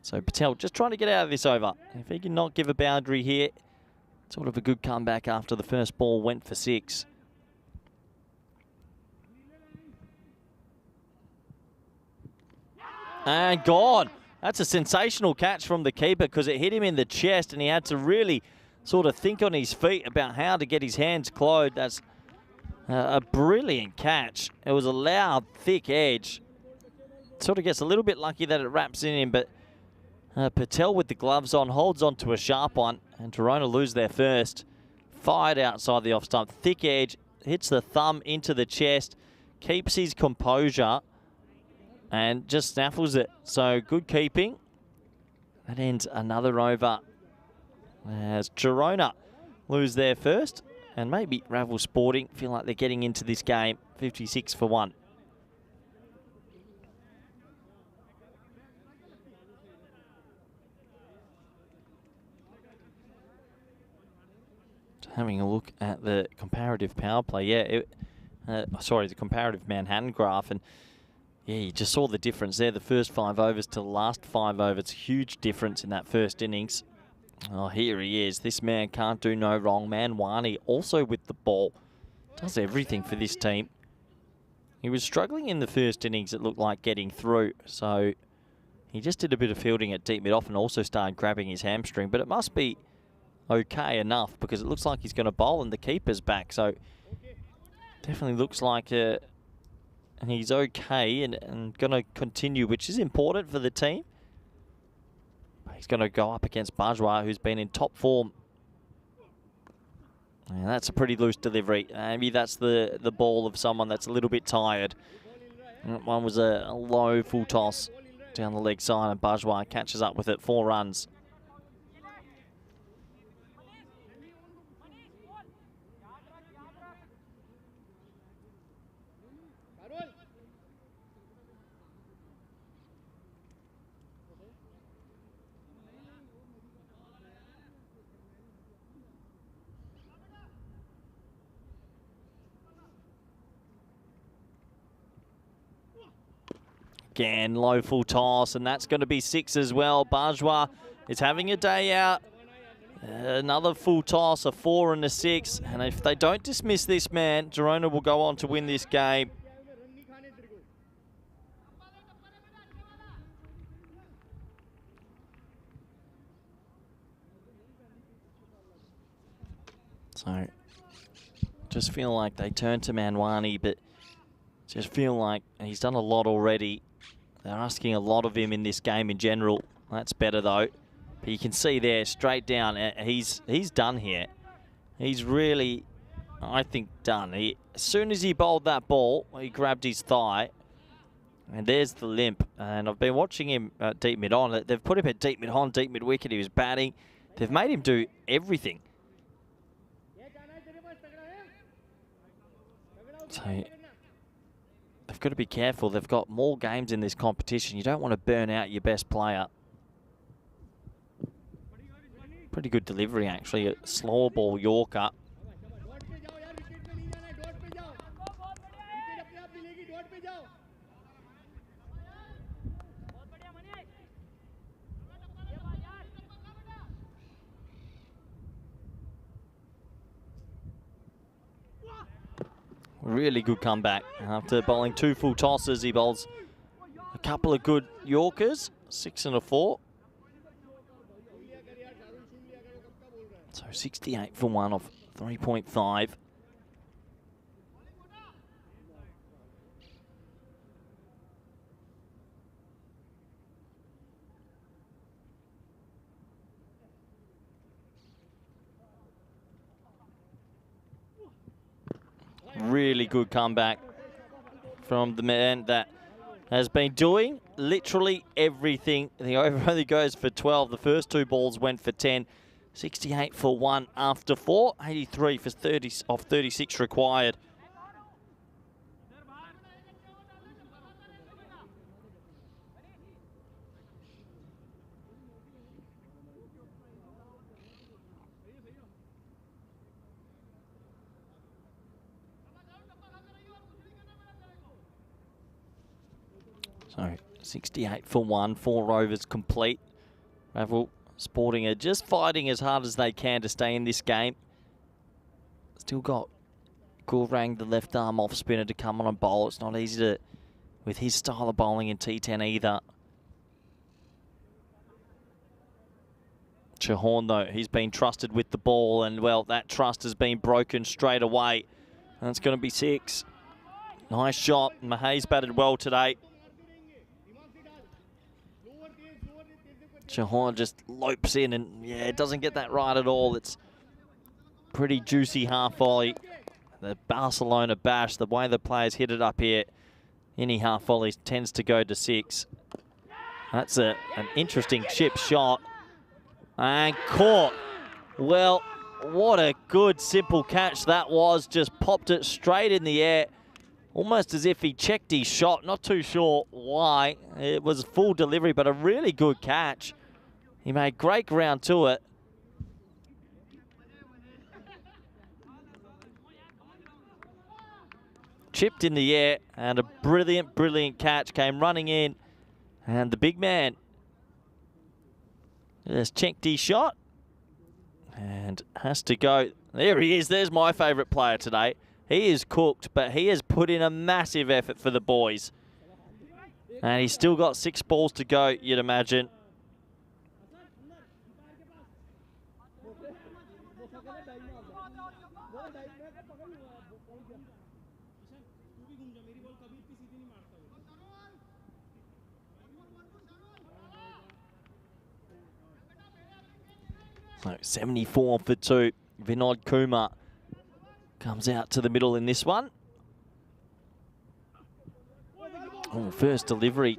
So Patel just trying to get out of this over. If he can not give a boundary here, sort of a good comeback after the first ball went for 6. And gone. That's a sensational catch from the keeper because it hit him in the chest and he had to really sort of think on his feet about how to get his hands closed. That's a brilliant catch. It was a loud, thick edge. Sort of gets a little bit lucky that it wraps in him, but Patel with the gloves on holds on to a sharp one and Girona lose their first. Fired outside the off stump. Thick edge, hits the thumb into the chest, keeps his composure and just snaffles it. So good keeping. That ends another over as Girona lose their first. And maybe Ravel Sporting feel like they're getting into this game 56 for 1. Having a look at the comparative power play. Yeah, sorry, the comparative Manhattan graph. And yeah, you just saw the difference there. The first 5 overs to the last 5 overs. It's a huge difference in that first innings. Oh, here he is. This man can't do no wrong. Manwani also with the ball. Does everything for this team. He was struggling in the first innings, it looked like, getting through. So he just did a bit of fielding at deep mid-off and also started grabbing his hamstring. But it must be okay enough because it looks like he's going to bowl and the keeper's back. So definitely looks like he's okay and going to continue, which is important for the team. He's going to go up against Bajwa, who's been in top form. And that's a pretty loose delivery. Maybe that's the ball of someone that's a little bit tired. That one was a low full toss down the leg side, and Bajwa catches up with it, 4 runs. Again, low full toss, and that's going to be 6 as well. Bajwa is having a day out. Another full toss, a 4 and a 6. And if they don't dismiss this man, Girona will go on to win this game. So, just feel like they turn to Manwani, but just feel like he's done a lot already. They're asking a lot of him in this game in general. That's better though. But you can see there, straight down, he's done here. He's really, I think, done. As soon as he bowled that ball, he grabbed his thigh. And there's the limp. And I've been watching him at deep mid-on. They've put him at deep mid-on, deep mid-wicket. He was batting. They've made him do everything. So they've got to be careful. They've got more games in this competition. You don't want to burn out your best player. Pretty good delivery, actually. A slower ball Yorker. Really good comeback. After bowling 2 full tosses, he bowls a couple of good Yorkers, 6 and a 4. So 68 for 1 off 3.5. Really good comeback from the man that has been doing literally everything. The over only goes for 12. The first 2 balls went for 10. 68 for 1 after 4. 83 for 30 off 36 required. So 68 for 1, 4 overs complete. Ravel Sporting are just fighting as hard as they can to stay in this game. Still got Gurrang, the left arm off spinner, to come on and bowl. It's not easy to, with his style of bowling in T10 either. Chahorn, though, he's been trusted with the ball, and well, that trust has been broken straight away. And it's going to be 6. Nice shot. Mahay's batted well today. Chahorn just lopes in, and yeah, it doesn't get that right at all. It's pretty juicy half volley. The Barcelona bash, the way the players hit it up here, any half volley tends to go to 6. That's an interesting chip shot. And caught. Well, what a good simple catch that was. Just popped it straight in the air. Almost as if he checked his shot. Not too sure why. It was full delivery, but a really good catch. He made great ground to it. Chipped in the air, and a brilliant, brilliant catch came running in. And the big man just checked his shot and has to go. There he is. There's my favourite player today. He is cooked, but he has put in a massive effort for the boys. And he's still got 6 balls to go, you'd imagine. So 74 for 2. Vinod Kumar comes out to the middle in this one. Oh, first delivery.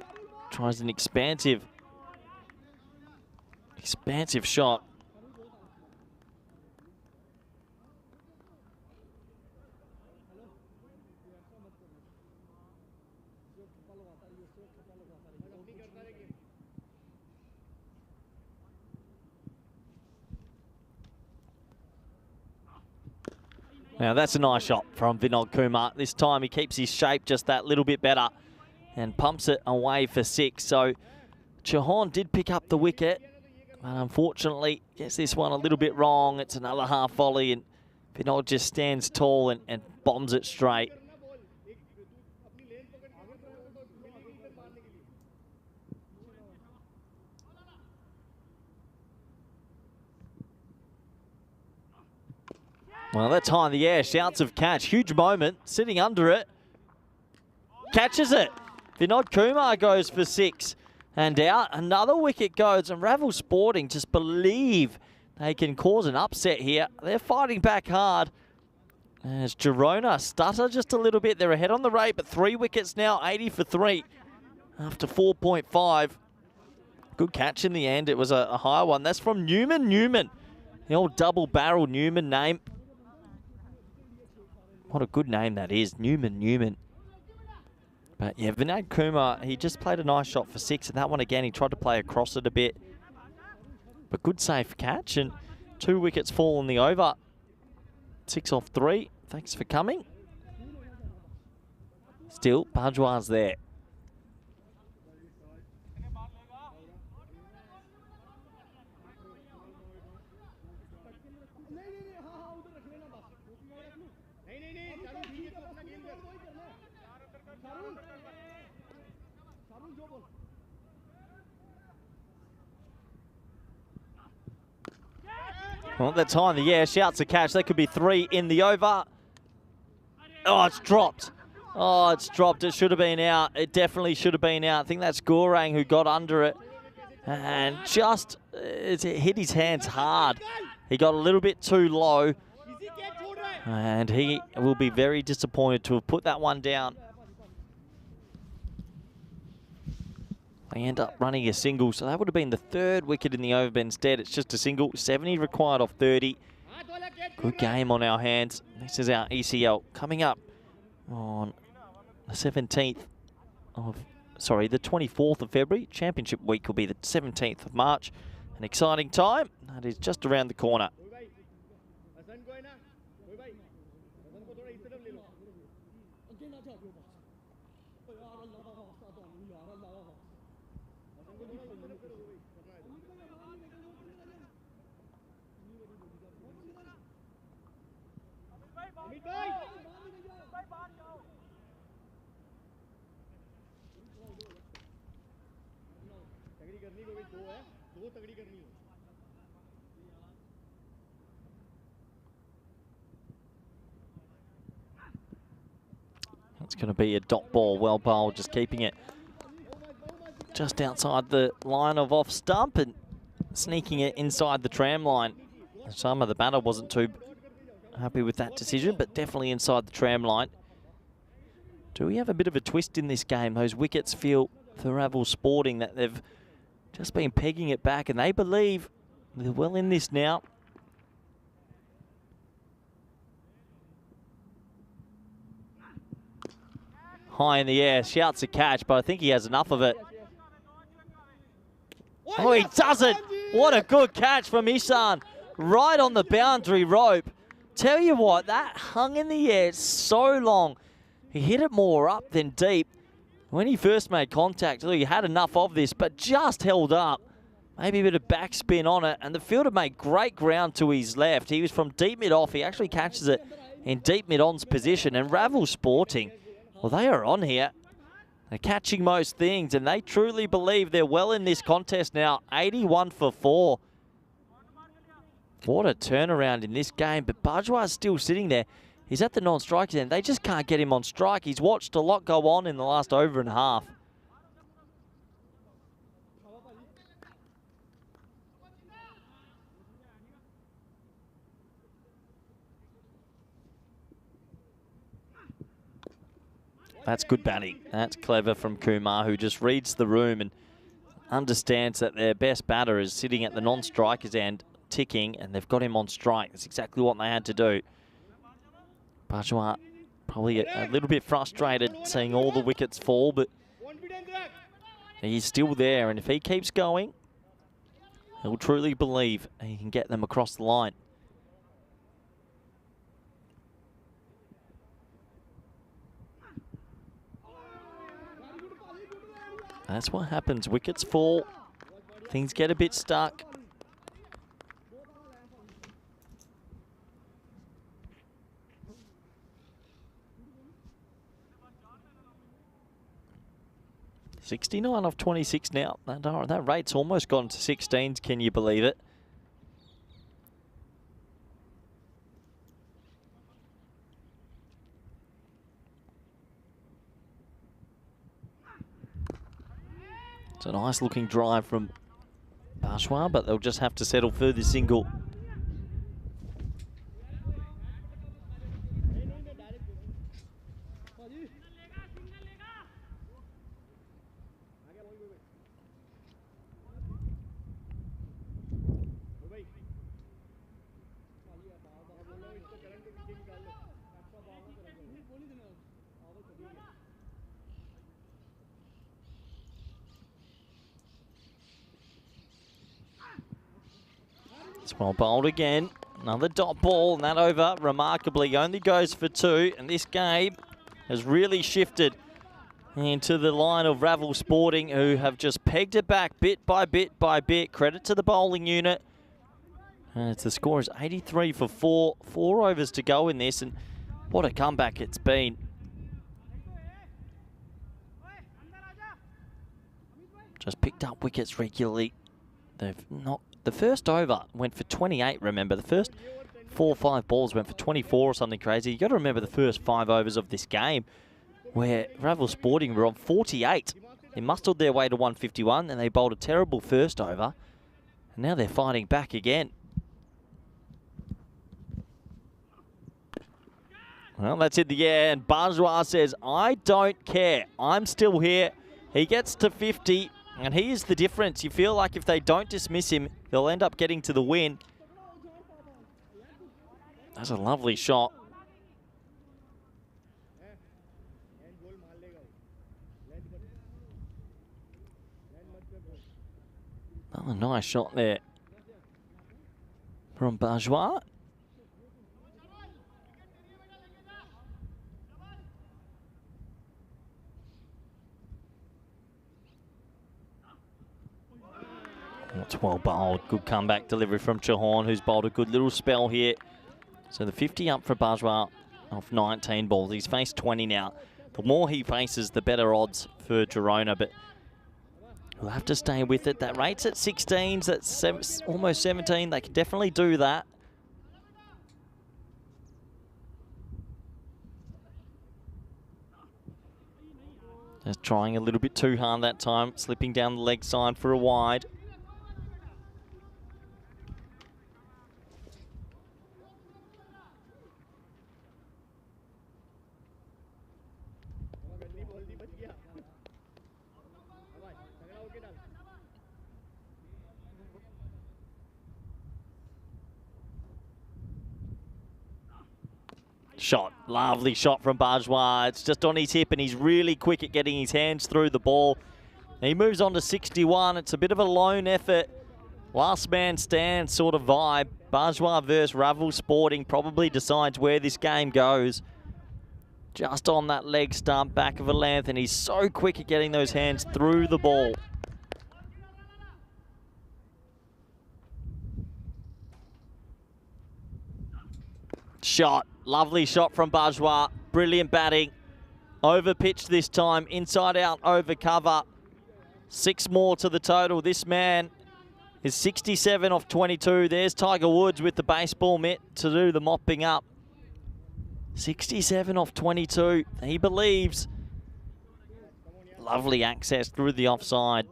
Tries an expansive shot. Now that's a nice shot from Vinod Kumar. This time he keeps his shape just that little bit better and pumps it away for 6. So Chauhan did pick up the wicket, but unfortunately gets this one a little bit wrong. It's another half volley and Vinod just stands tall and bombs it straight. Well, that's high in the air. Shouts of catch. Huge moment. Sitting under it. Catches it. Vinod Kumar goes for 6 and out. Another wicket goes. And Ravel Sporting just believe they can cause an upset here. They're fighting back hard. As Girona stutter just a little bit. They're ahead on the rate, but 3 wickets now. 80 for 3 after 4.5. Good catch in the end. It was a higher one. That's from Newman. The old double-barrel Newman name. What a good name that is, Newman. But yeah, Vinod Kumar, he just played a nice shot for 6. And that one again, he tried to play across it a bit. But good safe catch and 2 wickets fall in the over. 6 off 3. Thanks for coming. Still, Bajwa's there. Well, that's high in the air. Shouts a catch. That could be 3 in the over. Oh, it's dropped. Oh, it's dropped. It should have been out. It definitely should have been out. I think that's Gorang who got under it. And just, it hit his hands hard. He got a little bit too low. And he will be very disappointed to have put that one down. They end up running a single, so that would have been the 3rd wicket in the over, but instead it's just a single. 70 required off 30. Good game on our hands. This is our ECL coming up on the 17th of, sorry, the 24th of February. Championship week will be the 17th of March. An exciting time. That is just around the corner. It's going to be a dot ball, well bowled, just keeping it just outside the line of off stump and sneaking it inside the tram line. Some of the batter wasn't too happy with that decision, but definitely inside the tram line. Do we have a bit of a twist in this game? Those wickets feel for Ravel Sporting that they've just been pegging it back, and they believe they're well in this now. High in the air, shouts a catch, but I think he has enough of it. Oh, he doesn't! What a good catch from Ishan. Right on the boundary rope. Tell you what, that hung in the air so long. He hit it more up than deep. When he first made contact, he had enough of this, but just held up. Maybe a bit of backspin on it, and the fielder made great ground to his left. He was from deep mid-off. He actually catches it in deep mid-on's position, and Ravel Sporting, well, they are on here. They're catching most things, and they truly believe they're well in this contest now. 81 for 4. What a turnaround in this game, but Bajwa's still sitting there. He's at the non-strike end. They just can't get him on strike. He's watched a lot go on in the last over and a half. That's good batting. That's clever from Kumar, who just reads the room and understands that their best batter is sitting at the non-striker's end, ticking, and they've got him on strike. That's exactly what they had to do. Bajwa probably a little bit frustrated seeing all the wickets fall, but he's still there, and if he keeps going, he'll truly believe he can get them across the line. That's what happens. Wickets fall. Things get a bit stuck. $69 off 26 now. That rate's almost gone to 16s. Can you believe it? It's a nice looking drive from Bajwa, but they'll just have to settle for the single. It's well bowled again. Another dot ball, and that over remarkably only goes for 2. And this game has really shifted into the line of Ravel Sporting, who have just pegged it back bit by bit by bit. Credit to the bowling unit. And the score is 83 for 4. 4 overs to go in this, and what a comeback it's been. Just picked up wickets regularly. They've not. The first over went for 28, remember. The first 4 or 5 balls went for 24 or something crazy. You got to remember the first 5 overs of this game where Ravel Sporting were on 48. They muscled their way to 151 and they bowled a terrible first over. And now they're fighting back again. Well, that's in the air, and Bajwa says, I don't care. I'm still here. He gets to 50. And he is the difference. You feel like if they don't dismiss him, they'll end up getting to the win. That's a lovely shot. Another nice shot there from Bajwa. That's well bowled. Good comeback delivery from Chauhan, who's bowled a good little spell here. So the 50 up for Bajwa off 19 balls. He's faced 20 now. The more he faces, the better odds for Girona, but we'll have to stay with it. That rate's at 16s, that's almost 17. They can definitely do that. Just trying a little bit too hard that time, slipping down the leg side for a wide. Shot, lovely shot from Bajwa. It's just on his hip and he's really quick at getting his hands through the ball. He moves on to 61. It's a bit of a lone effort. Last man stand sort of vibe. Bajwa versus Ravel Sporting probably decides where this game goes. Just on that leg stump, back of a length, and he's so quick at getting those hands through the ball. Shot. Lovely shot from Bajwa. Brilliant batting. Over pitch this time. Inside out over cover. 6 more to the total. This man is 67 off 22. There's Tiger Woods with the baseball mitt to do the mopping up. 67 off 22. He believes. Lovely access through the offside.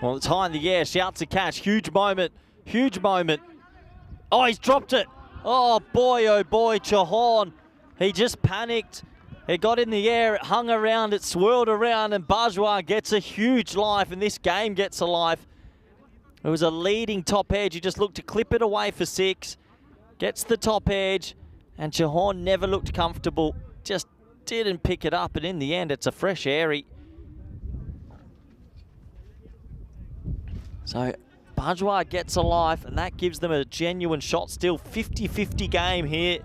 Well, it's high in the air, shouts a catch, huge moment, huge moment. Oh, he's dropped it. Oh boy, Chahon. He just panicked. It got in the air, it hung around, it swirled around, and Bajwa gets a huge life, and this game gets a life. It was a leading top edge. He just looked to clip it away for 6. Gets the top edge, and Chahon never looked comfortable. Just didn't pick it up, and in the end, it's a fresh airy. So Bajwa gets a life, and that gives them a genuine shot still. 50-50 game here.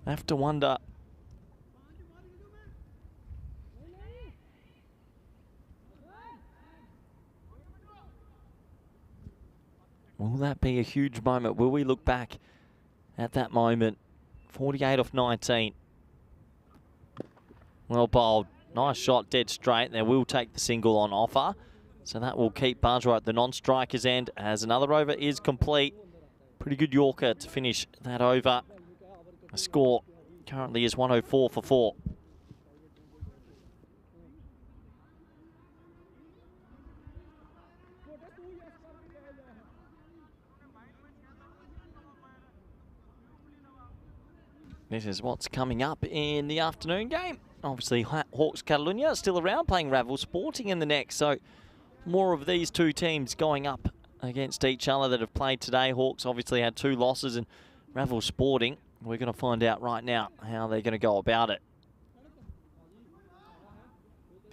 I have to wonder. Will that be a huge moment? Will we look back at that moment? 48 off 19. Well bowled. Nice shot, dead straight. They will take the single on offer. So that will keep Bajwa at the non-striker's end as another over is complete. Pretty good Yorker to finish that over. The score currently is 104 for 4. This is what's coming up in the afternoon game. Obviously, Hawks Catalunya still around, playing Ravel Sporting in the next. So more of these two teams going up against each other that have played today. Hawks obviously had 2 losses, and Ravel Sporting, we're going to find out right now how they're going to go about it.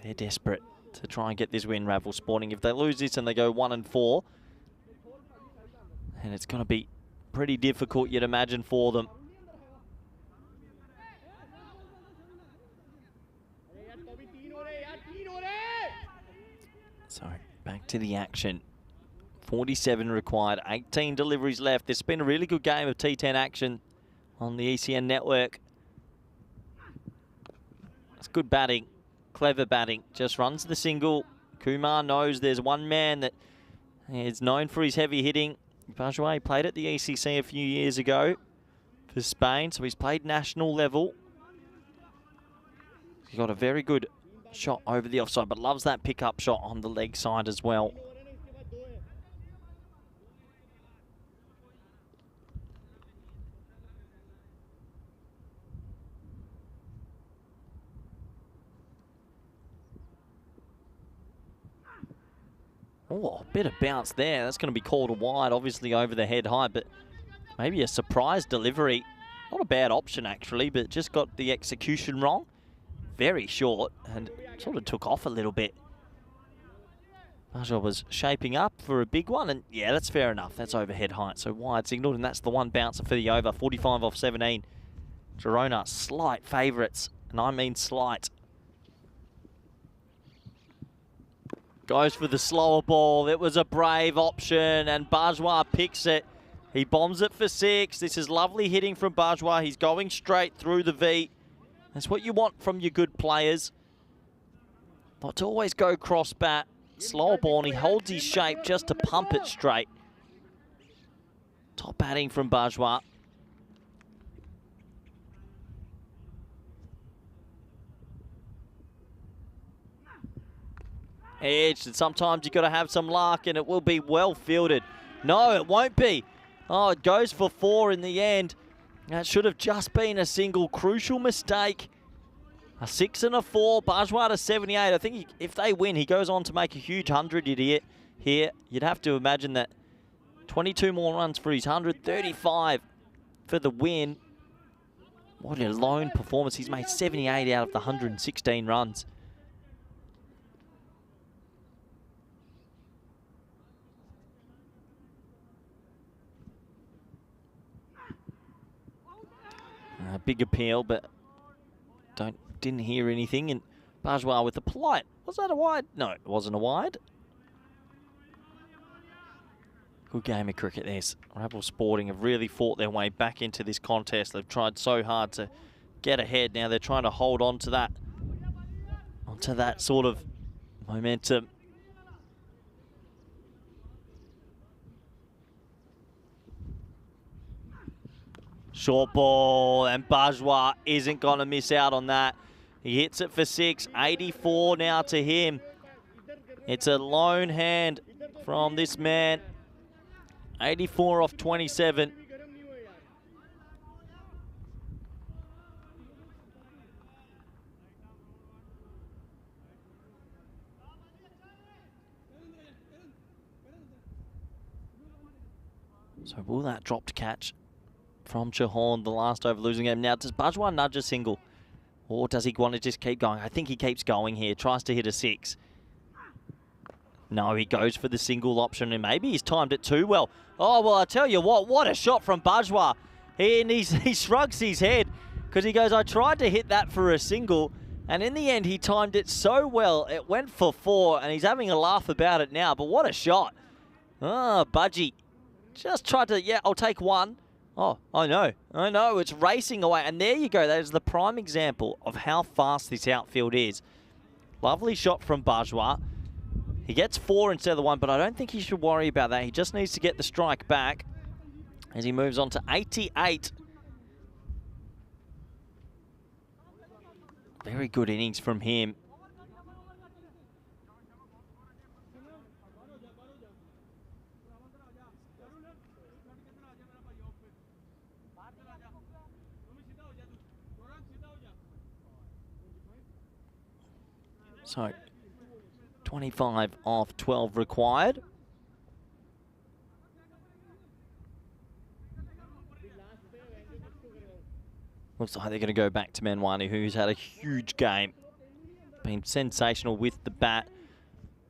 They're desperate to try and get this win, Ravel Sporting. If they lose this and they go 1-4, and it's going to be pretty difficult, you'd imagine, for them. So back to the action. 47 required, 18 deliveries left. There's been a really good game of T10 action on the ECN network. It's good batting, clever batting. Just runs the single. Kumar knows there's one man that is known for his heavy hitting. Bajwa played at the ECC a few years ago for Spain, so he's played national level. He's got a very good shot over the offside, but loves that pickup shot on the leg side as well. Oh, a bit of bounce there. That's going to be called a wide, obviously over the head high, but maybe a surprise delivery. Not a bad option, actually, but just got the execution wrong. Very short and sort of took off a little bit. Bajwa was shaping up for a big one, and yeah, that's fair enough. That's overhead height, so wide signalled, and that's the one bouncer for the over. 45 off 17. Girona, slight favourites, and I mean slight. Goes for the slower ball. It was a brave option, and Bajwa picks it. He bombs it for 6. This is lovely hitting from Bajwa. He's going straight through the V. That's what you want from your good players. Not to always go cross bat. Slower ball, and he holds his shape just to pump it straight. Top batting from Bajwa. Edged, and sometimes you've got to have some luck, and it will be well fielded. No, it won't be. Oh, it goes for 4 in the end. That should have just been a single. Crucial mistake. A 6 and a 4. Bajwa to 78. I think if they win, he goes on to make a huge 100 here. You'd have to imagine that 22 more runs for his 100. 35 for the win. What a lone performance. He's made 78 out of the 116 runs. Big appeal, but didn't hear anything. And Bajwa with the polite. Was that a wide? No, it wasn't a wide. Good game of cricket this. Ravel Sporting have really fought their way back into this contest. They've tried so hard to get ahead. Now they're trying to hold on to that sort of momentum. Short ball, and Bajwa isn't going to miss out on that. He hits it for 6. 84 now to him. It's a lone hand from this man. 84 off 27. So will that drop to catch from Chahorn, the last over losing game? Now, does Bajwa nudge a single? Or does he want to just keep going? I think he keeps going here. Tries to hit a 6. No, he goes for the single option, and maybe he's timed it too well. Oh, well, I tell you what a shot from Bajwa. He shrugs his head because he goes, I tried to hit that for a single, and in the end, he timed it so well. It went for 4, and he's having a laugh about it now, but what a shot. Oh, Budgie. Just tried to, yeah, I'll take 1. Oh, I know, it's racing away. And there you go, that is the prime example of how fast this outfield is. Lovely shot from Bajwa. He gets 4 instead of the 1, but I don't think he should worry about that. He just needs to get the strike back as he moves on to 88. Very good innings from him. So, 25 off 12 required. Looks like they're going to go back to Manwani, who's had a huge game. Been sensational with the bat.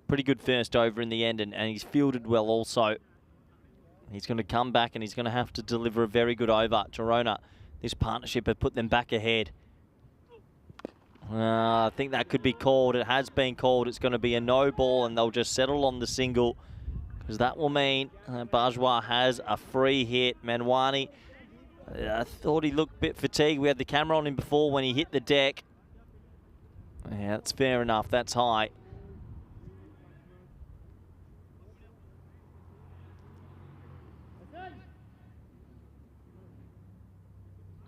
Pretty good first over in the end, and he's fielded well also. He's going to come back and he's going to have to deliver a very good over. Girona, this partnership have put them back ahead. I think that could be called. It has been called. It's going to be a no ball, and they'll just settle on the single because that will mean Bajwa has a free hit. Manwani, I thought he looked a bit fatigued. We had the camera on him before when he hit the deck. Yeah, that's fair enough. That's high.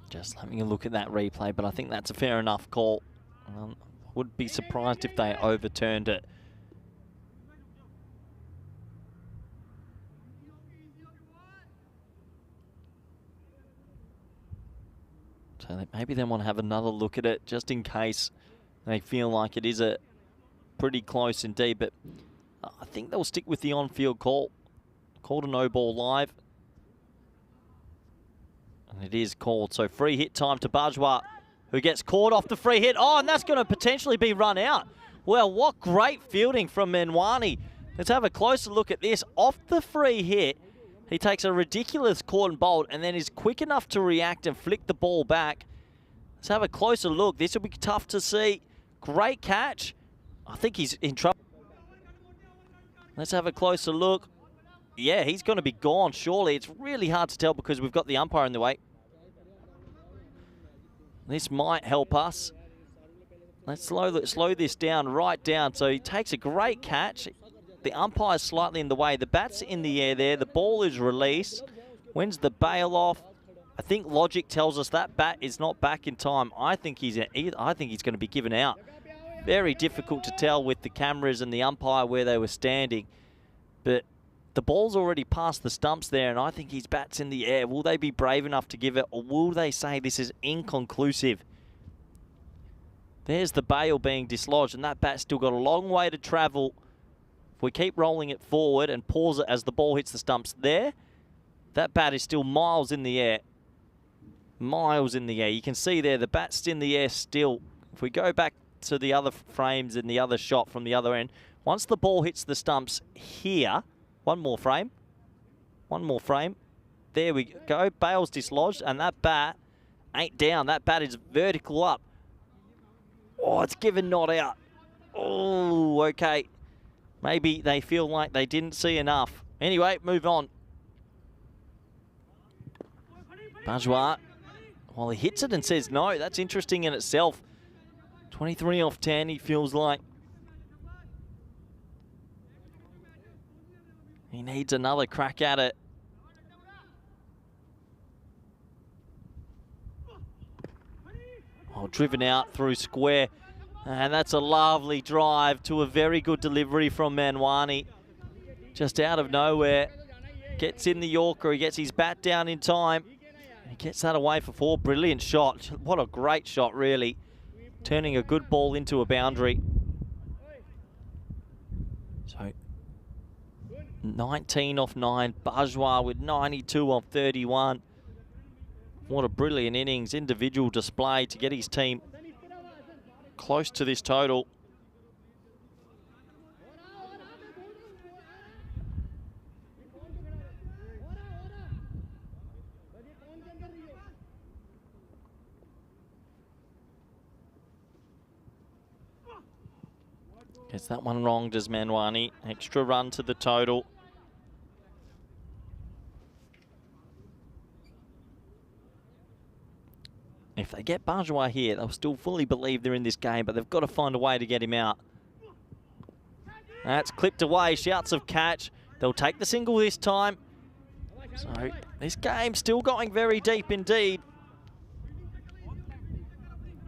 Just having a look at that replay, but I think that's a fair enough call. Would be surprised if they overturned it. So maybe they want to have another look at it just in case they feel like it is a pretty close indeed. But I think they'll stick with the on-field call. Called a no ball live. And it is called. So free hit time to Bajwa, who gets caught off the free hit. Oh, and that's going to potentially be run out. Well, what great fielding from Manwani. Let's have a closer look at this. Off the free hit, he takes a ridiculous caught and bolt and then is quick enough to react and flick the ball back. Let's have a closer look. This will be tough to see. Great catch. I think he's in trouble. Let's have a closer look. Yeah, he's going to be gone, surely. It's really hard to tell because we've got the umpire in the way. This might help us. Let's slow this down, right down. So he takes a great catch. The umpire's slightly in the way. The bat's in the air there. The ball is released. Wins the bail off. I think logic tells us that bat is not back in time. I think he's going to be given out. Very difficult to tell with the cameras and the umpire where they were standing. But the ball's already past the stumps there, and I think his bat's in the air. Will they be brave enough to give it, or will they say this is inconclusive? There's the bail being dislodged, and that bat's still got a long way to travel. If we keep rolling it forward and pause it as the ball hits the stumps there, that bat is still miles in the air. Miles in the air. You can see there, the bat's in the air still. If we go back to the other frames in the other shot from the other end, once the ball hits the stumps here, one more frame. There we go. Bail's dislodged, and that bat ain't down. That bat is vertical up. Oh, it's given not out. Oh, okay. Maybe they feel like they didn't see enough. Anyway, move on. Bajwa, well, he hits it and says no. That's interesting in itself. 23 off 10, he feels like. He needs another crack at it. Oh, driven out through square. And that's a lovely drive to a very good delivery from Manwani. Just out of nowhere. Gets in the Yorker. He gets his bat down in time. He gets that away for 4. Brilliant shot. What a great shot, really. Turning a good ball into a boundary. So 19 off 9. Bajwa with 92 off 31. What a brilliant innings. Individual display to get his team close to this total. Gets that one wrong, does Manwani. Extra run to the total. If they get Bajwa here, they'll still fully believe they're in this game, but they've got to find a way to get him out. That's clipped away. Shouts of catch. They'll take the single this time. So this game's still going very deep indeed.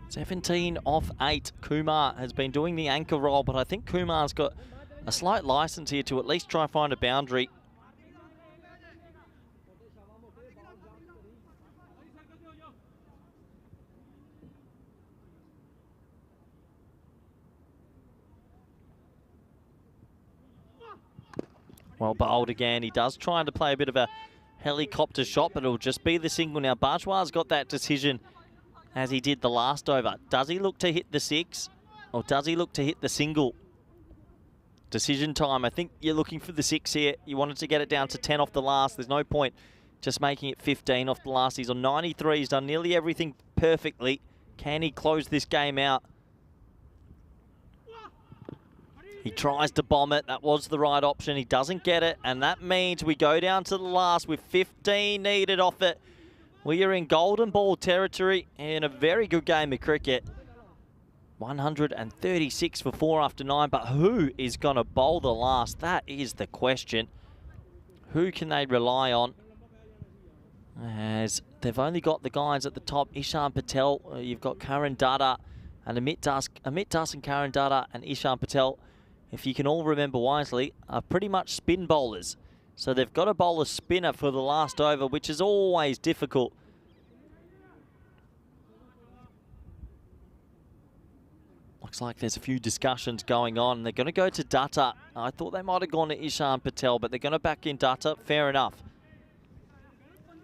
17 off 8. Kumar has been doing the anchor role, but I think Kumar's got a slight license here to at least try and find a boundary. Well bowled again. He does try to play a bit of a helicopter shot, but it'll just be the single now. Bajwa's got that decision as he did the last over. Does he look to hit the 6 or does he look to hit the single? Decision time. I think you're looking for the 6 here. You wanted to get it down to 10 off the last. There's no point just making it 15 off the last. He's on 93. He's done nearly everything perfectly. Can he close this game out? He tries to bomb it. That was the right option. He doesn't get it, and that means we go down to the last with 15 needed off it. We are in golden ball territory in a very good game of cricket. 136 for 4 after 9, but who is going to bowl the last? That is the question. Who can they rely on? As they've only got the guys at the top. Ishan Patel, you've got Karan Dutta and Amit Das and Karan Dutta and Ishan Patel, if you can all remember wisely, are pretty much spin bowlers. So they've got to bowl a spinner for the last over, which is always difficult. Looks like there's a few discussions going on. They're going to go to Dutta. I thought they might have gone to Ishan Patel, but they're going to back in Dutta. Fair enough.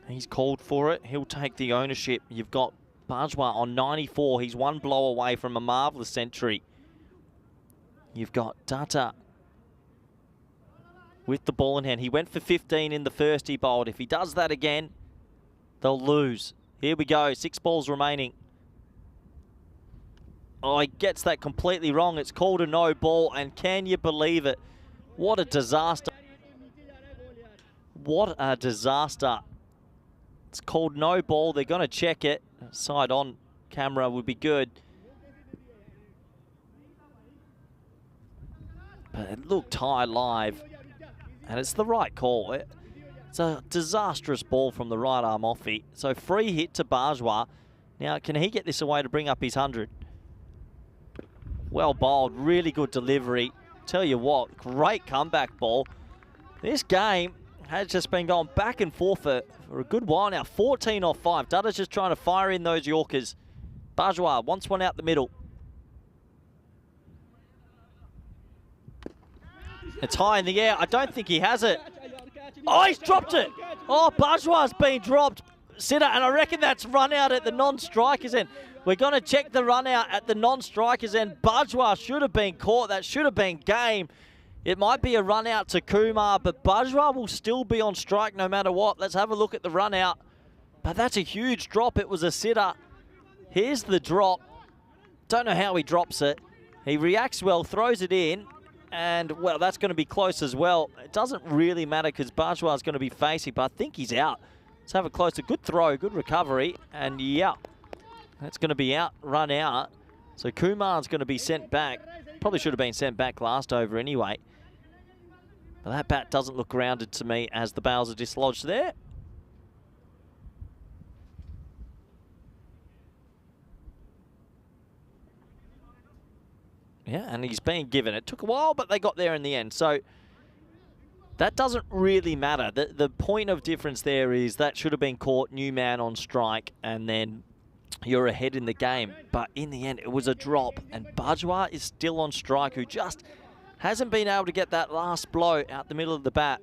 He's called for it. He'll take the ownership. You've got Bajwa on 94. He's one blow away from a marvellous century. You've got Dutta with the ball in hand. He went for 15 in the first he bowled. If he does that again, they'll lose. Here we go. 6 balls remaining. Oh, he gets that completely wrong. It's called a no ball, and can you believe it? What a disaster. What a disaster. It's called no ball. They're going to check it. Side on camera would be good. But it looked high live, and it's the right call. It's a disastrous ball from the right arm offie. So free hit to Bajwa. Now, can he get this away to bring up his 100? Well bowled, really good delivery. Tell you what, great comeback ball. This game has just been going back and forth for a good while now. 14 off 5. Dutta's just trying to fire in those Yorkers. Bajwa wants one out the middle. It's high in the air. I don't think he has it. Oh, he's dropped it. Oh, Bajwa's been dropped. Sitter, and I reckon that's run out at the non-strikers end. We're going to check the run out at the non-strikers end. Bajwa should have been caught. That should have been game. It might be a run out to Kumar, but Bajwa will still be on strike no matter what. Let's have a look at the run out. But that's a huge drop. It was a sitter. Here's the drop. Don't know how he drops it. He reacts well, throws it in. And, well, that's going to be close as well. It doesn't really matter because Bajwa's going to be facing, but I think he's out. Let's have a closer. Good throw, good recovery. And, yeah, that's going to be out, run out. So Kumar's going to be sent back. Probably should have been sent back last over anyway. But that bat doesn't look grounded to me as the bails are dislodged there. Yeah, and he's being given. It took a while, but they got there in the end. So that doesn't really matter. The point of difference there is that should have been caught, new man on strike, and then you're ahead in the game. But in the end, it was a drop, and Bajwa is still on strike, who just hasn't been able to get that last blow out the middle of the bat.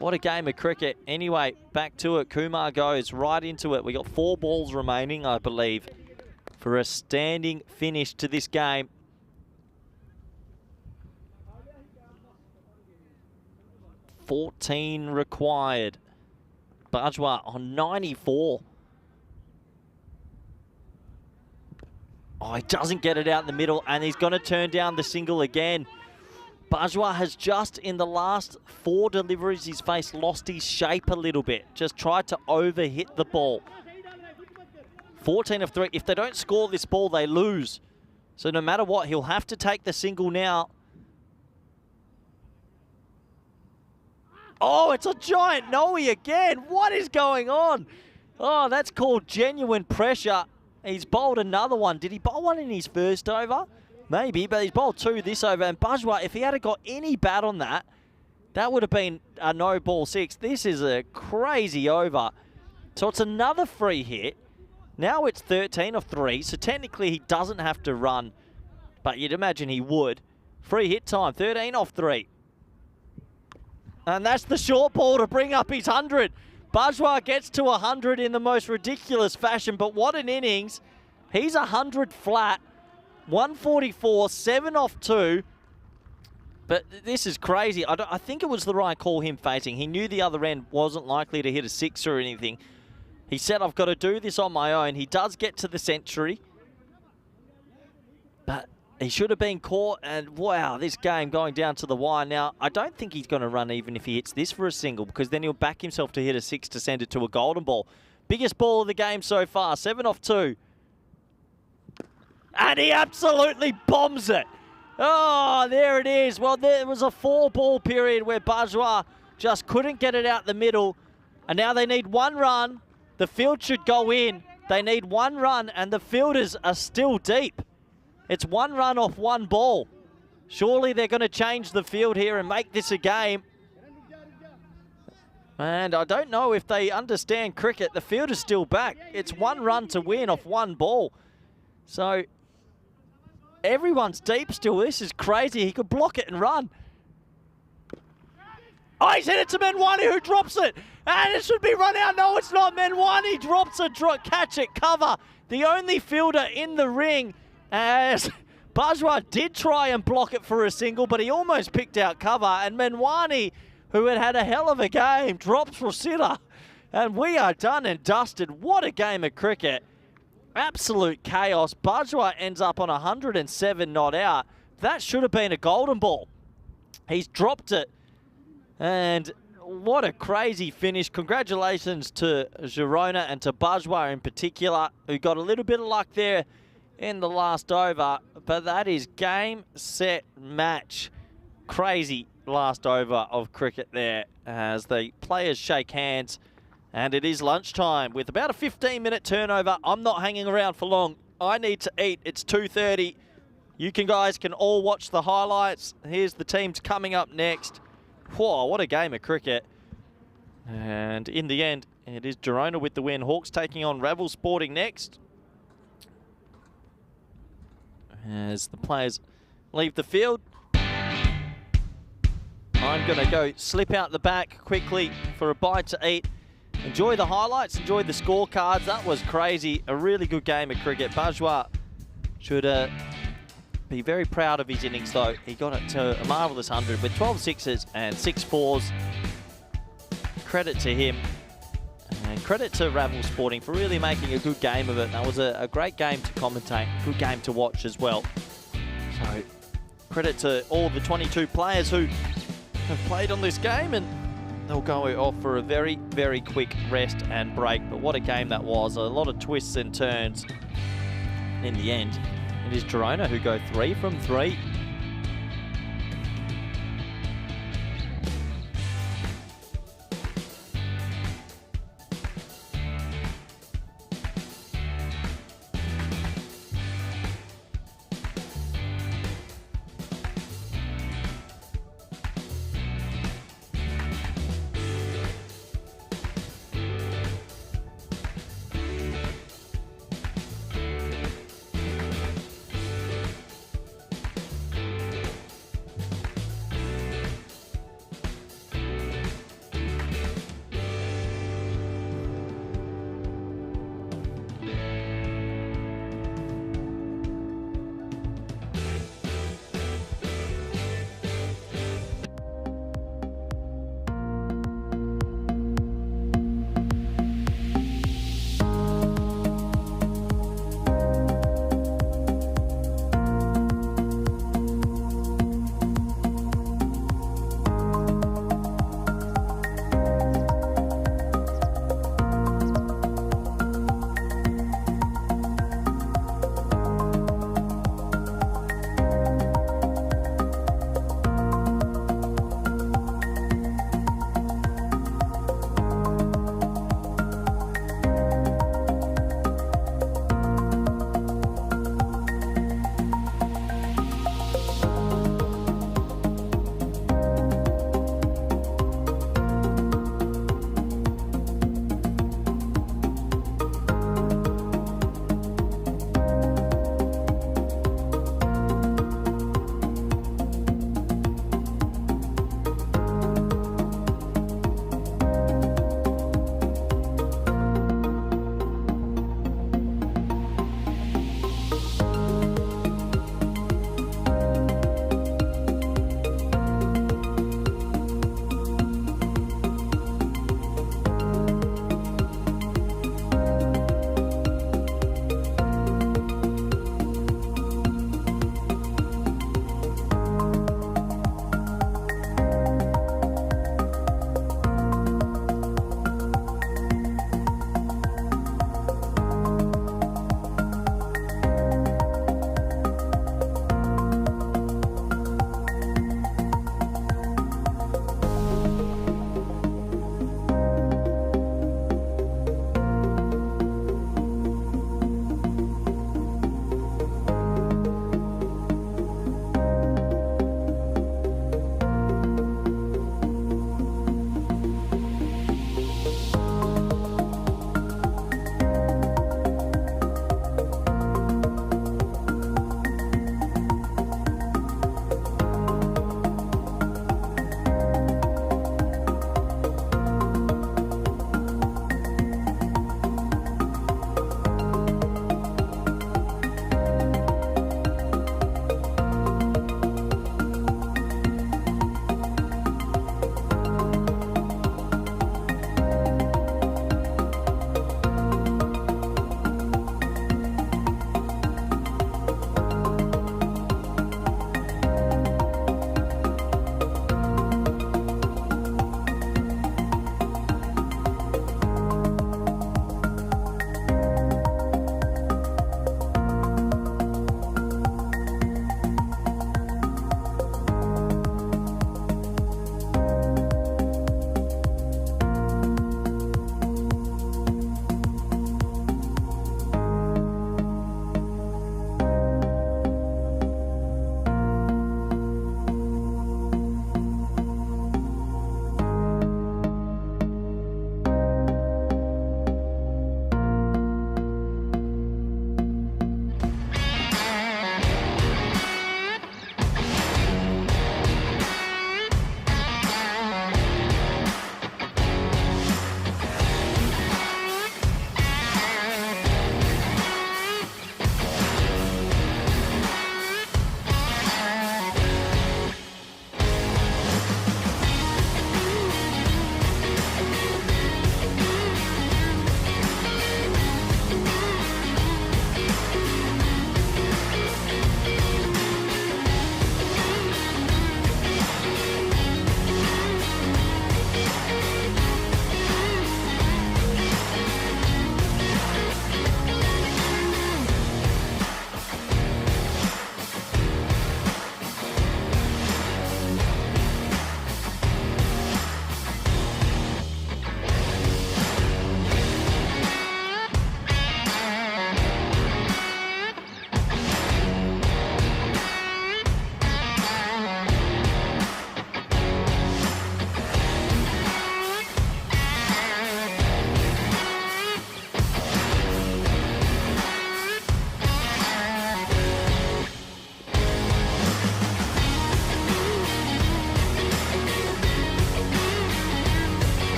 What a game of cricket. Anyway, back to it. Kumar goes right into it. We got 4 balls remaining, I believe, for a standing finish to this game. $14 required. Bajwa on 94. Oh, he doesn't get it out in the middle, and he's going to turn down the single again. Bajwa has just, in the last 4 deliveries he's faced, lost his shape a little bit. Just tried to overhit the ball. 14 of 3. If they don't score this ball, they lose. So no matter what, he'll have to take the single now. Oh, it's a giant Noe again. What is going on? Oh, that's called genuine pressure. He's bowled another one. Did he bowl one in his first over? Maybe, but he's bowled 2 this over. And Bajwa, if he had got any bat on that, that would have been a no ball 6. This is a crazy over. So it's another free hit. Now it's 13 of 3. So technically he doesn't have to run, but you'd imagine he would. Free hit time, 13 off 3. And that's the short ball to bring up his 100. Bajwa gets to 100 in the most ridiculous fashion, but what an innings. He's 100 flat, 144, 7 off 2. But this is crazy. I think it was the right call him facing. He knew the other end wasn't likely to hit a 6 or anything. He said, I've got to do this on my own. He does get to the century, but he should have been caught, and wow, this game going down to the wire. Now, I don't think he's going to run even if he hits this for a single, because then he'll back himself to hit a 6 to send it to a golden ball. Biggest ball of the game so far, 7 off 2. And he absolutely bombs it. Oh, there it is. Well, there was a 4-ball period where Bajwa just couldn't get it out the middle, and now they need 1 run. The field should go in. They need 1 run, and the fielders are still deep. It's 1 run off 1 ball. Surely they're going to change the field here and make this a game. And I don't know if they understand cricket. The field is still back. It's 1 run to win off 1 ball. So everyone's deep still. This is crazy. He could block it and run. Oh, he's hit it to Menwani, who drops it. And it should be run out. No, it's not. Menwani drops a catch it, cover. The only fielder in the ring, as Bajwa did try and block it for a single, but he almost picked out cover. And Menwani, who had a hell of a game, drops for sitter. And we are done and dusted. What a game of cricket. Absolute chaos. Bajwa ends up on 107 not out. That should have been a golden ball. He's dropped it. And what a crazy finish. Congratulations to Girona and to Bajwa in particular, who got a little bit of luck there in the last over. But that is game, set, match. Crazy last over of cricket there as the players shake hands. And it is lunchtime with about a 15-minute turnover. I'm not hanging around for long. I need to eat. It's 2:30. You guys can all watch the highlights. Here's the teams coming up next. Whoa, what a game of cricket. And in the end, it is Girona with the win. Hawks taking on Ravel Sporting next, as the players leave the field. I'm going to go slip out the back quickly for a bite to eat. Enjoy the highlights, enjoy the scorecards. That was crazy. A really good game of cricket. Bajwa should be very proud of his innings, though. He got it to a marvellous 100 with 12 sixes and 6 fours. Credit to him. And credit to Ravel Sporting for really making a good game of it. That was a great game to commentate, good game to watch as well. So credit to all the 22 players who have played on this game, and they'll go off for a very, very quick rest and break. But what a game that was. A lot of twists and turns. In the end, it is Girona who go 3 from 3.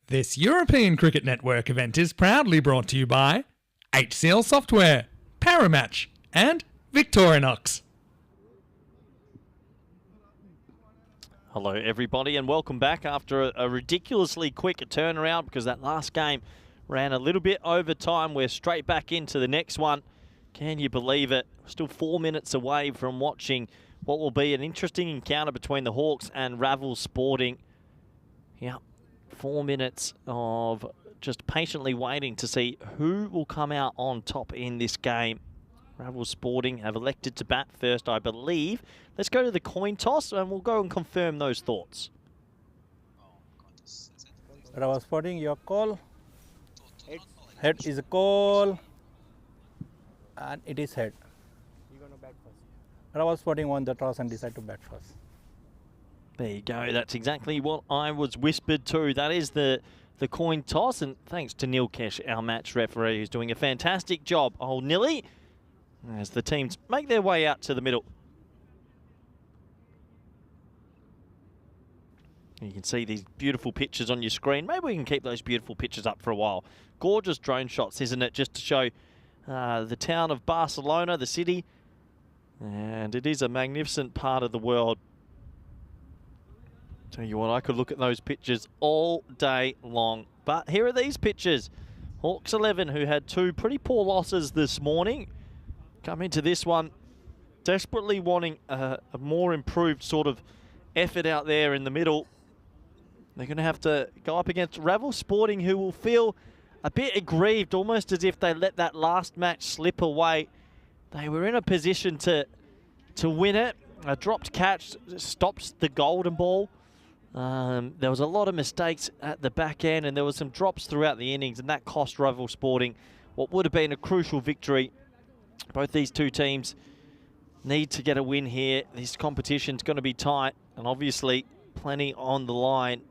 This European Cricket Network event is proudly brought to you by HCL Software, Paramatch, and Victorinox. Hello everybody and welcome back after a ridiculously quick turnaround because that last game ran a little bit over time. We're straight back into the next one. Can you believe it? Still 4 minutes away from watching what will be an interesting encounter between the Hawks and Ravel Sporting. Yep, 4 minutes of just patiently waiting to see who will come out on top in this game. Ravel Sporting have elected to bat first, I believe. Let's go to the coin toss and we'll go and confirm those thoughts. Ravel Sporting, your call. Head is a call. And it is head. You're going to bat first. Ravel Sporting won the toss and decided to bat first. There you go. That's exactly what I was whispered to. That is the coin toss. And thanks to Neil Kesh, our match referee, who's doing a fantastic job. Oh, Nilly, as the teams make their way out to the middle. You can see these beautiful pictures on your screen. Maybe we can keep those beautiful pictures up for a while. Gorgeous drone shots, isn't it? Just to show the town of Barcelona, the city. And it is a magnificent part of the world. Tell you what, I could look at those pictures all day long. But here are these pictures. Hawks 11, who had two pretty poor losses this morning, come into this one desperately wanting a more improved sort of effort out there in the middle. They're going to have to go up against Ravel Sporting, who will feel a bit aggrieved, almost as if they let that last match slip away. They were in a position to win it. A dropped catch stops the golden ball. There was a lot of mistakes at the back end, and there was some drops throughout the innings, and that cost Ravel Sporting what would have been a crucial victory. Both these two teams need to get a win here. This competition's going to be tight, and obviously plenty on the line.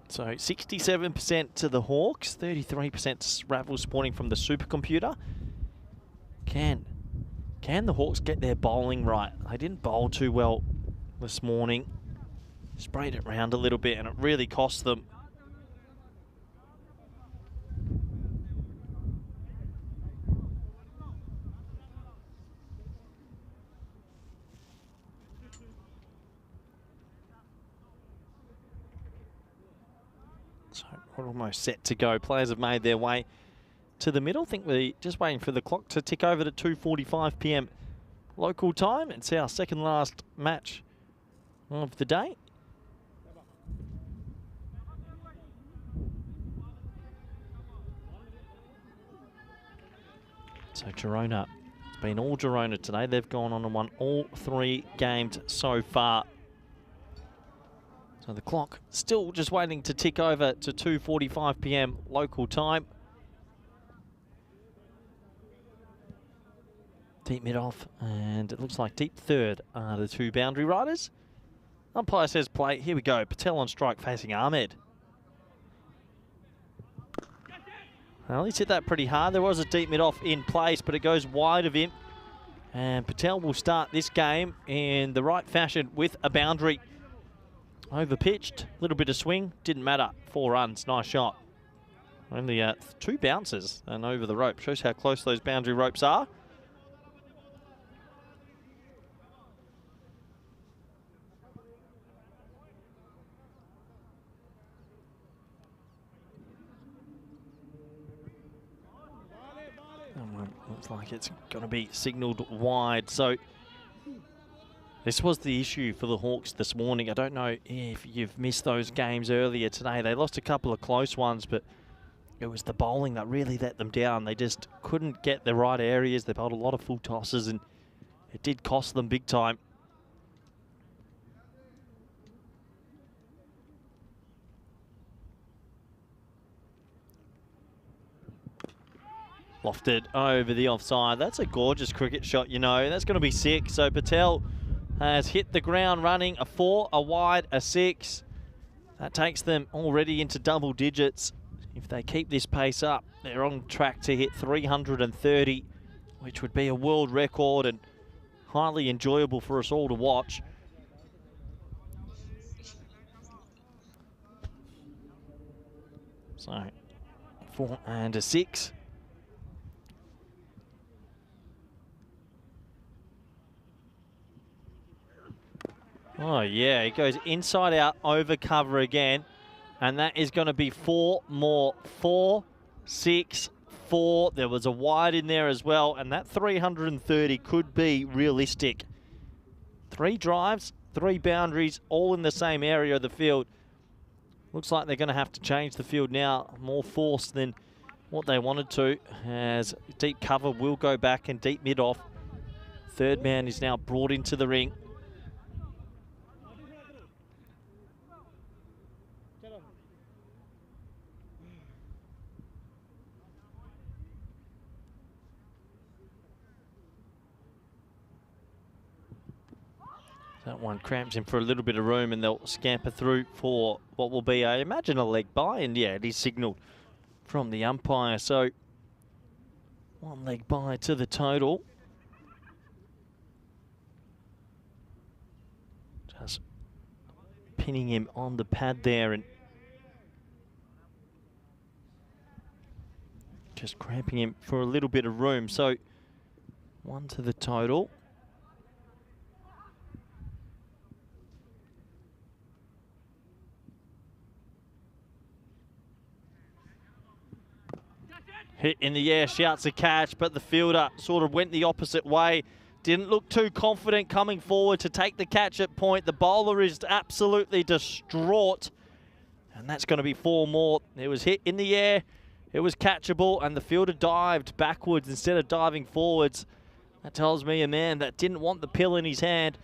So 67% to the Hawks, 33% to Ravel Sporting from the supercomputer. Can the Hawks get their bowling right? They didn't bowl too well this morning. Sprayed it round a little bit and it really cost them. So we're almost set to go. Players have made their way to the middle. I think we're just waiting for the clock to tick over to 2:45 p.m. local time. It's our second last match of the day. So Girona, it's been all Girona today. They've gone on and won all 3 games so far. So the clock still just waiting to tick over to 2:45 p.m. local time. Deep mid-off, and it looks like deep third are the two boundary riders. Umpire says play. Here we go. Patel on strike facing Ahmed. Well, he's hit that pretty hard. There was a deep mid-off in place, but it goes wide of him. And Patel will start this game in the right fashion with a boundary. Over-pitched, a little bit of swing, didn't matter. 4 runs, nice shot. Only 2 bounces and over the rope. Shows how close those boundary ropes are. Looks like it's going to be signalled wide. So this was the issue for the Hawks this morning. I don't know if you've missed those games earlier today. They lost a couple of close ones, but it was the bowling that really let them down. They just couldn't get the right areas. They bowled a lot of full tosses, and it did cost them big time. Lofted over the offside. That's a gorgeous cricket shot, you know. That's going to be 6. So Patel has hit the ground running. A 4, a wide, a 6. That takes them already into double digits. If they keep this pace up, they're on track to hit 330, which would be a world record and highly enjoyable for us all to watch. So 4 and a 6. Oh yeah, it goes inside out over cover again. And that is going to be 4 more. 4, 6, 4. There was a wide in there as well. And that 330 could be realistic. 3 drives, 3 boundaries, all in the same area of the field. Looks like they're going to have to change the field now. More force than what they wanted to, as deep cover will go back and deep mid off. Third man is now brought into the ring. That one cramps him for a little bit of room, and they'll scamper through for what will be, I imagine, a leg bye. And yeah, it is signalled from the umpire. So 1 leg bye to the total. Just pinning him on the pad there and just cramping him for a little bit of room. So 1 to the total. Hit in the air, shouts a catch, but the fielder sort of went the opposite way. Didn't look too confident coming forward to take the catch at point. The bowler is absolutely distraught. And that's going to be 4 more. It was hit in the air, it was catchable, and the fielder dived backwards instead of diving forwards. That tells me a man that didn't want the pill in his hand.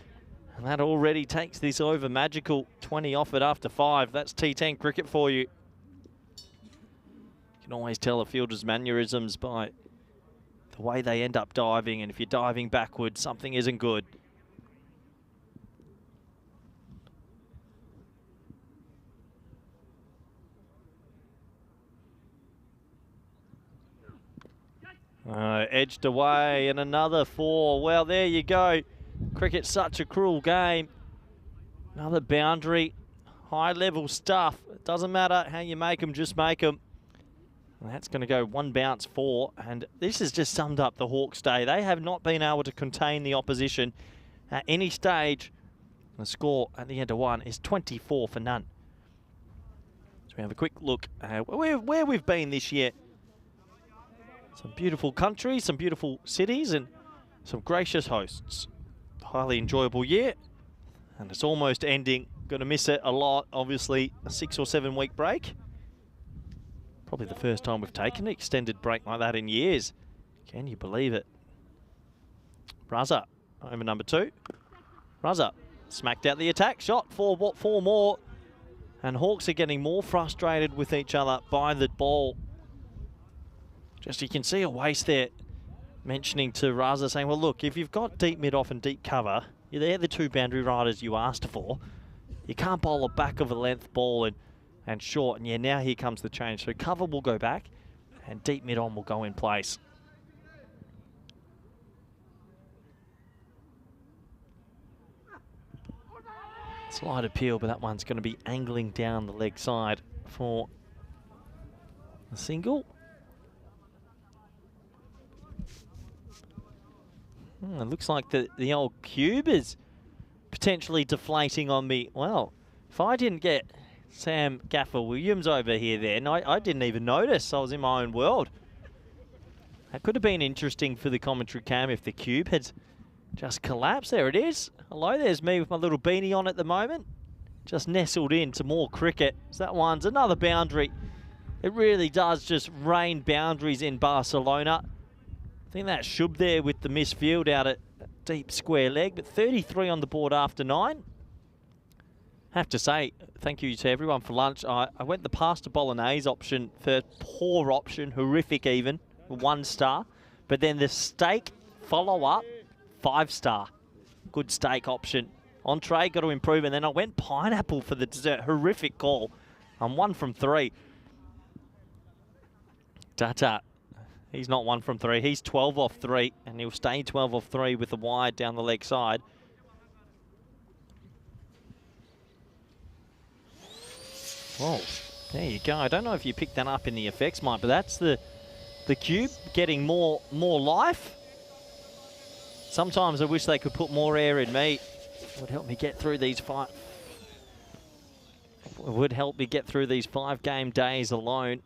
And that already takes this over magical. 20 off it after 5. That's T10 cricket for you. You can always tell a fielder's mannerisms by the way they end up diving, and if you're diving backwards, something isn't good. Edged away, and another 4. Well, there you go. Cricket's such a cruel game. Another boundary, high-level stuff. It doesn't matter how you make them, just make them. And that's going to go 1 bounce 4, and this has just summed up the Hawks' day. They have not been able to contain the opposition at any stage. The score at the end of 1 is 24 for none. So we have a quick look at where we've been this year. Some beautiful countries, some beautiful cities, and some gracious hosts. Highly enjoyable year, and it's almost ending. Going to miss it a lot, obviously. A 6 or 7 week break. Probably the first time we've taken an extended break like that in years. Can you believe it? Raza, over number 2. Raza smacked out the attack shot for 4 more. And Hawks are getting more frustrated with each other by the ball. Just you can see a waste there, mentioning to Raza, saying, well, look, if you've got deep mid-off and deep cover, they're the 2 boundary riders you asked for. You can't bowl a back of a length ball and short, and yeah, now here comes the change. So cover will go back, and deep mid-on will go in place. Slight appeal, but that one's going to be angling down the leg side for a single. It looks like the old cube is potentially deflating on me. Well, if I didn't get Sam Gaffer Williams over here then, I didn't even notice. I was in my own world. That could have been interesting for the commentary cam if the cube had just collapsed. There it is. Hello, there's me with my little beanie on at the moment. Just nestled into more cricket. So that one's another boundary. It really does just rain boundaries in Barcelona. I think that Shub there with the missed field out at deep square leg, but 33 on the board after 9. Have to say, thank you to everyone for lunch. I went the pasta bolognese option for poor option, horrific even, 1 star. But then the steak follow-up, 5 star. Good steak option. Entree, got to improve. And then I went pineapple for the dessert. Horrific call. I'm 1 from 3. Tata. He's not 1 from 3. He's 12 off 3. And he'll stay 12 off 3 with the wide down the leg side. Whoa. There you go. I don't know if you picked that up in the effects, Mike, but that's the cube getting more life. Sometimes I wish they could put more air in me. It would help me get through these 5 game days alone.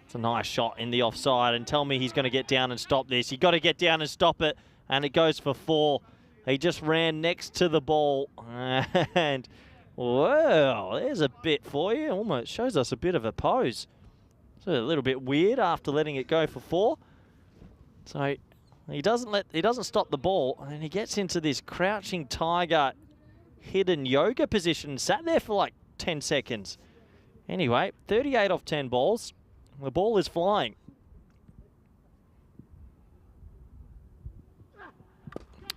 It's a nice shot in the offside, and tell me he's going to get down and stop this. You got to get down and stop it, and it goes for 4. He just ran next to the ball, and wow, there's a bit for you. Almost shows us a bit of a pose. It's a little bit weird after letting it go for 4. So he doesn't stop the ball, and he gets into this crouching tiger hidden yoga position. Sat there for like 10 seconds. Anyway, 38 off 10 balls. The ball is flying.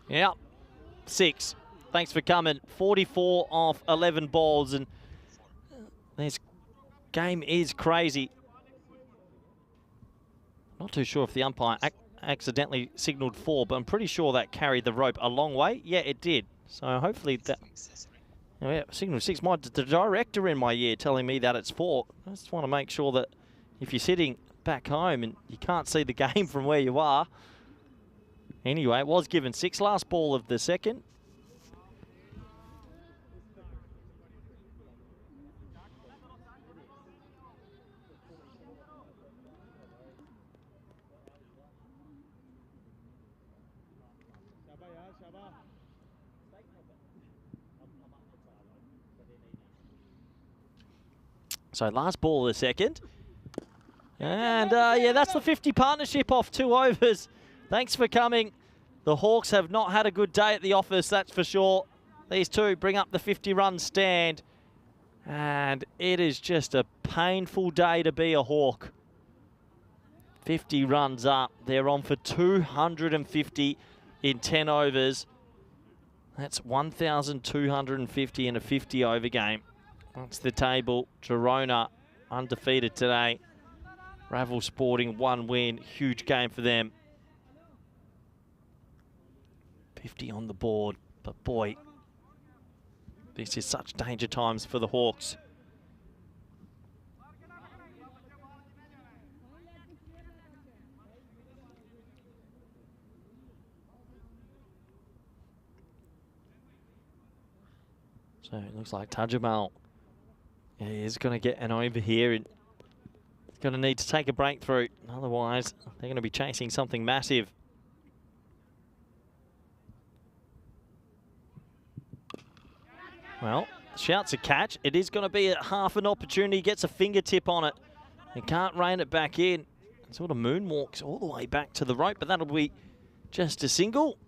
Yeah, 6. Thanks for coming. 44 off 11 balls, and this game is crazy. Not too sure if the umpire accidentally signalled 4, but I'm pretty sure that carried the rope a long way. Yeah, it did. So hopefully that... Oh yeah, signal 6. The director in my ear telling me that it's 4. I just want to make sure that if you're sitting back home and you can't see the game from where you are. Anyway, it was given 6. Last ball of the second. So last ball of the second. And yeah, that's the 50 partnership off 2 overs. Thanks for coming. The Hawks have not had a good day at the office, that's for sure. These two bring up the 50-run stand. And it is just a painful day to be a Hawk. 50 runs up. They're on for 250 in 10 overs. That's 1,250 in a 50-over game. That's the table. Girona undefeated today. Ravel Sporting 1 win. Huge game for them. 50 on the board. But boy, this is such danger times for the Hawks. So it looks like Tajamal is going to get an over here, and he's going to need to take a breakthrough. Otherwise, they're going to be chasing something massive. Well, shouts a catch. It is going to be a half an opportunity. Gets a fingertip on it. He can't rein it back in. Sort of moonwalks all the way back to the rope, but that'll be just a single.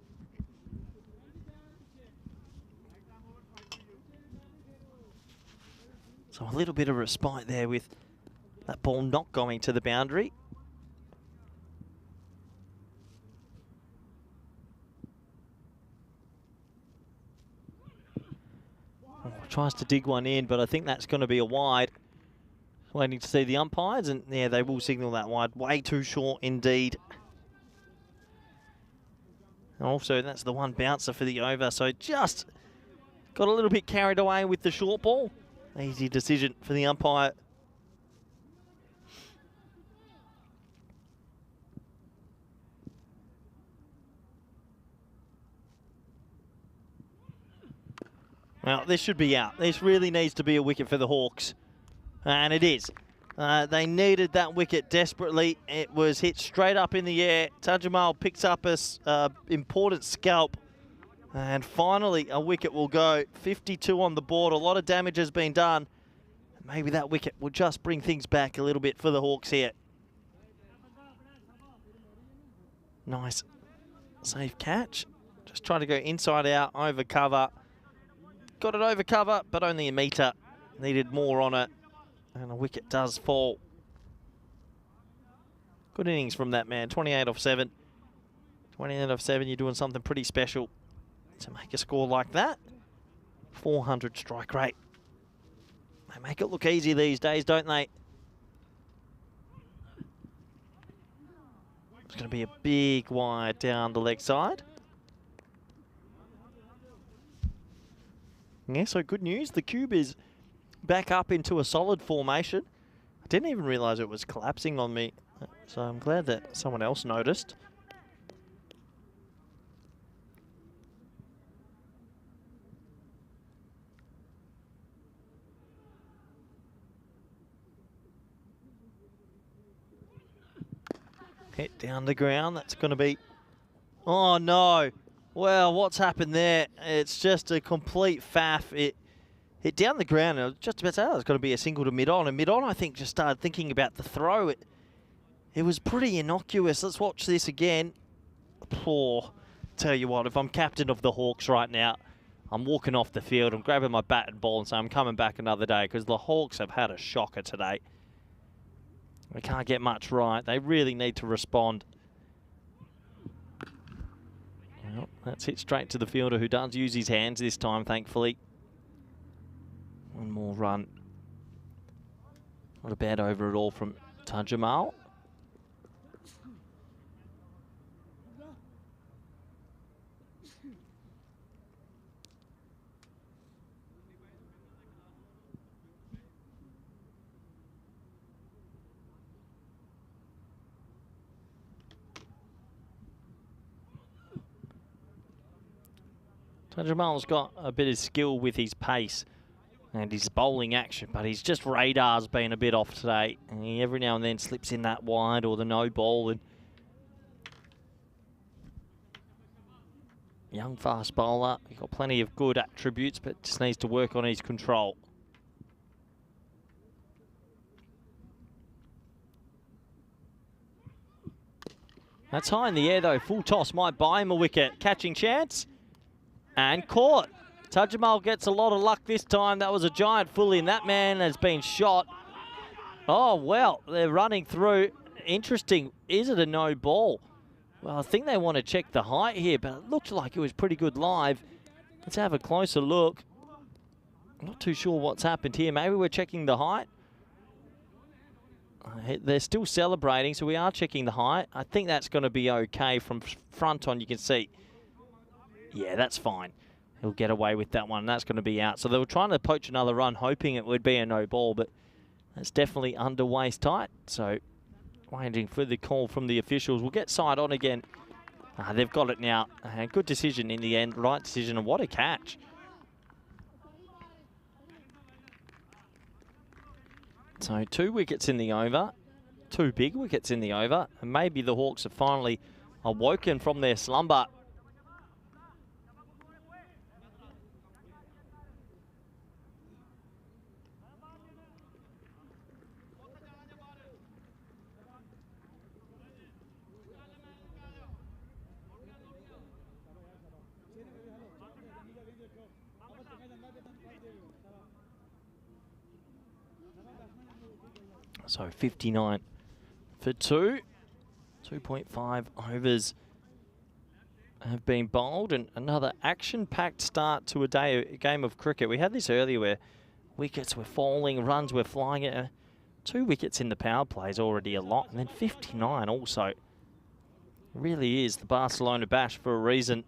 So a little bit of respite there with that ball not going to the boundary. Oh, tries to dig one in, but I think that's going to be a wide. Waiting to see the umpires, and yeah, they will signal that wide. Way too short indeed. And also, that's the one bouncer for the over, so just got a little bit carried away with the short ball. Easy decision for the umpire. Well, this should be out. This really needs to be a wicket for the Hawks. And it is. They needed that wicket desperately. It was hit straight up in the air. Tajamal picks up a important scalp. And finally, a wicket will go. 52 on the board. A lot of damage has been done. Maybe that wicket will just bring things back a little bit for the Hawks here. Nice. Safe catch. Just trying to go inside out, over cover. Got it over cover, but only a metre. Needed more on it. And a wicket does fall. Good innings from that man. 28 off 7. 28 off 7, you're doing something pretty special to make a score like that. 400 strike rate. They make it look easy these days, don't they? It's going to be a big wide down the leg side. Yeah, so good news. The cube is back up into a solid formation. I didn't even realise it was collapsing on me, so I'm glad that someone else noticed. Hit down the ground, that's going to be... Oh no! Well, what's happened there? It's just a complete faff. It hit down the ground, and I was just about to say, oh, it's going to be a single to mid-on, and mid-on I think just started thinking about the throw. It was pretty innocuous. Let's watch this again. Poor. Tell you what, if I'm captain of the Hawks right now, I'm walking off the field, I'm grabbing my bat and ball and saying I'm coming back another day, because the Hawks have had a shocker today. They can't get much right. They really need to respond. Well, that's hit straight to the fielder, who does use his hands this time, thankfully. One more run. Not a bad over at all from Tajamal. Jamal's got a bit of skill with his pace and his bowling action, but his just radar's been a bit off today. And he every now and then slips in that wide or the no ball. And young fast bowler, he's got plenty of good attributes, but just needs to work on his control. That's high in the air though. Full toss might buy him a wicket. Catching chance. And caught. Tajamal gets a lot of luck this time. That was a giant full in. That man has been shot. Oh, well, they're running through. Interesting. Is it a no ball? Well, I think they want to check the height here, but it looked like it was pretty good live. Let's have a closer look. I'm not too sure what's happened here. Maybe we're checking the height. They're still celebrating, so we are checking the height. I think that's going to be okay from front on. You can see. Yeah, that's fine. He'll get away with that one. That's going to be out. So they were trying to poach another run, hoping it would be a no ball, but that's definitely under waist tight. So waiting for the call from the officials. We'll get side on again. They've got it now. Good decision in the end. Right decision, and what a catch. So 2 wickets in the over. 2 big wickets in the over. And maybe the Hawks have finally awoken from their slumber. So 59 for 2. 2.5 overs have been bowled, and another action-packed start to a game of cricket. We had this earlier where wickets were falling, runs were flying. 2 wickets in the power play is already a lot, and then 59 also. Really is the Barcelona bash for a reason.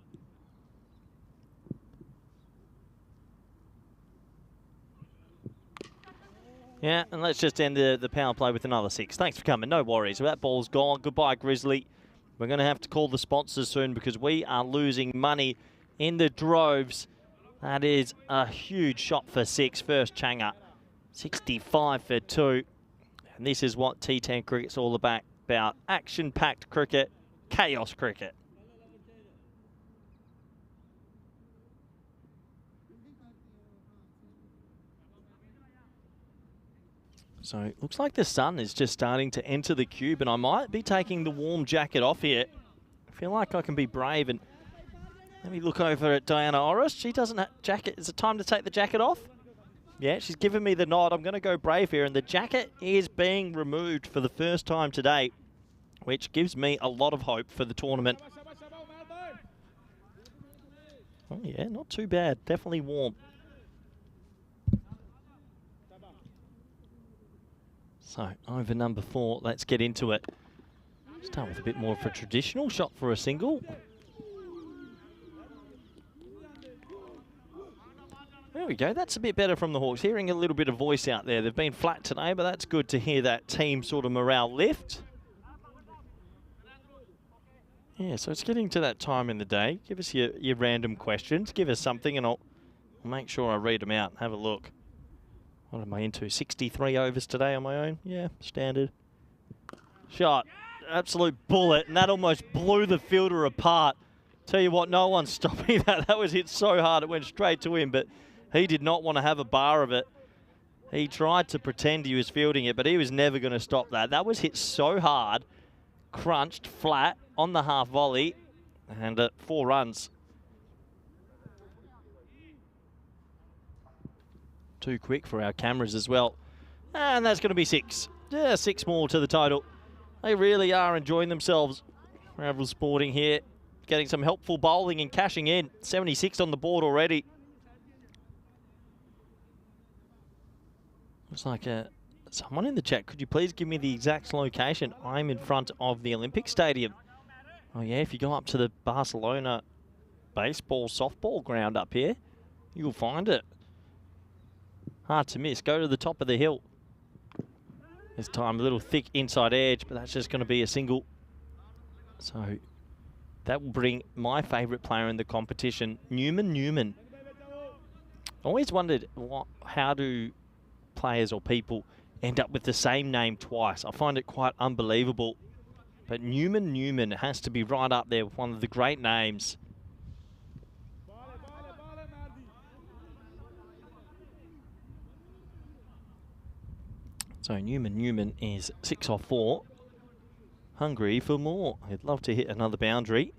Yeah, and let's just end the power play with another 6. Thanks for coming. No worries. That ball's gone. Goodbye, Grizzly. We're going to have to call the sponsors soon because we are losing money in the droves. That is a huge shot for 6. First changer. 65 for 2. And this is what T10 cricket's all about. Action-packed cricket, chaos cricket. So it looks like the sun is just starting to enter the cube, and I might be taking the warm jacket off here. I feel like I can be brave, and let me look over at Diana Orris. She doesn't have jacket. Is it time to take the jacket off? Yeah, she's given me the nod. I'm going to go brave here, and the jacket is being removed for the first time today, which gives me a lot of hope for the tournament. Oh yeah, not too bad. Definitely warm. So, over number 4, let's get into it. Start with a bit more of a traditional shot for a single. There we go. That's a bit better from the Hawks. Hearing a little bit of voice out there. They've been flat today, but that's good to hear that team sort of morale lift. Yeah, so it's getting to that time in the day. Give us your random questions. Give us something and I'll make sure I read them out and have a look. What am I into? 63 overs today on my own? Yeah, standard. Shot. Absolute bullet, and that almost blew the fielder apart. Tell you what, no one's stopping that. That was hit so hard it went straight to him, but he did not want to have a bar of it. He tried to pretend he was fielding it, but he was never going to stop that. That was hit so hard, crunched flat on the half volley, and 4 runs. Too quick for our cameras as well. And that's going to be 6. Yeah, 6 more to the total. They really are enjoying themselves. Ravel Sporting here, getting some helpful bowling and cashing in. 76 on the board already. Looks like someone in the chat, could you please give me the exact location? I'm in front of the Olympic Stadium. Oh yeah, if you go up to the Barcelona baseball, softball ground up here, you'll find it. Hard to miss. Go to the top of the hill. This time a little thick inside edge, but that's just going to be a single. So that will bring my favourite player in the competition, Newman. Always wondered how do players or people end up with the same name twice. I find it quite unbelievable. But Newman has to be right up there with one of the great names. So Newman is 6 off 4. Hungry for more. He'd love to hit another boundary.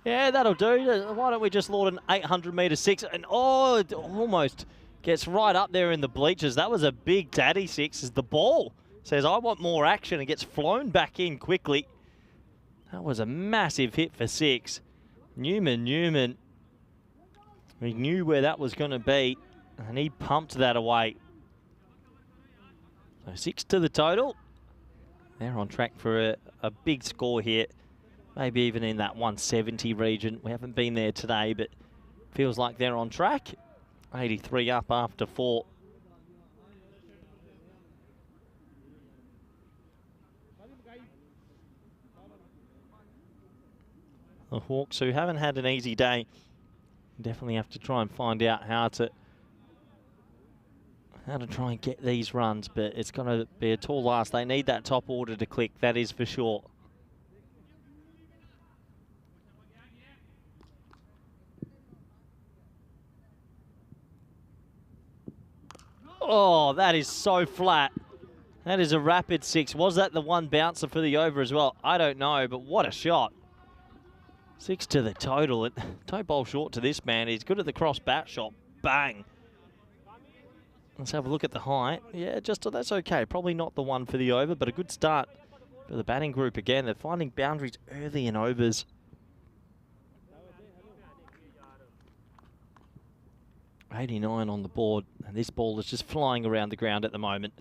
Yeah, that'll do. Why don't we just laud an 800-metre 6? And oh, it almost gets right up there in the bleachers. That was a big daddy 6 as the ball says, I want more action, and gets flown back in quickly. That was a massive hit for 6. Newman, he knew where that was going to be, and he pumped that away. So 6 to the total. They're on track for a big score here. Maybe even in that 170 region. We haven't been there today, but feels like they're on track. 83 up after 4. The Hawks, who haven't had an easy day, definitely have to try and find out how to try and get these runs, but it's going to be a tall ask. They need that top order to click, that is for sure. Oh, that is so flat. That is a rapid 6. Was that the one bouncer for the over as well? I don't know, but what a shot. 6 to the total. Don't bowl short to this man. He's good at the cross bat shot. Bang. Let's have a look at the height. Yeah, that's okay. Probably not the one for the over, but a good start for the batting group again. They're finding boundaries early in overs. .89 on the board, and this ball is just flying around the ground at the moment.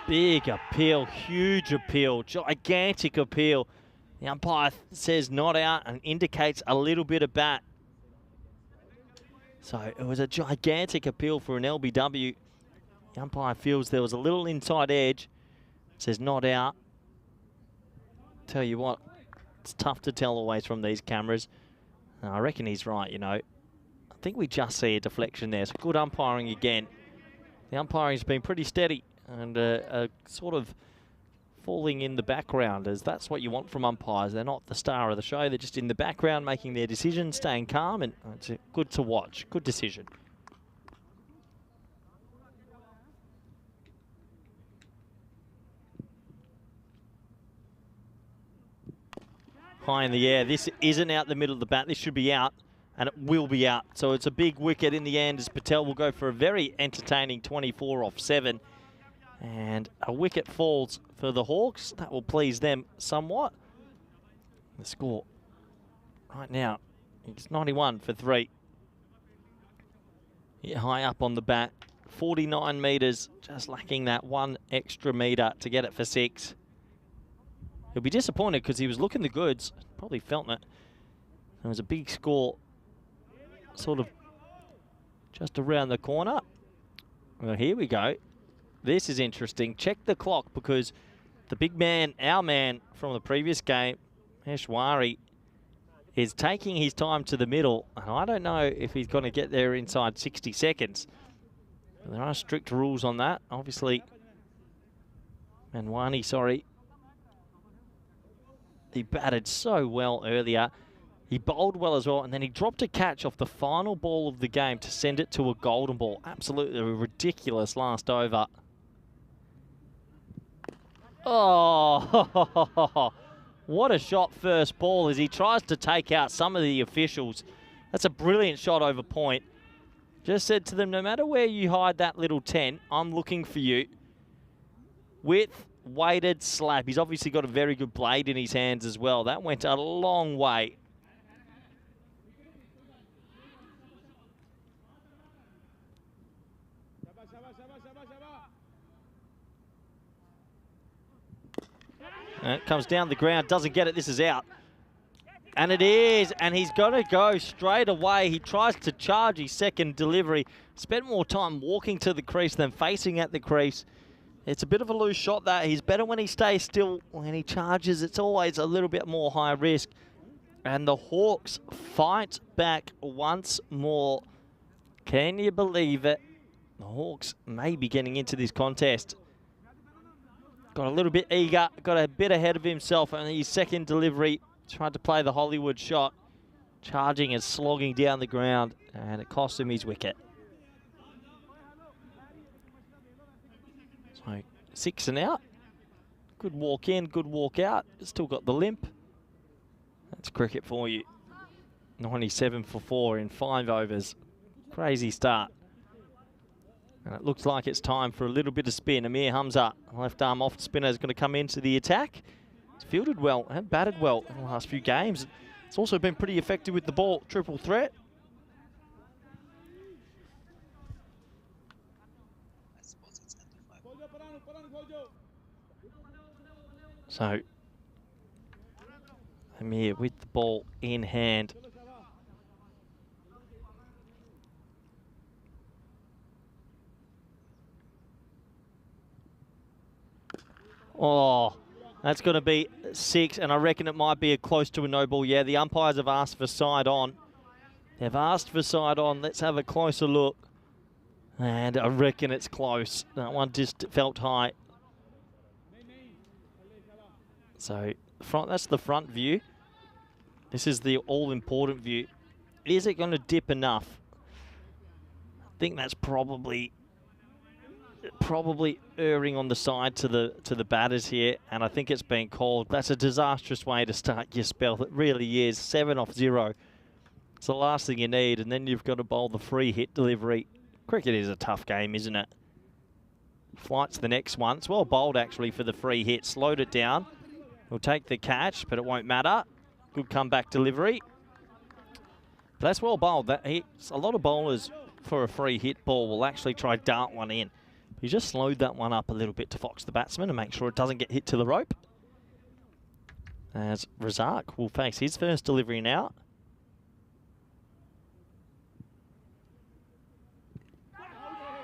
Big appeal, huge appeal, gigantic appeal. The umpire says not out and indicates a little bit of bat. So it was a gigantic appeal for an LBW. The umpire feels there was a little inside edge. Says not out. Tell you what, it's tough to tell always from these cameras. I reckon he's right, you know. I think we just see a deflection there. So good umpiring again. The umpiring's been pretty steady and sort of falling in the background, as that's what you want from umpires. They're not the star of the show. They're just in the background making their decisions, staying calm, and it's good to watch. Good decision. High in the air. This isn't out the middle of the bat. This should be out, and it will be out. So it's a big wicket in the end, as Patel will go for a very entertaining 24 off 7. And a wicket falls for the Hawks. That will please them somewhat. The score right now, it's 91 for 3. Yeah, high up on the bat. 49 metres, just lacking that 1 extra metre to get it for 6. He'll be disappointed because he was looking the goods. Probably felt it. There was a big score sort of just around the corner. Well, here we go. This is interesting. Check the clock because the big man, our man from the previous game, Eshwari, is taking his time to the middle. And I don't know if he's going to get there inside 60 seconds. There are strict rules on that, obviously. Manwani, sorry. He batted so well earlier. He bowled well as well, and then he dropped a catch off the final ball of the game to send it to a golden ball. Absolutely ridiculous last over. Oh, what a shot first ball as he tries to take out some of the officials. That's a brilliant shot over point. Just said to them, no matter where you hide that little 10, I'm looking for you. With weighted slap. He's obviously got a very good blade in his hands as well. That went a long way. And it comes down the ground, doesn't get it, this is out. And it is, and he's got to go straight away. He tries to charge his second delivery. Spent more time walking to the crease than facing at the crease. It's a bit of a loose shot that. He's better when he stays still. When he charges, it's always a little bit more high risk. And the Hawks fight back once more. Can you believe it? The Hawks may be getting into this contest. Got a little bit eager, got a bit ahead of himself on his second delivery. Tried to play the Hollywood shot. Charging and slogging down the ground, and it cost him his wicket. So 6 and out. Good walk in, good walk out. Still got the limp. That's cricket for you. 97 for 4 in 5 overs. Crazy start. And it looks like it's time for a little bit of spin. Amir Hamza, left arm off spinner, is going to come into the attack. He's fielded well and batted well in the last few games. It's also been pretty effective with the ball. Triple threat. So, Amir with the ball in hand. Oh, that's going to be 6, and I reckon it might be close to a no ball. Yeah, the umpires have asked for side on. They've asked for side on. Let's have a closer look. And I reckon it's close. That one just felt high. So that's the front view. This is the all-important view. Is it going to dip enough? I think that's probably erring on the side to the batters here, and I think it's been called. That's a disastrous way to start your spell. It really is. 7 off 0. It's the last thing you need, and then you've got to bowl the free hit delivery. Cricket is a tough game, isn't it? Flight's the next one. It's well bowled actually for the free hit. Slowed it down. He'll take the catch, but it won't matter. Good comeback delivery. But that's well bowled. A lot of bowlers for a free hit ball will actually try dart one in. He just slowed that one up a little bit to fox the batsman and make sure it doesn't get hit to the rope. As Razak will face his first delivery now.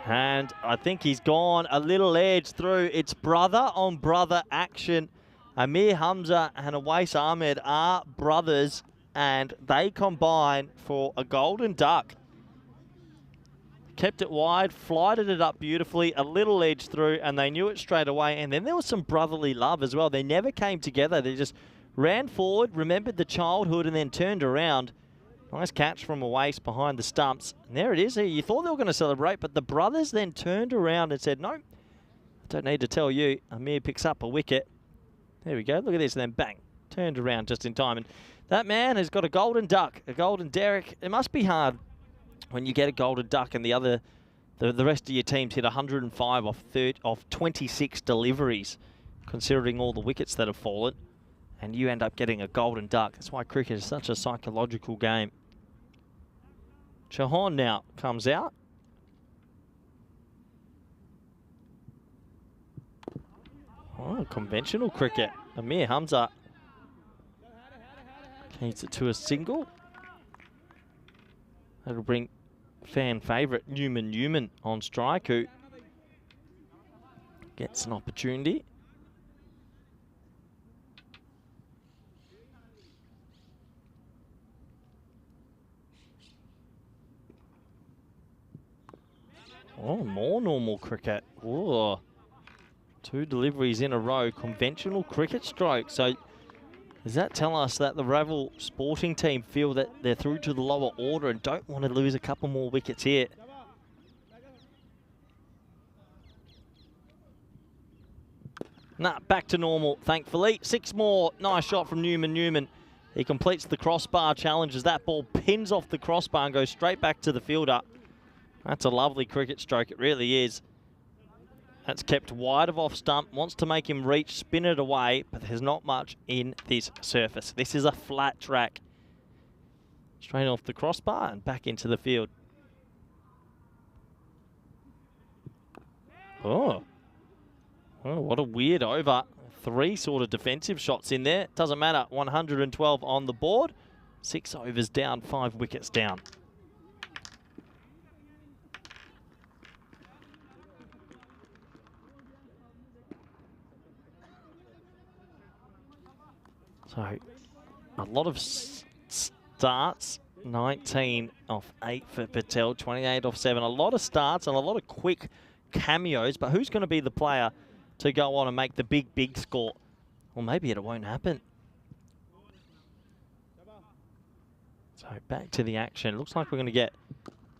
And I think he's gone a little edge through. It's brother on brother action. Amir Hamza and Awais Ahmed are brothers, and they combine for a golden duck. Kept it wide, flighted it up beautifully, a little edge through, and they knew it straight away. And then there was some brotherly love as well. They never came together. They just ran forward, remembered the childhood, and then turned around. Nice catch from Awais behind the stumps. And there it is. You thought they were going to celebrate, but the brothers then turned around and said, no, I don't need to tell you. Amir picks up a wicket. There we go. Look at this. And then bang, turned around just in time. And that man has got a golden duck, a golden derrick. It must be hard when you get a golden duck and the rest of your teams hit 105 off 26 deliveries, considering all the wickets that have fallen, and you end up getting a golden duck. That's why cricket is such a psychological game. Chauhan now comes out. Oh, conventional cricket. Amir Hamza keeps it to a single. That'll bring fan favourite Newman on strike, who gets an opportunity. Oh, more normal cricket. Ooh. 2 deliveries in a row, conventional cricket stroke. So does that tell us that the Ravel sporting team feel that they're through to the lower order and don't want to lose a couple more wickets here? Nah, back to normal, thankfully. 6 more. Nice shot from Newman. He completes the crossbar challenge as that ball pins off the crossbar and goes straight back to the fielder. That's a lovely cricket stroke, it really is. That's kept wide of off stump, wants to make him reach, spin it away, but there's not much in this surface. This is a flat track. Straight off the crossbar and back into the field. Oh, what a weird over. 3 sort of defensive shots in there. Doesn't matter, 112 on the board. 6 overs down, 5 wickets down. So, a lot of starts, 19 off 8 for Patel, 28 off 7. A lot of starts and a lot of quick cameos, but who's going to be the player to go on and make the big score? Well, maybe it won't happen. So, back to the action. Looks like we're going to get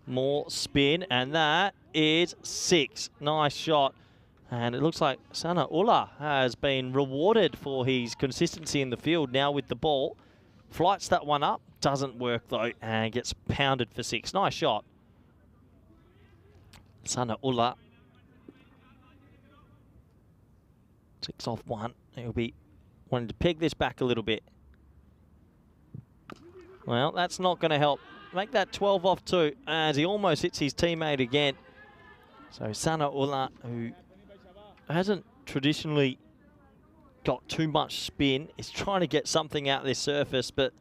more spin, and that is 6. Nice shot. And it looks like Sana Ullah has been rewarded for his consistency in the field now with the ball. Flights that one up, doesn't work though, and gets pounded for 6. Nice shot. Sana Ullah. 6 off 1. He'll be wanting to peg this back a little bit. Well, that's not going to help. Make that 12 off 2 as he almost hits his teammate again. So Sana Ullah, who hasn't traditionally got too much spin, is trying to get something out of this surface, but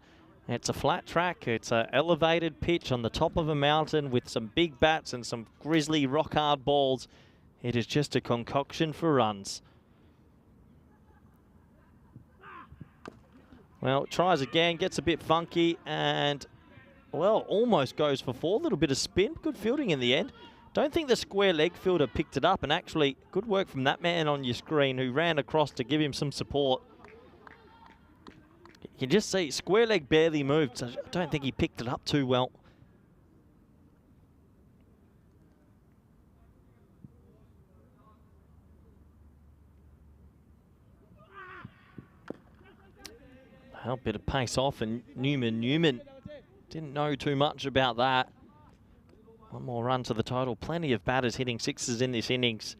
it's a flat track. It's an elevated pitch on the top of a mountain with some big bats and some grizzly rock hard balls. It is just a concoction for runs. Well, tries again, gets a bit funky, and well, almost goes for 4. A little bit of spin, good fielding in the end. Don't think the square leg fielder picked it up, and actually good work from that man on your screen who ran across to give him some support. You can just see square leg barely moved, so I don't think he picked it up too well. A bit of pace off, and Newman didn't know too much about that. 1 more run to the total. Plenty of batters hitting 6s in this innings.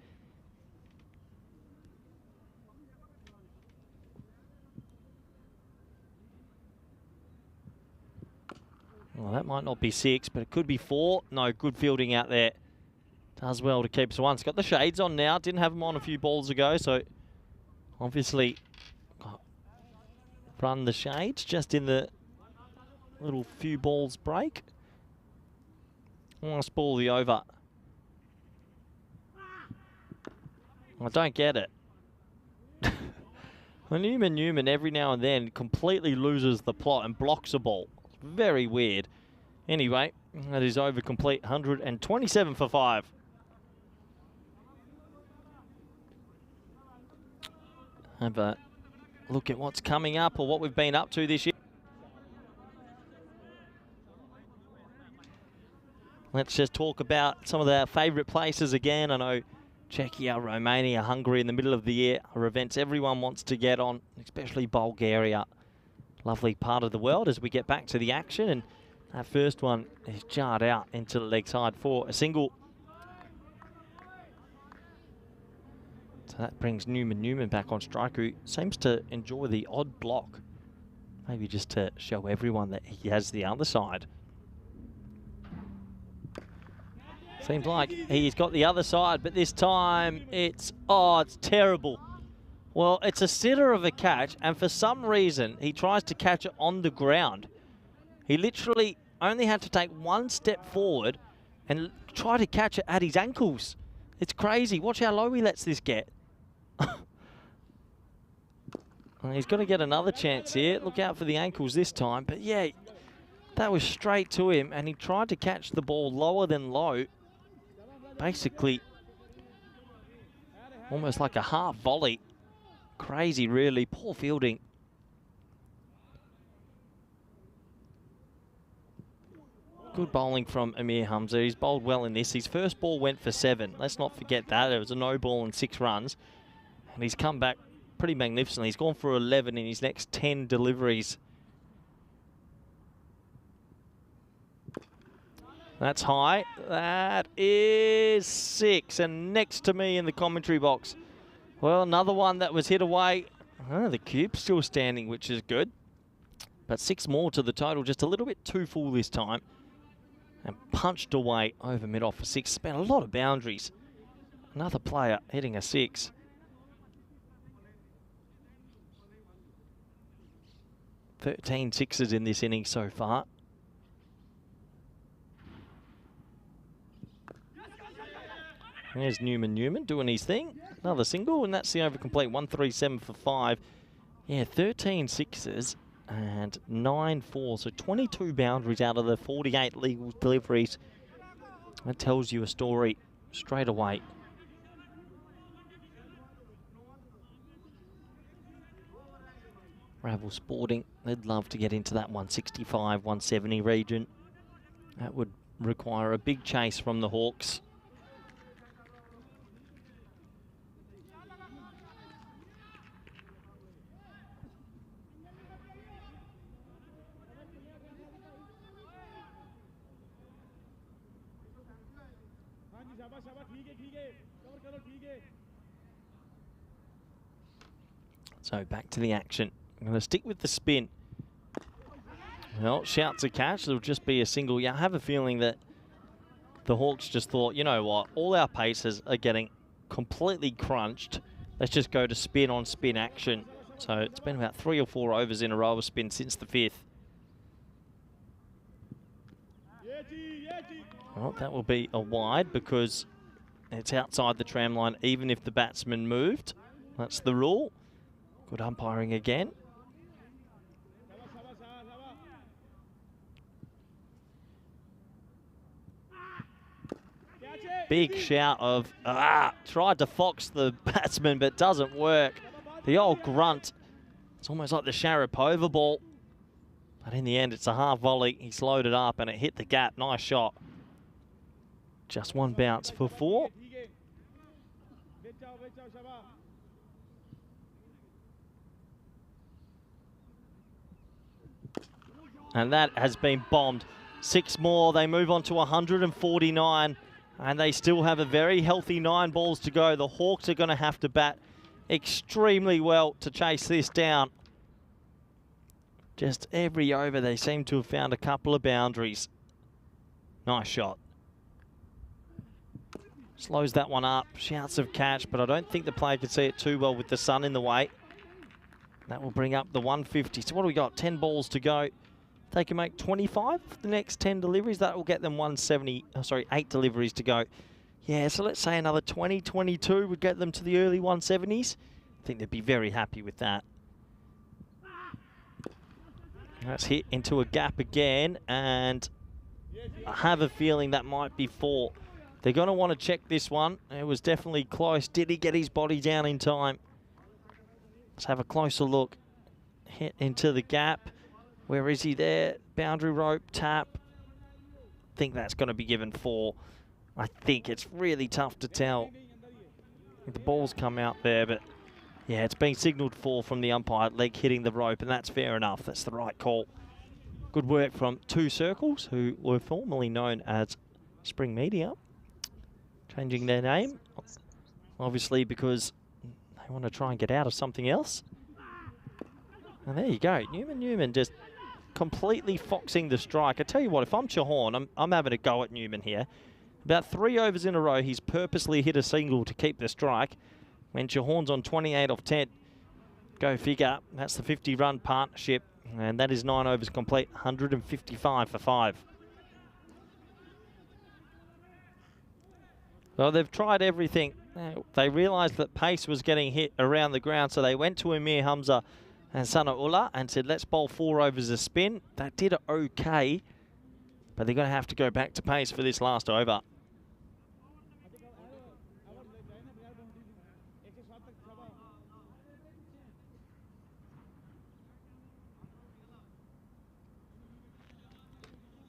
Well, that might not be 6, but it could be 4. No, good fielding out there. Does well to keep us 1. It's got the shades on now. Didn't have them on a few balls ago, so obviously run the shades just in the little few balls break. Last ball the over. I don't get it. Well, Newman every now and then completely loses the plot and blocks a ball. Very weird. Anyway, that is over complete. 127 for 5. Have a look at what's coming up or what we've been up to this year. Let's just talk about some of our favourite places again. I know Czechia, Romania, Hungary in the middle of the year are events everyone wants to get on, especially Bulgaria. Lovely part of the world as we get back to the action. And that first one is jarred out into the leg side for a single. So that brings Newman back on strike, who seems to enjoy the odd block. Maybe just to show everyone that he has the other side. Seems like he's got the other side, but this time it's terrible. Well, it's a sitter of a catch, and for some reason, he tries to catch it on the ground. He literally only had to take one step forward and try to catch it at his ankles. It's crazy. Watch how low he lets this get. Well, he's got to get another chance here. Look out for the ankles this time. But yeah, that was straight to him, and he tried to catch the ball lower than low. Basically, almost like a half volley. Crazy, really. Poor fielding. Good bowling from Amir Hamza. He's bowled well in this. His first ball went for 7. Let's not forget that. It was a no ball and 6 runs. And he's come back pretty magnificently. He's gone for 11 in his next 10 deliveries. That's high. That is 6. And next to me in the commentary box, well, another one that was hit away. Oh, the cube's still standing, which is good. But 6 more to the total. Just a little bit too full this time. And punched away over mid-off for 6. Spent a lot of boundaries. Another player hitting a 6. 13 sixes in this inning so far. There's Newman doing his thing. Another single, and that's the over complete. 137 for 5. Yeah, 13 sixes and 9 fours. So 22 boundaries out of the 48 legal deliveries. That tells you a story straight away. Ravel Sporting, they'd love to get into that 165, 170 region. That would require a big chase from the Hawks. So back to the action. I'm going to stick with the spin. Well, shouts a catch. It'll just be a single. Yeah, I have a feeling that the Hawks just thought, you know what, all our paces are getting completely crunched. Let's just go to spin on spin action. So it's been about 3 or 4 overs in a row of spin since the 5th. Well, that will be a wide because it's outside the tram line even if the batsman moved. That's the rule. Good umpiring again. Big shout of, tried to fox the batsman, but doesn't work. The old grunt. It's almost like the Sharapova ball. But in the end, it's a half volley. He slowed it up and it hit the gap. Nice shot. Just 1 bounce for 4. And that has been bombed. 6 more. They move on to 149. And they still have a very healthy 9 balls to go. The Hawks are going to have to bat extremely well to chase this down. Just every over, they seem to have found a couple of boundaries. Nice shot. Slows that one up. Shouts of catch, but I don't think the player could see it too well with the sun in the way. That will bring up the 150. So what do we got? 10 balls to go. They can make 25 for the next 10 deliveries. That will get them 8 deliveries to go. Yeah, so let's say another 20, 22 would get them to the early 170s. I think they'd be very happy with that. That's hit into a gap again, and I have a feeling that might be 4. They're going to want to check this one. It was definitely close. Did he get his body down in time? Let's have a closer look. Hit into the gap. Where is he there? Boundary rope, tap. I think that's going to be given 4. I think it's really tough to tell. The ball's come out there, but yeah, it's been signalled 4 from the umpire. Leg hitting the rope, and that's fair enough. That's the right call. Good work from 2 Circles, who were formerly known as Spring Media. Changing their name, obviously because they want to try and get out of something else. And there you go. Newman just completely foxing the strike. I tell you what, if I'm Chauhan, I'm having a go at Newman here. About 3 overs in a row, he's purposely hit a single to keep the strike. When Chauhan's on 28 off 10, go figure. That's the 50-run partnership, and that is 9 overs complete, 155 for 5. Well, they've tried everything. They realised that pace was getting hit around the ground, so they went to Amir Hamza and Sana Ullah and said, let's bowl 4 overs a spin. That did okay, but they're going to have to go back to pace for this last over.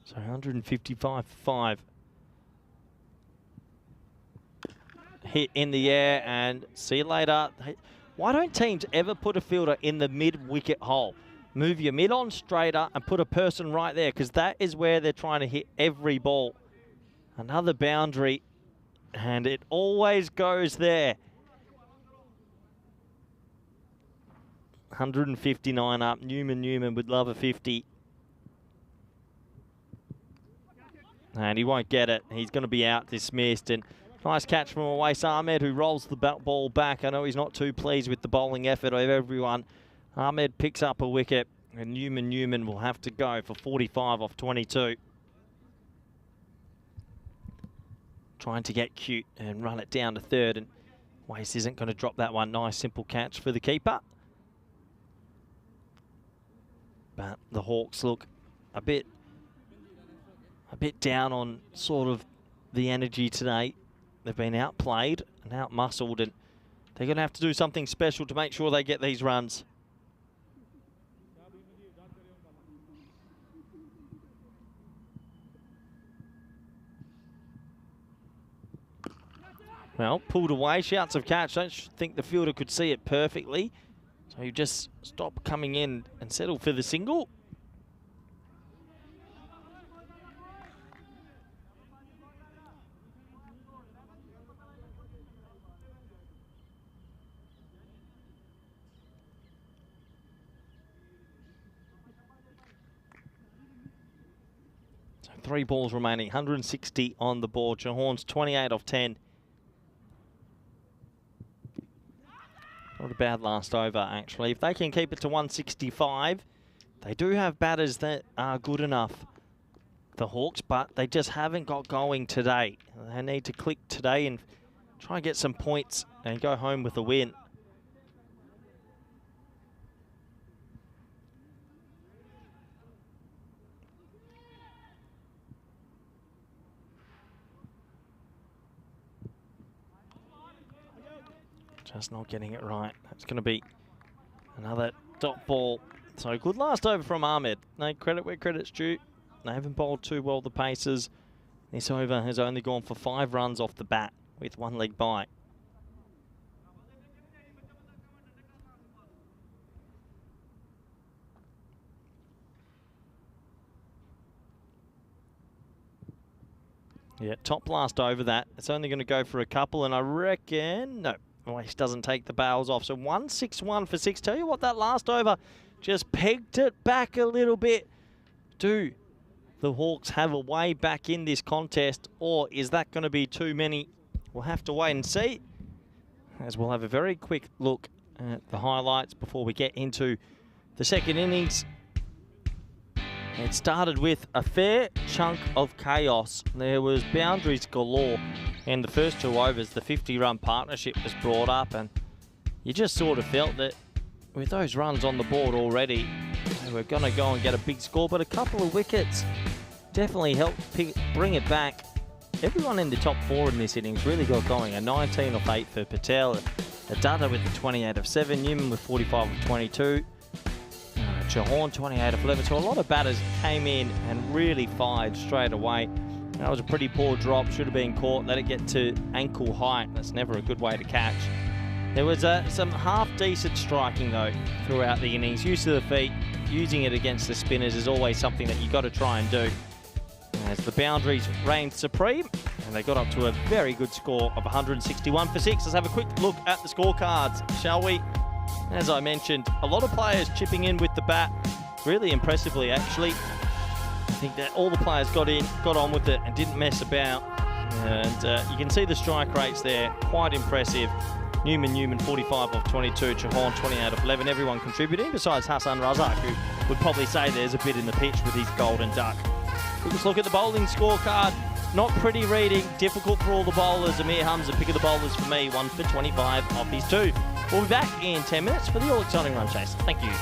So 155 for 5. Hit in the air and see you later. Why don't teams ever put a fielder in the mid-wicket hole? Move your mid on straighter and put a person right there, because that is where they're trying to hit every ball. Another boundary, and it always goes there. 159 up. Newman would love a 50. And he won't get it. He's going to be out dismissed. And nice catch from Awais Ahmed, who rolls the ball back. I know he's not too pleased with the bowling effort of everyone. Ahmed picks up a wicket, and Newman will have to go for 45 off 22. Trying to get cute and run it down to third, and Awais isn't going to drop that one. Nice simple catch for the keeper. But the Hawks look a bit down on sort of the energy today. They've been outplayed and outmuscled, and they're going to have to do something special to make sure they get these runs. Well, pulled away, shouts of catch. Don't think the fielder could see it perfectly. So you just stop coming in and settle for the single. So 3 balls remaining, 160 on the board. Chauhan's 28 off 10. Not a bad last over, actually. If they can keep it to 165, they do have batters that are good enough, the Hawks, but they just haven't got going today. They need to click today and try and get some points and go home with a win. Just not getting it right. That's going to be another dot ball. So good last over from Ahmed. No credit where credit's due. They haven't bowled too well, the Pacers. This over has only gone for 5 runs off the bat with 1 leg by. Yeah, top blast over that. It's only going to go for a couple, and I reckon... No. Awais doesn't take the bails off. So 161 for 6. Tell you what, that last over just pegged it back a little bit. Do the Hawks have a way back in this contest, or is that going to be too many? We'll have to wait and see, as we'll have a very quick look at the highlights before we get into the second innings. It started with a fair chunk of chaos. There was boundaries galore in the first 2 overs. The 50-run partnership was brought up, and you just sort of felt that with those runs on the board already, they were going to go and get a big score, but a couple of wickets definitely helped bring it back. Everyone in the top 4 in this innings really got going. A 19 off 8 for Patel, a Dutta with the 28 of 7, Newman with 45 of 22, Chauhan 28 of 11. So a lot of batters came in and really fired straight away. That was a pretty poor drop, should have been caught, let it get to ankle height. That's never a good way to catch. There was some half-decent striking, though, throughout the innings. Use of the feet, using it against the spinners is always something that you've got to try and do. As the boundaries reigned supreme, and they got up to a very good score of 161 for 6. Let's have a quick look at the scorecards, shall we? As I mentioned, a lot of players chipping in with the bat, really impressively, actually. I think that all the players got on with it and didn't mess about. And you can see the strike rates there, quite impressive. Newman 45 off 22, Chauhan 28 off 11, everyone contributing, besides Hassan Razak, who would probably say there's a bit in the pitch with his golden duck. Let's look at the bowling scorecard. Not pretty reading, difficult for all the bowlers. Amir Hamza, pick of the bowlers for me, 1 for 25 off his 2. We'll be back in 10 minutes for the all-exciting run chase. Thank you.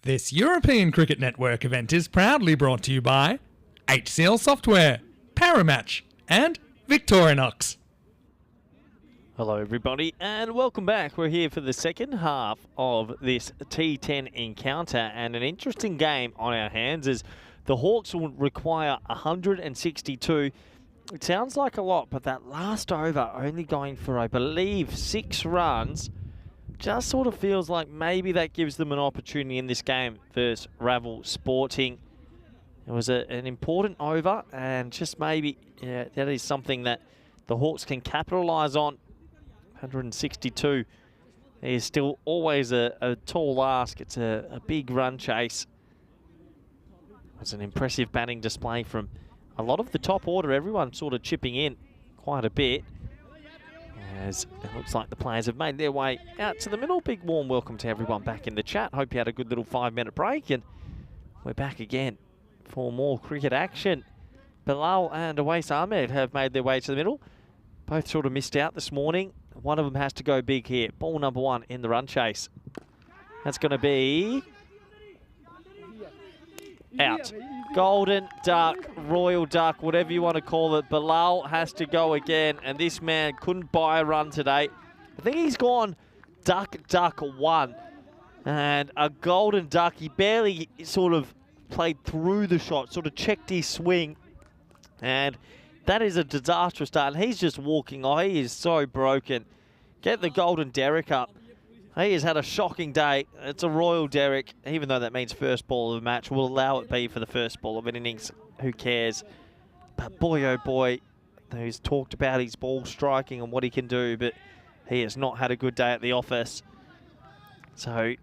This European Cricket Network event is proudly brought to you by HCL Software, Paramatch, and Victorinox. Hello everybody and welcome back. We're here for the second half of this T10 encounter, and an interesting game on our hands as the Hawks will require 162. It sounds like a lot, but that last over only going for, I believe, 6 runs just sort of feels like maybe that gives them an opportunity in this game versus Ravel Sporting. It was an important over, and just maybe that is something that the Hawks can capitalise on. 162 is still always a tall ask. It's a big run chase. It's an impressive batting display from a lot of the top order. Everyone sort of chipping in quite a bit, as it looks like the players have made their way out to the middle. Big warm welcome to everyone back in the chat. Hope you had a good little 5-minute break, and we're back again for more cricket action. Bilal and Awais Ahmed have made their way to the middle. Both sort of missed out this morning. One of them has to go big here. Ball number 1 in the run chase. That's going to be out. Golden duck, royal duck, whatever you want to call it. Bilal has to go again, and this man couldn't buy a run today. I think he's gone duck, duck 1. And a golden duck. He barely sort of played through the shot, sort of checked his swing. And that is a disastrous start, and he's just walking. Oh, he is so broken. Get the golden Derek up. He has had a shocking day. It's a royal Derek, even though that means first ball of the match. We'll allow it be for the first ball of an innings. Who cares? But boy, oh boy, he's talked about his ball striking and what he can do, but he has not had a good day at the office. So,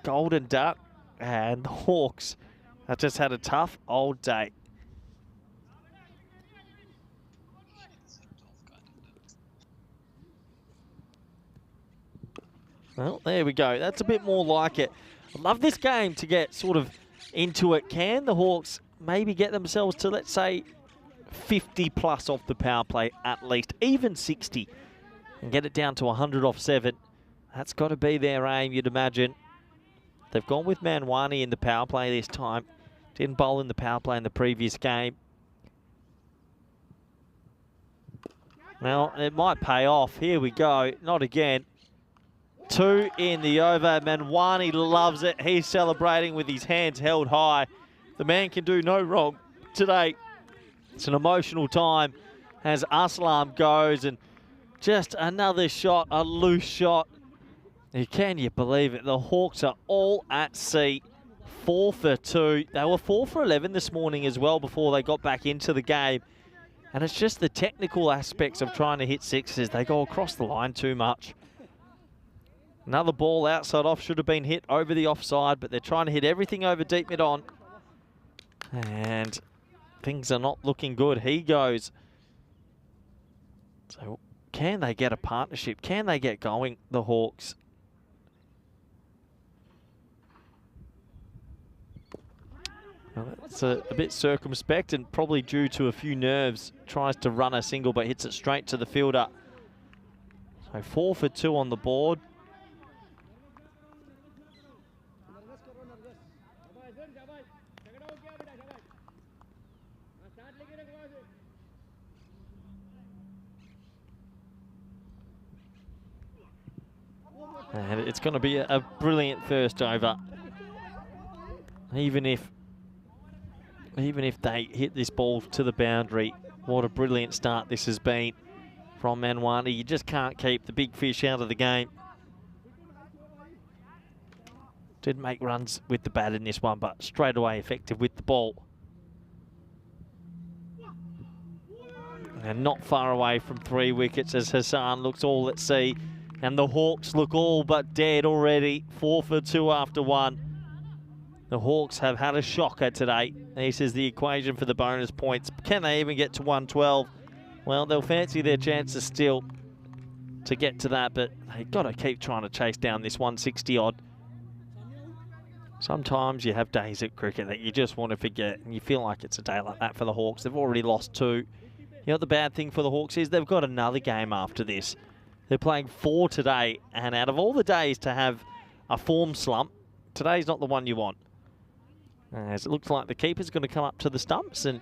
golden duck, and the Hawks have just had a tough old day. Well, there we go. That's a bit more like it. I love this game to get sort of into it. Can the Hawks maybe get themselves to, let's say, 50 plus off the power play at least, even 60, and get it down to 100 off 7? That's got to be their aim, you'd imagine. They've gone with Manwani in the power play this time. Didn't bowl in the power play in the previous game. Well, it might pay off. Here we go. Not again. 2 in the over. Manwani loves it. He's celebrating with his hands held high. The man can do no wrong today. It's an emotional time as Aslam goes, and just another shot, a loose shot. Can you believe it? The Hawks are all at sea. 4 for 2. They were 4 for 11 this morning as well before they got back into the game. And it's just the technical aspects of trying to hit sixes. They go across the line too much. Another ball outside off, should have been hit over the offside, but they're trying to hit everything over deep mid on. And things are not looking good. He goes. So can they get a partnership? Can they get going, the Hawks? Well, that's a bit circumspect and probably due to a few nerves. Tries to run a single but hits it straight to the fielder. So 4 for 2 on the board. And it's going to be a brilliant first over. Even if they hit this ball to the boundary, what a brilliant start this has been from Manwani. You just can't keep the big fish out of the game. Did make runs with the bat in this one, but straight away effective with the ball. And not far away from 3 wickets as Hassan looks all at sea. And the Hawks look all but dead already. 4 for 2 after 1. The Hawks have had a shocker today. This is the equation for the bonus points. Can they even get to 112? Well, they'll fancy their chances still to get to that, but they've got to keep trying to chase down this 160 odd. Sometimes you have days at cricket that you just want to forget, and you feel like it's a day like that for the Hawks. They've already lost 2. You know what the bad thing for the Hawks is? They've got another game after this. They're playing 4 today, and out of all the days to have a form slump, today's not the one you want. As it looks like the keeper's going to come up to the stumps, and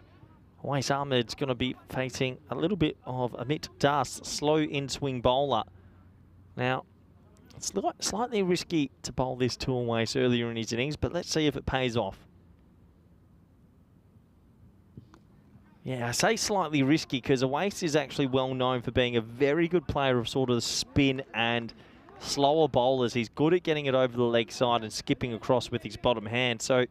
Wais Ahmed's going to be facing a little bit of Amit Das, slow in-swing bowler. Now, it's slightly risky to bowl this to Wais earlier in his innings, but let's see if it pays off. Yeah, I say slightly risky because Wais is actually well known for being a very good player of sort of spin and slower bowlers. He's good at getting it over the leg side and skipping across with his bottom hand. So,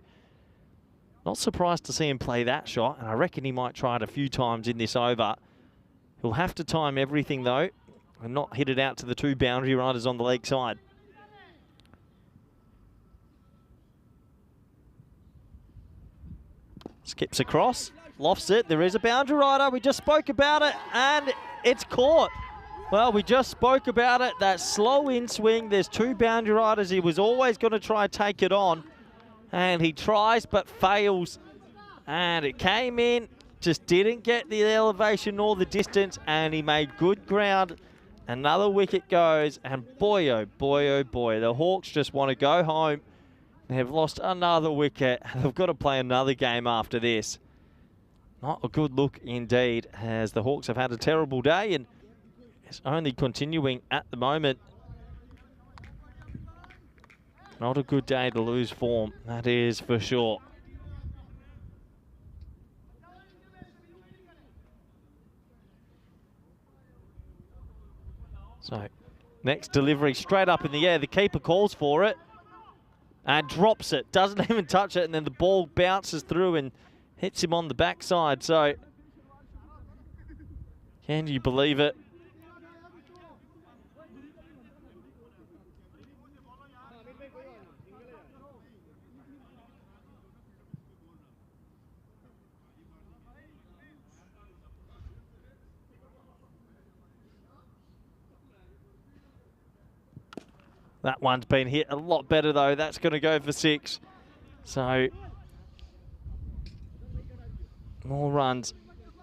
not surprised to see him play that shot, and I reckon he might try it a few times in this over. He'll have to time everything, though, and not hit it out to the 2 boundary riders on the leg side. Skips across, lofts it. There is a boundary rider. We just spoke about it, and it's caught. Well, we just spoke about it. That slow in swing. There's 2 boundary riders. He was always going to try and take it on. And he tries but fails. And it came in, just didn't get the elevation nor the distance, and he made good ground. Another wicket goes, and boy, oh boy, oh boy, the Hawks just want to go home. They've lost another wicket. They've got to play another game after this. Not a good look indeed, as the Hawks have had a terrible day, and it's only continuing at the moment. Not a good day to lose form, that is for sure. So, next delivery straight up in the air. The keeper calls for it and drops it. Doesn't even touch it, and then the ball bounces through and hits him on the backside. So, can you believe it? That one's been hit a lot better, though. That's going to go for 6. So, more runs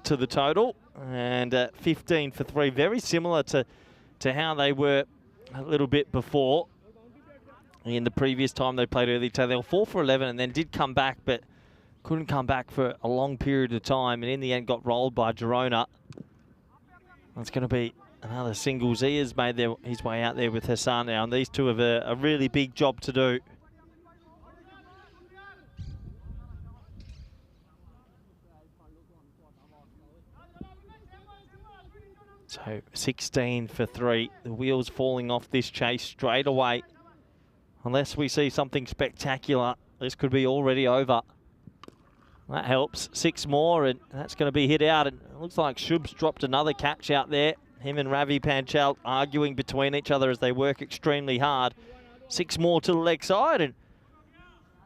to the total. And 15 for 3. Very similar to how they were a little bit before. In the previous time they played early today, they were 4 for 11 and then did come back, but couldn't come back for a long period of time. And in the end got rolled by Girona. It's going to be another single. Z has made his way out there with Hassan now, and these two have a really big job to do. So 16 for 3. The wheels falling off this chase straight away. Unless we see something spectacular, this could be already over. That helps. 6 more, and that's going to be hit out. And it looks like Shub's dropped another catch out there. Him and Ravi Panchal arguing between each other as they work extremely hard. 6 more to the leg side, and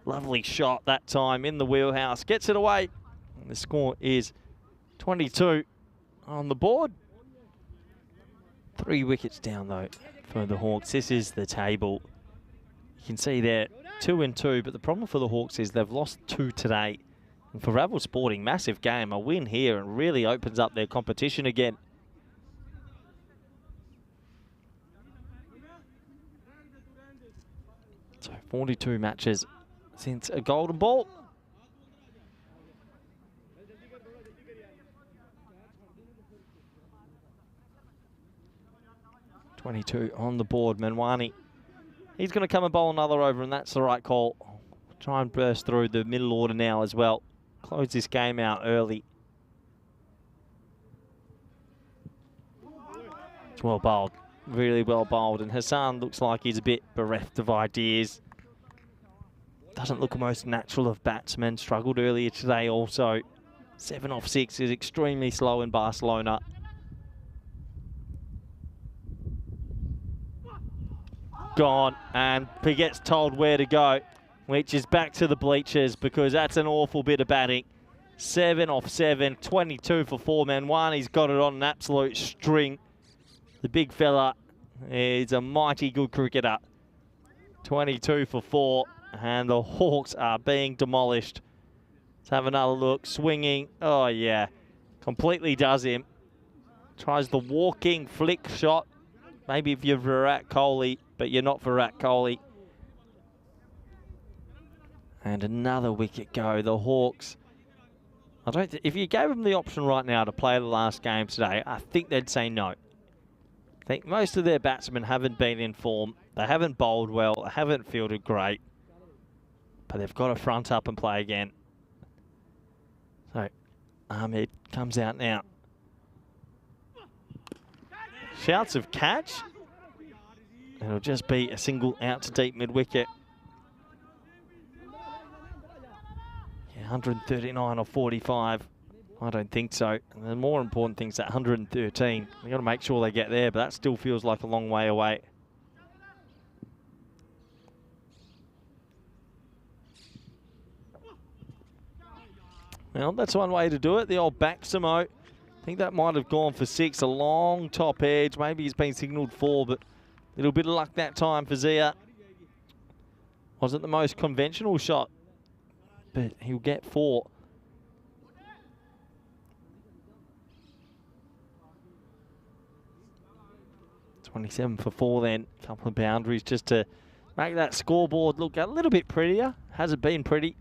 lovely shot that time in the wheelhouse. Gets it away. And the score is 22 on the board. 3 wickets down, though, for the Hawks. This is the table. You can see there, 2 and 2, but the problem for the Hawks is they've lost 2 today. And for Ravel Sporting, massive game. A win here and really opens up their competition again. So 42 matches since a golden ball. .22 on the board. Menwani, he's going to come and bowl another over, and that's the right call. Try and burst through the middle order now as well. Close this game out early. It's well bowled. Really well bowled, and Hassan looks like he's a bit bereft of ideas. Doesn't look the most natural of batsmen. Struggled earlier today also. 7 off 6 is extremely slow in Barcelona. Gone, and he gets told where to go, which is back to the bleachers, because that's an awful bit of batting. 7 off 7, 22 for 4. Manwani's got it on an absolute string. The big fella is a mighty good cricketer. 22 for 4, and the Hawks are being demolished. Let's have another look. Swinging. Oh, yeah. Completely does him. Tries the walking flick shot. Maybe if you're Virat Kohli, but you're not Virat Kohli. And another wicket go. The Hawks. If you gave them the option right now to play the last game today, I think they'd say no. I think most of their batsmen haven't been in form. They haven't bowled well. They haven't fielded great. But they've got to front up and play again. So Ahmed comes out now. Shouts of catch. It'll just be a single out to deep mid-wicket. Yeah, 139 or 45. I don't think so. And the more important thing is that 113. They've got to make sure they get there, but that still feels like a long way away. Well, that's one way to do it. The old Baximo. I think that might have gone for 6. A long top edge. Maybe he's been signalled 4, but a little bit of luck that time for Zia. Wasn't the most conventional shot, but he'll get 4. $27 for 4 then. A couple of boundaries just to make that scoreboard look a little bit prettier. Has it been pretty?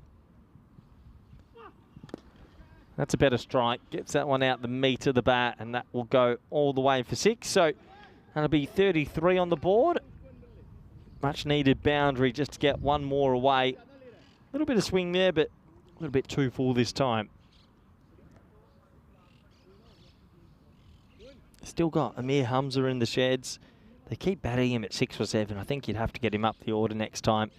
That's a better strike. Gets that one out the meat of the bat, and that will go all the way for 6. So that'll be 33 on the board. Much needed boundary just to get one more away. A little bit of swing there, but a little bit too full this time. Still got Amir Hamza in the sheds. They keep batting him at 6 or 7. I think you'd have to get him up the order next time.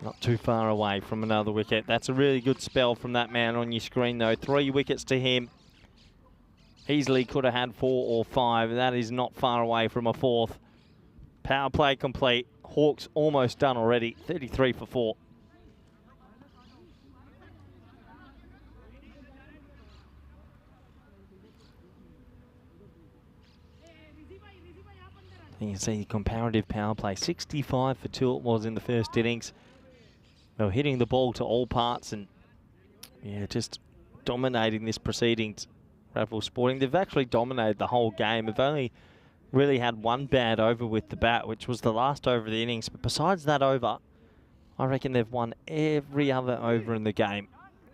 Not too far away from another wicket. That's a really good spell from that man on your screen, though. 3 wickets to him. Easily could have had 4 or 5. That is not far away from a 4th. Power play complete. Hawks almost done already. 33 for 4. You can see comparative power play. 65 for 2 it was in the first innings. They were hitting the ball to all parts and, yeah, just dominating this proceedings. Ravel Sporting, they've actually dominated the whole game. They've only really had one bad over with the bat, which was the last over of the innings. But besides that over, I reckon they've won every other over in the game.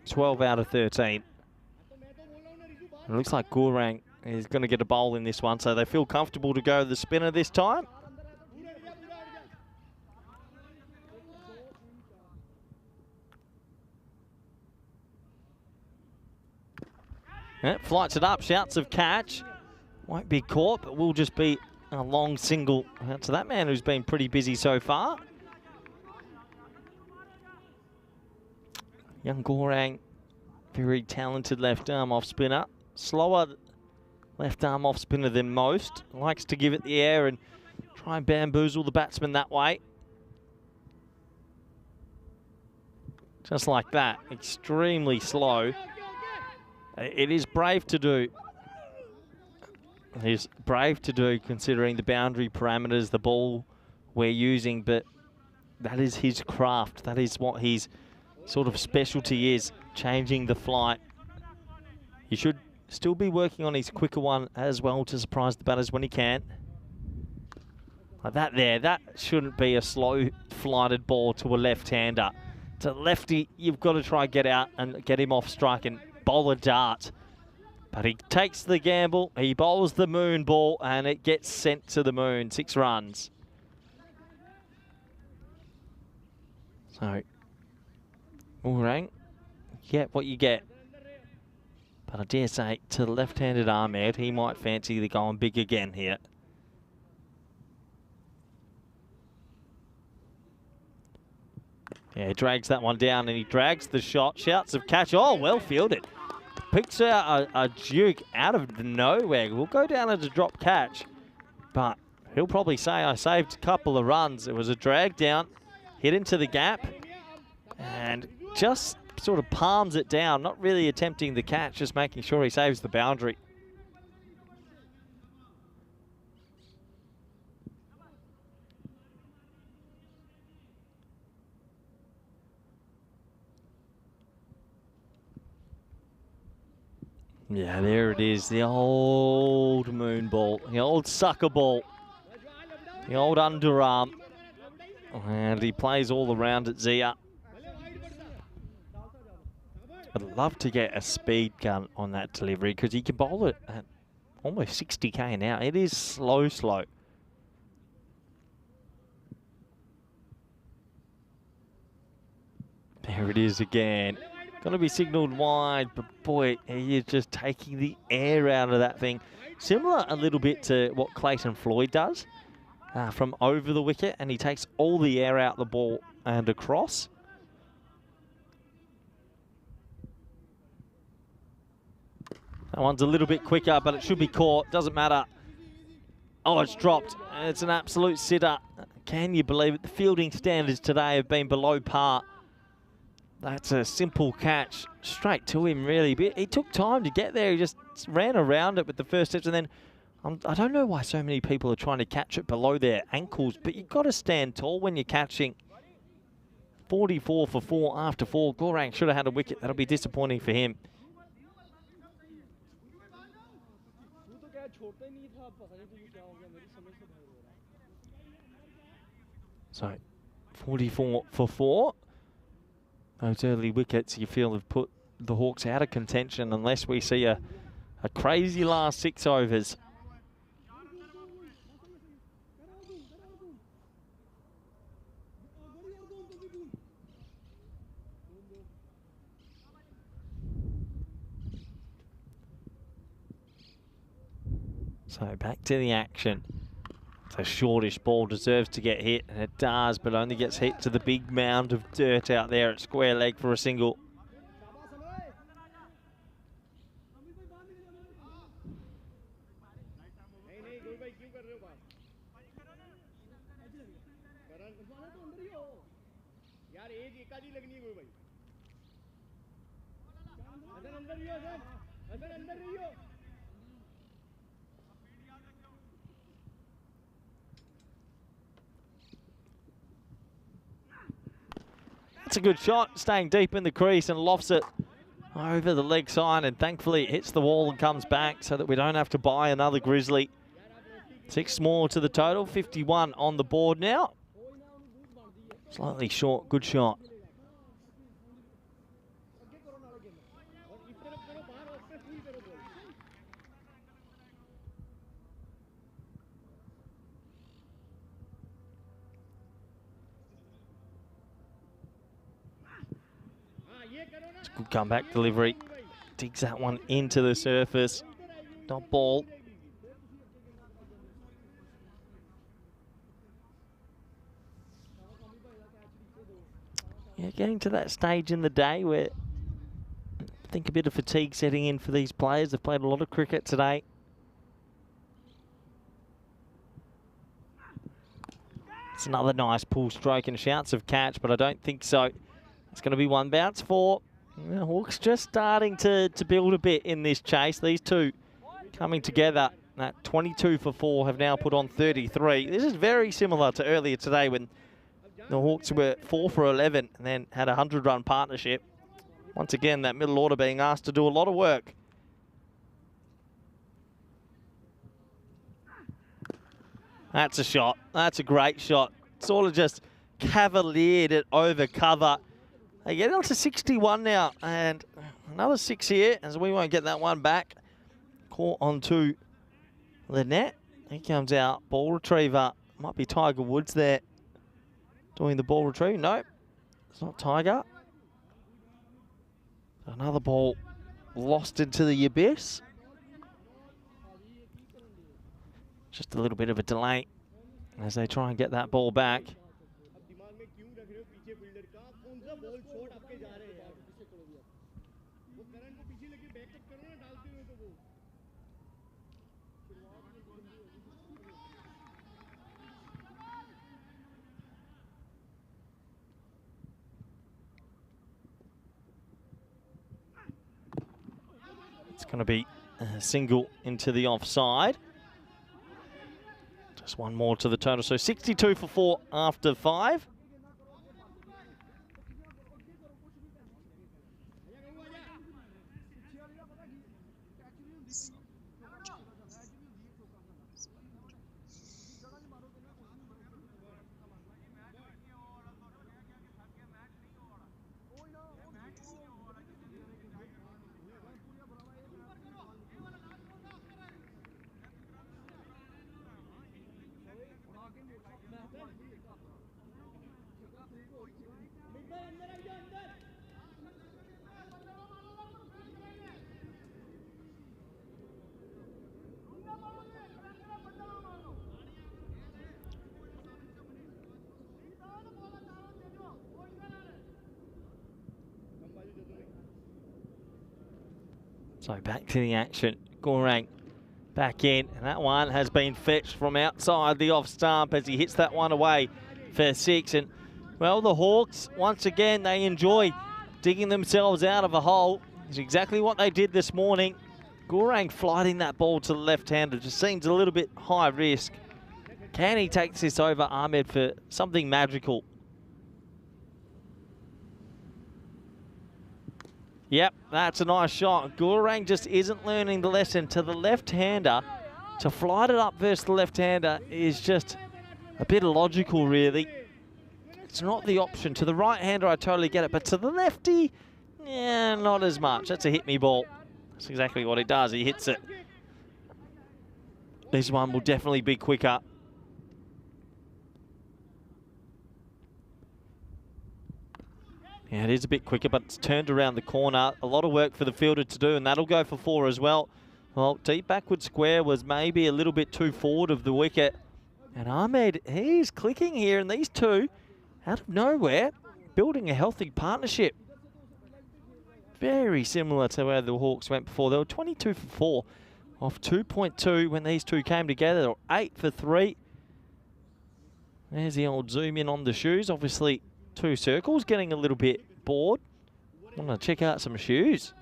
12 out of 13. It looks like Gourang is going to get a bowl in this one, so they feel comfortable to go the spinner this time. Yeah, flights it up, shouts of catch. Won't be caught, but will just be a long single out to that man who's been pretty busy so far. Young Gourang, very talented left arm off spinner. Slower left arm off spinner than most. Likes to give it the air and try and bamboozle the batsman that way. Just like that, extremely slow. It is brave to do. It is brave to do considering the boundary parameters, the ball we're using, but that is his craft. That is what his sort of specialty is, changing the flight. He should still be working on his quicker one as well to surprise the batters when he can. Like that there, that shouldn't be a slow flighted ball to a left-hander. To lefty, you've got to try and get out and get him off strike and bowl a dart. But he takes the gamble, he bowls the moon ball, and it gets sent to the moon. 6 runs. So, Gourang, get what you get. But I dare say, to the left-handed Ahmed, he might fancy the going big again here. Yeah, he drags that one down and he drags the shot. Shouts of catch. Oh, well fielded. Picks out a duke out of nowhere. We'll go down as a drop catch, but he'll probably say, I saved a couple of runs. It was a drag down, hit into the gap, and just sort of palms it down, not really attempting the catch, just making sure he saves the boundary. Yeah, there it is, the old moon ball, the old sucker ball, the old underarm. And he plays all around it, Zia. I'd love to get a speed gun on that delivery because he can bowl it at almost 60k now. It is slow. There it is again. Going to be signalled wide, but boy, he is just taking the air out of that thing. Similar a little bit to what Clayton Floyd does from over the wicket, and he takes all the air out the ball and across. That one's a little bit quicker, but it should be caught. Doesn't matter. Oh, it's dropped. It's an absolute sitter. Can you believe it? The fielding standards today have been below par. That's a simple catch straight to him, really. But he took time to get there. He just ran around it with the first steps. And then I don't know why so many people are trying to catch it below their ankles, but you've got to stand tall when you're catching. 44 for 4 after 4. Gaurang should have had a wicket. That'll be disappointing for him. So, 44 for 4. Those early wickets you feel have put the Hawks out of contention unless we see a crazy last 6 overs. So back to the action. It's a shortish ball, deserves to get hit, and it does, but only gets hit to the big mound of dirt out there at square leg for a single. That's a good shot, staying deep in the crease and lofts it over the leg side, and thankfully it hits the wall and comes back so that we don't have to buy another Grizzly. 6 more to the total, 51 on the board now. Slightly short, good shot. Good comeback delivery. Digs that one into the surface. Not ball. Yeah, getting to that stage in the day where I think a bit of fatigue setting in for these players. They've played a lot of cricket today. It's another nice pull stroke and shouts of catch, but I don't think so. It's going to be one bounce for the Hawks, just starting to build a bit in this chase. These two coming together. That 22 for 4 have now put on 33. This is very similar to earlier today when the Hawks were 4 for 11 and then had a 100-run partnership. Once again, that middle order being asked to do a lot of work. That's a shot. That's a great shot. Sort of just cavaliered it over cover. They get on to 61 now, and another 6 here, as we won't get that one back. Caught onto the net. He comes out, ball retriever. Might be Tiger Woods there doing the ball retrieve. Nope, it's not Tiger. Another ball lost into the abyss. Just a little bit of a delay as they try and get that ball back. It's going to be a single into the offside. Just one more to the total. So 62 for 4 after 5. So back to the action. Gorang back in, and that one has been fetched from outside the off stump as he hits that one away for 6. And well, the Hawks, once again, they enjoy digging themselves out of a hole. It's exactly what they did this morning. Gorang flighting that ball to the left-hander just seems a little bit high risk. Can he take this over Ahmed for something magical? Yep, that's a nice shot. Gorang just isn't learning the lesson. To the left-hander, to flight it up versus the left-hander is just a bit illogical, really. It's not the option. To the right-hander, I totally get it. But to the lefty, yeah, not as much. That's a hit-me ball. That's exactly what he does. He hits it. This one will definitely be quicker. Yeah, it is a bit quicker, but it's turned around the corner. A lot of work for the fielder to do, and that'll go for 4 as well. Well, deep backward square was maybe a little bit too forward of the wicket. And Ahmed, he's clicking here, and these two, out of nowhere, building a healthy partnership. Very similar to where the Hawks went before. They were 22 for 4 off 2.2 when these two came together. They were 8 for 3. There's the old zoom in on the shoes. Obviously, 2 circles, getting a little bit bored. Want to check out some shoes.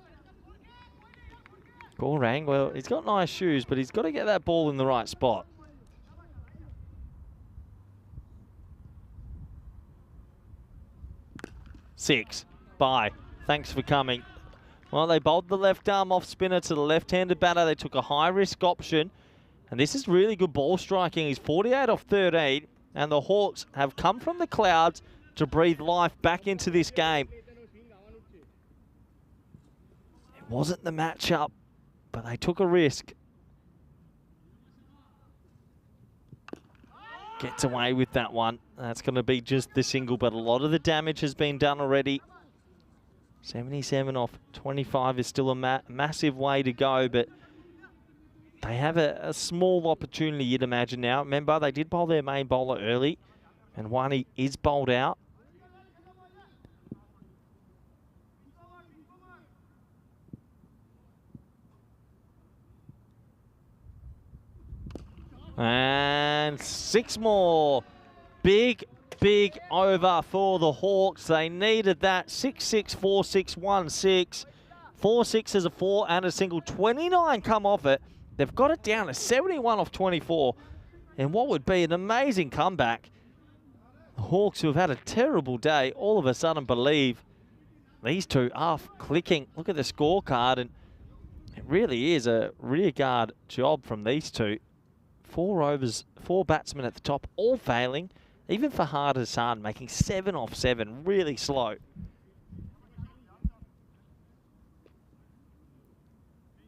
Gorang, well, he's got nice shoes, but he's got to get that ball in the right spot. Six. Bye. Thanks for coming. Well, they bowled the left arm off spinner to the left-handed batter. They took a high-risk option. And this is really good ball striking. He's 48 off 13. And the Hawks have come from the clouds to breathe life back into this game. It wasn't the matchup, but they took a risk. Gets away with that one. That's going to be just the single, but a lot of the damage has been done already. 77 off 25 is still a massive way to go, but they have a small opportunity, you'd imagine now. Remember, they did bowl their main bowler early, and one is bowled out. And 6 more. Big over for the Hawks. They needed that. 6-6, 4-6, 1-6. 4-6 is a 4 and a single. 29 come off it. They've got it down to 71 off 24. And what would be an amazing comeback. The Hawks, who have had a terrible day, all of a sudden believe these two are clicking. Look at the scorecard, and it really is a rearguard job from these two. 4 overs, 4 batsmen at the top, all failing. Even Fahad Hassan making 7 off 7, really slow.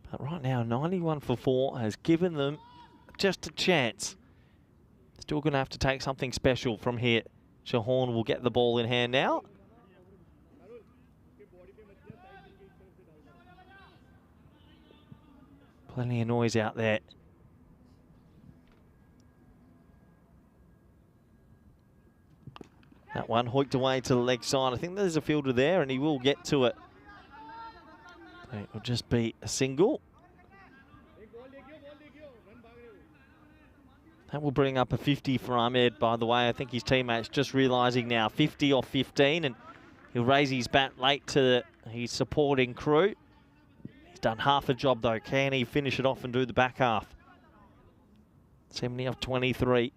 But right now, 91 for 4 has given them just a chance. Still going to have to take something special from here. Chauhan will get the ball in hand now. Plenty of noise out there. That one hooked away to the leg side. I think there's a fielder there, and he will get to it. It will just be a single. That will bring up a 50 for Ahmed, by the way. I think his teammates just realising now 50 off 15, and he'll raise his bat late to his supporting crew. He's done half a job, though. Can he finish it off and do the back half? 70 off 23.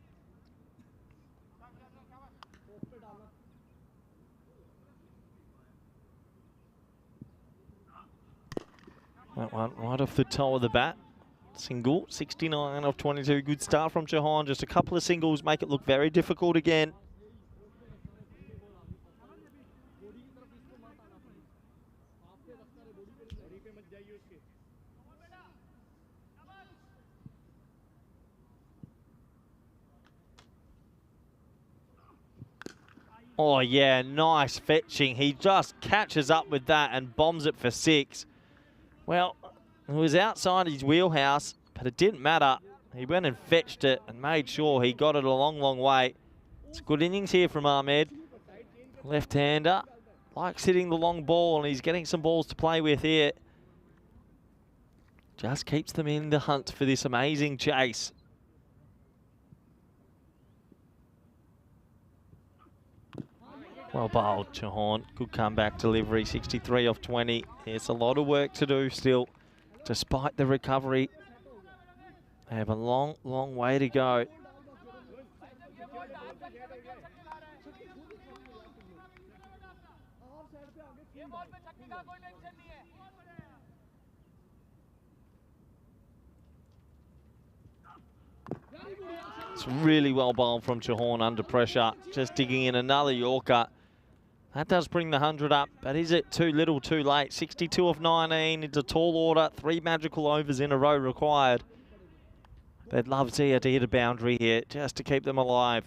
That one right off the toe of the bat. Single, 69 off 22. Good start from Chauhan. Just a couple of singles make it look very difficult again. Oh, yeah, nice fetching. He just catches up with that and bombs it for 6. Well, it was outside his wheelhouse, but it didn't matter. He went and fetched it and made sure he got it a long, long way. It's a good innings here from Ahmed. Left-hander. Likes hitting the long ball, and he's getting some balls to play with here. Just keeps them in the hunt for this amazing chase. Well bowled, Chauhan. Good comeback delivery, 63 off 20. It's a lot of work to do still, despite the recovery. They have a long, long way to go. It's really well bowled from Chauhan under pressure. Just digging in another Yorker. That does bring the 100 up, but is it too little too late? 62 of 19, it's a tall order. 3 magical overs in a row required. They'd love Zia to hit a boundary here, just to keep them alive.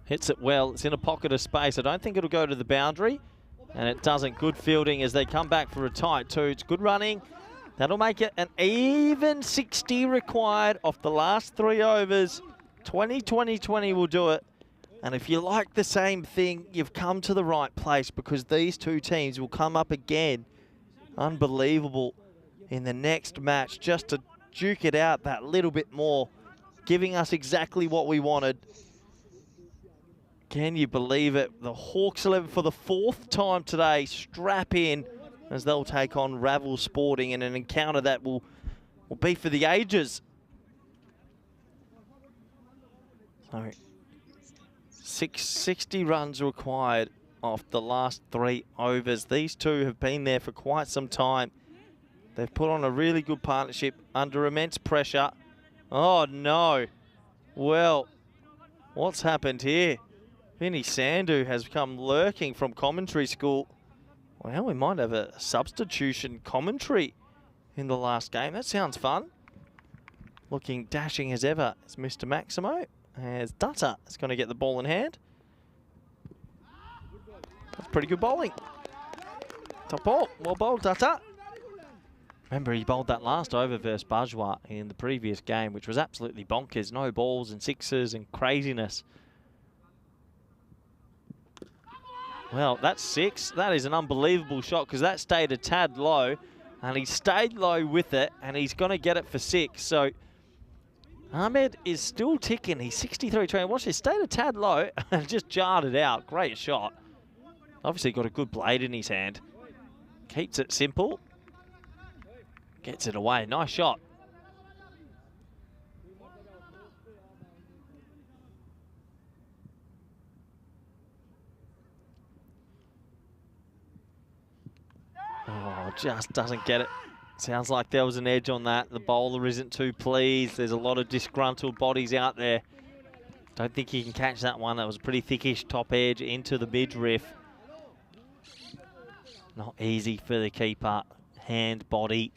Hits it well, it's in a pocket of space. I don't think it'll go to the boundary, and it doesn't. Good fielding as they come back for a tight 2. It's good running. That'll make it an even 60 required off the last 3 overs. 20-20-20 will do it. And if you like the same thing, you've come to the right place, because these 2 teams will come up again. Unbelievable in the next match, just to duke it out that little bit more, giving us exactly what we wanted. Can you believe it? The Hawks 11 for the 4th time today strap in as they'll take on Ravel Sporting in an encounter that will be for the ages. So 60 runs required off the last 3 overs. These 2 have been there for quite some time. They've put on a really good partnership under immense pressure. Oh no. Well, what's happened here? Vinny Sandhu has come lurking from commentary school. Well, we might have a substitution commentary in the last game. That sounds fun. Looking dashing as ever is Mr. Maximo. As Dutta is going to get the ball in hand. That's pretty good bowling. Top ball. Well bowled, Dutta. Remember, he bowled that last over versus Bajwa in the previous game, which was absolutely bonkers. No balls and 6s and craziness. Well, that's 6. That is an unbelievable shot, because that stayed a tad low, and he stayed low with it, and he's going to get it for 6. So Ahmed is still ticking. He's 63 training. Watch this, stayed a tad low and just jarred it out. Great shot. Obviously got a good blade in his hand. Keeps it simple. Gets it away. Nice shot. Oh, just doesn't get it. Sounds like there was an edge on that. The bowler isn't too pleased. There's a lot of disgruntled bodies out there. Don't think he can catch that one. That was a pretty thickish top edge into the midriff. Not easy for the keeper. Hand, body.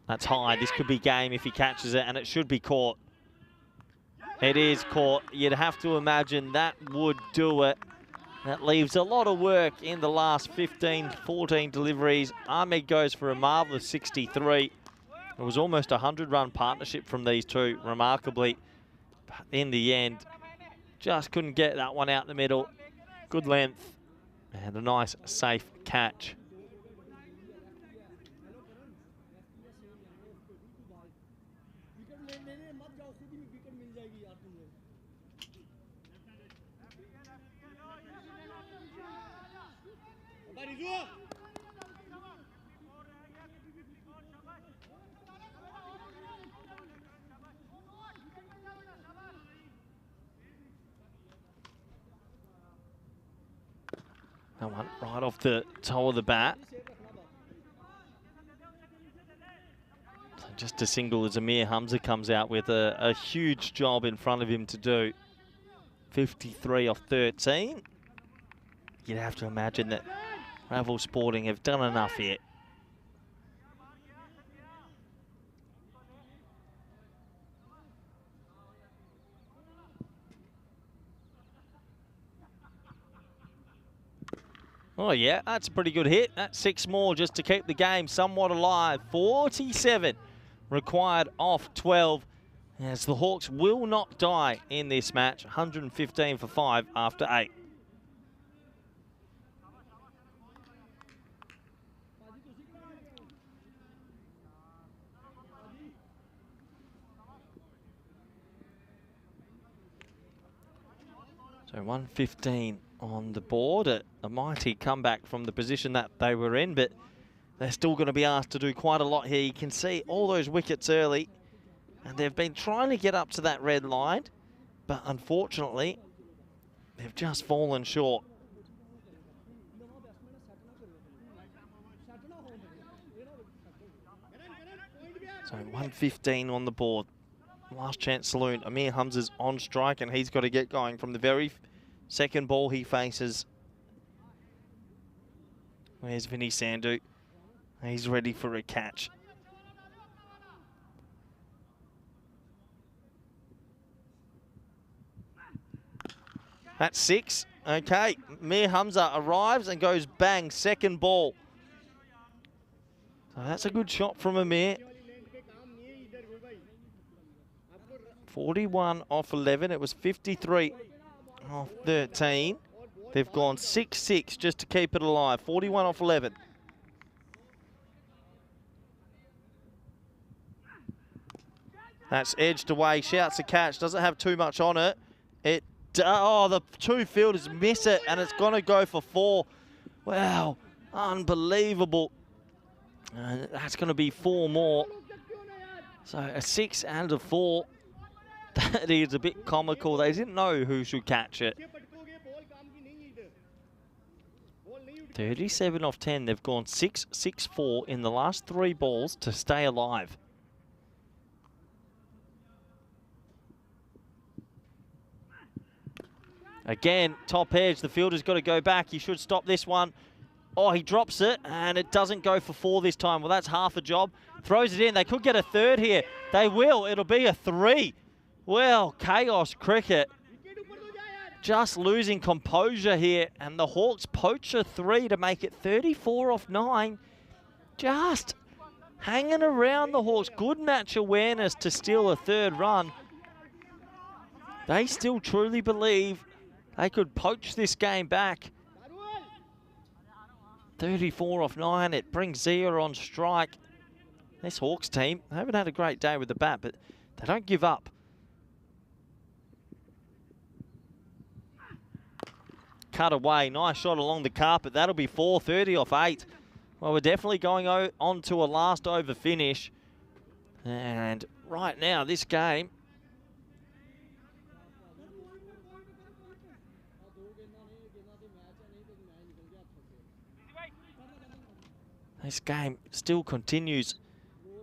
That's high. This could be game if he catches it, and it should be caught. It is caught. You'd have to imagine that would do it. That leaves a lot of work in the last 15, 14 deliveries. Ahmed goes for a marvellous 63. It was almost a 100-run partnership from these 2, remarkably. But in the end, just couldn't get that one out the middle. Good length and a nice, safe catch. That one right off the toe of the bat. So just a single as Amir Hamza comes out with a huge job in front of him to do. 53 off 13. You'd have to imagine that Ravel Sporting have done enough here. Oh, yeah, that's a pretty good hit. That's 6 more just to keep the game somewhat alive. 47 required off 12, as the Hawks will not die in this match. 115 for 5 after 8. So 115 on the board, a mighty comeback from the position that they were in, but they're still going to be asked to do quite a lot here. You can see all those wickets early, and they've been trying to get up to that red line, but unfortunately, they've just fallen short. So 115 on the board. Last chance saloon. Amir Hamza's on strike, and he's got to get going from the very second ball he faces. Where's Vinny Sandhu? He's ready for a catch. That's 6. Okay, Amir Hamza arrives and goes bang, second ball. So that's a good shot from Amir. 41 off 11. It was 53 off 13. They've gone 6-6 just to keep it alive. 41 off 11. That's edged away. Shouts a catch. Doesn't have too much on it. Oh, the 2 fielders miss it, and it's going to go for 4. Wow, unbelievable. That's going to be 4 more. So a 6 and a 4. That is a bit comical. They didn't know who should catch it. 37 off 10. They've gone 6-6-4 in the last 3 balls to stay alive. Again, top edge. The fielder's got to go back. He should stop this one. Oh, he drops it, and it doesn't go for 4 this time. Well, that's half a job. Throws it in. They could get a 3rd here. They will. It'll be a 3. Well, chaos cricket. Just losing composure here, and the Hawks poach a 3 to make it 34 off 9. Just hanging around the Hawks. Good match awareness to steal a 3rd run. They still truly believe they could poach this game back. 34 off 9. It brings Zia on strike. This Hawks team, they haven't had a great day with the bat, but they don't give up. Cut away. Nice shot along the carpet. That'll be 4:30 off 8. Well, we're definitely going on to a last over finish. And right now, this game, still continues.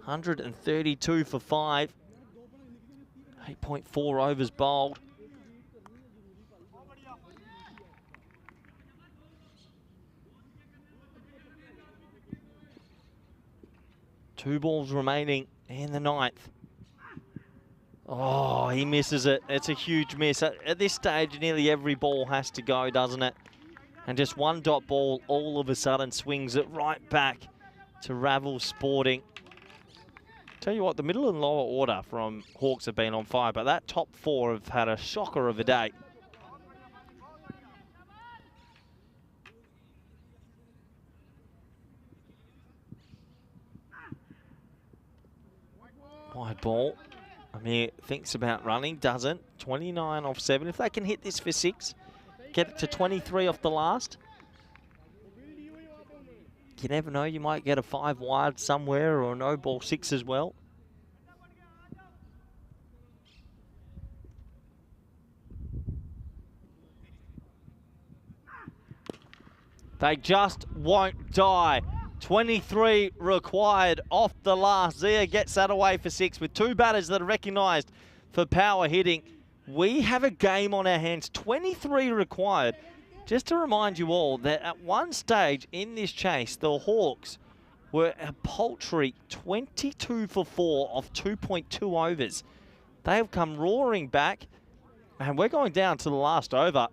132 for 5. 8.4 overs bowled. Two balls remaining in the 9th. Oh, he misses it. It's a huge miss. At this stage, nearly every ball has to go, doesn't it? And just one dot ball all of a sudden swings it right back to Ravel Sporting. Tell you what, the middle and lower order from Hawks have been on fire, but that top 4 have had a shocker of a day. Wide ball. Amir thinks about running, doesn't. 29 off 7. If they can hit this for 6, get it to 23 off the last. You never know, you might get a 5 wide somewhere or a no ball 6 as well. They just won't die. 23 required off the last. Zia gets that away for 6 with 2 batters that are recognised for power hitting. We have a game on our hands. 23 required. Just to remind you all that at one stage in this chase, the Hawks were a paltry 22 for 4 off 2.2 overs. They have come roaring back, and we're going down to the last over.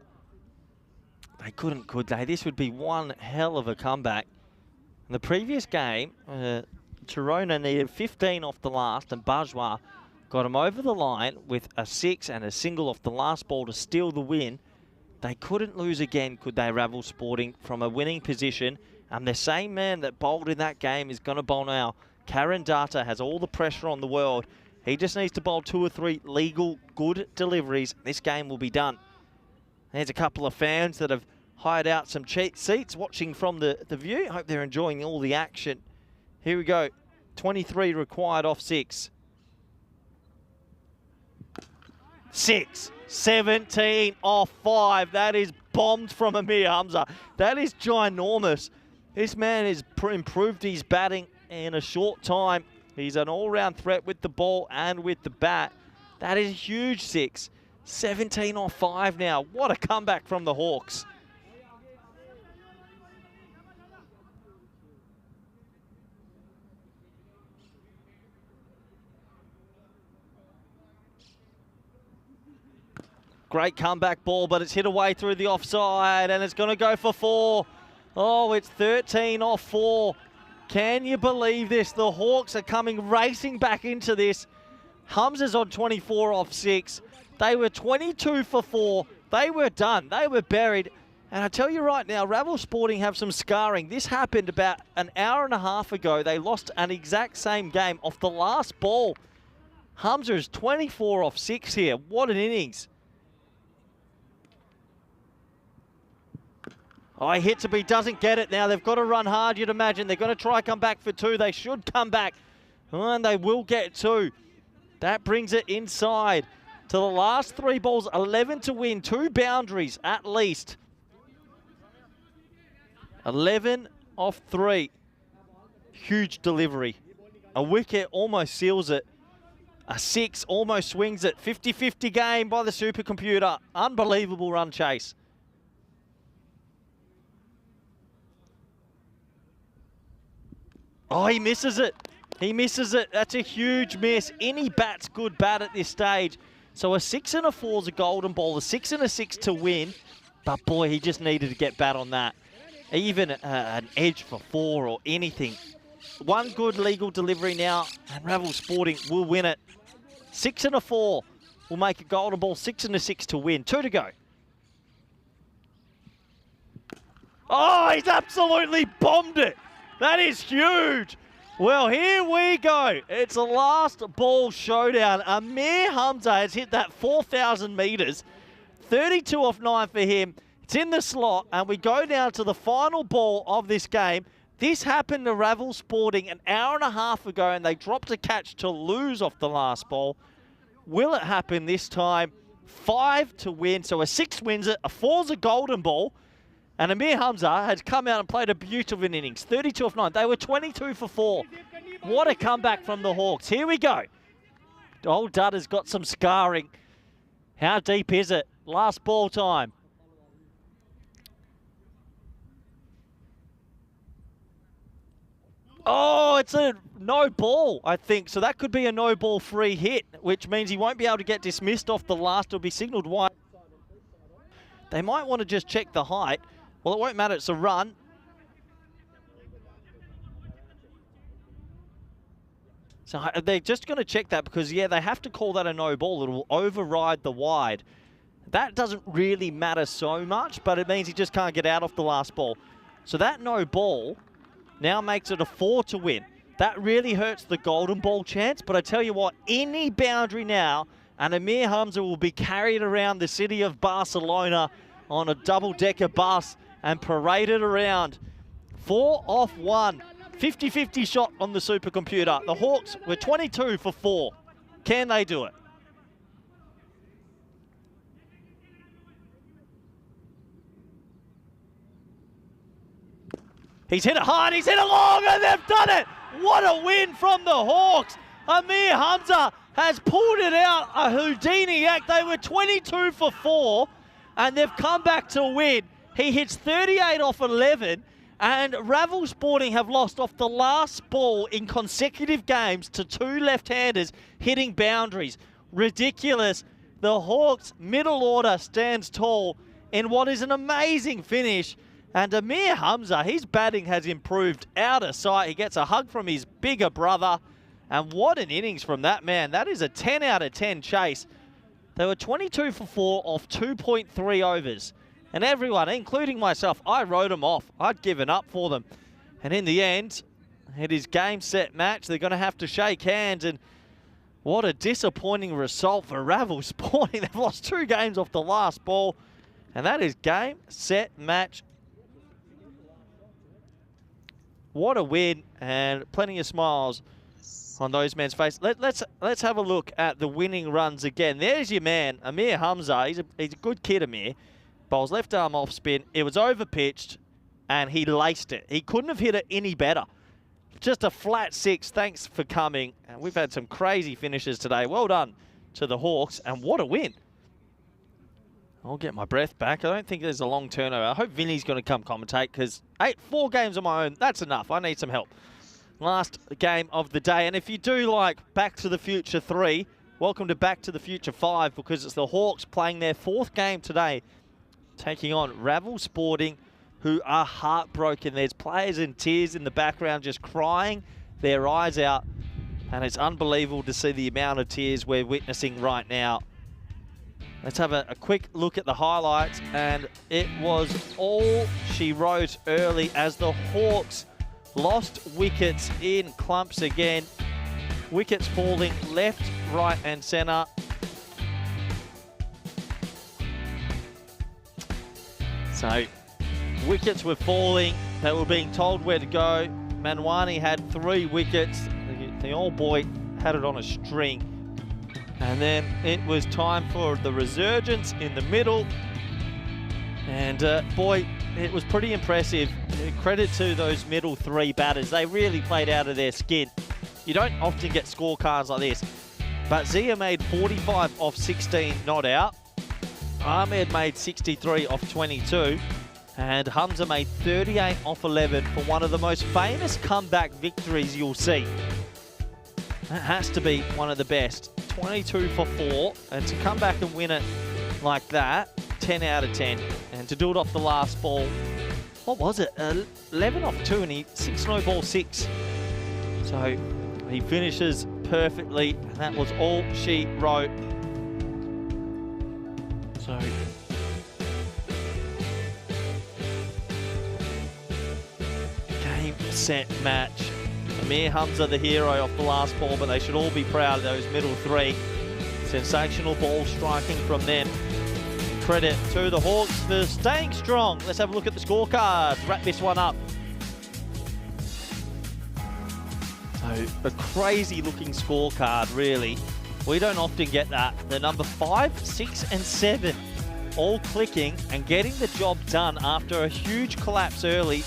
They couldn't, could they? This would be one hell of a comeback. In the previous game, Girona needed 15 off the last, and Bourgeois got him over the line with a 6 and a single off the last ball to steal the win. They couldn't lose again, could they, Ravel Sporting, from a winning position. And the same man that bowled in that game is going to bowl now. Karen Data has all the pressure on the world. He just needs to bowl 2 or 3 legal, good deliveries. This game will be done. There's a couple of fans that have hired out some cheap seats watching from the view. Hope they're enjoying all the action. Here we go. 23 required off 6. 6. 17 off 5. That is bombed from Amir Hamza. That is ginormous. This man has improved his batting in a short time. He's an all-round threat with the ball and with the bat. That is a huge 6. 17 off 5 now. What a comeback from the Hawks. Great comeback ball, but it's hit away through the offside, and it's going to go for 4. Oh, it's 13 off 4. Can you believe this? The Hawks are coming racing back into this. Hamza's on 24 off 6. They were 22 for 4. They were done. They were buried. And I tell you right now, Ravel Sporting have some scarring. This happened about an hour and a half ago. They lost an exact same game off the last ball. Hamza is 24 off 6 here. What an innings. Oh, he hits it, but he doesn't get it now. They've got to run hard, you'd imagine. They're going to try come back for 2. They should come back. And they will get 2. That brings it inside to the last 3 balls. 11 to win. 2 boundaries at least. 11 off 3. Huge delivery. A wicket almost seals it. A 6 almost swings it. 50-50 game by the supercomputer. Unbelievable run chase. Oh, he misses it. He misses it. That's a huge miss. Any bat's good bat at this stage. So a 6 and a 4 is a golden ball. A 6 and a 6 to win. But boy, he just needed to get bat on that. Even an edge for 4 or anything. 1 good legal delivery now, and Ravel Sporting will win it. 6 and a 4 will make a golden ball. 6 and a 6 to win. 2 to go. Oh, he's absolutely bombed it. That is huge. Well, here we go. It's a last ball showdown. Amir Hamza has hit that 4,000 metres. 32 off 9 for him. It's in the slot, and we go down to the final ball of this game. This happened to Ravel Sporting an hour and a half ago, and they dropped a catch to lose off the last ball. Will it happen this time? 5 to win, so a 6 wins it. A 4's a golden ball. And Amir Hamza has come out and played a beautiful innings. 32 off 9. They were 22 for 4. What a comeback from the Hawks. Here we go. Old Dudda's got some scarring. How deep is it? Last ball time. Oh, it's a no ball, I think. So that could be a no ball free hit, which means he won't be able to get dismissed off the last. It'll be signalled wide. They might want to just check the height. Well, it won't matter. It's a run. So they're just going to check that because, yeah, they have to call that a no ball. It will override the wide. That doesn't really matter so much, but it means he just can't get out off the last ball. So that no ball now makes it a 4 to win. That really hurts the golden ball chance, but I tell you what, any boundary now, and Amir Hamza will be carried around the city of Barcelona on a double-decker bus and paraded around. 4 off 1. 50-50 shot on the supercomputer. The Hawks were 22 for 4. Can they do it? He's hit it hard, he's hit it long, and they've done it! What a win from the Hawks! Amir Hamza has pulled it out, a Houdini act. They were 22 for 4, and they've come back to win. He hits 38 off 11, and Ravel Sporting have lost off the last ball in consecutive games to 2 left-handers hitting boundaries. Ridiculous. The Hawks' middle order stands tall. in what is an amazing finish. And Amir Hamza, his batting has improved out of sight. He gets a hug from his bigger brother. And what an innings from that man. That is a 10 out of 10 chase. They were 22 for 4 off 2.3 overs. And everyone, including myself, I wrote them off. I'd given up for them. And in the end, it is game, set, match. They're going to have to shake hands. And what a disappointing result for Ravel Sporting. They've lost 2 games off the last ball. And that is game, set, match. What a win, and plenty of smiles on those men's faces. Let's have a look at the winning runs again. There's your man, Amir Hamza. He's a good kid, Amir. Bowls left arm off spin. It was over-pitched, and he laced it. He couldn't have hit it any better. Just a flat 6. Thanks for coming. And we've had some crazy finishes today. Well done to the Hawks, and what a win. I'll get my breath back. I don't think there's a long turnover. I hope Vinny's going to come commentate because 4 games on my own, that's enough. I need some help. Last game of the day. And if you do like Back to the Future 3, welcome to Back to the Future 5 because it's the Hawks playing their 4th game today, taking on Ravel Sporting, who are heartbroken. There's players in tears in the background just crying their eyes out. And it's unbelievable to see the amount of tears we're witnessing right now. Let's have a quick look at the highlights, and it was all she wrote early as the Hawks lost wickets in clumps again. Wickets falling left, right and centre. So wickets were falling. They were being told where to go. Manwani had 3 wickets. The old boy had it on a string. And then it was time for the resurgence in the middle. And boy, it was pretty impressive. Credit to those middle 3 batters. They really played out of their skin. You don't often get scorecards like this. But Zia made 45 off 16 not out. Ahmed made 63 off 22. And Hamza made 38 off 11 for one of the most famous comeback victories you'll see. That has to be one of the best. 22 for 4, and to come back and win it like that, 10 out of 10. And to do it off the last ball, what was it? 11 off 2, and 6 no ball 6. So he finishes perfectly, and that was all she wrote. So game, set, match. Amir Hamza the hero off the last ball, but they should all be proud of those middle 3. Sensational ball striking from them. Credit to the Hawks for staying strong. Let's have a look at the scorecards. Wrap this one up. So a crazy looking scorecard, really. We don't often get that. The number 5, 6 and 7 all clicking and getting the job done after a huge collapse early.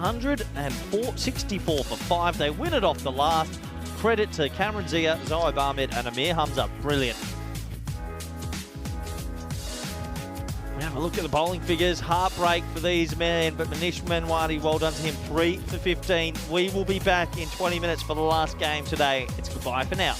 164 for 5. They win it off the last. Credit to Cameron Zia, Zohaib Ahmed and Amir Hamza. Brilliant. We have a look at the bowling figures. Heartbreak for these men, but Manish Manwani, well done to him. 3 for 15. We will be back in 20 minutes for the last game today. It's goodbye for now.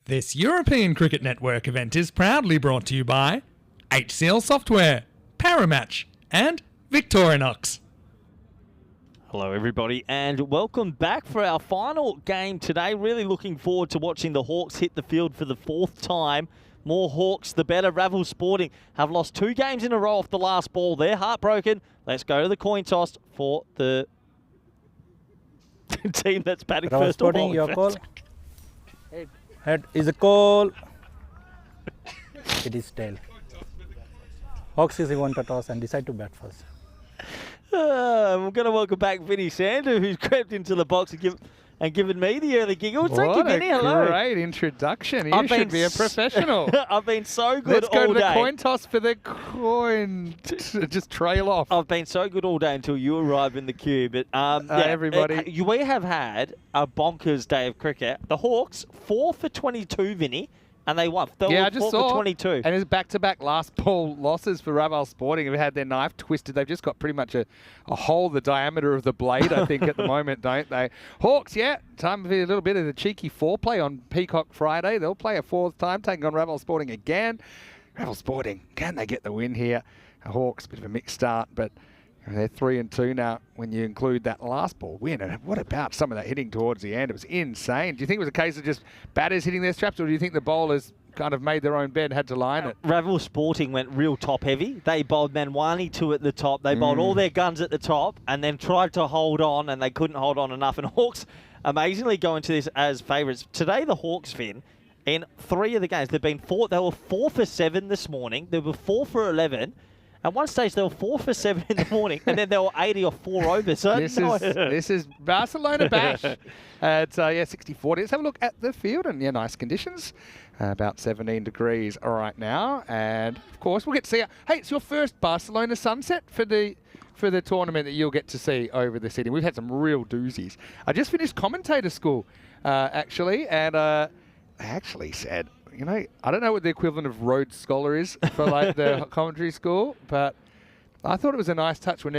This European Cricket Network event is proudly brought to you by HCL Software, Paramatch, and Victorinox. Hello everybody and welcome back for our final game today. Really looking forward to watching the Hawks hit the field for the 4th time. More Hawks, the better. Ravel Sporting have lost 2 games in a row off the last ball. They're heartbroken. Let's go to the coin toss for the team that's batting Ravel first. Sporting, your call. Head is a call. It is tail. Hawks is going to toss and decide to bat first. We're going to welcome back Vinny Sandu, who's crept into the box and given me the early giggle. Thank you, Vinny. Hello. Great introduction. You should be a professional. I've been so good Let's go all to the day. coin toss for the coin. Just trail off. I've been so good all day until you arrive in the queue. But everybody. We have had a bonkers day of cricket. The Hawks 4 for 22, Vinny, and they won. I just 4 saw. for 22. And it's back-to-back last ball losses for Ravel Sporting. Have had their knife twisted. They've just got pretty much a hole the diameter of the blade, I think, at the moment, don't they? Hawks, time for a little bit of the cheeky foreplay on Peacock Friday. They'll play a 4th time, taking on Ravel Sporting again. Ravel Sporting, can they get the win here? Hawks, bit of a mixed start, but they're 3-2 now when you include that last ball win. And what about some of that hitting towards the end? It was insane. Do you think it was a case of just batters hitting their straps, or do you think the bowlers kind of made their own bed, had to line it? Ravel Sporting went real top heavy. They bowled Manwani 2 at the top. They bowled all their guns at the top and then tried to hold on, and they couldn't hold on enough. And Hawks amazingly go into this as favourites. Today, the Hawks, Finn, in 3 of the games, they were 4 for 7 this morning. They were 4 for 11. At one stage, they were 4 for 7 in the morning, and then they were 80 or 4 over. So this is Barcelona bash. It's 60-40. Let's have a look at the field, and nice conditions. About 17 degrees right now, and of course we'll get to see. Hey, it's your first Barcelona sunset for the tournament that you'll get to see over the city. We've had some real doozies. I just finished commentator school, actually, and I actually said, I don't know what the equivalent of Rhodes Scholar is for like the commentary school, but I thought it was a nice touch when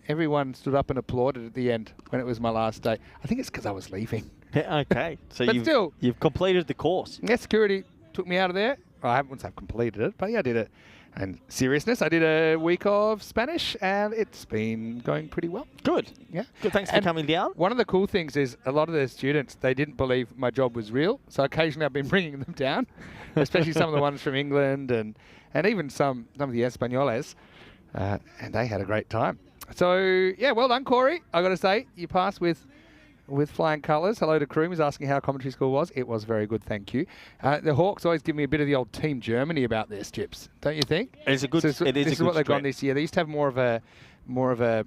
everyone stood up and applauded at the end when it was my last day. I think it's because I was leaving. Yeah, okay. So you've completed the course. Yeah, security took me out of there. I haven't completed it, but I did it. And seriousness, I did a week of Spanish, and it's been going pretty well. Good. Yeah. Good. Thanks for coming down. One of the cool things is a lot of the students, they didn't believe my job was real. So occasionally I've been bringing them down, especially some of the ones from England and even some of the Españoles. And they had a great time. So, well done, Corey. I got to say, you passed with flying colours. Hello to Kroom, who's asking how commentary school was. It was very good, thank you. The Hawks always give me a bit of the old Team Germany about their Chips, don't you think? It's a good. This is what they've gone this year. They used to have more of a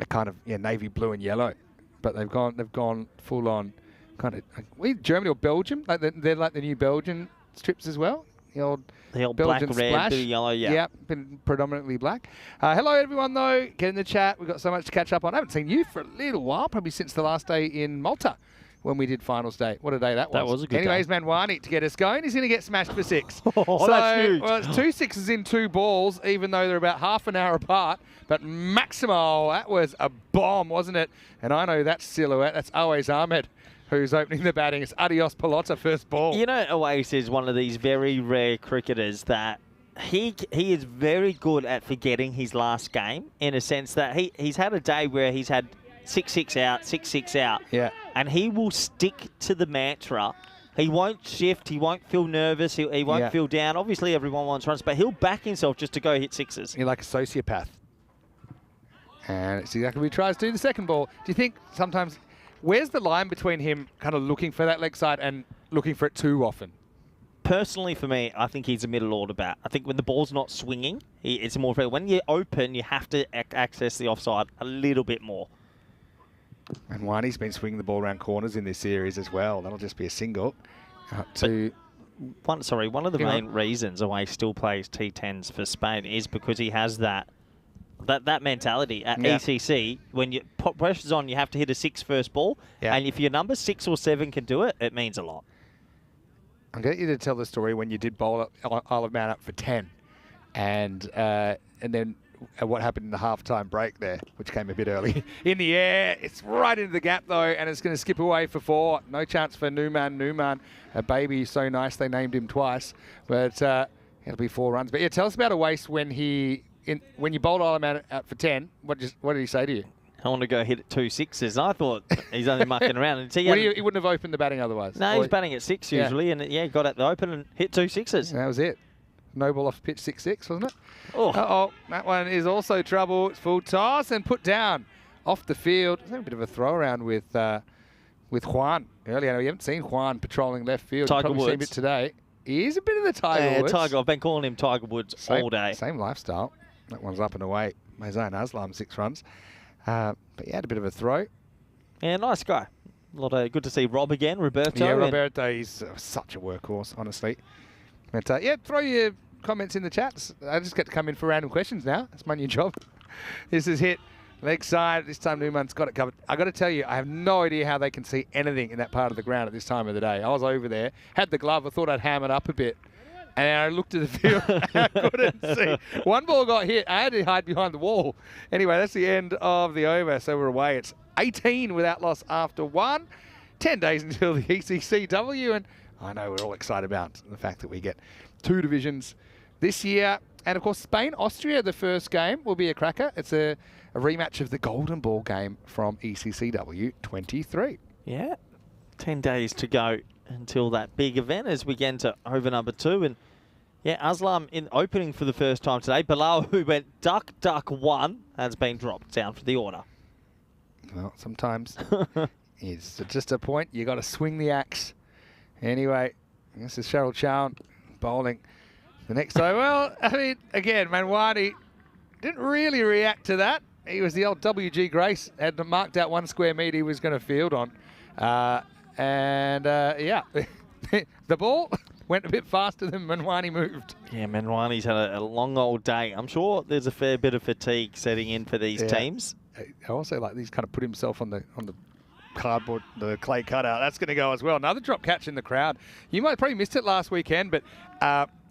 kind of navy blue and yellow, but they've gone full on kind of Germany or Belgium. They're like the new Belgian strips as well. The old Belgian black, red, splash. blue, yellow, yeah. Yeah, been predominantly black. Hello, everyone, though. Get in the chat. We've got so much to catch up on. I haven't seen you for a little while, probably since the last day in Malta when we did finals day. What a day that was. That was a good Anyways, day. Manwani, to get us going, he's going to get smashed for 6. That's huge. Well, it's 2 sixes in 2 balls, even though they're about half an hour apart. But Maximo, that was a bomb, wasn't it? And I know that silhouette. That's always Ahmed, who's opening the batting. It's Adios Pelota, first ball. Oasis is one of these very rare cricketers that he is very good at forgetting his last game, in a sense that he's had a day where he's had 6-6 out, 6-6 out. Yeah. And he will stick to the mantra. He won't shift. He won't feel nervous. He won't feel down. Obviously, everyone wants runs, but he'll back himself just to go hit 6s. You're like a sociopath. And it's exactly what he tries to do the second ball. Do you think sometimes... Where's the line between him kind of looking for that leg side and looking for it too often? Personally, for me, I think he's a middle order bat. I think when the ball's not swinging, it's more fair. When you're open, you have to access the offside a little bit more. And Wani's been swinging the ball around corners in this series as well. That'll just be a single. One of the main reasons why he still plays T10s for Spain is because he has that mentality at ECC. When you put pressure's on, you have to hit a 6 first ball. Yeah. And if your number 6 or 7 can do it, it means a lot. I'm going to get you to tell the story when you did bowl Isle of Man up for 10. And then at what happened in the halftime break there, which came a bit early. In the air, it's right into the gap though, and it's going to skip away for 4. No chance for Newman, a baby, so nice they named him twice, but it'll be 4 runs. But yeah, tell us about Awais when you bowled all him out for 10. What did he say to you? I want to go hit at 2 sixes. I thought he's only mucking around. And He wouldn't have opened the batting otherwise. No, he's batting at 6 usually, and yeah, got at the open and hit 2 sixes. That was it. No ball off pitch 6-6, wasn't it? Oh. Uh-oh, that one is also trouble. It's full toss and put down off the field. There's a bit of a throw around with Juan earlier. I know you haven't seen Juan patrolling left field. Tiger You've probably seen it today. He is a bit of the Tiger Woods. Tiger. I've been calling him Tiger Woods all day. Same lifestyle. That one's up and away. Mazan Aslam, 6 runs. But he had a bit of a throw. Yeah, nice guy. Good to see Rob again, Roberto. Yeah, Roberto, he's such a workhorse, honestly. But yeah, throw your comments in the chats. I just get to come in for random questions now. That's my new job. This is hit leg side. This time Newman's got it covered. I got to tell you, I have no idea how they can see anything in that part of the ground at this time of the day. I was over there, had the glove. I thought I'd ham it up a bit. And I looked at the field and I couldn't see. One ball got hit. I had to hide behind the wall. Anyway, that's the end of the over. So we're away. It's 18 without loss after 1. 10 days until the ECCW. And I know we're all excited about the fact that we get 2 divisions this year. And, of course, Spain-Austria, the first game, will be a cracker. It's a rematch of the Golden Ball game from ECCW 23. Yeah, 10 days to go until that big event as we get into over number 2. And yeah, Aslam in opening for the first time today. Bilal, who went duck 1, has been dropped down for the order. Well, sometimes it's just a point. You got to swing the axe. Anyway, this is Cheryl Chow bowling the next over. Well, I mean, again, Manwani didn't really react to that. He was the old WG Grace, had marked out 1 square metre he was going to field on. Yeah, the ball went a bit faster than Manwani moved. Yeah, Manwani's had a long old day. I'm sure there's a fair bit of fatigue setting in for these teams. I also like he's kind of put himself on the cardboard, the clay cutout. That's going to go as well. Another drop catch in the crowd. You might have probably missed it last weekend, but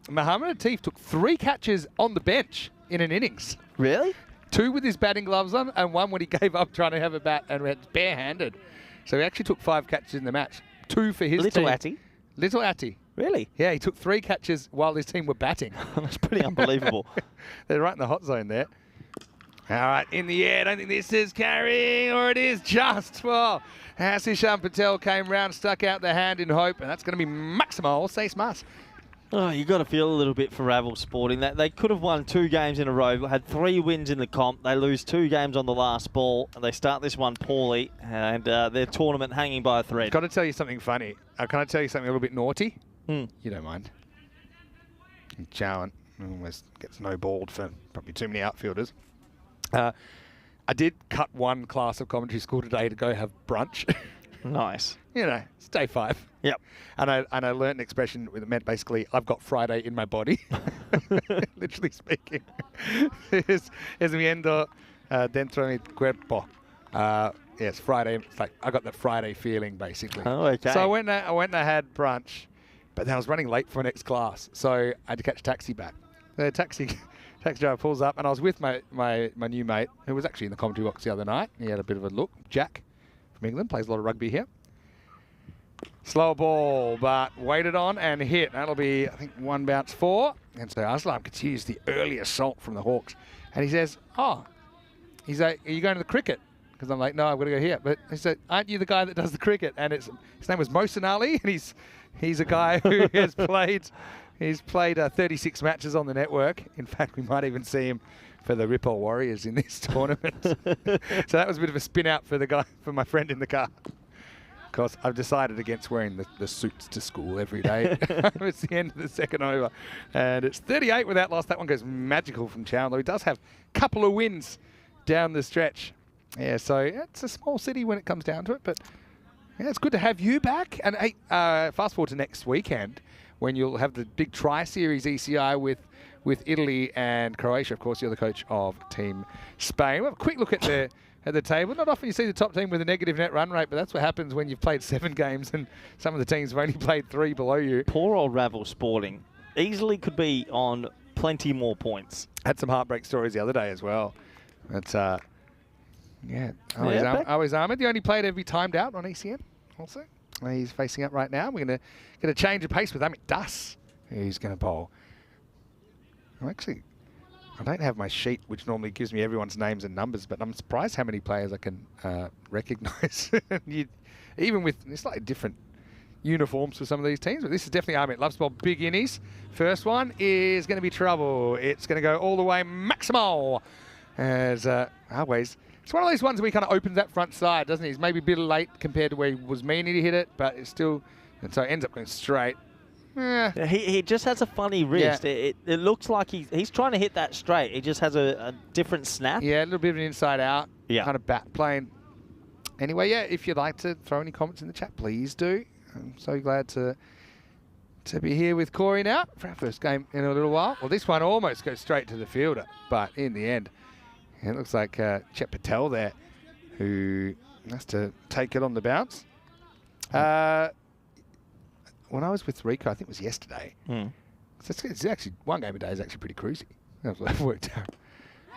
Mohammed Atif took 3 catches on the bench in an innings. Really? 2 with his batting gloves on, and 1 when he gave up trying to have a bat and went barehanded. So he actually took 5 catches in the match. 2 for his team. Little Atty. Really? Yeah, he took 3 catches while his team were batting. That's pretty unbelievable. They're right in the hot zone there. All right, in the air. I don't think this is carrying, or it is just. Well, Hasishan Patel came round, stuck out the hand in hope, and that's going to be Maximal Seis Mas. Oh, you got to feel a little bit for Ravel Sporting. That they could have won 2 games in a row, had 3 wins in the comp. They lose 2 games on the last ball. They start this one poorly, and their tournament hanging by a thread. Got to tell you something funny. Can I tell you something a little bit naughty? You don't mind. Chowan almost gets no-balled for probably too many outfielders. I did cut 1 class of commentary school today to go have brunch. Nice. You know, it's day 5. Yep. And I learned an expression that meant basically, I've got Friday in my body. Literally speaking. Es viendo dentro mi cuerpo. Yes, Friday. It's like I got the Friday feeling, basically. Oh, okay. So I went and I had brunch, but then I was running late for my next class, so I had to catch a taxi back. The taxi driver pulls up, and I was with my new mate, who was actually in the commentary box the other night. He had a bit of a look. Jack from England, plays a lot of rugby here. Slow ball, but waited on and hit. That'll be, I think, 1 bounce 4. And so Aslam continues the early assault from the Hawks. And he says, he's like, are you going to the cricket? Because I'm like, no, I've got to go here. But he said, aren't you the guy that does the cricket? And his name was Mohsin Ali, and he's a guy who has played 36 matches on the network. In fact, we might even see him for the Ripoll Warriors in this tournament. So that was a bit of a spin out for my friend in the car. Of course, I've decided against wearing the suits to school every day. It's the end of the second over. And it's 38 without loss. That one goes magical from Chow, he does have a couple of wins down the stretch. Yeah, so it's a small city when it comes down to it. But yeah, it's good to have you back. And hey, fast forward to next weekend when you'll have the big Tri-Series ECI with Italy and Croatia. Of course, you're the coach of Team Spain. We'll have a quick look at the table. Not often you see the top team with a negative net run rate, but that's what happens when you've played 7 games and some of the teams have only played 3 below you. Poor old Ravel Sporting easily could be on plenty more points. Had some heartbreak stories the other day as well. But, yeah, always Ahmed. The only player to be timed out on ECN also. He's facing up right now. We're going to get a change of pace with Amit Das, who's going to bowl. I don't have my sheet, which normally gives me everyone's names and numbers, but I'm surprised how many players I can recognise. Even with slightly different uniforms for some of these teams, but this is definitely Amit. Loves ball, big innies. First one is going to be trouble. It's going to go all the way maximal. As always, it's one of those ones where he kind of opens that front side, doesn't he? He's maybe a bit late compared to where he was meaning to hit it, but it's still, and so it ends up going straight. He just has a funny wrist. Yeah. It looks like he's trying to hit that straight. He just has a different snap. Yeah, a little bit of an inside out kind of bat plane. Anyway, yeah, if you'd like to throw any comments in the chat, please do. I'm so glad to be here with Corey now for our first game in a little while. Well, this one almost goes straight to the fielder, but in the end, it looks like Chet Patel there, who has to take it on the bounce. When I was with Rico, I think it was yesterday. It's actually one game a day is actually pretty cruisy. That's what I've worked out.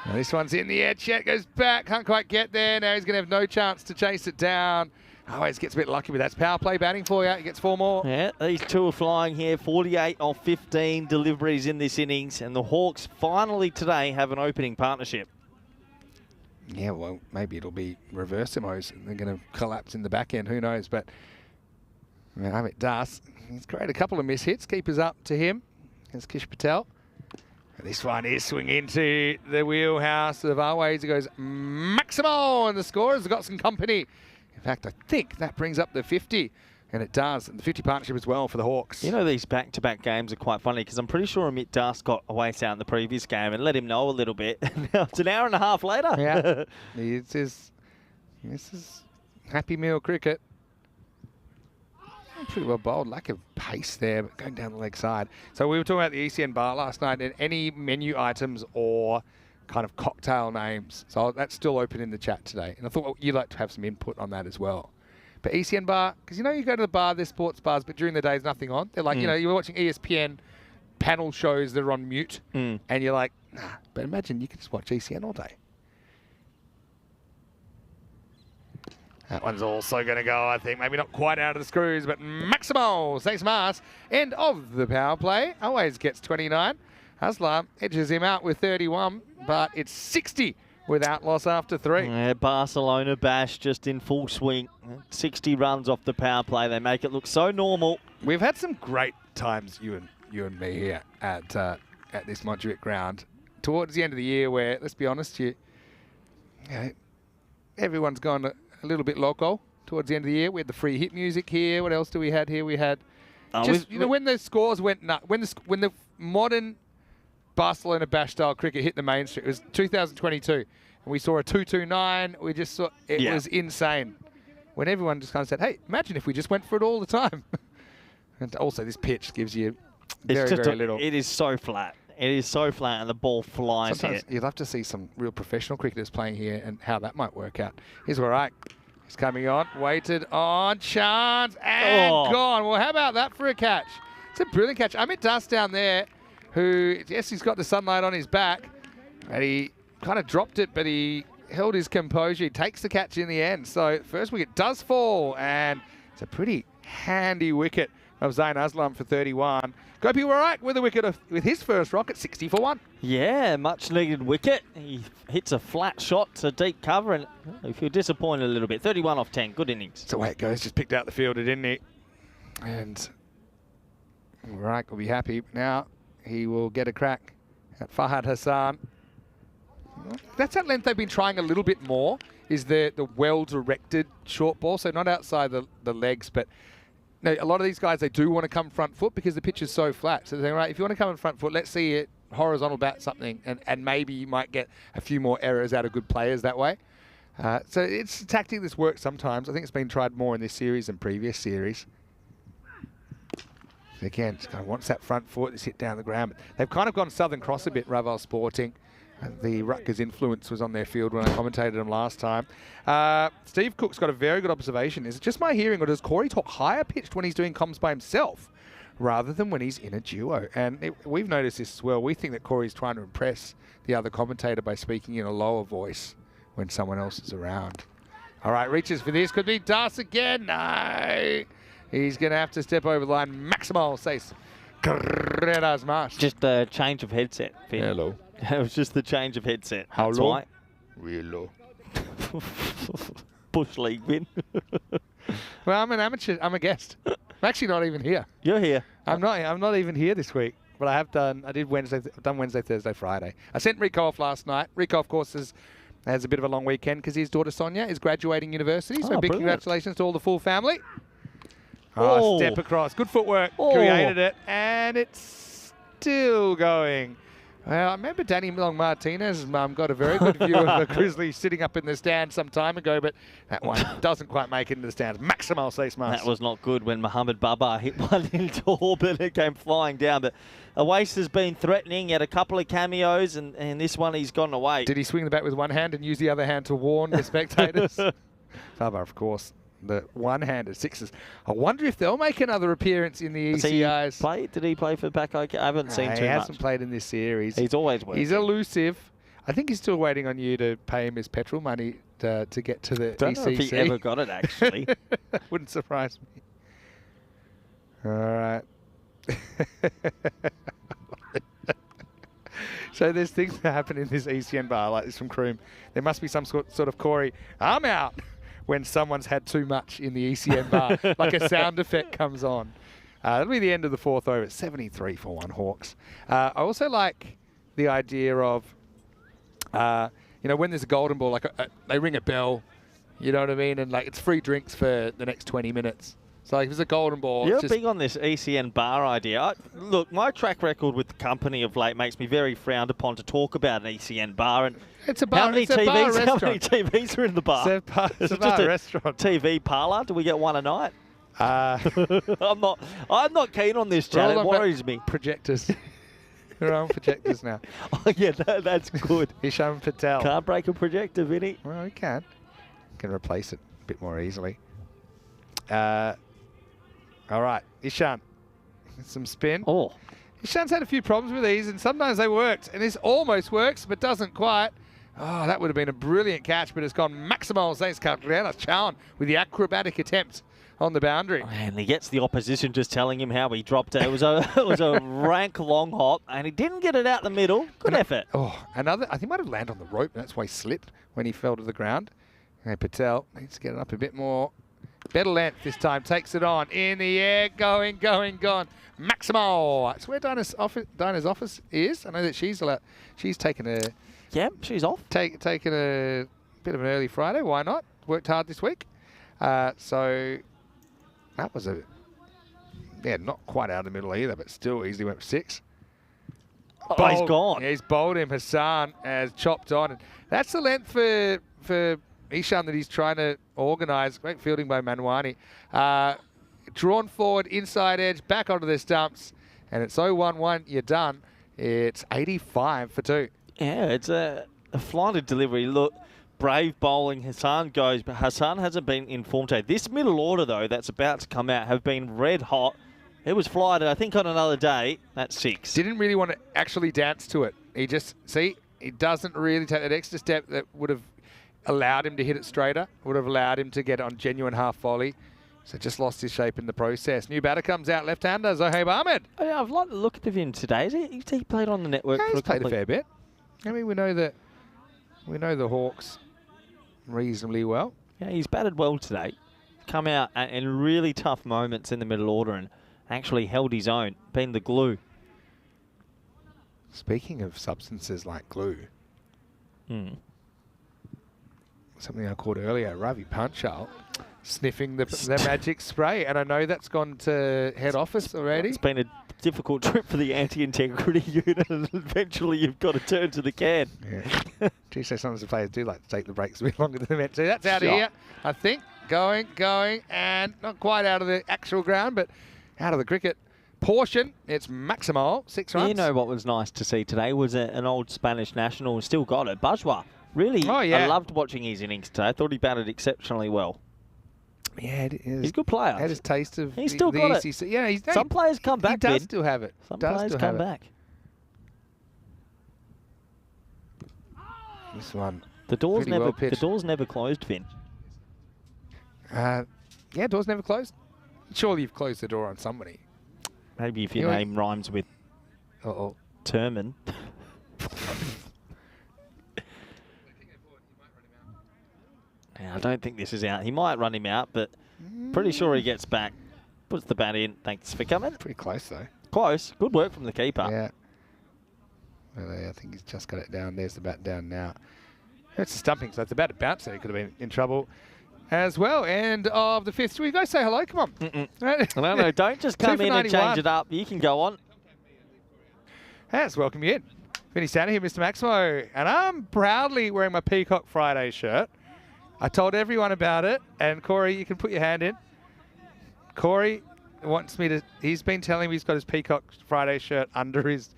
Now this one's in the air. Chet goes back, can't quite get there. Now he's going to have no chance to chase it down. Always gets a bit lucky with that. It's power play batting for you. He gets 4 more. Yeah, these two are flying here. 48 of 15 deliveries in this innings, and the Hawks finally today have an opening partnership. Yeah, well, maybe it'll be reverse MOs and they're going to collapse in the back end. Who knows? But Amit Das, he's created a couple of miss hits. Keepers up to him. There's Kish Patel. And this one is swing into the wheelhouse of Always. It goes maximal, and the scorers have got some company. In fact, I think that brings up the 50. And it does. And the 50 partnership as well for the Hawks. You know, these back-to-back games are quite funny because I'm pretty sure Amit Das got a waste out in the previous game and let him know a little bit. Now it's an hour and a half later. Yeah. This is Happy Meal cricket. Pretty well bowled. Lack of pace there, but going down the leg side. So we were talking about the ECN bar last night and any menu items or kind of cocktail names. So that's still open in the chat today. And I thought you'd like to have some input on that as well. But ECN bar, because you know you go to the bar, there's sports bars, but during the day there's nothing on. They're like, you know, you're watching ESPN panel shows that are on mute, and you're like, nah. But imagine you could just watch ECN all day. That one's also going to go, I think, maybe not quite out of the screws, but maximal. Thanks, Mars. End of the power play. Always gets 29. Haslam edges him out with 31, but it's 60. Without loss after 3. Yeah, Barcelona bash just in full swing. 60 runs off the power play. They make it look so normal. We've had some great times, you and me here at this Montjuic ground. Towards the end of the year, where let's be honest, everyone's gone a little bit loco. Towards the end of the year, we had the free hit music here. What else do we had here? We had when the scores went nuts. When the modern Barcelona bash style cricket hit the mainstream. It was 2022, and we saw a 229. We just saw it was insane. When everyone just kind of said, "Hey, imagine if we just went for it all the time." And also, this pitch gives you very little. It is so flat. It is so flat, and the ball flies Sometimes here. you'd love to see some real professional cricketers playing here, and how that might work out. Here's all right. He's coming on, waited on, chance, and gone. Well, how about that for a catch? It's a brilliant catch. Amit Das down there. Who, yes, he's got the sunlight on his back, and he kind of dropped it, but he held his composure. He takes the catch in the end. So first wicket does fall, and it's a pretty handy wicket of Zain Aslam for 31. Gopi were right with a wicket with his first rocket, 60 for 1. Yeah, much needed wicket. He hits a flat shot to deep cover, and if you're disappointed a little bit, 31 off 10, good innings. That's the way it goes. Just picked out the fielder, didn't he? And Right will be happy now. He will get a crack at Fahad Hassan. That's at length they've been trying a little bit more, is the well-directed short ball, so not outside the legs, but no, a lot of these guys, they do want to come front foot because the pitch is so flat. So they're saying, right, if you want to come in front foot, let's see it horizontal bat something, and maybe you might get a few more errors out of good players that way. So it's a tactic that's worked sometimes. I think it's been tried more in this series than previous series. Again, just kind of wants that front foot, just hit down the ground. They've kind of gone Southern Cross a bit, Raval Sporting. The Rutgers influence was on their field when I commentated them last time. Steve Cook's got a very good observation. Is it just my hearing, or does Corey talk higher pitched when he's doing comms by himself? rather than when he's in a duo. And we've noticed this as well. We think that Corey's trying to impress the other commentator by speaking in a lower voice when someone else is around. All right, reaches for this. Could be Das again. No. He's going to have to step over the line. Maximal says, Carreras más. Just a change of headset, Finn. Hello. It was just the change of headset. How That's low? why. Real low. Bush League win. Well, I'm an amateur. I'm a guest. I'm actually not even here. You're here. I'm not even here this week. But I've done Wednesday, Thursday, Friday. I sent Rico off last night. Rico, of course, has a bit of a long weekend because his daughter Sonia is graduating university. So big congratulations to all the full family. Oh, step across. Good footwork. Created it. And it's still going. Well, I remember Danny Long-Martinez's mum got a very good view of a Grizzly sitting up in the stand some time ago, but that one doesn't quite make it into the stands. Maximal says That was not good when Mohamed Baba hit one into orbit. It came flying down. But Awais has been threatening. He had a couple of cameos, and this one he's gone away. Did he swing the bat with one hand and use the other hand to warn the spectators? Baba, of course. The one-handed sixes. I wonder if they'll make another appearance in the ECIs. Did he play for Back OK? I haven't seen too much. He hasn't played in this series. He's always working. He's elusive. I think he's still waiting on you to pay him his petrol money to get to the Don't ECC. know if he ever got it, actually. Wouldn't surprise me. All right. So there's things that happen in this ECN bar like this from Kroom. There must be some sort of Corey, I'm out, when someone's had too much in the ECN bar. Like a sound effect comes on. That'll be the end of the fourth over. It's 73-1 Hawks. I also like the idea of, when there's a golden ball, like they ring a bell, you know what I mean? And like it's free drinks for the next 20 minutes. So like if there's a golden ball. You're big on this ECN bar idea. Look, my track record with the company of late makes me very frowned upon to talk about an ECN bar. And it's a bar. How many it's a bar TVs? How many restaurant. TVs are in the bar? It's a bar restaurant. TV parlour. Do we get one a night? I'm not keen on this, Chad. It worries me. Projectors. We're on projectors now. Oh yeah, that's good. Isham Patel. Can't break a projector, Vinny. Well, we can. Can replace it a bit more easily. All right, Ishan. Some spin. Oh. Ishan's had a few problems with these, and sometimes they worked. And this almost works, but doesn't quite. Oh, that would have been a brilliant catch, but it's gone Maximal Saints Carreras Chown with the acrobatic attempt on the boundary. And he gets the opposition just telling him how he dropped it. It was a rank long hop, and he didn't get it out the middle. Good effort. Oh, I think he might have landed on the rope, and that's why he slipped when he fell to the ground. Okay, Patel needs to get it up a bit more. Better length this time. Takes it on. In the air. Going, gone. Maximal. It's where Dinah's office is. I know that she's taken a... Yeah, she's off. Taken a bit of an early Friday. Why not? Worked hard this week. So that was not quite out of the middle either, but still easily went for 6. Oh, he's gone. Yeah, he's bowled him. Hassan has chopped on. And that's the length for Isham that he's trying to organise. Great fielding by Manwani. Drawn forward, inside edge, back onto the stumps. And it's 0-1-1. You're done. It's 85 for 2. Yeah, it's a flighted delivery. Look, brave bowling. Hassan goes, but Hassan hasn't been in form today. This middle order, though, that's about to come out, have been red hot. It was flighted, I think, on another day. That's 6. Didn't really want to actually dance to it. He doesn't really take that extra step that would have allowed him to hit it straighter, would have allowed him to get on genuine half volley. So just lost his shape in the process. New batter comes out, left-hander, Zohaib Ahmed. Oh, yeah, I've liked the look of him today. He played on the network for he's played a fair bit. I mean, we know the Hawks reasonably well. Yeah, he's batted well today. Come out in really tough moments in the middle order and actually held his own, been the glue. Speaking of substances like glue, something I called earlier, Ravi Panchal sniffing the magic spray, and I know that's gone to head office already. It's been a difficult trip for the anti-integrity unit, and eventually you've got to turn to the can. Yeah. Geez, so sometimes the players do like to take the breaks a bit longer than they're meant to. That's out of here, I think. Going, and not quite out of the actual ground, but out of the cricket portion. It's Maximal, 6 runs. You know what was nice to see today was an old Spanish national who still got it, Bajwa. Really, I loved watching his innings today. I thought he batted exceptionally well. Yeah, it is. He's a good player. Had his taste of He's still the got ECC. Yeah, he's Some players come back, He does Ben. still have it. Some Does players still come have it. back. This one. The door's Pretty never well pitched. the door's never closed, Vin. Yeah, door's never closed. Surely you've closed the door on somebody. Maybe if your name rhymes with Uh-oh. Terman. Yeah, I don't think this is out. He might run him out, but pretty sure he gets back. Puts the bat in. Thanks for coming. Pretty close, though. Close. Good work from the keeper. Yeah. Well, I think he's just got it down. There's the bat down now. It's a stumping, so it's about to bounce there. He could have been in trouble as well. End of the fifth. Should we go say hello? Come on. No, don't just come in and change it up. You can go on. Let's welcome you in. Vinny Stanley here, Mr. Maximo. And I'm proudly wearing my Peacock Friday shirt. I told everyone about it. And Corey, you can put your hand in. Corey wants me to... He's been telling me he's got his Peacock Friday shirt under his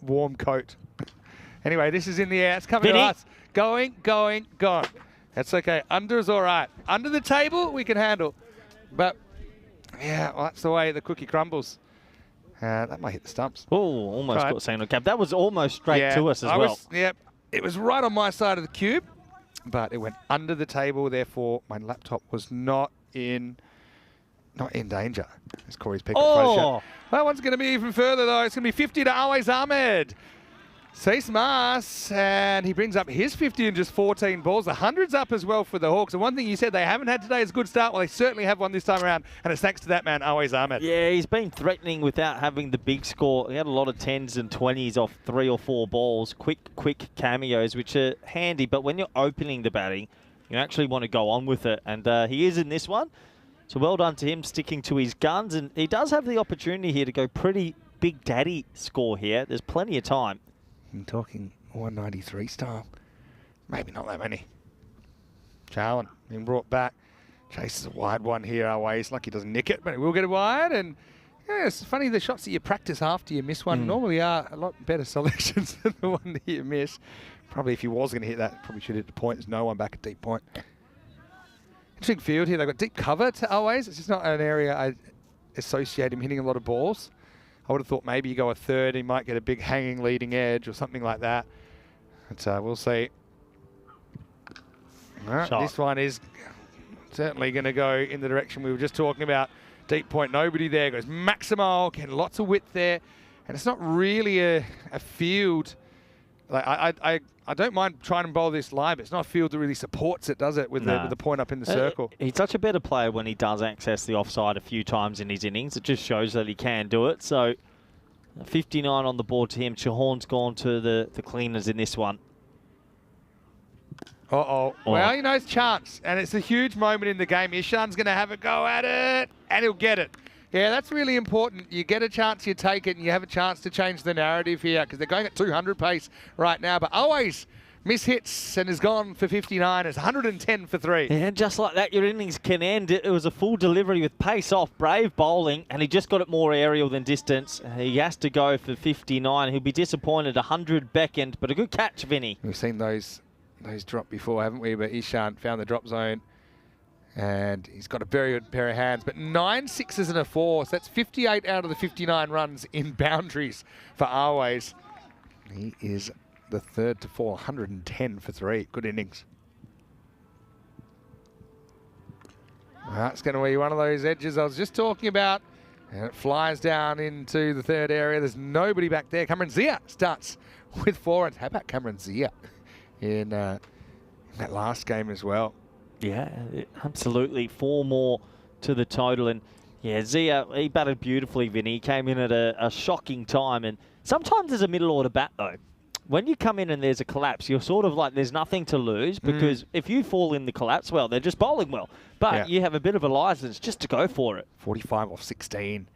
warm coat. Anyway, this is in the air. It's coming to us. Going. That's okay. Under is all right. Under the table, we can handle. But, yeah, well, that's the way the cookie crumbles. That might hit the stumps. Oh, almost got seen on cap. That was almost straight to us as well. Yep. It was right on my side of the cube, but it went under the table. Therefore, my laptop was not in danger. As Corey's pick up shot. That one's going to be even further, though. It's going to be 50 to Always Ahmed. Cease Mas, and he brings up his 50 in just 14 balls. The 100's up as well for the Hawks. And one thing you said they haven't had today is a good start. Well, they certainly have one this time around, and it's thanks to that man, Always Ahmed. Yeah, he's been threatening without having the big score. He had a lot of 10s and 20s off 3 or 4 balls. Quick cameos, which are handy. But when you're opening the batting, you actually want to go on with it. And he is in this one. So well done to him sticking to his guns. And he does have the opportunity here to go pretty big daddy score here. There's plenty of time. I'm talking 193 style. Maybe not that many. Charlin being brought back. Chases a wide one here. Always lucky he doesn't nick it, but he will get it wide. And yeah, it's funny the shots that you practice after you miss one normally are a lot better selections than the one that you miss. Probably if he was going to hit that, probably should hit the point. There's no one back at deep point. Interesting field here. They've got deep cover to Always. It's just not an area I associate him hitting a lot of balls. I would have thought maybe you go a third, he might get a big hanging leading edge or something like that. But we'll see. This one is certainly going to go in the direction we were just talking about. Deep point, nobody there. Goes Maximo, getting lots of width there. And it's not really a field. Like I don't mind trying to bowl this live, but it's not a field that really supports it, does it, with the point up in the circle? He's such a better player when he does access the offside a few times in his innings. It just shows that he can do it. So 59 on the board to him. Chahorn's gone to the cleaners in this one. Well, it's chance, and it's a huge moment in the game. Ishan's going to have a go at it, and he'll get it. Yeah, that's really important. You get a chance, you take it, and you have a chance to change the narrative here because they're going at 200 pace right now. But Always mishits and is gone for 59. It's 110 for 3. Yeah, just like that, your innings can end. It was a full delivery with pace off, brave bowling, and he just got it more aerial than distance. He has to go for 59. He'll be disappointed. 100 beckoned, but a good catch, Vinny. We've seen those drop before, haven't we? But Ishan found the drop zone. And he's got a very good pair of hands, but 9 sixes and a 4. So that's 58 out of the 59 runs in boundaries for Always. He is the third to fall, 110 for 3. Good innings. That's going to be one of those edges I was just talking about. And it flies down into the third area. There's nobody back there. Cameron Zia starts with 4. And how about Cameron Zia in that last game as well? Yeah, absolutely. 4 more to the total. And yeah, Zia, he batted beautifully, Vinny. He came in at a shocking time. And sometimes there's a middle order bat, though. When you come in and there's a collapse, you're sort of like there's nothing to lose because if you fall in the collapse, well, they're just bowling well. But you have a bit of a license just to go for it. 45 off 16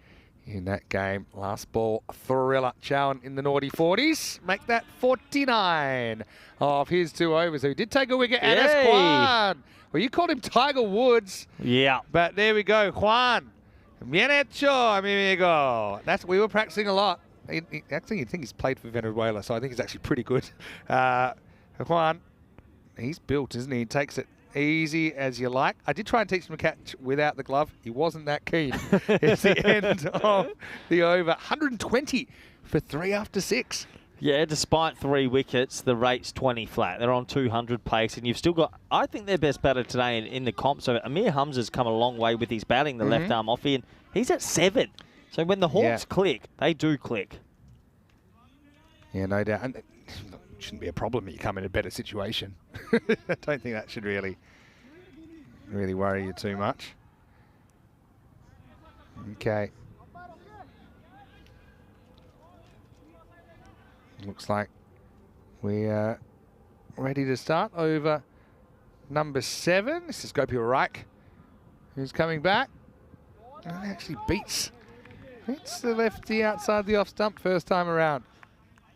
in that game. Last ball, thriller. Chowan in the naughty 40s. Make that 49 of his 2 overs. So he did take a wicket. And it's Juan. Well, you called him Tiger Woods. Yeah. But there we go. Juan. Bien hecho, amigo. We were practicing a lot. Actually, you'd think he's played for Venezuela, so I think he's actually pretty good. Juan, he's built, isn't he? He takes it easy as you like. I did try and teach him to catch without the glove. He wasn't that keen. It's the end of the over. 120 for 3 after 6. Yeah, despite 3 wickets, the rate's 20 flat. They're on 200 pace, and you've still got, I think, their best batter today in the comp. So Amir Hamza's come a long way with his batting, the left arm off in. He's at 7. So when the Hawks click, they do click. Yeah, no doubt. And it shouldn't be a problem that you come in a better situation. I don't think that should really worry you too much. Okay. Looks like we are ready to start over number 7. This is Gopi Reich, who's coming back. And actually beats the lefty outside the off stump first time around.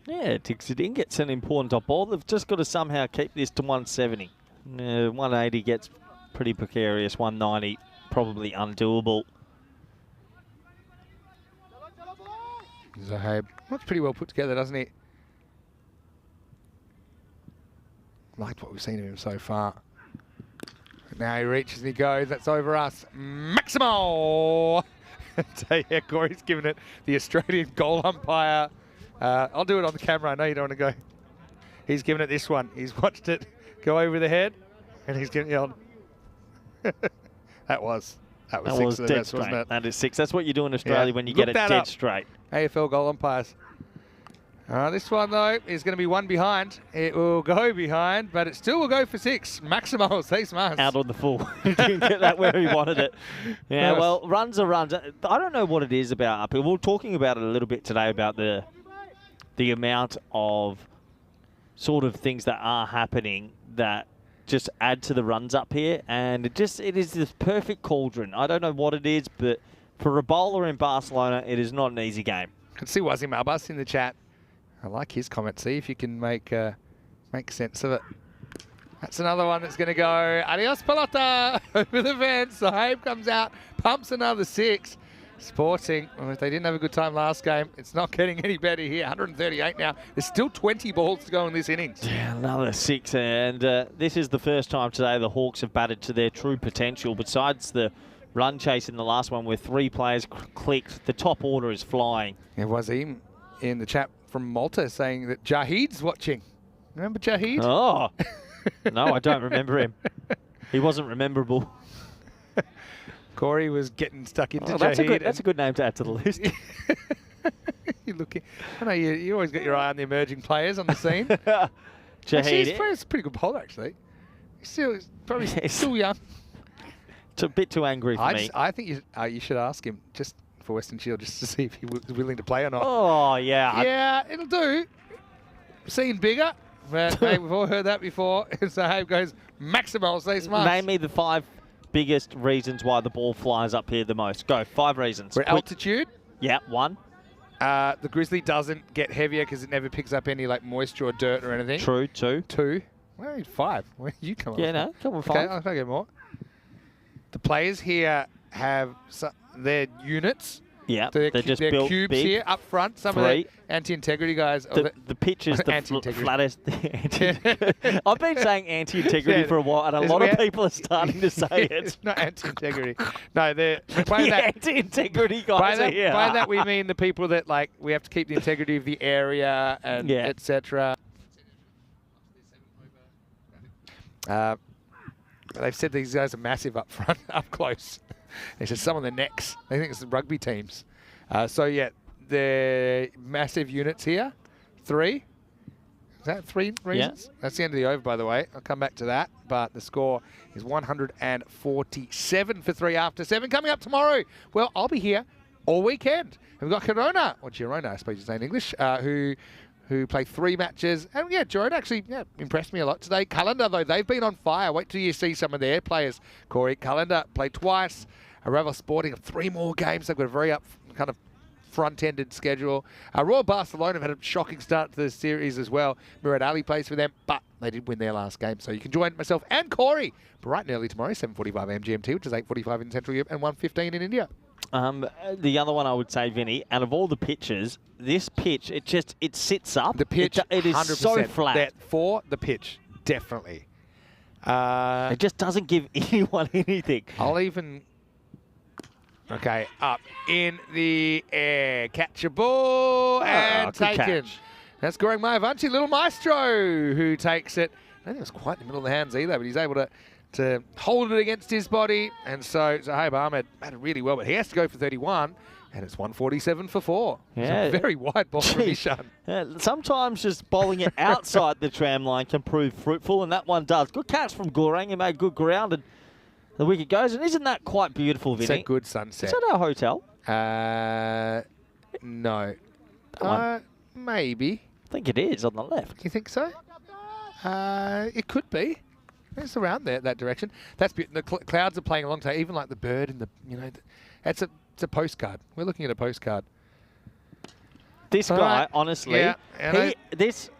Yeah, Tixie didn't get an important top ball. They've just got to somehow keep this to 170. 180 gets pretty precarious. 190 probably undoable. Zahaib looks pretty well put together, doesn't he? Liked what we've seen of him so far. Now he reaches and he goes. That's over us. Maximo! So yeah, Corey's given it the Australian goal umpire. I'll do it on the camera. I know you don't want to go. He's given it this one. He's watched it go over the head, and he's giving yelled. That was 6 dead best, straight. wasn't it? That is 6. That's what you do in Australia when you Look get it that dead up. straight. AFL goal umpires. This one, though, is going to be 1 behind. It will go behind, but it still will go for 6. Maximo, 6 más. Out on the full. He didn't get that where he wanted it. Yeah, well, runs are runs. I don't know what it is about up here. We were talking about it a little bit today about the amount of sort of things that are happening that just add to the runs up here. And it is this perfect cauldron. I don't know what it is, but for a bowler in Barcelona, it is not an easy game. I can see Wazim Albas in the chat. I like his comment. See if you can make sense of it. That's another one that's going to go. Adios, pelota, over the fence. The Zahaib comes out, pumps another 6. Sporting, well, if they didn't have a good time last game, it's not getting any better here. 138 now. There's still 20 balls to go in this innings. Yeah, another 6. And this is the first time today the Hawks have batted to their true potential. Besides the run chase in the last one where 3 players clicked, the top order is flying. It was him in the chat from Malta saying that Jahid's watching. Remember Jahid? Oh, no, I don't remember him. He wasn't rememberable. Corey was getting stuck into Jahid. That's a good name to add to the list. You're looking. I know you always got your eye on the emerging players on the scene. Jahid. He's a pretty good bowler, actually. He's probably still young. It's a bit too angry for me. I think you should ask him just for Western Shield just to see if he was willing to play or not. Oh, yeah. Yeah, it'll do. Seen bigger. But hey, we've all heard that before. So goes Maximo, say smart. Name me the 5 biggest reasons why the ball flies up here the most. Go, 5 reasons. We're altitude. Yeah, 1. The Grizzly doesn't get heavier because it never picks up any like moisture or dirt or anything. True, 2. 2. Well, 5. Where did you come up Yeah, with? no, come on, 5. Okay, I'll get more. The players here have their units. Yeah, they're just their built cubes big. here up front. Some 3. of the anti-integrity guys. The pitch is the flattest. I've been saying anti-integrity for a while, and a lot of people are starting to say it. It's not anti-integrity. No, they're anti-integrity guys are here. By that we mean the people that like we have to keep the integrity of the area and etc. They've said these guys are massive up front, up close. They said some of the necks. They think it's the rugby teams. So yeah, they're massive units here. 3. Is that 3 reasons? Yeah. That's the end of the over, by the way. I'll come back to that. But the score is 147 for 3 after 7. Coming up tomorrow, well, I'll be here all weekend. We've got Girona, or Girona, I suppose you say in English, who play 3 matches. And yeah, Girona actually impressed me a lot today. Calendar, though, they've been on fire. Wait till you see some of their players. Corey, Calendar played twice. Ravel Sporting have 3 more games. They've got a very kind of front-ended schedule. Royal Barcelona have had a shocking start to the series as well. Murad Ali plays for them, but they did win their last game. So you can join myself and Corey bright and early tomorrow, 7:45 AM GMT, which is 8:45 in Central Europe and 1:15 in India. The other one I would say, Vinny, out of all the pitches, this pitch, it sits up. The pitch, it is 100%. so flat. For the pitch, definitely. It just doesn't give anyone anything. I'll even... Okay, up in the air. Catch a ball and good taken. catch. That's Goreng Mayavanchi, little maestro, who takes it. I don't think it was quite in the middle of the hands either, but he's able to hold it against his body. And so Zahab Ahmed had it really well, but he has to go for 31, and it's 147 for 4. Yeah. It's a very wide ball from Ishan. Sometimes just bowling it outside the tram line can prove fruitful, and that one does. Good catch from Goreng. He made good ground, and the wicket goes. And isn't that quite beautiful, Vinny? It's a good sunset. Is that our hotel? No. One. Maybe. I think it is on the left. You think so? It could be. It's around there, that direction. That's the clouds are playing along today. Even like the bird and it's a postcard. We're looking at a postcard. This guy, honestly,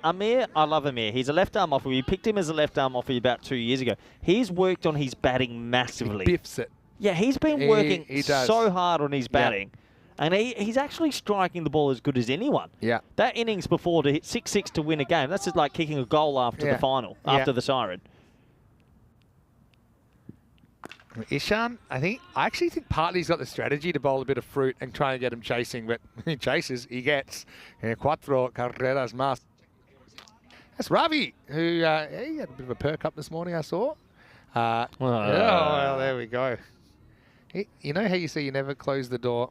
Amir, I love Amir. He's a left arm offer. We picked him as a left arm offer about 2 years ago. He's worked on his batting massively. He biffs it. Yeah, he's been working he does. so hard on his batting. And he's actually striking the ball as good as anyone. Yeah. That innings before to hit 6-6 to win a game, that's just like kicking a goal after the final, after the siren. Ishan, I actually think partly he's got the strategy to bowl a bit of fruit and try and get him chasing, but he chases, he gets. Cuatro carreras más. That's Ravi, who he had a bit of a perk up this morning, I saw. Well, there we go. You know how you say you never close the door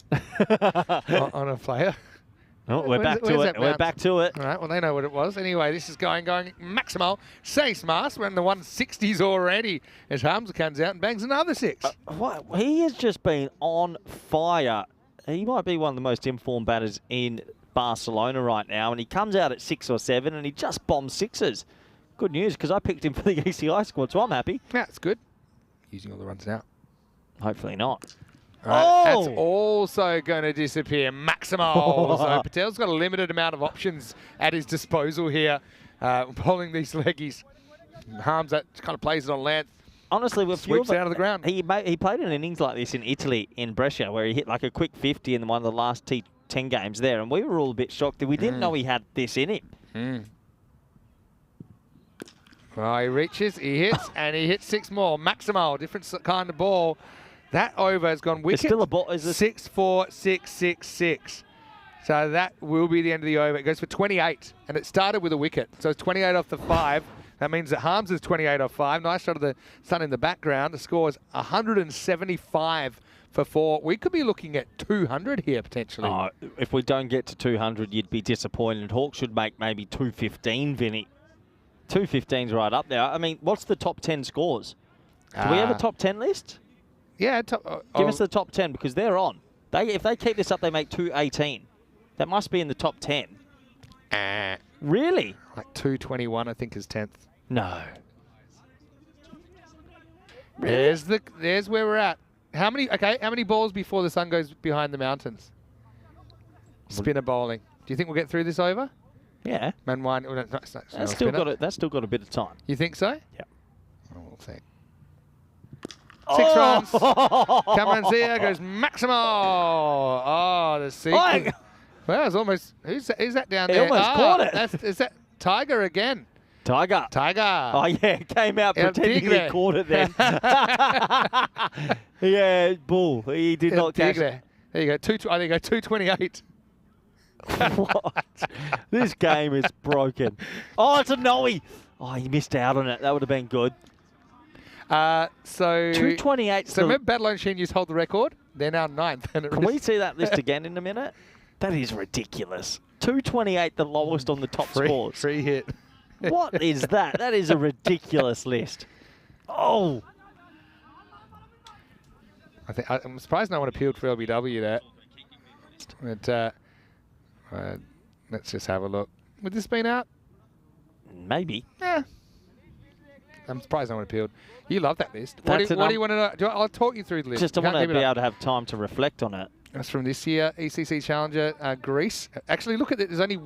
on a player? Oh, we're back to it. We're back to it. All right, well, they know what it was. Anyway, this is going Maximal. Safe Mars. We're in the 160s already as Hamza comes out and bangs another 6. He has just been on fire. He might be one of the most informed batters in Barcelona right now, and he comes out at 6 or 7, and he just bombs 6s. Good news, because I picked him for the ECI squad, so I'm happy. Yeah, it's good. Using all the runs now. Hopefully not. Right, that's also going to disappear. Maximal. So Patel's got a limited amount of options at his disposal here, bowling these leggies. Harms that kind of plays it on length. Honestly, with sweeps out of the ground. He played an innings like this in Italy, in Brescia, where he hit like a quick 50 in one of the last T10 games there, and we were all a bit shocked that we didn't know he had this in him. Well, he reaches, he hits, and he hits 6 more. Maximal, different kind of ball. That over has gone wicket. It's still a ball. 6, 4, 6, 6, 6. So that will be the end of the over. It goes for 28, and it started with a wicket. So it's 28 off the 5. That means that Harms is 28 off 5. Nice shot of the sun in the background. The score is 175 for 4. We could be looking at 200 here potentially. Oh, if we don't get to 200, you'd be disappointed. Hawks should make maybe 215, Vinny. 215's right up there. I mean, what's the top 10 scores? Do we have a top 10 list? Yeah. Give us the top 10 because they're on. If they keep this up, they make 218. That must be in the top 10. Really? Like 221, I think, is 10th. No. Really? There's where we're at. How many balls before the sun goes behind the mountains? Spinner bowling. Do you think we'll get through this over? Yeah. Man, one. That's still got a bit of time. You think so? Yeah. Oh, we'll see. 6 runs. Cameron Zia goes Maximal. Oh, the sequence. Well, it's almost. Who's that down there? He almost caught it. Is that Tiger again? Tiger. Oh, yeah, came out pretending he caught it then. Yeah, bull. He did not catch it. There you go. I think 228. What? This game is broken. Oh, it's a no-y. Oh, he missed out on it. That would have been good. So 228. So remember Battle and Sheen used to hold the record? They're now 9th. Can we see that list again in a minute? That is ridiculous. 228, the lowest on the top scores. Free hit. What is that? That is a ridiculous list. Oh. I'm surprised no one appealed for LBW there. But let's just have a look. Would this been out? Maybe. Yeah. I'm surprised no one appealed. You love that list. What do you want to know? I'll talk you through the list. Just I want to be able to have time to reflect on it. That's from this year, ECC Challenger Greece. Actually, look at it. There's only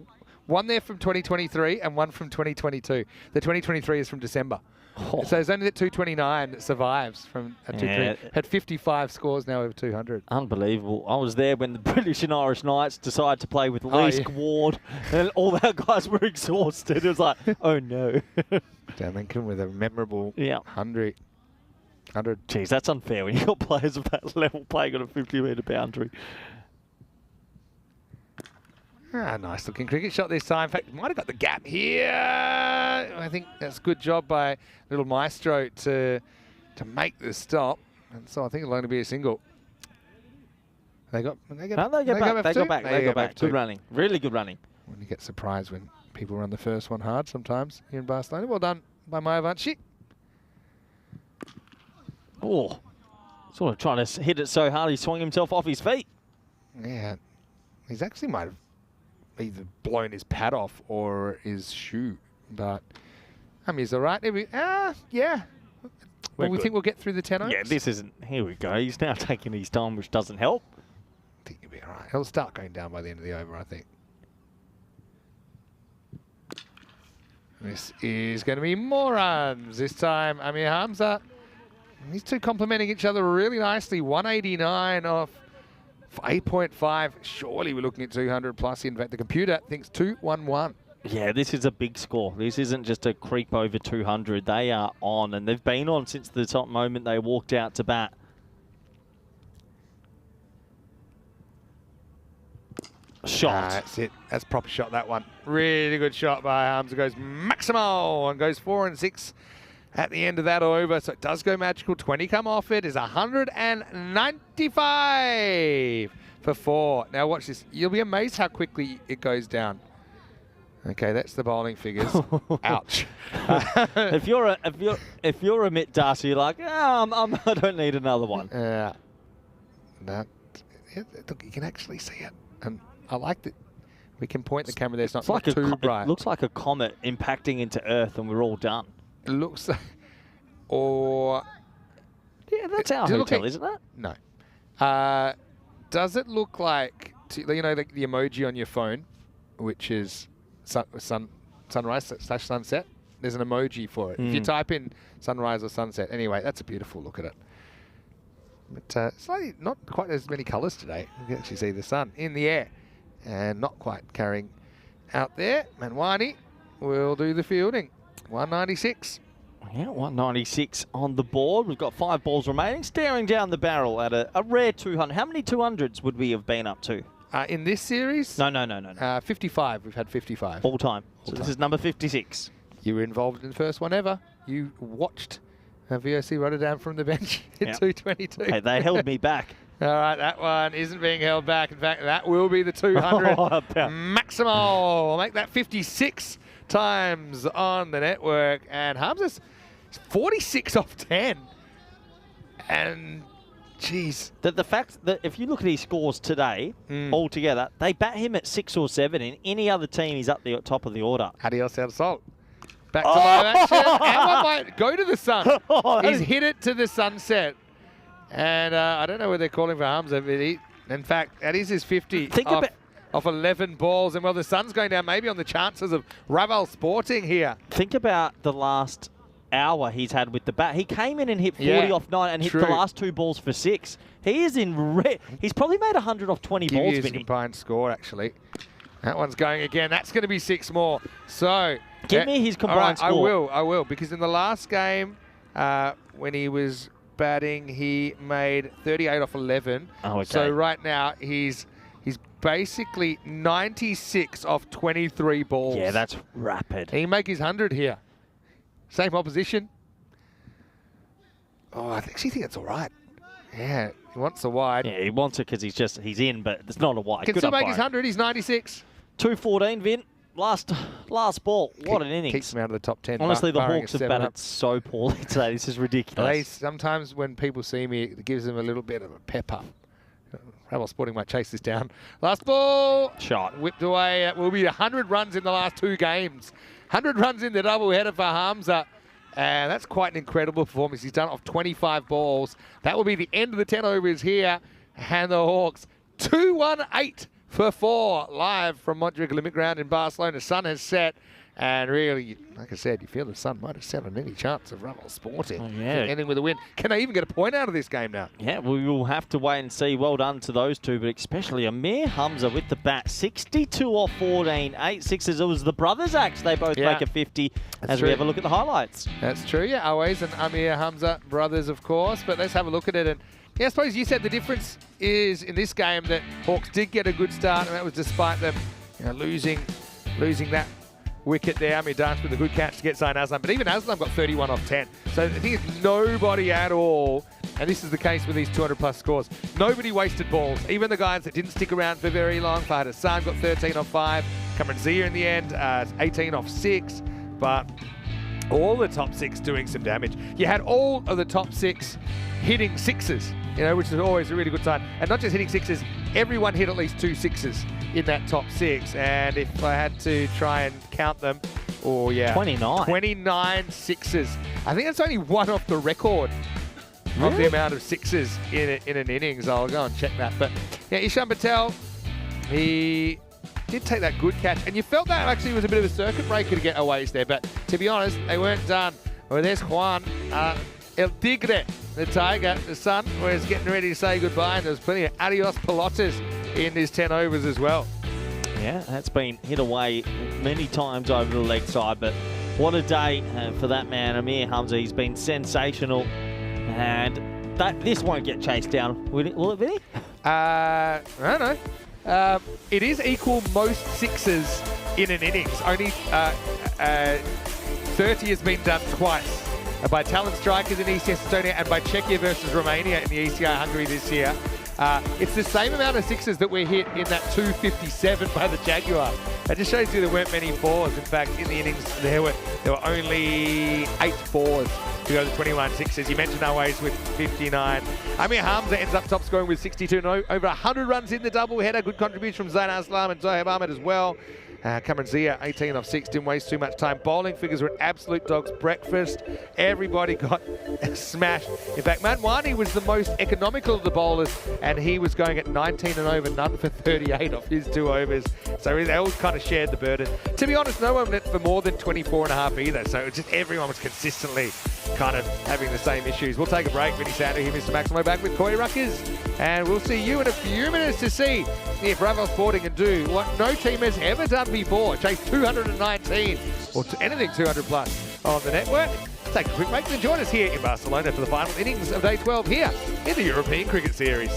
One there from 2023 and one from 2022. The 2023 is from December. Oh. So it's only the 229 that survives from a 2-3. Yeah. Had 55 scores now over 200. Unbelievable. I was there when the British and Irish Knights decided to play with Leask, Ward, and all our guys were exhausted. It was like, oh no. Dan Lincoln with a memorable 100. Jeez, that's unfair when you've got players of that level playing on a 50-metre boundary. Nice looking cricket shot this time. In fact, might have got the gap here. I think that's a good job by little Maestro to make the stop. And so I think it'll only be a single. They got back. Good running. Really good running. When you get surprised when people run the first one hard sometimes here in Barcelona. Well done by Mayavanshi. Oh, sort of trying to hit it so hard he swung himself off his feet. Yeah, he's actually might have either blown his pad off or his shoe, but he's all right. Yeah. Well, we think we'll get through the 10 overs. Yeah, this isn't. Here we go. He's now taking his time, which doesn't help. I think he'll be all right. He'll start going down by the end of the over, I think. This is going to be more runs. This time, Amir Hamza. These two complementing each other really nicely. 189 off 8.5. Surely we're looking at 200 plus. In fact, the computer thinks 211. Yeah, this is a big score. This isn't just a creep over 200. They are on, and they've been on since the top moment they walked out to bat. Shot. That's it. That's a proper shot, that one. Really good shot by Hamza. Goes maximal and goes 4 and 6 at the end of that over. So it does go magical. 20 come off it. Is 195 for 4. Now watch this. You'll be amazed how quickly it goes down. Okay, that's the bowling figures. Ouch. if you're a Mitt Darcy, you're like, I don't need another one. Look, you can actually see it, and I like that we can point the camera there. It's not like too bright. It looks like a comet impacting into Earth, and we're all done. It looks like, or yeah, that's our hotel, isn't it? No. Does it look like the emoji on your phone, which is sunrise/sunset? There's an emoji for it. If you type in sunrise or sunset, anyway, that's a beautiful look at it. But slightly not quite as many colours today. You can actually see the sun in the air, and not quite carrying out there. Manwani will do the fielding. 196. Yeah, 196 on the board. We've got 5 balls remaining, staring down the barrel at a rare 200. How many 200s would we have been up to? In this series? No. 55. We've had 55. All time. This is number 56. You were involved in the first one ever. You watched VOC Rotterdam from the bench in 222. Hey, they held me back. All right, that one isn't being held back. In fact, that will be the 200 maximal. We'll make that 56 times on the network. And Hamza's 46 off 10. And, geez. The fact that if you look at his scores today, altogether, they bat him at 6 or 7. In any other team, he's up the top of the order. Adios, out of salt. Back to live action. And one might go to the sun. He's hit it to the sunset. And I don't know where they're calling for Hamza, but in fact, that is his 50 off 11 balls. And, well, the sun's going down maybe on the chances of Raval Sporting here. Think about the last hour he's had with the bat. He came in and hit 40 off 9 and hit the last 2 balls for 6. He is in he's probably made 100 off 20 balls. Give you his combined score, actually. That one's going again. That's going to be 6 more. So give me his combined score. I will, because in the last game, when he was batting, he made 38 off 11. Oh, okay. So right now, he's basically 96 off 23 balls. Yeah, that's rapid. He can make his 100 here. Same opposition. Oh, I actually think that's all right. Yeah, he wants a wide. Yeah, he wants it because he's in, but it's not a wide. Can still make his 100. He's 96. 214, Vin. Last ball. What an innings. Keeps him out of the top 10. Honestly, the Hawks have batted so poorly today. This is ridiculous. Sometimes when people see me, it gives them a little bit of a pep up. Raval Sporting might chase this down. Last ball. Shot. Whipped away. It will be 100 runs in the last 2 games. 100 runs in the double-header for Hamza. And that's quite an incredible performance. He's done it off 25 balls. That will be the end of the 10 overs here. And the Hawks, 218 for 4 live from Montjuic Olympic Ground in Barcelona. The sun has set, and really, like I said, you feel the sun might have set on any chance of Rebel Sporting. Oh, yeah. Ending with a win. Can they even get a point out of this game now? Yeah, we will have to wait and see. Well done to those two, but especially Amir Hamza with the bat. 62 off 14, 8 sixes. It was the brothers' axe. They both make a 50 as we have a look at the highlights. That's true, yeah. Always and Amir Hamza, brothers, of course. But let's have a look at it. And yeah, I suppose you said the difference is in this game that Hawks did get a good start, and that was despite them losing that wicket there. Amir Dance with a good catch to get Zain Aslam. But even Aslam got 31 off 10. So the thing is, nobody at all, and this is the case with these 200-plus scores, nobody wasted balls. Even the guys that didn't stick around for very long. Fahad Hassan got 13 off 5. Cameron Zia in the end, 18 off 6. But all the top 6 doing some damage. You had all of the top 6 hitting sixes, which is always a really good sign. And not just hitting sixes, everyone hit at least 2 sixes in that top 6. And if I had to try and count them, 29 sixes. I think that's only one off the record of the amount of sixes in an innings. I'll go and check that. But yeah, Ishan Patel, he did take that good catch. And you felt that actually was a bit of a circuit breaker to get aways there. But to be honest, they weren't done. Well, there's Juan. El Tigre, the Tiger, the son, was getting ready to say goodbye, and there was plenty of adios pelotas in his 10 overs as well. Yeah, that's been hit away many times over the leg side, but what a day for that man, Amir Hamza. He's been sensational, and this won't get chased down, will it, Vinny? I don't know. It is equal most sixes in an innings. Only 30 has been done twice. By talent strikers in ECS Estonia and by Czechia versus Romania in the ECI Hungary this year. It's the same amount of sixes that were hit in that 257 by the Jaguar. That just shows you there weren't many 4s. In fact, in the innings, there were only 8 4s to go to 21 sixes. You mentioned Always with 59. Amir Hamza ends up top scoring with 62 and over 100 runs in the doubleheader. Good contribution from Zain Aslam and Zohaib Ahmed as well. Cameron Zia, 18 off 6, didn't waste too much time. Bowling figures were an absolute dog's breakfast. Everybody got smashed. In fact, Manwani was the most economical of the bowlers, and he was going at 19 and over, none for 38 off his 2 overs. So they all kind of shared the burden. To be honest, no one went for more than 24 and a half either. So just everyone was consistently kind of having the same issues. We'll take a break. Vinny Sander here, Mr. Maximo, back with Koi Ruckers. And we'll see you in a few minutes to see if Bravo Sporting can do what no team has ever done before. Chase 219 or anything 200 plus on the network. Take a quick break and join us here in Barcelona for the final innings of Day 12 here in the European Cricket Series.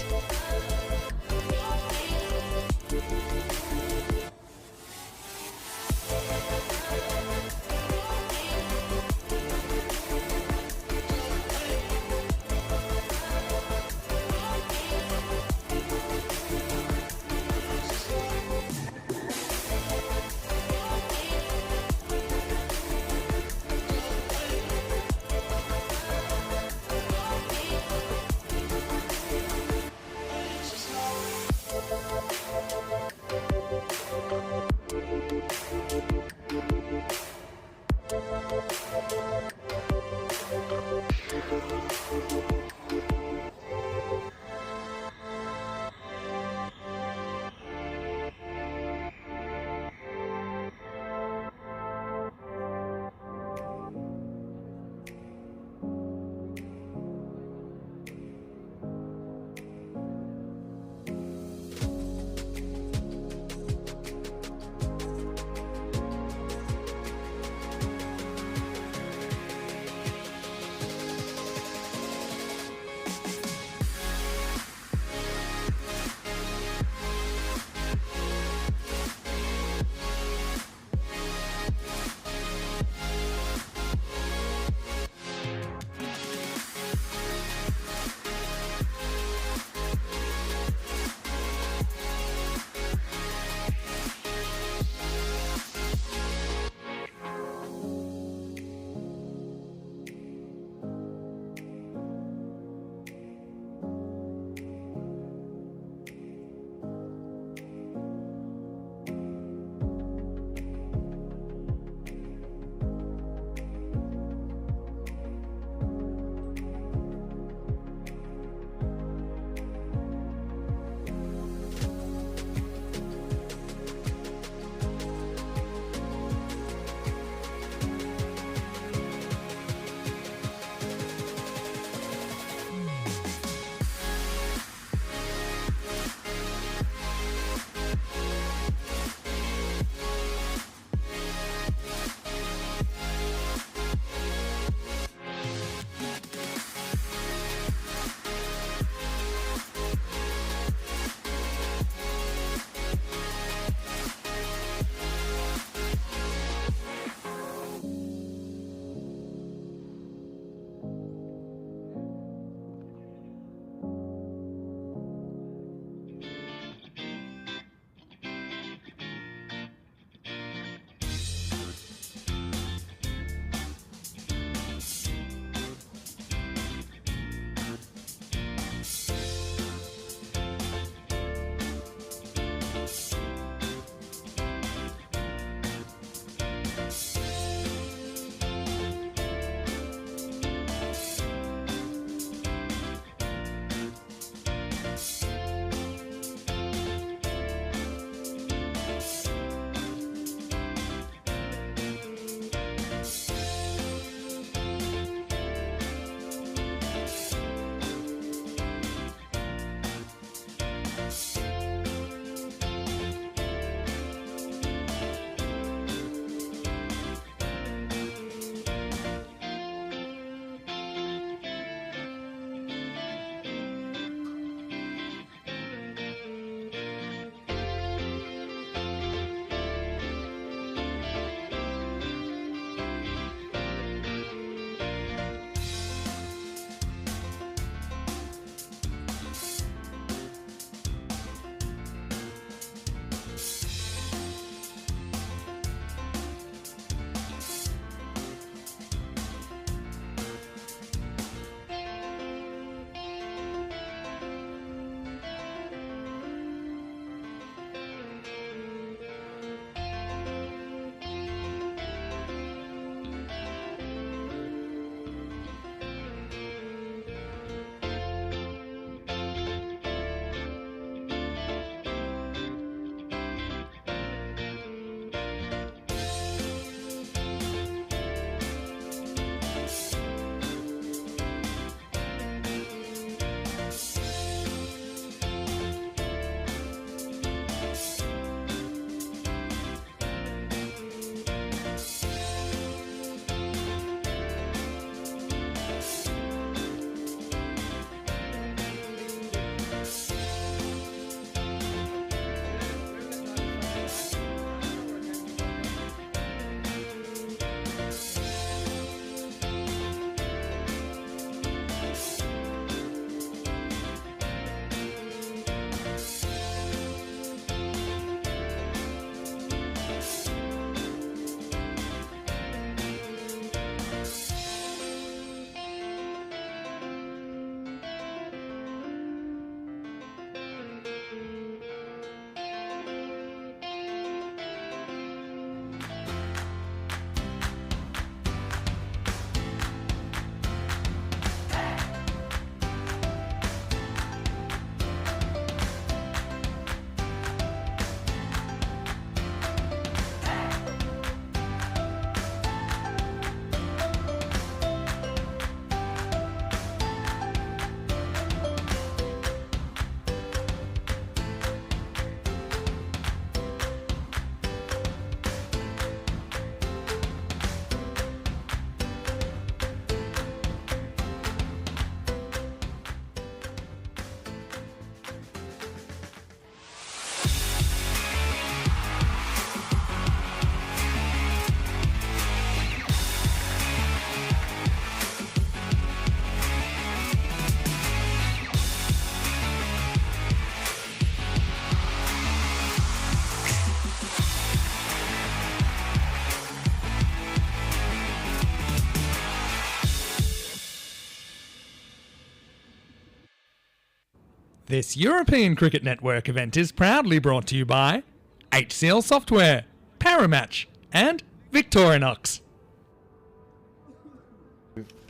This European Cricket Network event is proudly brought to you by HCL Software, Paramatch, and Victorinox.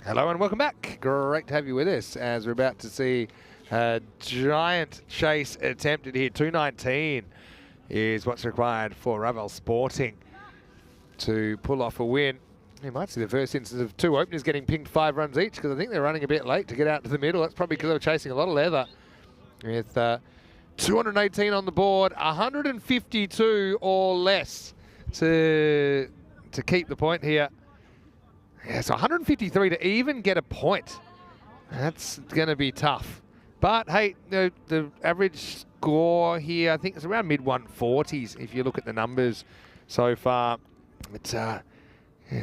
Hello and welcome back. Great to have you with us as we're about to see a giant chase attempted here. 219 is what's required for Ravel Sporting to pull off a win. You might see the first instance of two openers getting pinged 5 runs each, because I think they're running a bit late to get out to the middle. That's probably because they were chasing a lot of leather. With 218 on the board, 152 or less to keep the point here. Yeah, so 153 to even get a point. That's going to be tough. But hey, the average score here, I think it's around mid-140s if you look at the numbers so far. But yeah,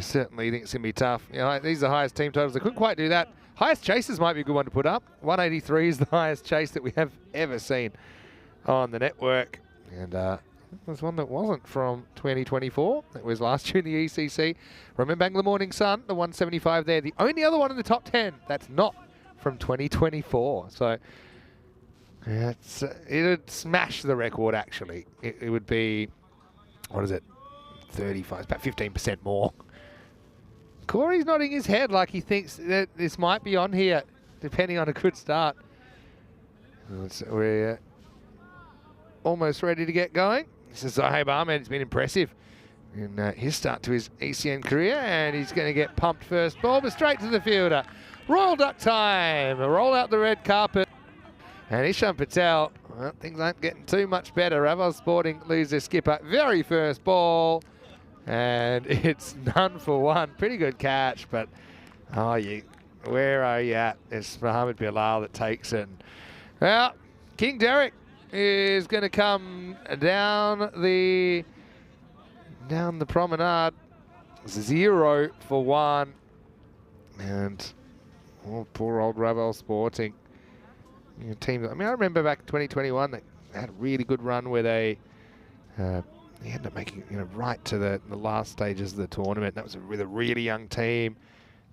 certainly think it's going to be tough. You know, these are the highest team totals. They couldn't quite do that. Highest chases might be a good one to put up. 183 is the highest chase that we have ever seen on the network. And there's one that wasn't from 2024. It was last year in the ECC. Remember the Morning Sun, the 175 there. The only other one in the top 10 that's not from 2024. So yeah, it would smash the record, actually. It would be, what is it, 35, it's about 15% more. Corey's nodding his head like he thinks that this might be on here, depending on a good start. We're almost ready to get going. This is Zahab Ahmed. He's been impressive in his start to his ECN career, and he's going to get pumped first ball, but straight to the fielder. Royal duck time. Roll out the red carpet. And Ishan Patel, well, things aren't getting too much better. Ravel Sporting lose their skipper. Very first ball. And it's none for one. Pretty good catch, but where are you at? It's Mohammed Bilal that takes it. Well, King Derek is going to come down the promenade. 0 for 1. And poor old Ravel Sporting. Team. I mean, I remember back in 2021 they had a really good run where they ended up making right to the last stages of the tournament. That was with a really young team,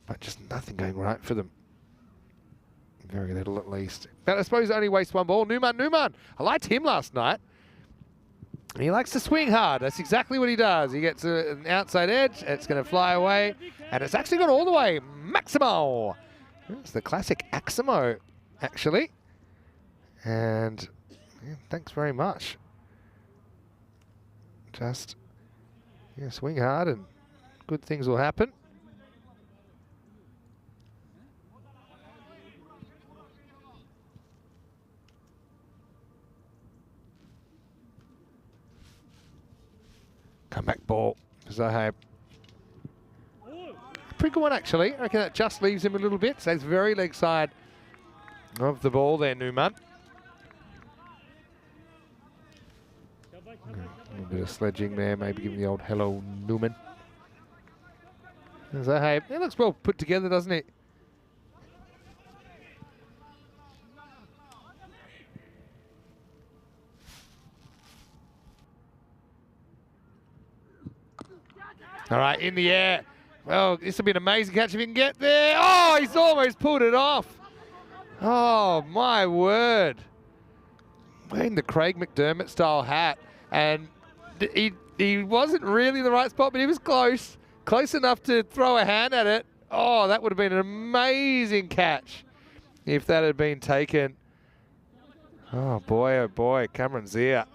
but just nothing going right for them. Very little, at least. But I suppose only waste one ball. Numan. I liked him last night. He likes to swing hard. That's exactly what he does. He gets an outside edge. It's going to fly away, and it's actually gone all the way. Maximo. It's the classic Aximo, actually. And yeah, thanks very much. Just swing hard and good things will happen. Comeback ball for Zahab. Pretty good one, actually. I reckon that just leaves him a little bit. Stays very leg side of the ball there, Numan. A little bit of sledging there, maybe giving the old hello, Newman. Zahab, it looks well put together, doesn't it? All right, in the air. Well, this will be an amazing catch if he can get there. Oh, he's almost pulled it off. Oh, my word. Wearing the Craig McDermott style hat. And he wasn't really in the right spot, but he was close. Close enough to throw a hand at it. Oh, that would have been an amazing catch if that had been taken. Oh boy, Cameron Zia.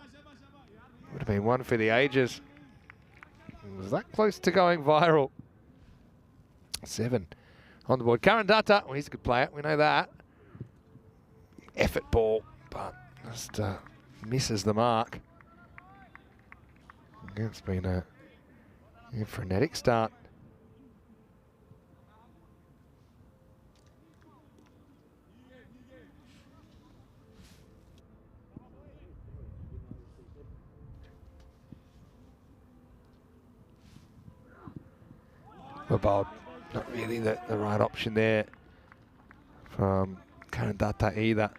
Would have been one for the ages. Was that close to going viral? 7 on the board. Karan Datta, well, he's a good player, we know that. Effort ball, but just misses the mark. It's been a frenetic start. Well, bowled. Not really the right option there from Karan Datta either.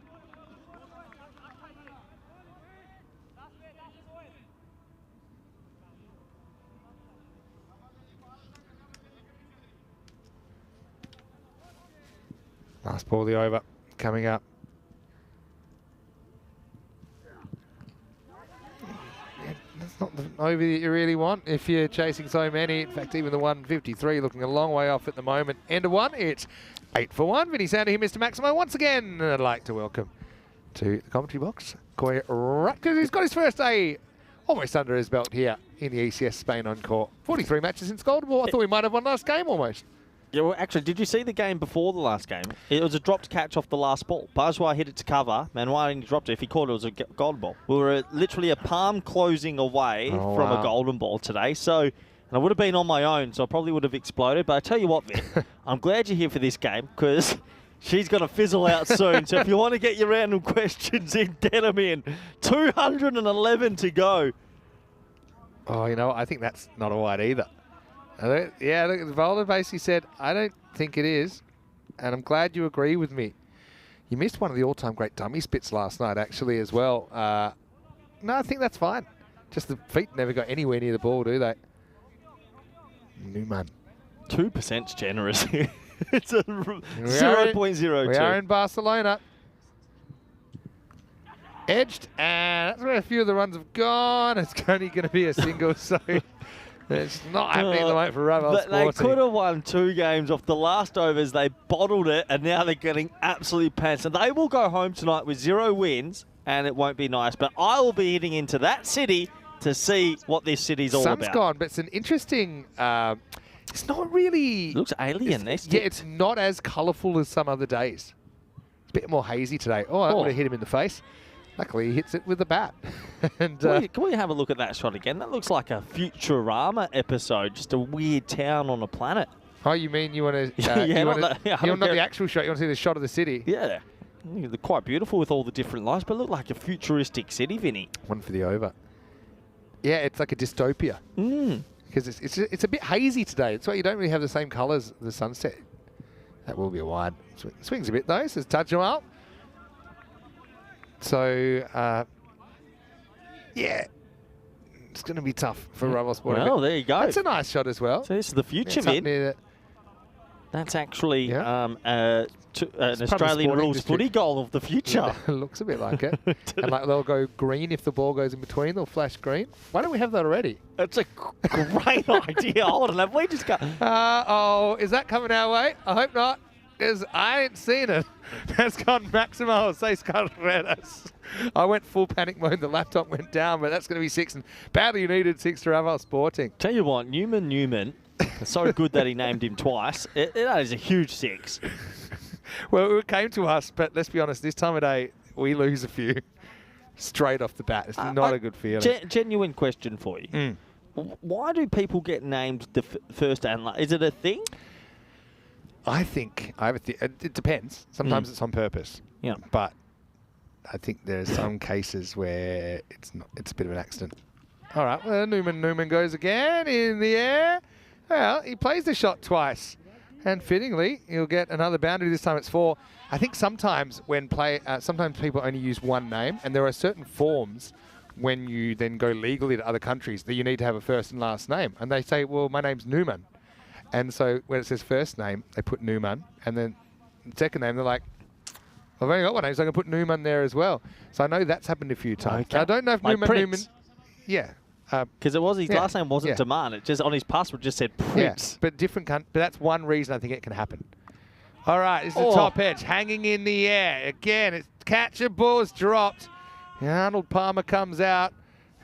Last ball of the over coming up. It's not the over that you really want if you're chasing so many. In fact, even the 153 looking a long way off at the moment. End of one, it's 8 for 1. Vinny Sander here, Mr. Maximo. Once again, I'd like to welcome to the commentary box, Coy Rutgers. He's got his first day almost under his belt here in the ECS Spain Encore. 43 matches since Golden Ball. I thought we might have won last game almost. Yeah, well, actually, did you see the game before the last game? It was a dropped catch off the last ball. Buzwai hit it to cover. Manuel dropped it. If he caught it, it was a golden ball. We were literally a palm closing away from a golden ball today. So, and I would have been on my own, so I probably would have exploded. But I tell you what, Vic, I'm glad you're here for this game because she's going to fizzle out soon. So if you want to get your random questions in, get them in. 211 to go. Oh, you know, I think that's not all right either. Yeah, look, the bowler basically said, I don't think it is, and I'm glad you agree with me. You missed one of the all-time great dummy spits last night, actually, as well. No, I think that's fine. Just the feet never got anywhere near the ball, do they? Newman. 2%'s generous. It's a 0.02. We are in Barcelona. Edged, and that's where a few of the runs have gone. It's only going to be a single, so... It's not happening at the moment for Ravel Sporting. They could have won 2 games off the last overs. They bottled it, and now they're getting absolutely pants. And they will go home tonight with 0 wins, and it won't be nice. But I will be heading into that city to see what this city's all about. Sun's gone, but it's an interesting... it's not really... It looks alien. Yeah, it's not as colourful as some other days. It's a bit more hazy today. Oh, that would have hit him in the face. Luckily, he hits it with the bat. And can we have a look at that shot again? That looks like a Futurama episode, just a weird town on a planet. Oh, you mean you want to... not the actual shot, you want to see the shot of the city? Yeah. They're quite beautiful with all the different lights, but look like a futuristic city, Vinny. One for the over. Yeah, it's like a dystopia. Because it's a bit hazy today. That's why you don't really have the same colours the sunset. That will be a wide. Swings a bit, though. Says Taj Mahal. So, yeah, it's going to be tough for Ravel Sporting. Well, there you go. That's a nice shot as well. So this is the future, Vin. That's actually an Australian rules footy goal of the future. It looks a bit like it. And like they'll go green if the ball goes in between. They'll flash green. Why don't we have that already? It's a great idea. Hold on, have we just got... is that coming our way? I hope not. Because I ain't seen it. That's gone Maximo, 6 carreras. I went full panic mode. The laptop went down, but that's going to be 6. And badly needed 6 to Ravel Sporting. Tell you what, Newman, it's so good that he named him twice. That is a huge 6. Well, it came to us, but let's be honest, this time of day, we lose a few straight off the bat. It's not a good feeling. Genuine question for you. Why do people get named the first and last? Is it a thing? I think it depends. Sometimes it's on purpose. Yeah. But I think there are some cases where it's not. It's a bit of an accident. All right. Well, Newman goes again in the air. Well, he plays the shot twice, and fittingly, he'll get another boundary. This time it's 4. I think sometimes sometimes people only use one name, and there are certain forms when you then go legally to other countries that you need to have a first and last name, and they say, "Well, my name's Newman." And so when it says first name, they put Newman. And then second name, they're like, I've only got one name, so I can put Newman there as well. So I know that's happened a few times. Okay. I don't know if like Newman... Yeah. Because his last name wasn't Demand. It just on his passport just said Prince. Yeah, but that's one reason I think it can happen. All right, this is the top edge, hanging in the air. Again, it's catcher ball's dropped. And Arnold Palmer comes out,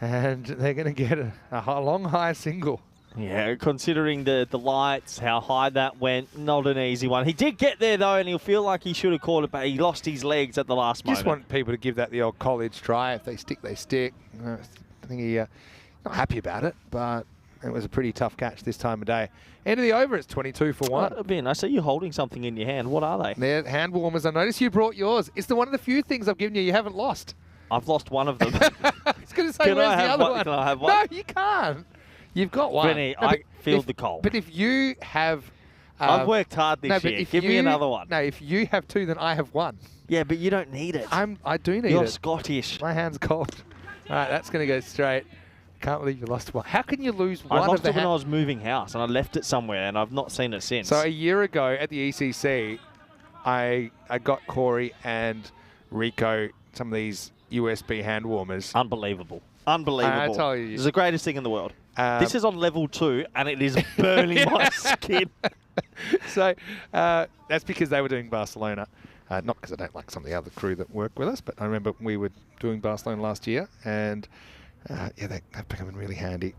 and they're going to get a long high single. Yeah, considering the lights, how high that went, not an easy one. He did get there, though, and he'll feel like he should have caught it, but he lost his legs at the last moment. Just want people to give that the old college try. If they stick, they stick. I think he's not happy about it, but it was a pretty tough catch this time of day. End of the over, it's 22 for 1. Ben, I see you holding something in your hand. What are they? They're hand warmers. I noticed you brought yours. It's one of the few things I've given you haven't lost. I've lost one of them. I was going to say, where's the other one? Can I have one? No, you can't. You've got one. Benny, I feel the cold. But if you have... I've worked hard this year. Give me another one. No, if you have 2, then I have 1. Yeah, but you don't need it. I do need it. You're Scottish. My hand's cold. All right, that's going to go straight. Can't believe you lost 1. How can you lose 1 I lost of it when I was moving house, and I left it somewhere, and I've not seen it since. So a year ago at the ECC, I got Corey and Rico some of these USB hand warmers. Unbelievable. Unbelievable. I tell you. It's the greatest thing in the world. This is on level 2, and it is burning my skin. So that's because they were doing Barcelona. Not because I don't like some of the other crew that work with us, but I remember we were doing Barcelona last year, and yeah, they've become really handy.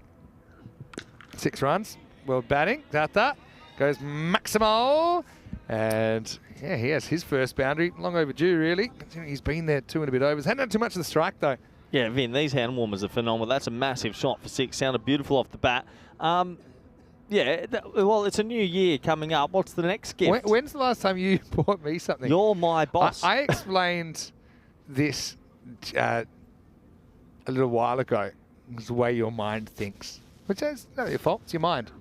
6 runs. Well batting. That goes Maximo. And yeah, he has his first boundary. Long overdue, really. He's been there 2 and a bit overs. Hadn't done too much of the strike, though. Yeah, Vin, these hand warmers are phenomenal. That's a massive shot for 6. Sounded beautiful off the bat. Yeah, well, it's a new year coming up. What's the next gift? When's the last time you bought me something? You're my boss. I explained this a little while ago. It's the way your mind thinks. Which is not your fault. It's your mind.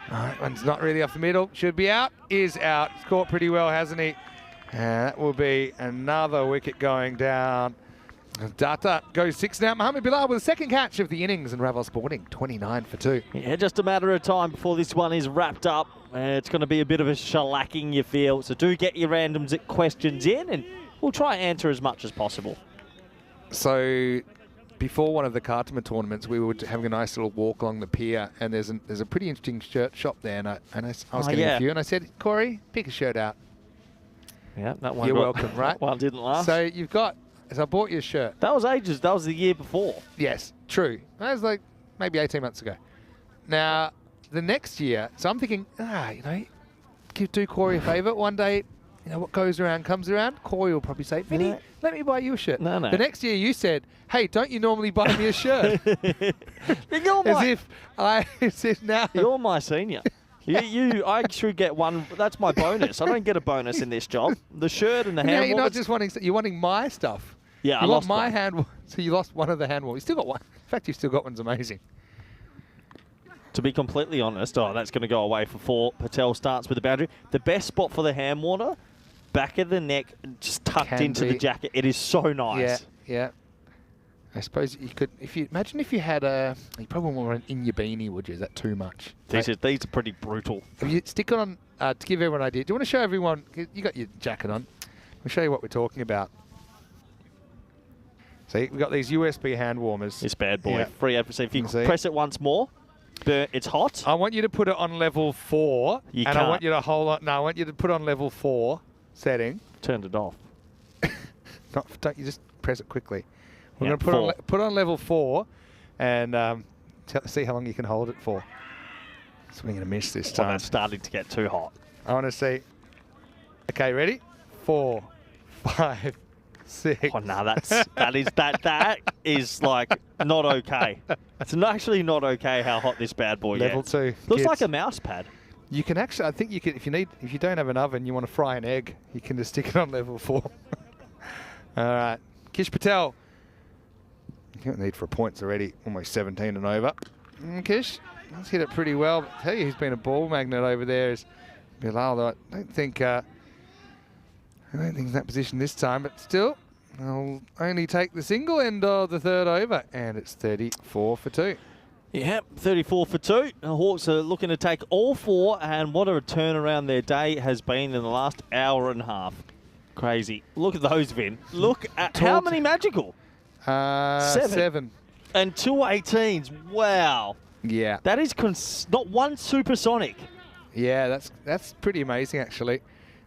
All right, one's not really off the middle. Should be out. Is out. He's caught pretty well, hasn't he? And that will be another wicket going down. Data goes 6 now. Mohamed Bilal with the second catch of the innings, and Raval Sporting 29 for 2. Yeah, just a matter of time before this one is wrapped up. It's going to be a bit of a shellacking, you feel. So do get your random questions in, and we'll try and answer as much as possible. So before one of the Kartima tournaments, we were having a nice little walk along the pier, and there's a pretty interesting shirt shop there, and I was getting a few, and I said, Corey, pick a shirt out. Yeah, that one. You're welcome, right? That one didn't last. So you've got. So I bought you a shirt. That was ages. That was the year before. Yes, true. That was like maybe 18 months ago. Now, the next year, so I'm thinking, do Corey a favour. One day, what goes around comes around. Corey will probably say, Vinny, let me buy you a shirt. No. The next year you said, hey, don't you normally buy me a shirt? As if now. You're my senior. I should get one. That's my bonus. I don't get a bonus in this job. The shirt and the hand. You're not just wanting. You're wanting my stuff. Yeah, you I lost my one. hand. So you lost one of the hand warmers. You still got one. In fact, you've still got one's amazing. To be completely honest, that's going to go away for 4. Patel starts with the boundary. The best spot for the hand warmer, back of the neck, just tucked into the jacket. It is so nice. Yeah. I suppose you could, imagine if you had you probably wouldn't want it in your beanie, would you? Is that too much? These are pretty brutal. If you stick it on, to give everyone an idea, do you want to show everyone, you got your jacket on, we'll show you what we're talking about. See, we've got these USB hand warmers. This bad boy, free advocacy. If you press it once more, it's hot. I want you to put it on level 4. You and can't. I want you to I want you to put on level 4 setting. Turned it off. Don't you just press it quickly. We're Yeah, going to put on level 4 and see how long you can hold it for. So we're going to miss this time. It's starting to get too hot. I want to see. Okay, ready? 4, 5, 6. Oh no, that is like not okay. It's actually not okay how hot this bad boy Level gets. 2. Looks kids. like a mouse pad. You can actually, I think you can, if you don't have an oven, you want to fry an egg, you can just stick it on level 4. All right, Kish Patel. You don't need for points already, almost 17 and over. Kish, he's hit it pretty well. But I tell you, he's been a ball magnet over there is Bilal. Though I don't think he's in that position this time, but still, I'll only take the single end of the 3rd over, and it's 34 for 2. Yeah, 34 for 2. The Hawks are looking to take all 4, and what a turnaround their day has been in the last hour and a half. Crazy. Look at those, Vin. Look at how many magical? 7. And 2 18s. Wow. Yeah. That is not one supersonic. Yeah, that's pretty amazing, actually.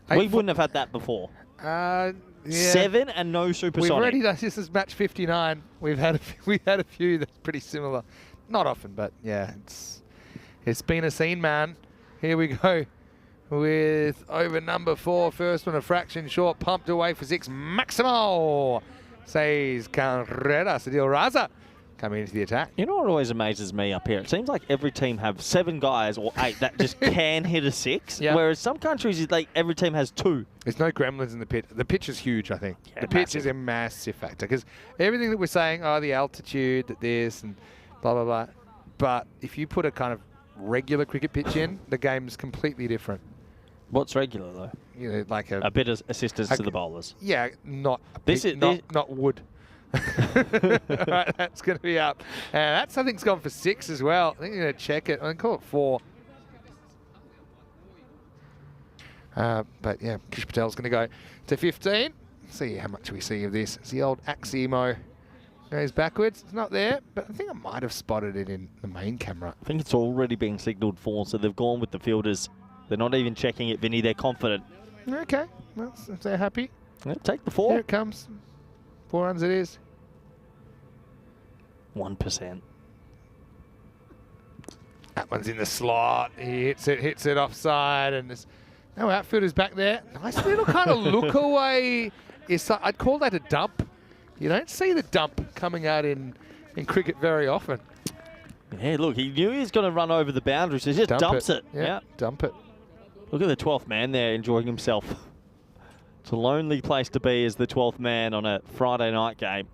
We wouldn't have had that before. Yeah. 7 and no supersonic. We've already done this is match 59. We've had a few that's pretty similar. Not often, but yeah, it's been a scene, man. Here we go with over number 4. First one a fraction short, pumped away for 6. Maximo says Carrera Sadil Raza coming into the attack. You know what always amazes me up here? It seems like every team have 7 guys or 8 that just can hit a 6, whereas some countries every team has 2. There's no gremlins in the pitch. The pitch is huge, I think. Yeah, the pitch is a massive factor because everything that we're saying, the altitude, that this and blah, blah, blah. But if you put a kind of regular cricket pitch in, the game's completely different. What's regular, though? You know, like a bit of assistance to the bowlers. Yeah, not wood. All right, that's going to be up. And that something's gone for 6 as well. I think you're going to check it. I call it 4. But yeah, Kish Patel's going to go to 15. see how much we see of this. It's the old Aximo. Goes backwards. It's not there, but I think I might have spotted it in the main camera. I think it's already been signalled for, so they've gone with the fielders. They're not even checking it, Vinny. They're confident. Okay, well, if they're happy. Yeah, take the 4. Here it comes. 4 runs it is. 1%. That one's in the slot. He hits it offside, and there's no outfielders back there. Nice little kind of look away. I'd call that a dump. You don't see the dump coming out in cricket very often. Yeah, look, he knew he was going to run over the boundary, so he just dumps it. Yeah, dump it. Look at the 12th man there enjoying himself. It's a lonely place to be as the 12th man on a Friday night game.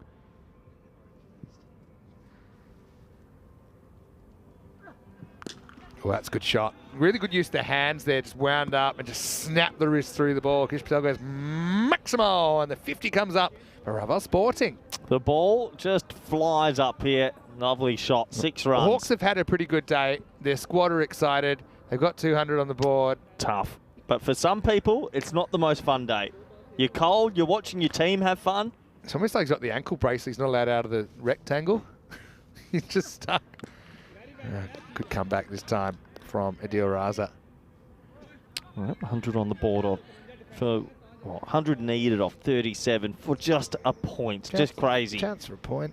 Well, that's a good shot. Really good use of the hands there. Just wound up and just snapped the wrist through the ball. Kish Patel goes Maximo, and the 50 comes up for Raval Sporting. The ball just flies up here. Lovely shot. 6 runs. The Hawks have had a pretty good day. Their squad are excited. They've got 200 on the board. Tough. But for some people, it's not the most fun day. You're cold. You're watching your team have fun. It's almost like he's got the ankle bracelet. He's not allowed out of the rectangle. He's just stuck. Good comeback this time from Adil Raza. 100 on the board for 100 needed off 37 for just a point. Just crazy. Chance for a point.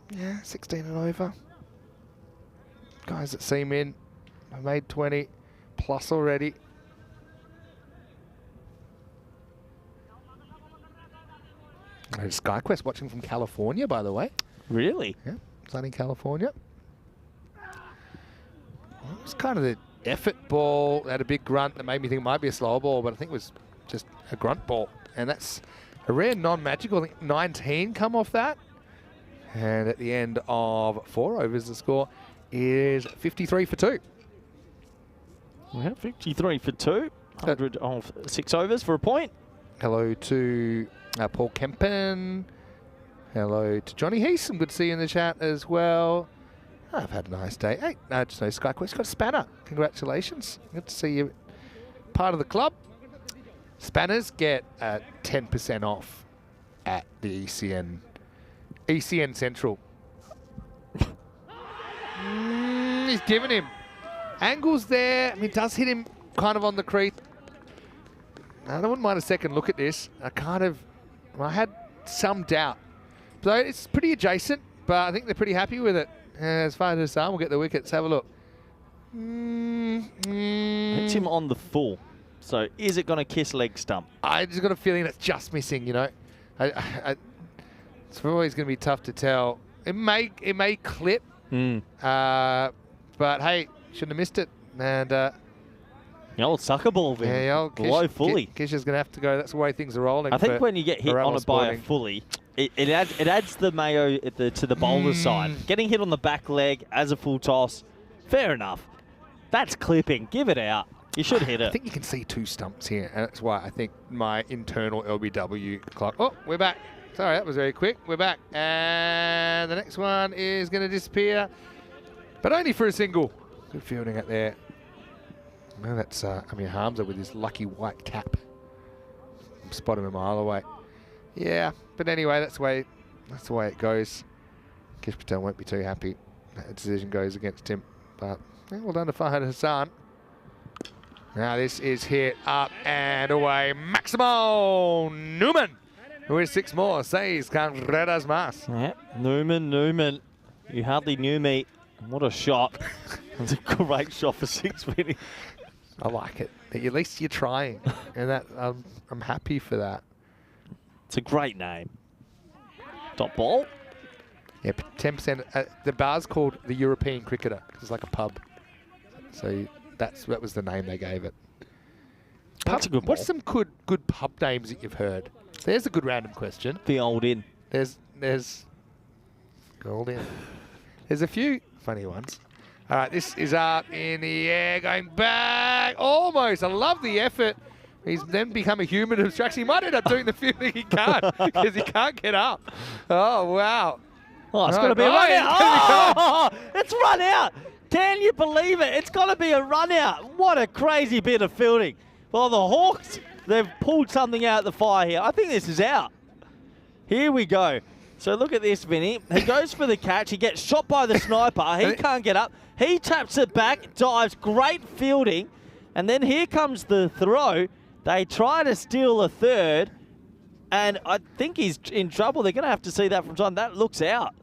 Yeah, 16 and over. Guys that seem in have made 20 plus already. SkyQuest watching from California, by the way. Really? Yeah, sunny California. Well, it was kind of the effort ball. Had a big grunt that made me think it might be a slower ball, but I think it was just a grunt ball. And that's a rare non-magical. I think 19 come off that. And at the end of 4 overs, the score is 53 for 2. Yeah, 53 for 2. 100 of 6 overs for a point. Hello to Paul Kempen. Hello to Johnny Heason. Good to see you in the chat as well. I've had a nice day. Hey, just no SkyQuest got a spanner. Congratulations. Good to see you part of the club. Spanners get 10% off at the ECN Central. He's given him. Angles there. I mean, it does hit him kind of on the crease. I wouldn't mind a second look at this. I had some doubt. So it's pretty adjacent, but I think they're pretty happy with it. As far as Hassan will get the wickets, have a look. Hits him on the full. So is it going to kiss leg stump? I just got a feeling that's just missing, you know. It's always going to be tough to tell. It may clip, but hey, shouldn't have missed it. And the old sucker ball, below fully. Kish is going to have to go. That's the way things are rolling. I think when you get hit on by a fully, it adds the mayo to the bowler side. Getting hit on the back leg as a full toss, fair enough. That's clipping. Give it out. You should hit it. I think you can see 2 stumps here, and that's why I think my internal LBW clock. Oh, we're back. Sorry, that was very quick. We're back. And the next one is going to disappear, but only for a single. Good fielding out there. No, that's Amir Hamza with his lucky white cap. Spot him a mile away. Yeah, but anyway, that's the way it goes. Kish Patel won't be too happy. That decision goes against him. But yeah, well done to Fahad Hassan. Now this is hit up and away. Maximo Newman, who is 6 more, says carreras más. Yeah, Newman. You hardly knew me. What a shot. That's a great shot for 6 minutes. I like it. At least you're trying. And that I'm happy for that. It's a great name. Top ball. Yeah, 10%. The bar's called the European Cricketer. It's like a pub. So that was the name they gave it. That's a good ball. What's some good pub names that you've heard? There's a good random question. The Old Inn. There's Gold Inn. There's a few funny ones. All right, this is up in the air, going back. Almost. I love the effort. He's then become a human obstruction. He might end up doing the fielding. He can't because he can't get up. Oh, wow. Oh, it's got to be a run out. Oh, it's run out. Can you believe it? It's got to be a run out. What a crazy bit of fielding. Well, the Hawks they've pulled something out of the fire here. I think this is out. Here we go. So look at this, Vinny. He goes for the catch. He gets shot by the sniper. He can't get up. He taps it back, dives. Great fielding. And then here comes the throw. They try to steal a third. And I think he's in trouble. They're going to have to see that from time. That looks out.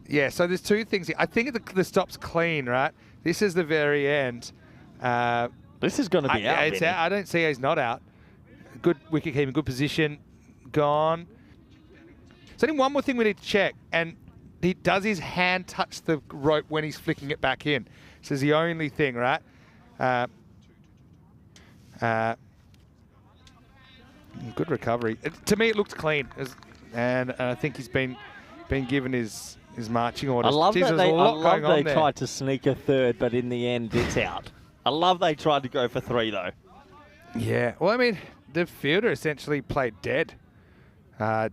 Yeah, so there's two things here. I think the stop's clean, right? This is the very end. This is going to be out, it's out. I don't see he's not out. Good wicket keeping, good position. Gone. So I think one more thing we need to check, and does his hand touch the rope when he's flicking it back in? This is the only thing, right? Good recovery. To me, it looked clean, and I think he's been given his marching orders. I love Jeez, that they tried to sneak a third, but in the end, it's out. I love they tried to go for 3, though. Yeah. Well, I mean, the fielder essentially played dead,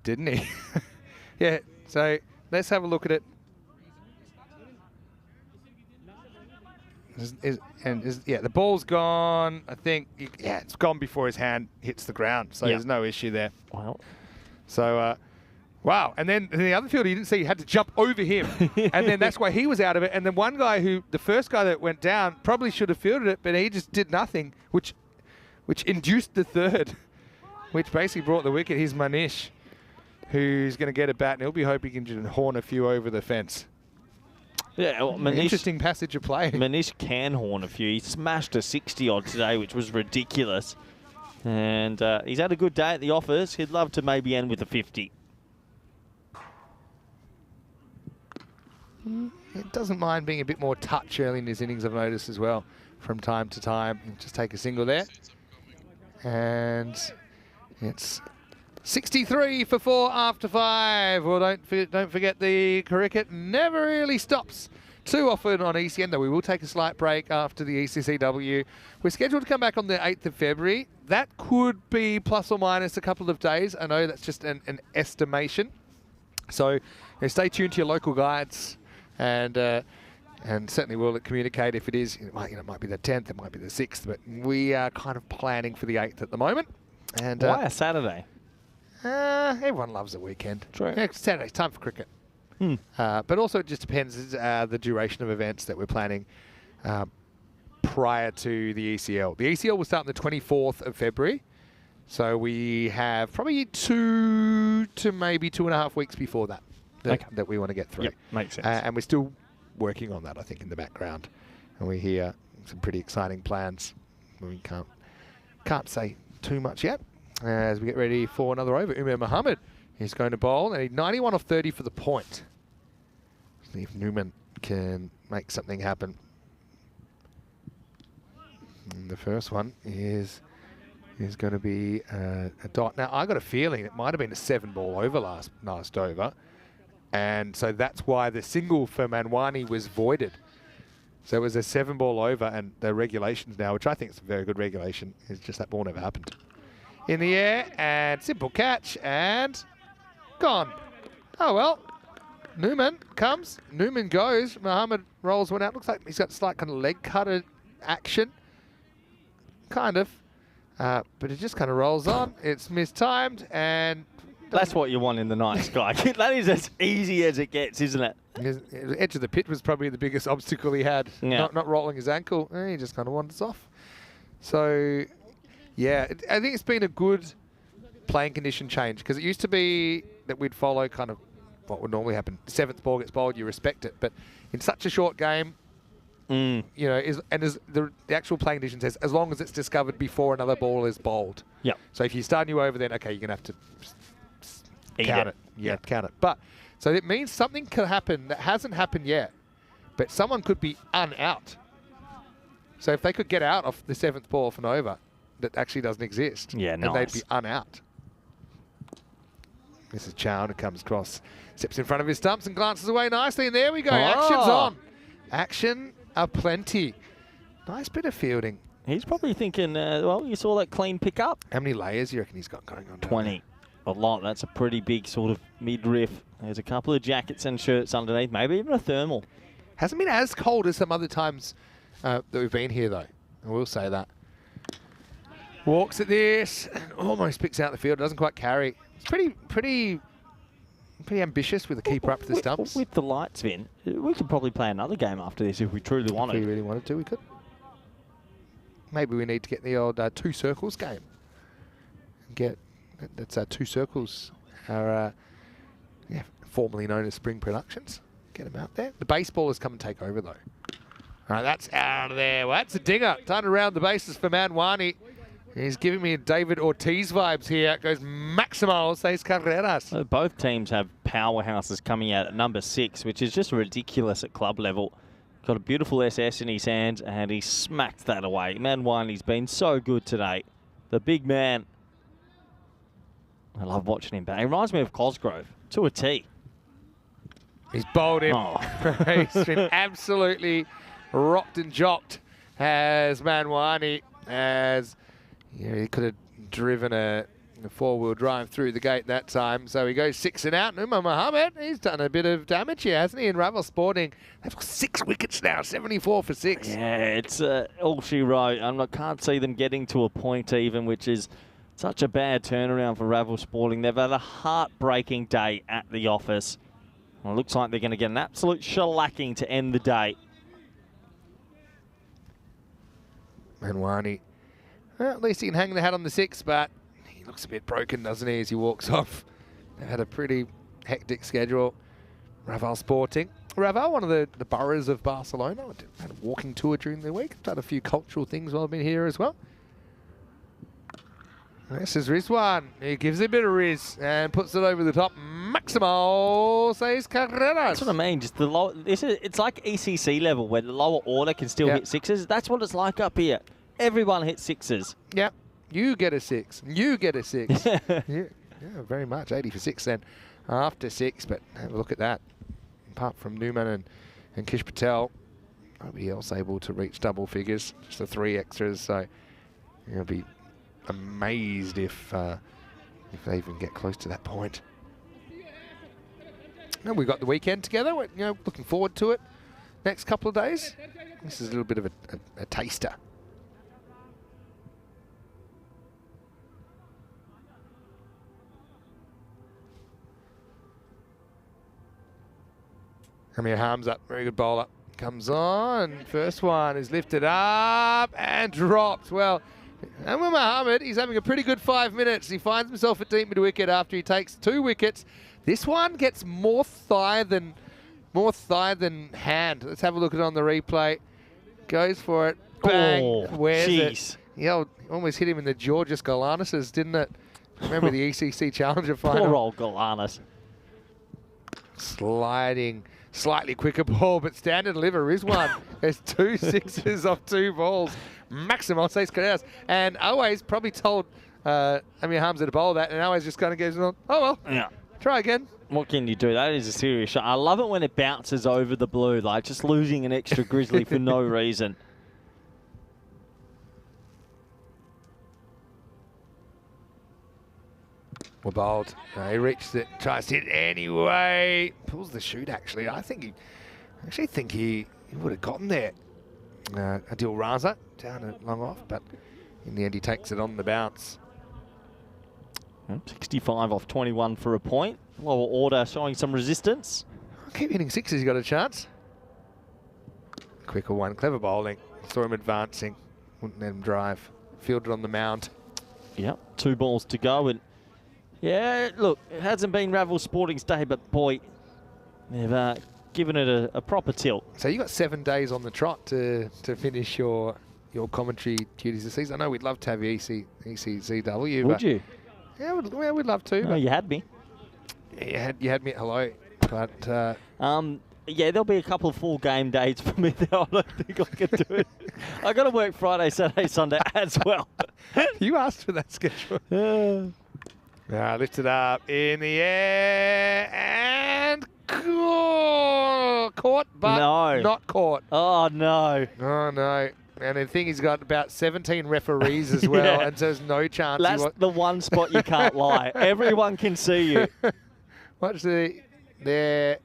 didn't he? Yeah. So let's have a look at it. Yeah, the ball's gone. I think, yeah, it's gone before his hand hits the ground. So there's no issue there. Well. So, wow. And then the other fielder, you didn't see, he had to jump over him. And then that's why he was out of it. And then one guy the first guy that went down, probably should have fielded it, but he just did nothing, which induced the third, which basically brought the wicket. Here's Manish, who's going to get a bat, and he'll be hoping he can just horn a few over the fence. Yeah, well, Manish, interesting passage of play. Manish can horn a few. He smashed a 60-odd today, which was ridiculous. And he's had a good day at the office. He'd love to maybe end with a 50. It doesn't mind being a bit more touch early in his innings, I've noticed as well, from time to time. Just take a single there. And it's 63 for 4 after 5. Well, don't forget the cricket never really stops too often on ECN, though we will take a slight break after the ECCW. We're scheduled to come back on the 8th of February. That could be plus or minus a couple of days. I know that's just an estimation. So stay tuned to your local guides, and certainly we'll communicate if it is. It might be the 10th, it might be the 6th, but we are kind of planning for the 8th at the moment. And why a Saturday? Everyone loves a weekend. True. Yeah, Saturday's time for cricket. But also it just depends the duration of events that we're planning prior to the ECL. The ECL will start on the 24th of February. So we have probably 2 to maybe 2.5 weeks before that we want to get through. Yep, makes sense. And we're still working on that, I think, in the background. And we hear some pretty exciting plans. We can't say too much yet. As we get ready for another over, Umar Mohammed is going to bowl, and 91 off 30 for the point. See if Newman can make something happen. And the first one is going to be a dot. Now, I got a feeling it might have been a 7-ball over last over, and so that's why the single for Manwani was voided. So it was a 7-ball over, and the regulations now, which I think is a very good regulation, is just that ball never happened. In the air, and simple catch, and gone. Oh, well. Newman comes, Newman goes, Mohammed rolls one out. Looks like he's got slight kind of leg cutter action. Kind of. But it just kind of rolls on. It's mistimed, and... That's what you want in the night sky. That is as easy as it gets, isn't it? The edge of the pitch was probably the biggest obstacle he had. Yeah. Not rolling his ankle. He just kind of wanders off. So... yeah, I think it's been a good playing condition change, because it used to be that we'd follow kind of what would normally happen. The 7th ball gets bowled, you respect it. But in such a short game, as the actual playing condition says, as long as it's discovered before another ball is bowled. Yeah. So if you start new over, then, okay, you're going to have to count it. Yeah, count it. But, so it means something could happen that hasn't happened yet, but someone could be un-out. So if they could get out of the 7th ball for an over, that actually doesn't exist. Yeah, and nice. they'd be un-out. This is Chow, who comes across, steps in front of his stumps and glances away nicely, and there we go. Action's on. Action aplenty. Nice bit of fielding. He's probably thinking, well, you saw that clean pick up. How many layers do you reckon he's got going on? 20. A lot. That's a pretty big sort of mid-riff. There's a couple of jackets and shirts underneath, maybe even a thermal. Hasn't been as cold as some other times that we've been here, though. I will say that. Walks at this and almost picks out the field. Doesn't quite carry. It's pretty ambitious with the keeper up to the stumps. With the lights, Vin, we could probably play another game after this if we truly wanted. If we really wanted to, we could. Maybe we need to get the old 2 circles game. That's 2 circles. Our formerly known as Spring Productions. Get them out there. The baseballers come and take over though. All right, that's out of there. Well, that's a dinger. Time to round the bases for Manwani. He's giving me David Ortiz vibes here. It goes Maximo Seis Carreras. Both teams have powerhouses coming out at number 6, which is just ridiculous at club level. Got a beautiful SS in his hands, and he smacked that away. Manwani's been so good today. The big man. I love watching him bat. He reminds me of Cosgrove to a T. He's bowled him. Oh. He's been absolutely rocked and jocked as Manwani, as he could have driven a 4-wheel drive through the gate that time. So he goes 6 and out. Umar Mohammed, he's done a bit of damage here, hasn't he? In Ravel Sporting, they've got 6 wickets now, 74 for 6. Yeah, it's all she wrote. I can't see them getting to a point even, which is such a bad turnaround for Ravel Sporting. They've had a heartbreaking day at the office. Well, it looks like they're going to get an absolute shellacking to end the day. Manwani, well, at least he can hang the hat on the 6, but he looks a bit broken, doesn't he, as he walks off. They've had a pretty hectic schedule. Raval Sporting. Raval, one of the boroughs of Barcelona. I had a walking tour during the week. Done a few cultural things while I've been here as well. This is Rizwan. He gives it a bit of Riz and puts it over the top. Maximo Seis Carreras. That's what I mean. Just the low. It's like ECC level where the lower order can still hit 6s. That's what it's like up here. Everyone hits 6s. Yep. You get a 6. You get a 6. Yeah, very much. 80 for 6 then after 6. But have a look at that. Apart from Newman and Kish Patel, nobody else able to reach double figures. Just the 3 extras. So you'll be amazed if they even get close to that point. And we've got the weekend together. We're, looking forward to it. Next couple of days. This is a little bit of a taster. Amir Hamza, very good bowler. Comes on. First one is lifted up and dropped. Well, Anwar Mohammed, he's having a pretty good 5 minutes. He finds himself at deep mid-wicket after he takes 2 wickets. This one gets more thigh than hand. Let's have a look at it on the replay. Goes for it. Bang. Oh, Where's geez. it? Almost hit him in the Georgios Galanis, didn't it? Remember the ECC Challenger final? Poor old Galanis. Sliding. Slightly quicker ball, but standard deliver is one. There's 2 6s off 2 balls. Maximo Seis Carreras. And always probably told Amir Hamza to bowl that, and always just kind of goes on, oh well, Yeah. try again. What can you do? That is a serious shot. I love it when it bounces over the blue, like just losing an extra grizzly for no reason. Well bowled. He reaches it, tries to hit anyway. Pulls the shoot actually. I actually think he would have gotten there. Adil Raza down at long off, but in the end he takes it on the bounce. 65 off 21 for a point. Lower order showing some resistance. Keep hitting 6s, he's got a chance. Quicker one, clever bowling. Saw him advancing, wouldn't let him drive. Fielded on the mound. Yep, 2 balls to go, and yeah, look, it hasn't been Ravel Sporting's day, but boy, they've given it a proper tilt. So you got 7 days on the trot to finish your commentary duties this season. I know we'd love to have you ECCW. Would you? Yeah, we'd love to. No, But you had me. you had me at hello, but Yeah, there'll be a couple of full game days for me there. I don't think I can do it. I got to work Friday, Saturday, Sunday as well. you asked for that schedule. Lifted up in the air and caught, but not caught. Oh, no. Oh, no. And I think he's got about 17 referees as well, Yeah. and so there's no chance. That's the one spot you can't lie. Everyone can see you. Watch there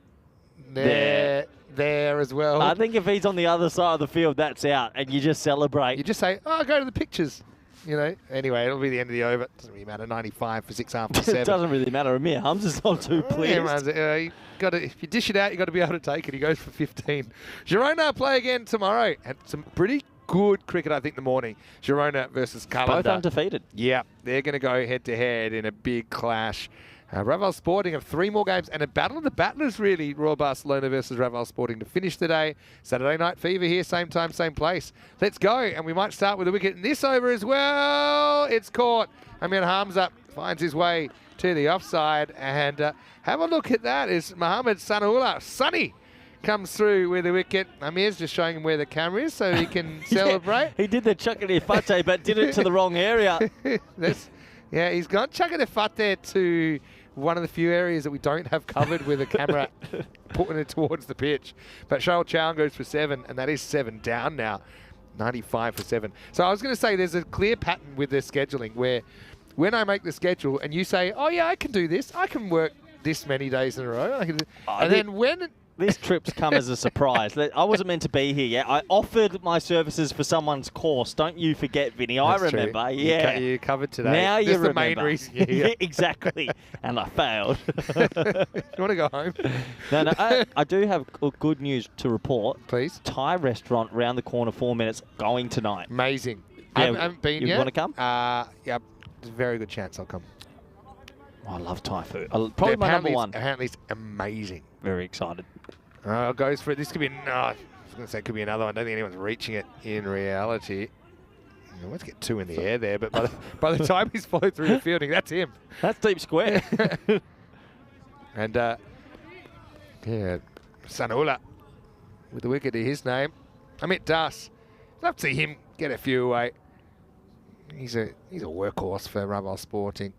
as well. I think if he's on the other side of the field, that's out, and you just celebrate. You just say, oh, go to the pictures. you know. Anyway, it'll be the end of the over. Doesn't really matter. 95 for 6 after 7. It doesn't really matter. Amir Hamza's not too pleased. You gotta, if you dish it out, you got to be able to take it. He goes for 15. Girona play again tomorrow. And some pretty good cricket, I think, in the morning. Girona versus Calendar. Both undefeated. Yeah, they're going to go head-to-head in a big clash. Raval Sporting have 3 more games and a battle of the battlers, really. Royal Barcelona versus Raval Sporting to finish today. Saturday Night Fever here, same time, same place. Let's go, and we might start with a wicket in this over as well. It's caught. Amir Hamza finds his way to the offside, and have a look at that. Is Mohamed Sanaullah. Sonny comes through with a wicket. Amir's just showing him where the camera is so he can celebrate. Yeah, he did the Chakadifate, but did it to the wrong area. Yeah, he's gone Chakadifate to one of the few areas that we don't have covered with a camera putting it towards the pitch. But Shoal Chow goes for 7, and that is 7 down now. 95 for 7. So I was going to say there's a clear pattern with their scheduling where when I make the schedule and you say, oh yeah, I can do this. I can work this many days in a row. Then when... This trip's come as a surprise. I wasn't meant to be here yet. I offered my services for somean's course. Don't you forget, Vinny. I remember. True. Yeah. You covered today. Now you remember. The main reason you're here. Yeah, exactly. And I failed. You want to go home? No. I do have good news to report. Please. Thai restaurant round the corner, 4 minutes, going tonight. Amazing. Yeah, I haven't been yet. You want to come? Yeah, there's a very good chance I'll come. I love Thai food. Probably my number one. Apparently it's amazing. Very excited. Goes for it. This could be, I was going to say it could be another one. I don't think anyone's reaching it in reality. Let's get 2 in the air there, but by the time he's followed through the fielding, that's him. That's deep square. And, yeah, Sanaullah with the wicket to his name. Amit Das. Love to see him get a few away. He's a workhorse for Raval Sporting.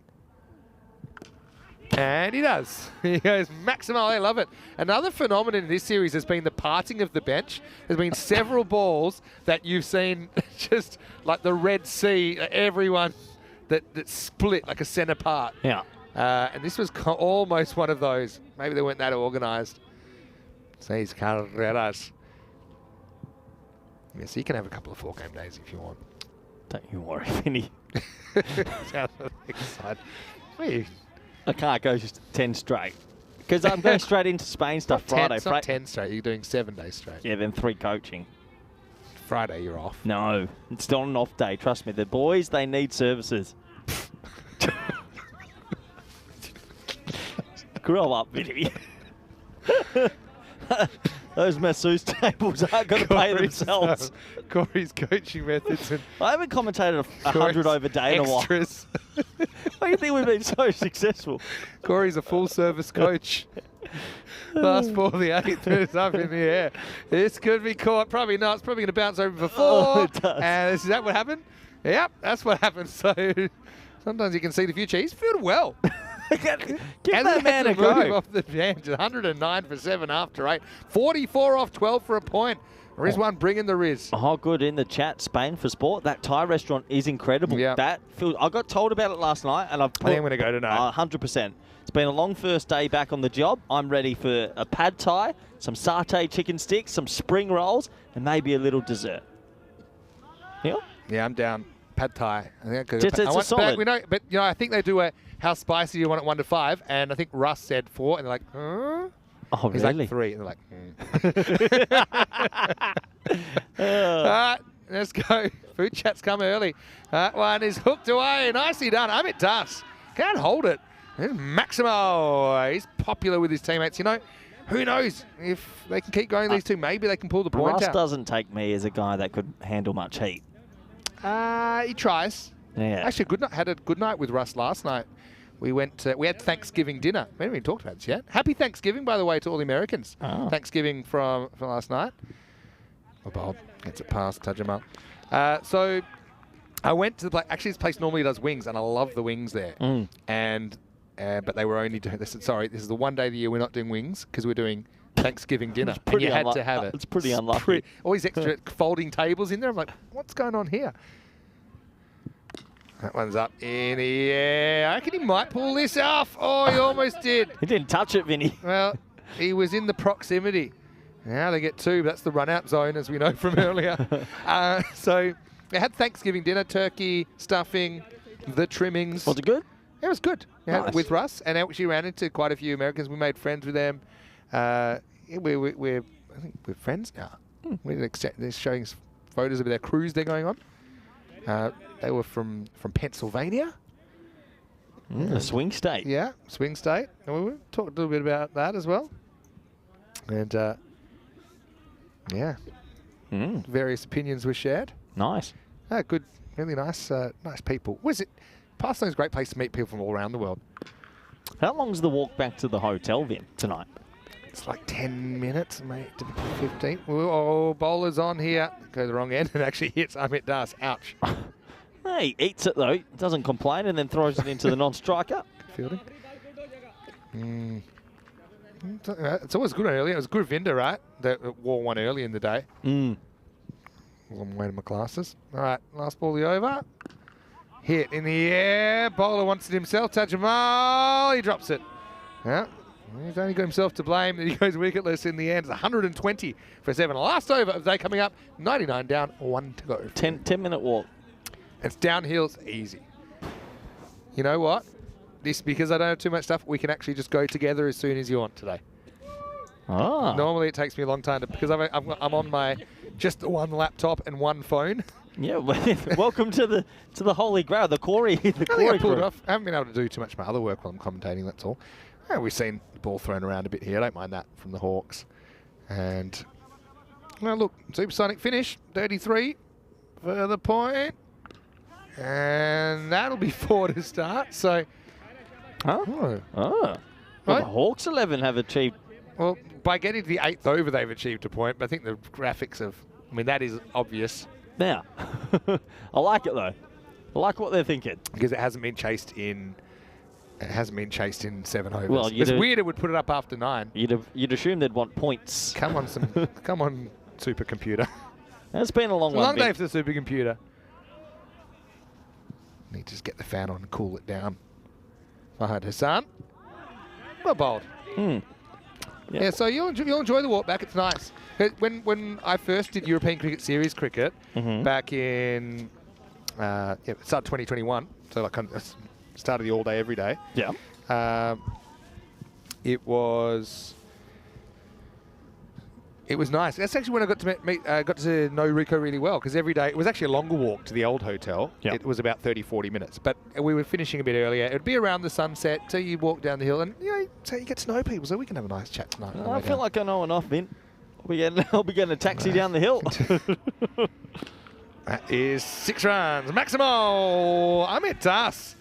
And he does. He goes maximal. I love it. Another phenomenon in this series has been the parting of the bench. There's been several balls that you've seen just like the Red Sea, everyone that split like a centre part. Yeah. And this was almost one of those. Maybe they weren't that organised. Seis carreras. Yeah, so you can have a couple of 4-game days if you want. Don't you worry, Vinny. Sounds excited. Wait. I can't go just 10 straight. Because I'm going straight into Spain stuff Friday. It's not 10 straight. You're doing 7 days straight. Yeah, then 3 coaching. Friday, you're off. No, it's not an off day. Trust me. The boys, they need services. Grow up, Vinny. Those masseuse tables aren't going to pay themselves. Corey's coaching methods. And I haven't commentated 100 over day in a while. Extras. Why do you think we've been so successful? Corey's a full-service coach. Last ball, the 8th, it's up in the air. This could be caught. Probably not. It's probably going to bounce over for 4. Oh, it does. And is that what happened? Yep, that's what happened. So sometimes you can see the future. He's fielded well. Give that man a move go. Off the bench. 109 for 7 after 8. 44 off 12 for a point. Rizwan bringing the Riz. Oh, good in the chat. Spain for sport. That Thai restaurant is incredible. Yeah. I got told about it last night, and I think I'm going to go tonight. 100%. It's been a long first day back on the job. I'm ready for a pad thai, some satay chicken sticks, some spring rolls, and maybe a little dessert. Yeah. Yeah, I'm down. Pad Thai. I think It's a solid. But I think they do how spicy you want it 1 to 5, and I think Russ said 4, and they're like, huh? Oh, He's really? like 3, and they're like, All right, let's go. Food chats come early. That one is hooked away. Nicely done. Amit Das can't hold it. There's Maximo. He's popular with his teammates. Who knows if they can keep going, these two. Maybe they can pull the point Russ out. doesn't take me as a guy that could handle much heat. He tries. Yeah. Actually, had a good night with Russ last night. We had Thanksgiving dinner. We haven't even talked about this yet. Happy Thanksgiving, by the way, to all the Americans. Oh. Thanksgiving from last night. Oh, Bob gets it past Tajamal. So I went to actually this place normally does wings, and I love the wings there. Mm. And but they were only doing. They said, sorry, this is the one day of the year we're not doing wings because we're doing Thanksgiving dinner. And you had to have it. It's pretty unlucky. All these extra folding tables in there. I'm like, what's going on here? That one's up in the air. I reckon he might pull this off. Oh, he almost did. He didn't touch it, Vinny. Well, he was in the proximity. Now they get 2. But that's the run-out zone, as we know from earlier. So We had Thanksgiving dinner, turkey, stuffing, the trimmings. Was it good? It was good. We had it Nice. with Russ, and actually ran into quite a few Americans. We made friends with them. I think we're friends now. They're showing us photos of their cruise they're going on. They were from Pennsylvania. The swing state. Yeah, swing state. And we talked a little bit about that as well. And yeah, various opinions were shared. Nice. Good, really nice, nice people. Barcelona's a great place to meet people from all around the world. How long's the walk back to the hotel then tonight? It's like 10 minutes, mate, to 15. Oh, bowler's on here. Go the wrong end and actually hits Amit Das. Ouch. Hey, he eats it though. Doesn't complain and then throws it into the non-striker. Fielding. It's always good early. It was Gurvinda, right? That wore one early in the day. On my way to my classes. All right, last ball of the over. Hit in the air. Bowler wants it himself. Tajamal. He drops it. Yeah. He's only got himself to blame that he goes wicketless in the end. It's 120 for 7. Last over of the day coming up. 99 down, 1 to go. 10-minute walk. It's downhill's easy. You know what? Because I don't have too much stuff, we can actually just go together as soon as you want today. Ah. Normally it takes me a long time because I'm on my just the one laptop and one phone. Yeah, welcome to the Holy Grail, the Corey. I think I pulled it off. I haven't been able to do too much of my other work while I'm commentating, that's all. We've seen the ball thrown around a bit here. I don't mind that from the Hawks. And, well, look, supersonic finish, 33 for the point. And that'll be 4 to start. So, Well, right? the Hawks 11 have achieved. Well, by getting to the 8th over, they've achieved a point. But I think the graphics that is obvious. Now, I like it though. I like what they're thinking. Because it hasn't been chased in 7 overs. Well, It's weird it would put it up after 9. You'd assume they'd want points. Come on, come on, supercomputer. It's been a long It's a long one. day for the supercomputer. Need to just get the fan on and cool it down. Fahad Hassan. Well bowled. Yeah, so you'll enjoy the walk back. It's nice. When I first did European Cricket Series cricket back in start 2021, so like start of the all day every day. Yeah. It was nice. That's actually when I got to got to know Rico really well, because every day it was actually a longer walk to the old hotel. Yep. It was about 30-40 minutes, but we were finishing a bit earlier. It would be around the sunset, so you walk down the hill, and so you get to know people. So we can have a nice chat tonight. I feel like I know enough, Vin. I'll be getting a taxi down the hill. That is 6 runs. Maximal. Amit Das.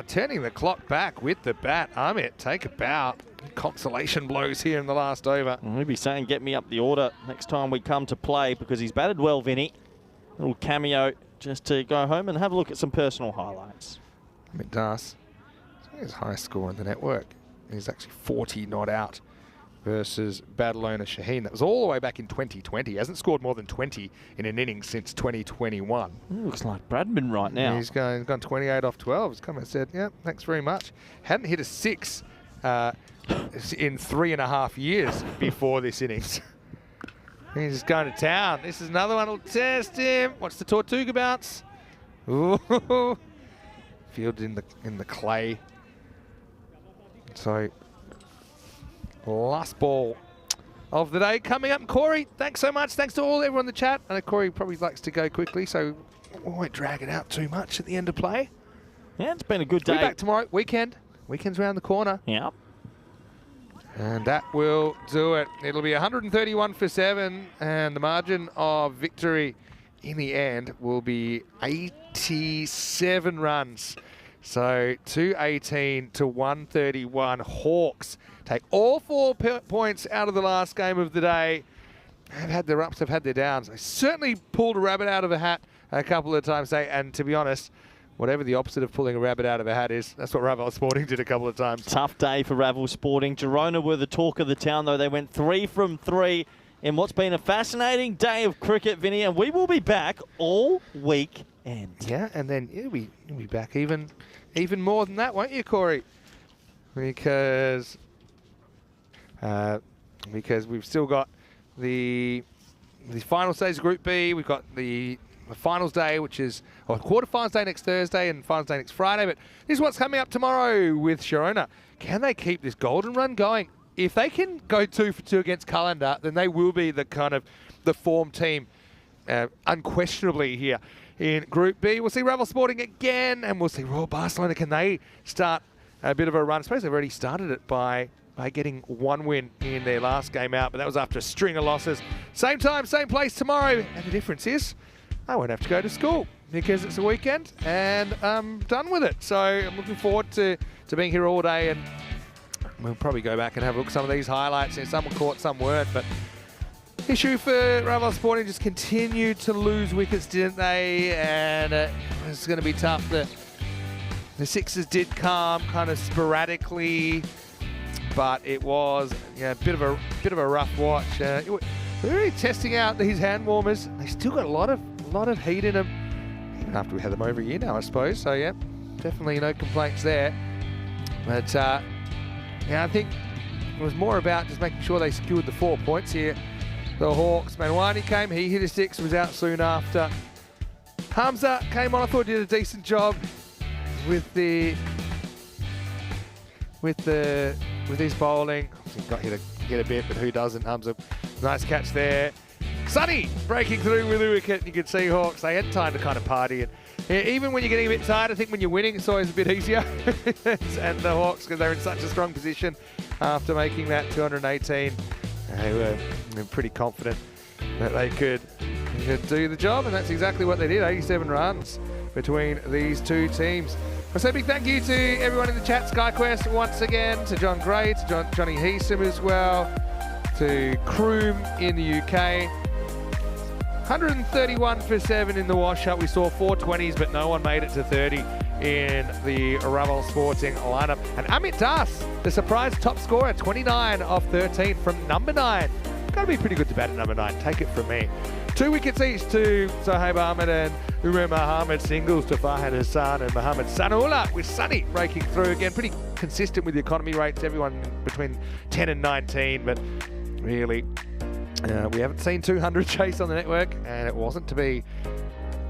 Turning the clock back with the bat. Amit, take a bow. Consolation blows here in the last over. We'll be saying get me up the order next time we come to play, because he's batted well, Vinny. A little cameo just to go home and have a look at some personal highlights. Amit Das. His highest score on the network. He's actually 40 not out versus Badalona Shaheen. That was all the way back in 2020. He hasn't scored more than 20 in an innings since 2021. Looks like Bradman right now. He's gone 28 off 12. He's come and said, "Yep, thanks very much." Hadn't hit a 6 in 3.5 years before this innings. He's just going to town. This is another one. Will test him. What's the Tortuga bounce? Ooh. Fielded in the clay. So, last ball of the day coming up. Corey, thanks so much. Thanks to everyone in the chat. I know Corey probably likes to go quickly, so we won't drag it out too much at the end of play. Yeah, it's been a good We'll day. be back tomorrow. Weekend's around the corner. Yeah. And that will do it. It'll be 131 for 7, and the margin of victory in the end will be 87 runs. So 218 to 131. Hawks take all 4 points out of the last game of the day. They've had their ups, they've had their downs. They certainly pulled a rabbit out of a hat a couple of times today, and to be honest, whatever the opposite of pulling a rabbit out of a hat is, that's what Ravel Sporting did a couple of times. Tough day for Ravel Sporting. Girona were the talk of the town, though. They went 3 from 3 in what's been a fascinating day of cricket, Vinny, and we will be back all weekend. Yeah, and then you'll be back even more than that, won't you, Corey? Because we've still got the final stage of Group B. We've got the the finals day, which is quarterfinals day next Thursday and finals day next Friday. But this is what's coming up tomorrow with Girona. Can they keep this golden run going? If they can go 2 for 2 against Calendar, then they will be the kind of the form team unquestionably here in Group B. We'll see Ravel Sporting again, and we'll see Royal Barcelona. Can they start a bit of a run? I suppose they've already started it by getting 1 win in their last game out, but that was after a string of losses. Same time, same place tomorrow, and the difference is I won't have to go to school because it's a weekend and I'm done with it. So I'm looking forward to being here all day, and we'll probably go back and have a look at some of these highlights. Some were caught, some weren't, but issue for Ravel Sporting, just continued to lose wickets, didn't they? And it's going to be tough. The sixes did come kind of sporadically, but it was a bit of a rough watch. They're really testing out these hand warmers. They still got a lot of heat in them, even after we had them over a year now, I suppose. So yeah, definitely no complaints there. But I think it was more about just making sure they secured the 4 points here. The Hawks, Manwani came, he hit a 6, was out soon after. Hamza came on, I thought did a decent job with his bowling. He got hit a bit, but who doesn't? Hamza, nice catch there. Sunny breaking through with a wicket. You can see Hawks, they had time to kind of party. And even when you're getting a bit tired, I think when you're winning, it's always a bit easier. And the Hawks, because they're in such a strong position after making that 218, they were pretty confident that they could do the job, and that's exactly what they did. 87 runs between these two teams. So big thank you to everyone in the chat, SkyQuest once again, to John Gray, to Johnny Heesum as well, to Kroom in the UK. 131 for 7 in the wash-up. We saw 420s, but no one made it to 30 in the Ravel Sporting lineup. And Amit Das, the surprise top scorer, 29 off 13 from number 9. Got to be pretty good to bat at number 9. Take it from me. 2 wickets each to Sohaib Ahmed and Umar Mohammed, singles to Fahad Hassan and Mohammed Sanullah, with Sunny breaking through again. Pretty consistent with the economy rates, everyone between 10 and 19, but really we haven't seen 200 chase on the network, and it wasn't to be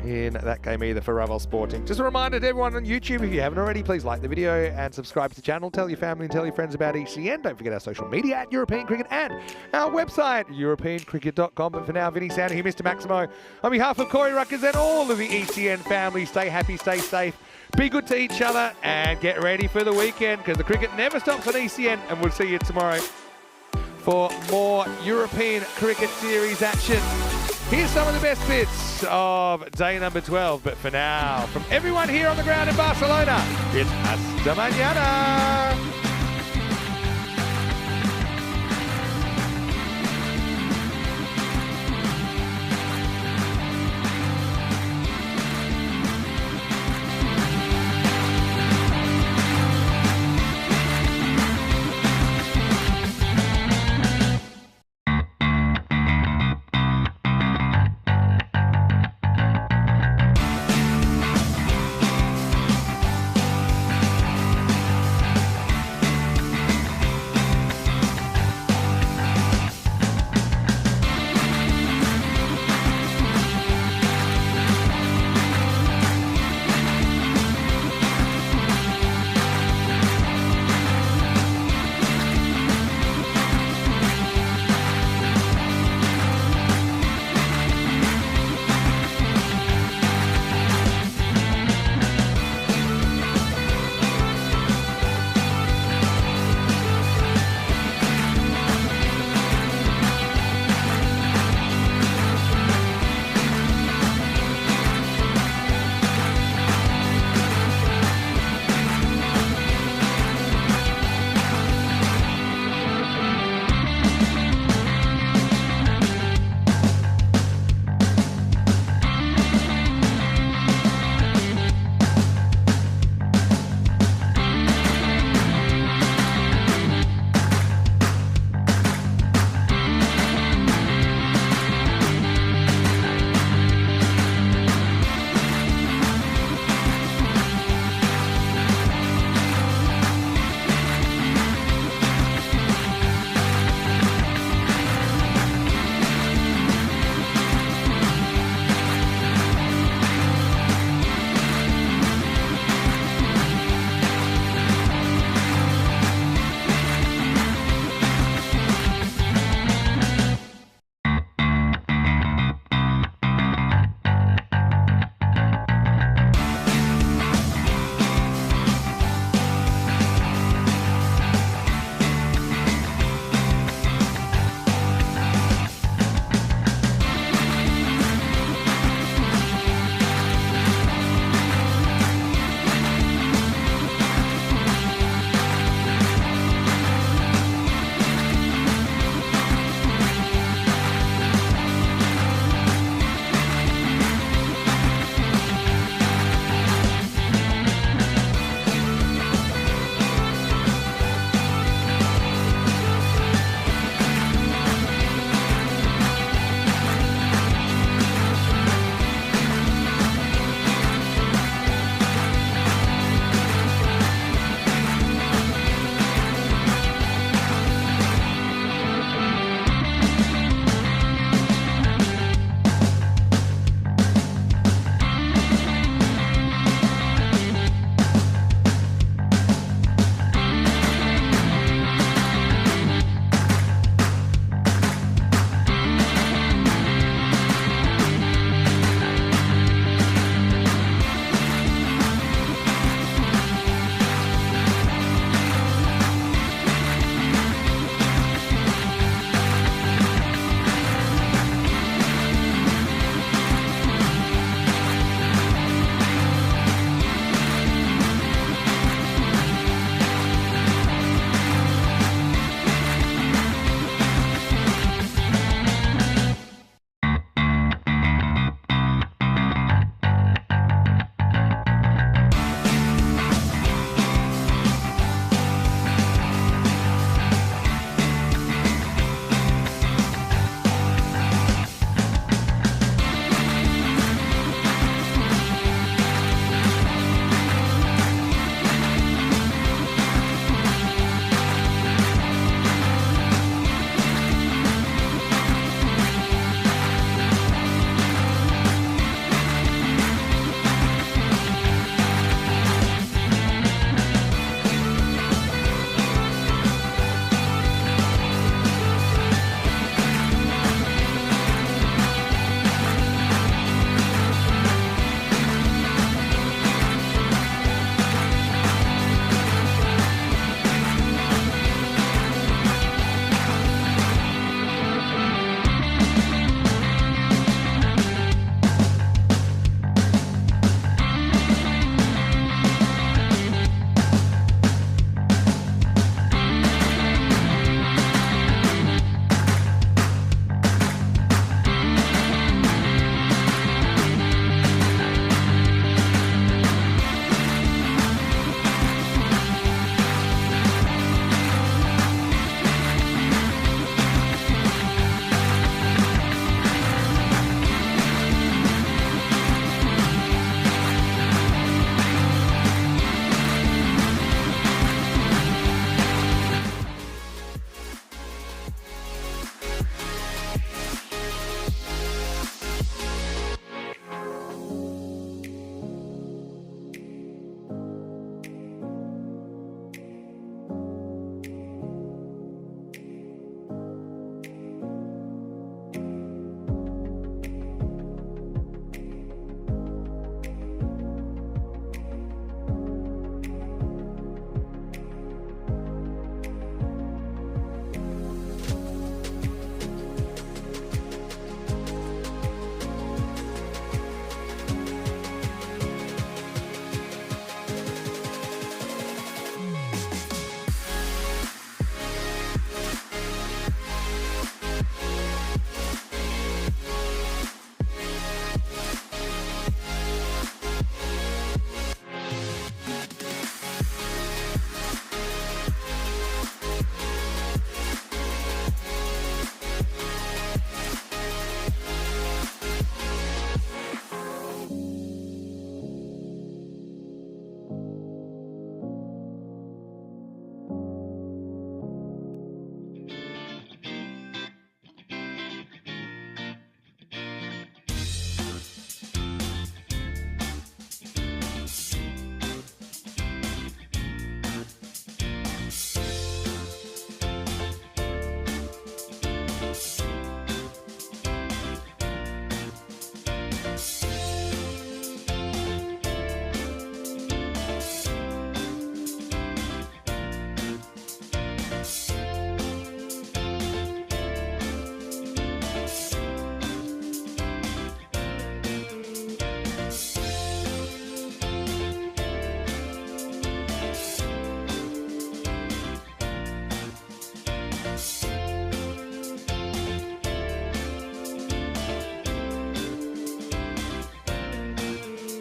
in that game either for Ravel Sporting. Just a reminder to everyone on YouTube, if you haven't already, please like the video and subscribe to the channel. Tell your family and tell your friends about ECN. Don't forget our social media at European Cricket and our website, europeancricket.com. But for now, Vinny Sandy here, Mr. Maximo. On behalf of Corey Ruckers and all of the ECN family, stay happy, stay safe, be good to each other, and get ready for the weekend, because the cricket never stops on ECN, and we'll see you tomorrow for more European Cricket Series action. Here's some of the best bits of day number 12. But for now, from everyone here on the ground in Barcelona, it's hasta mañana.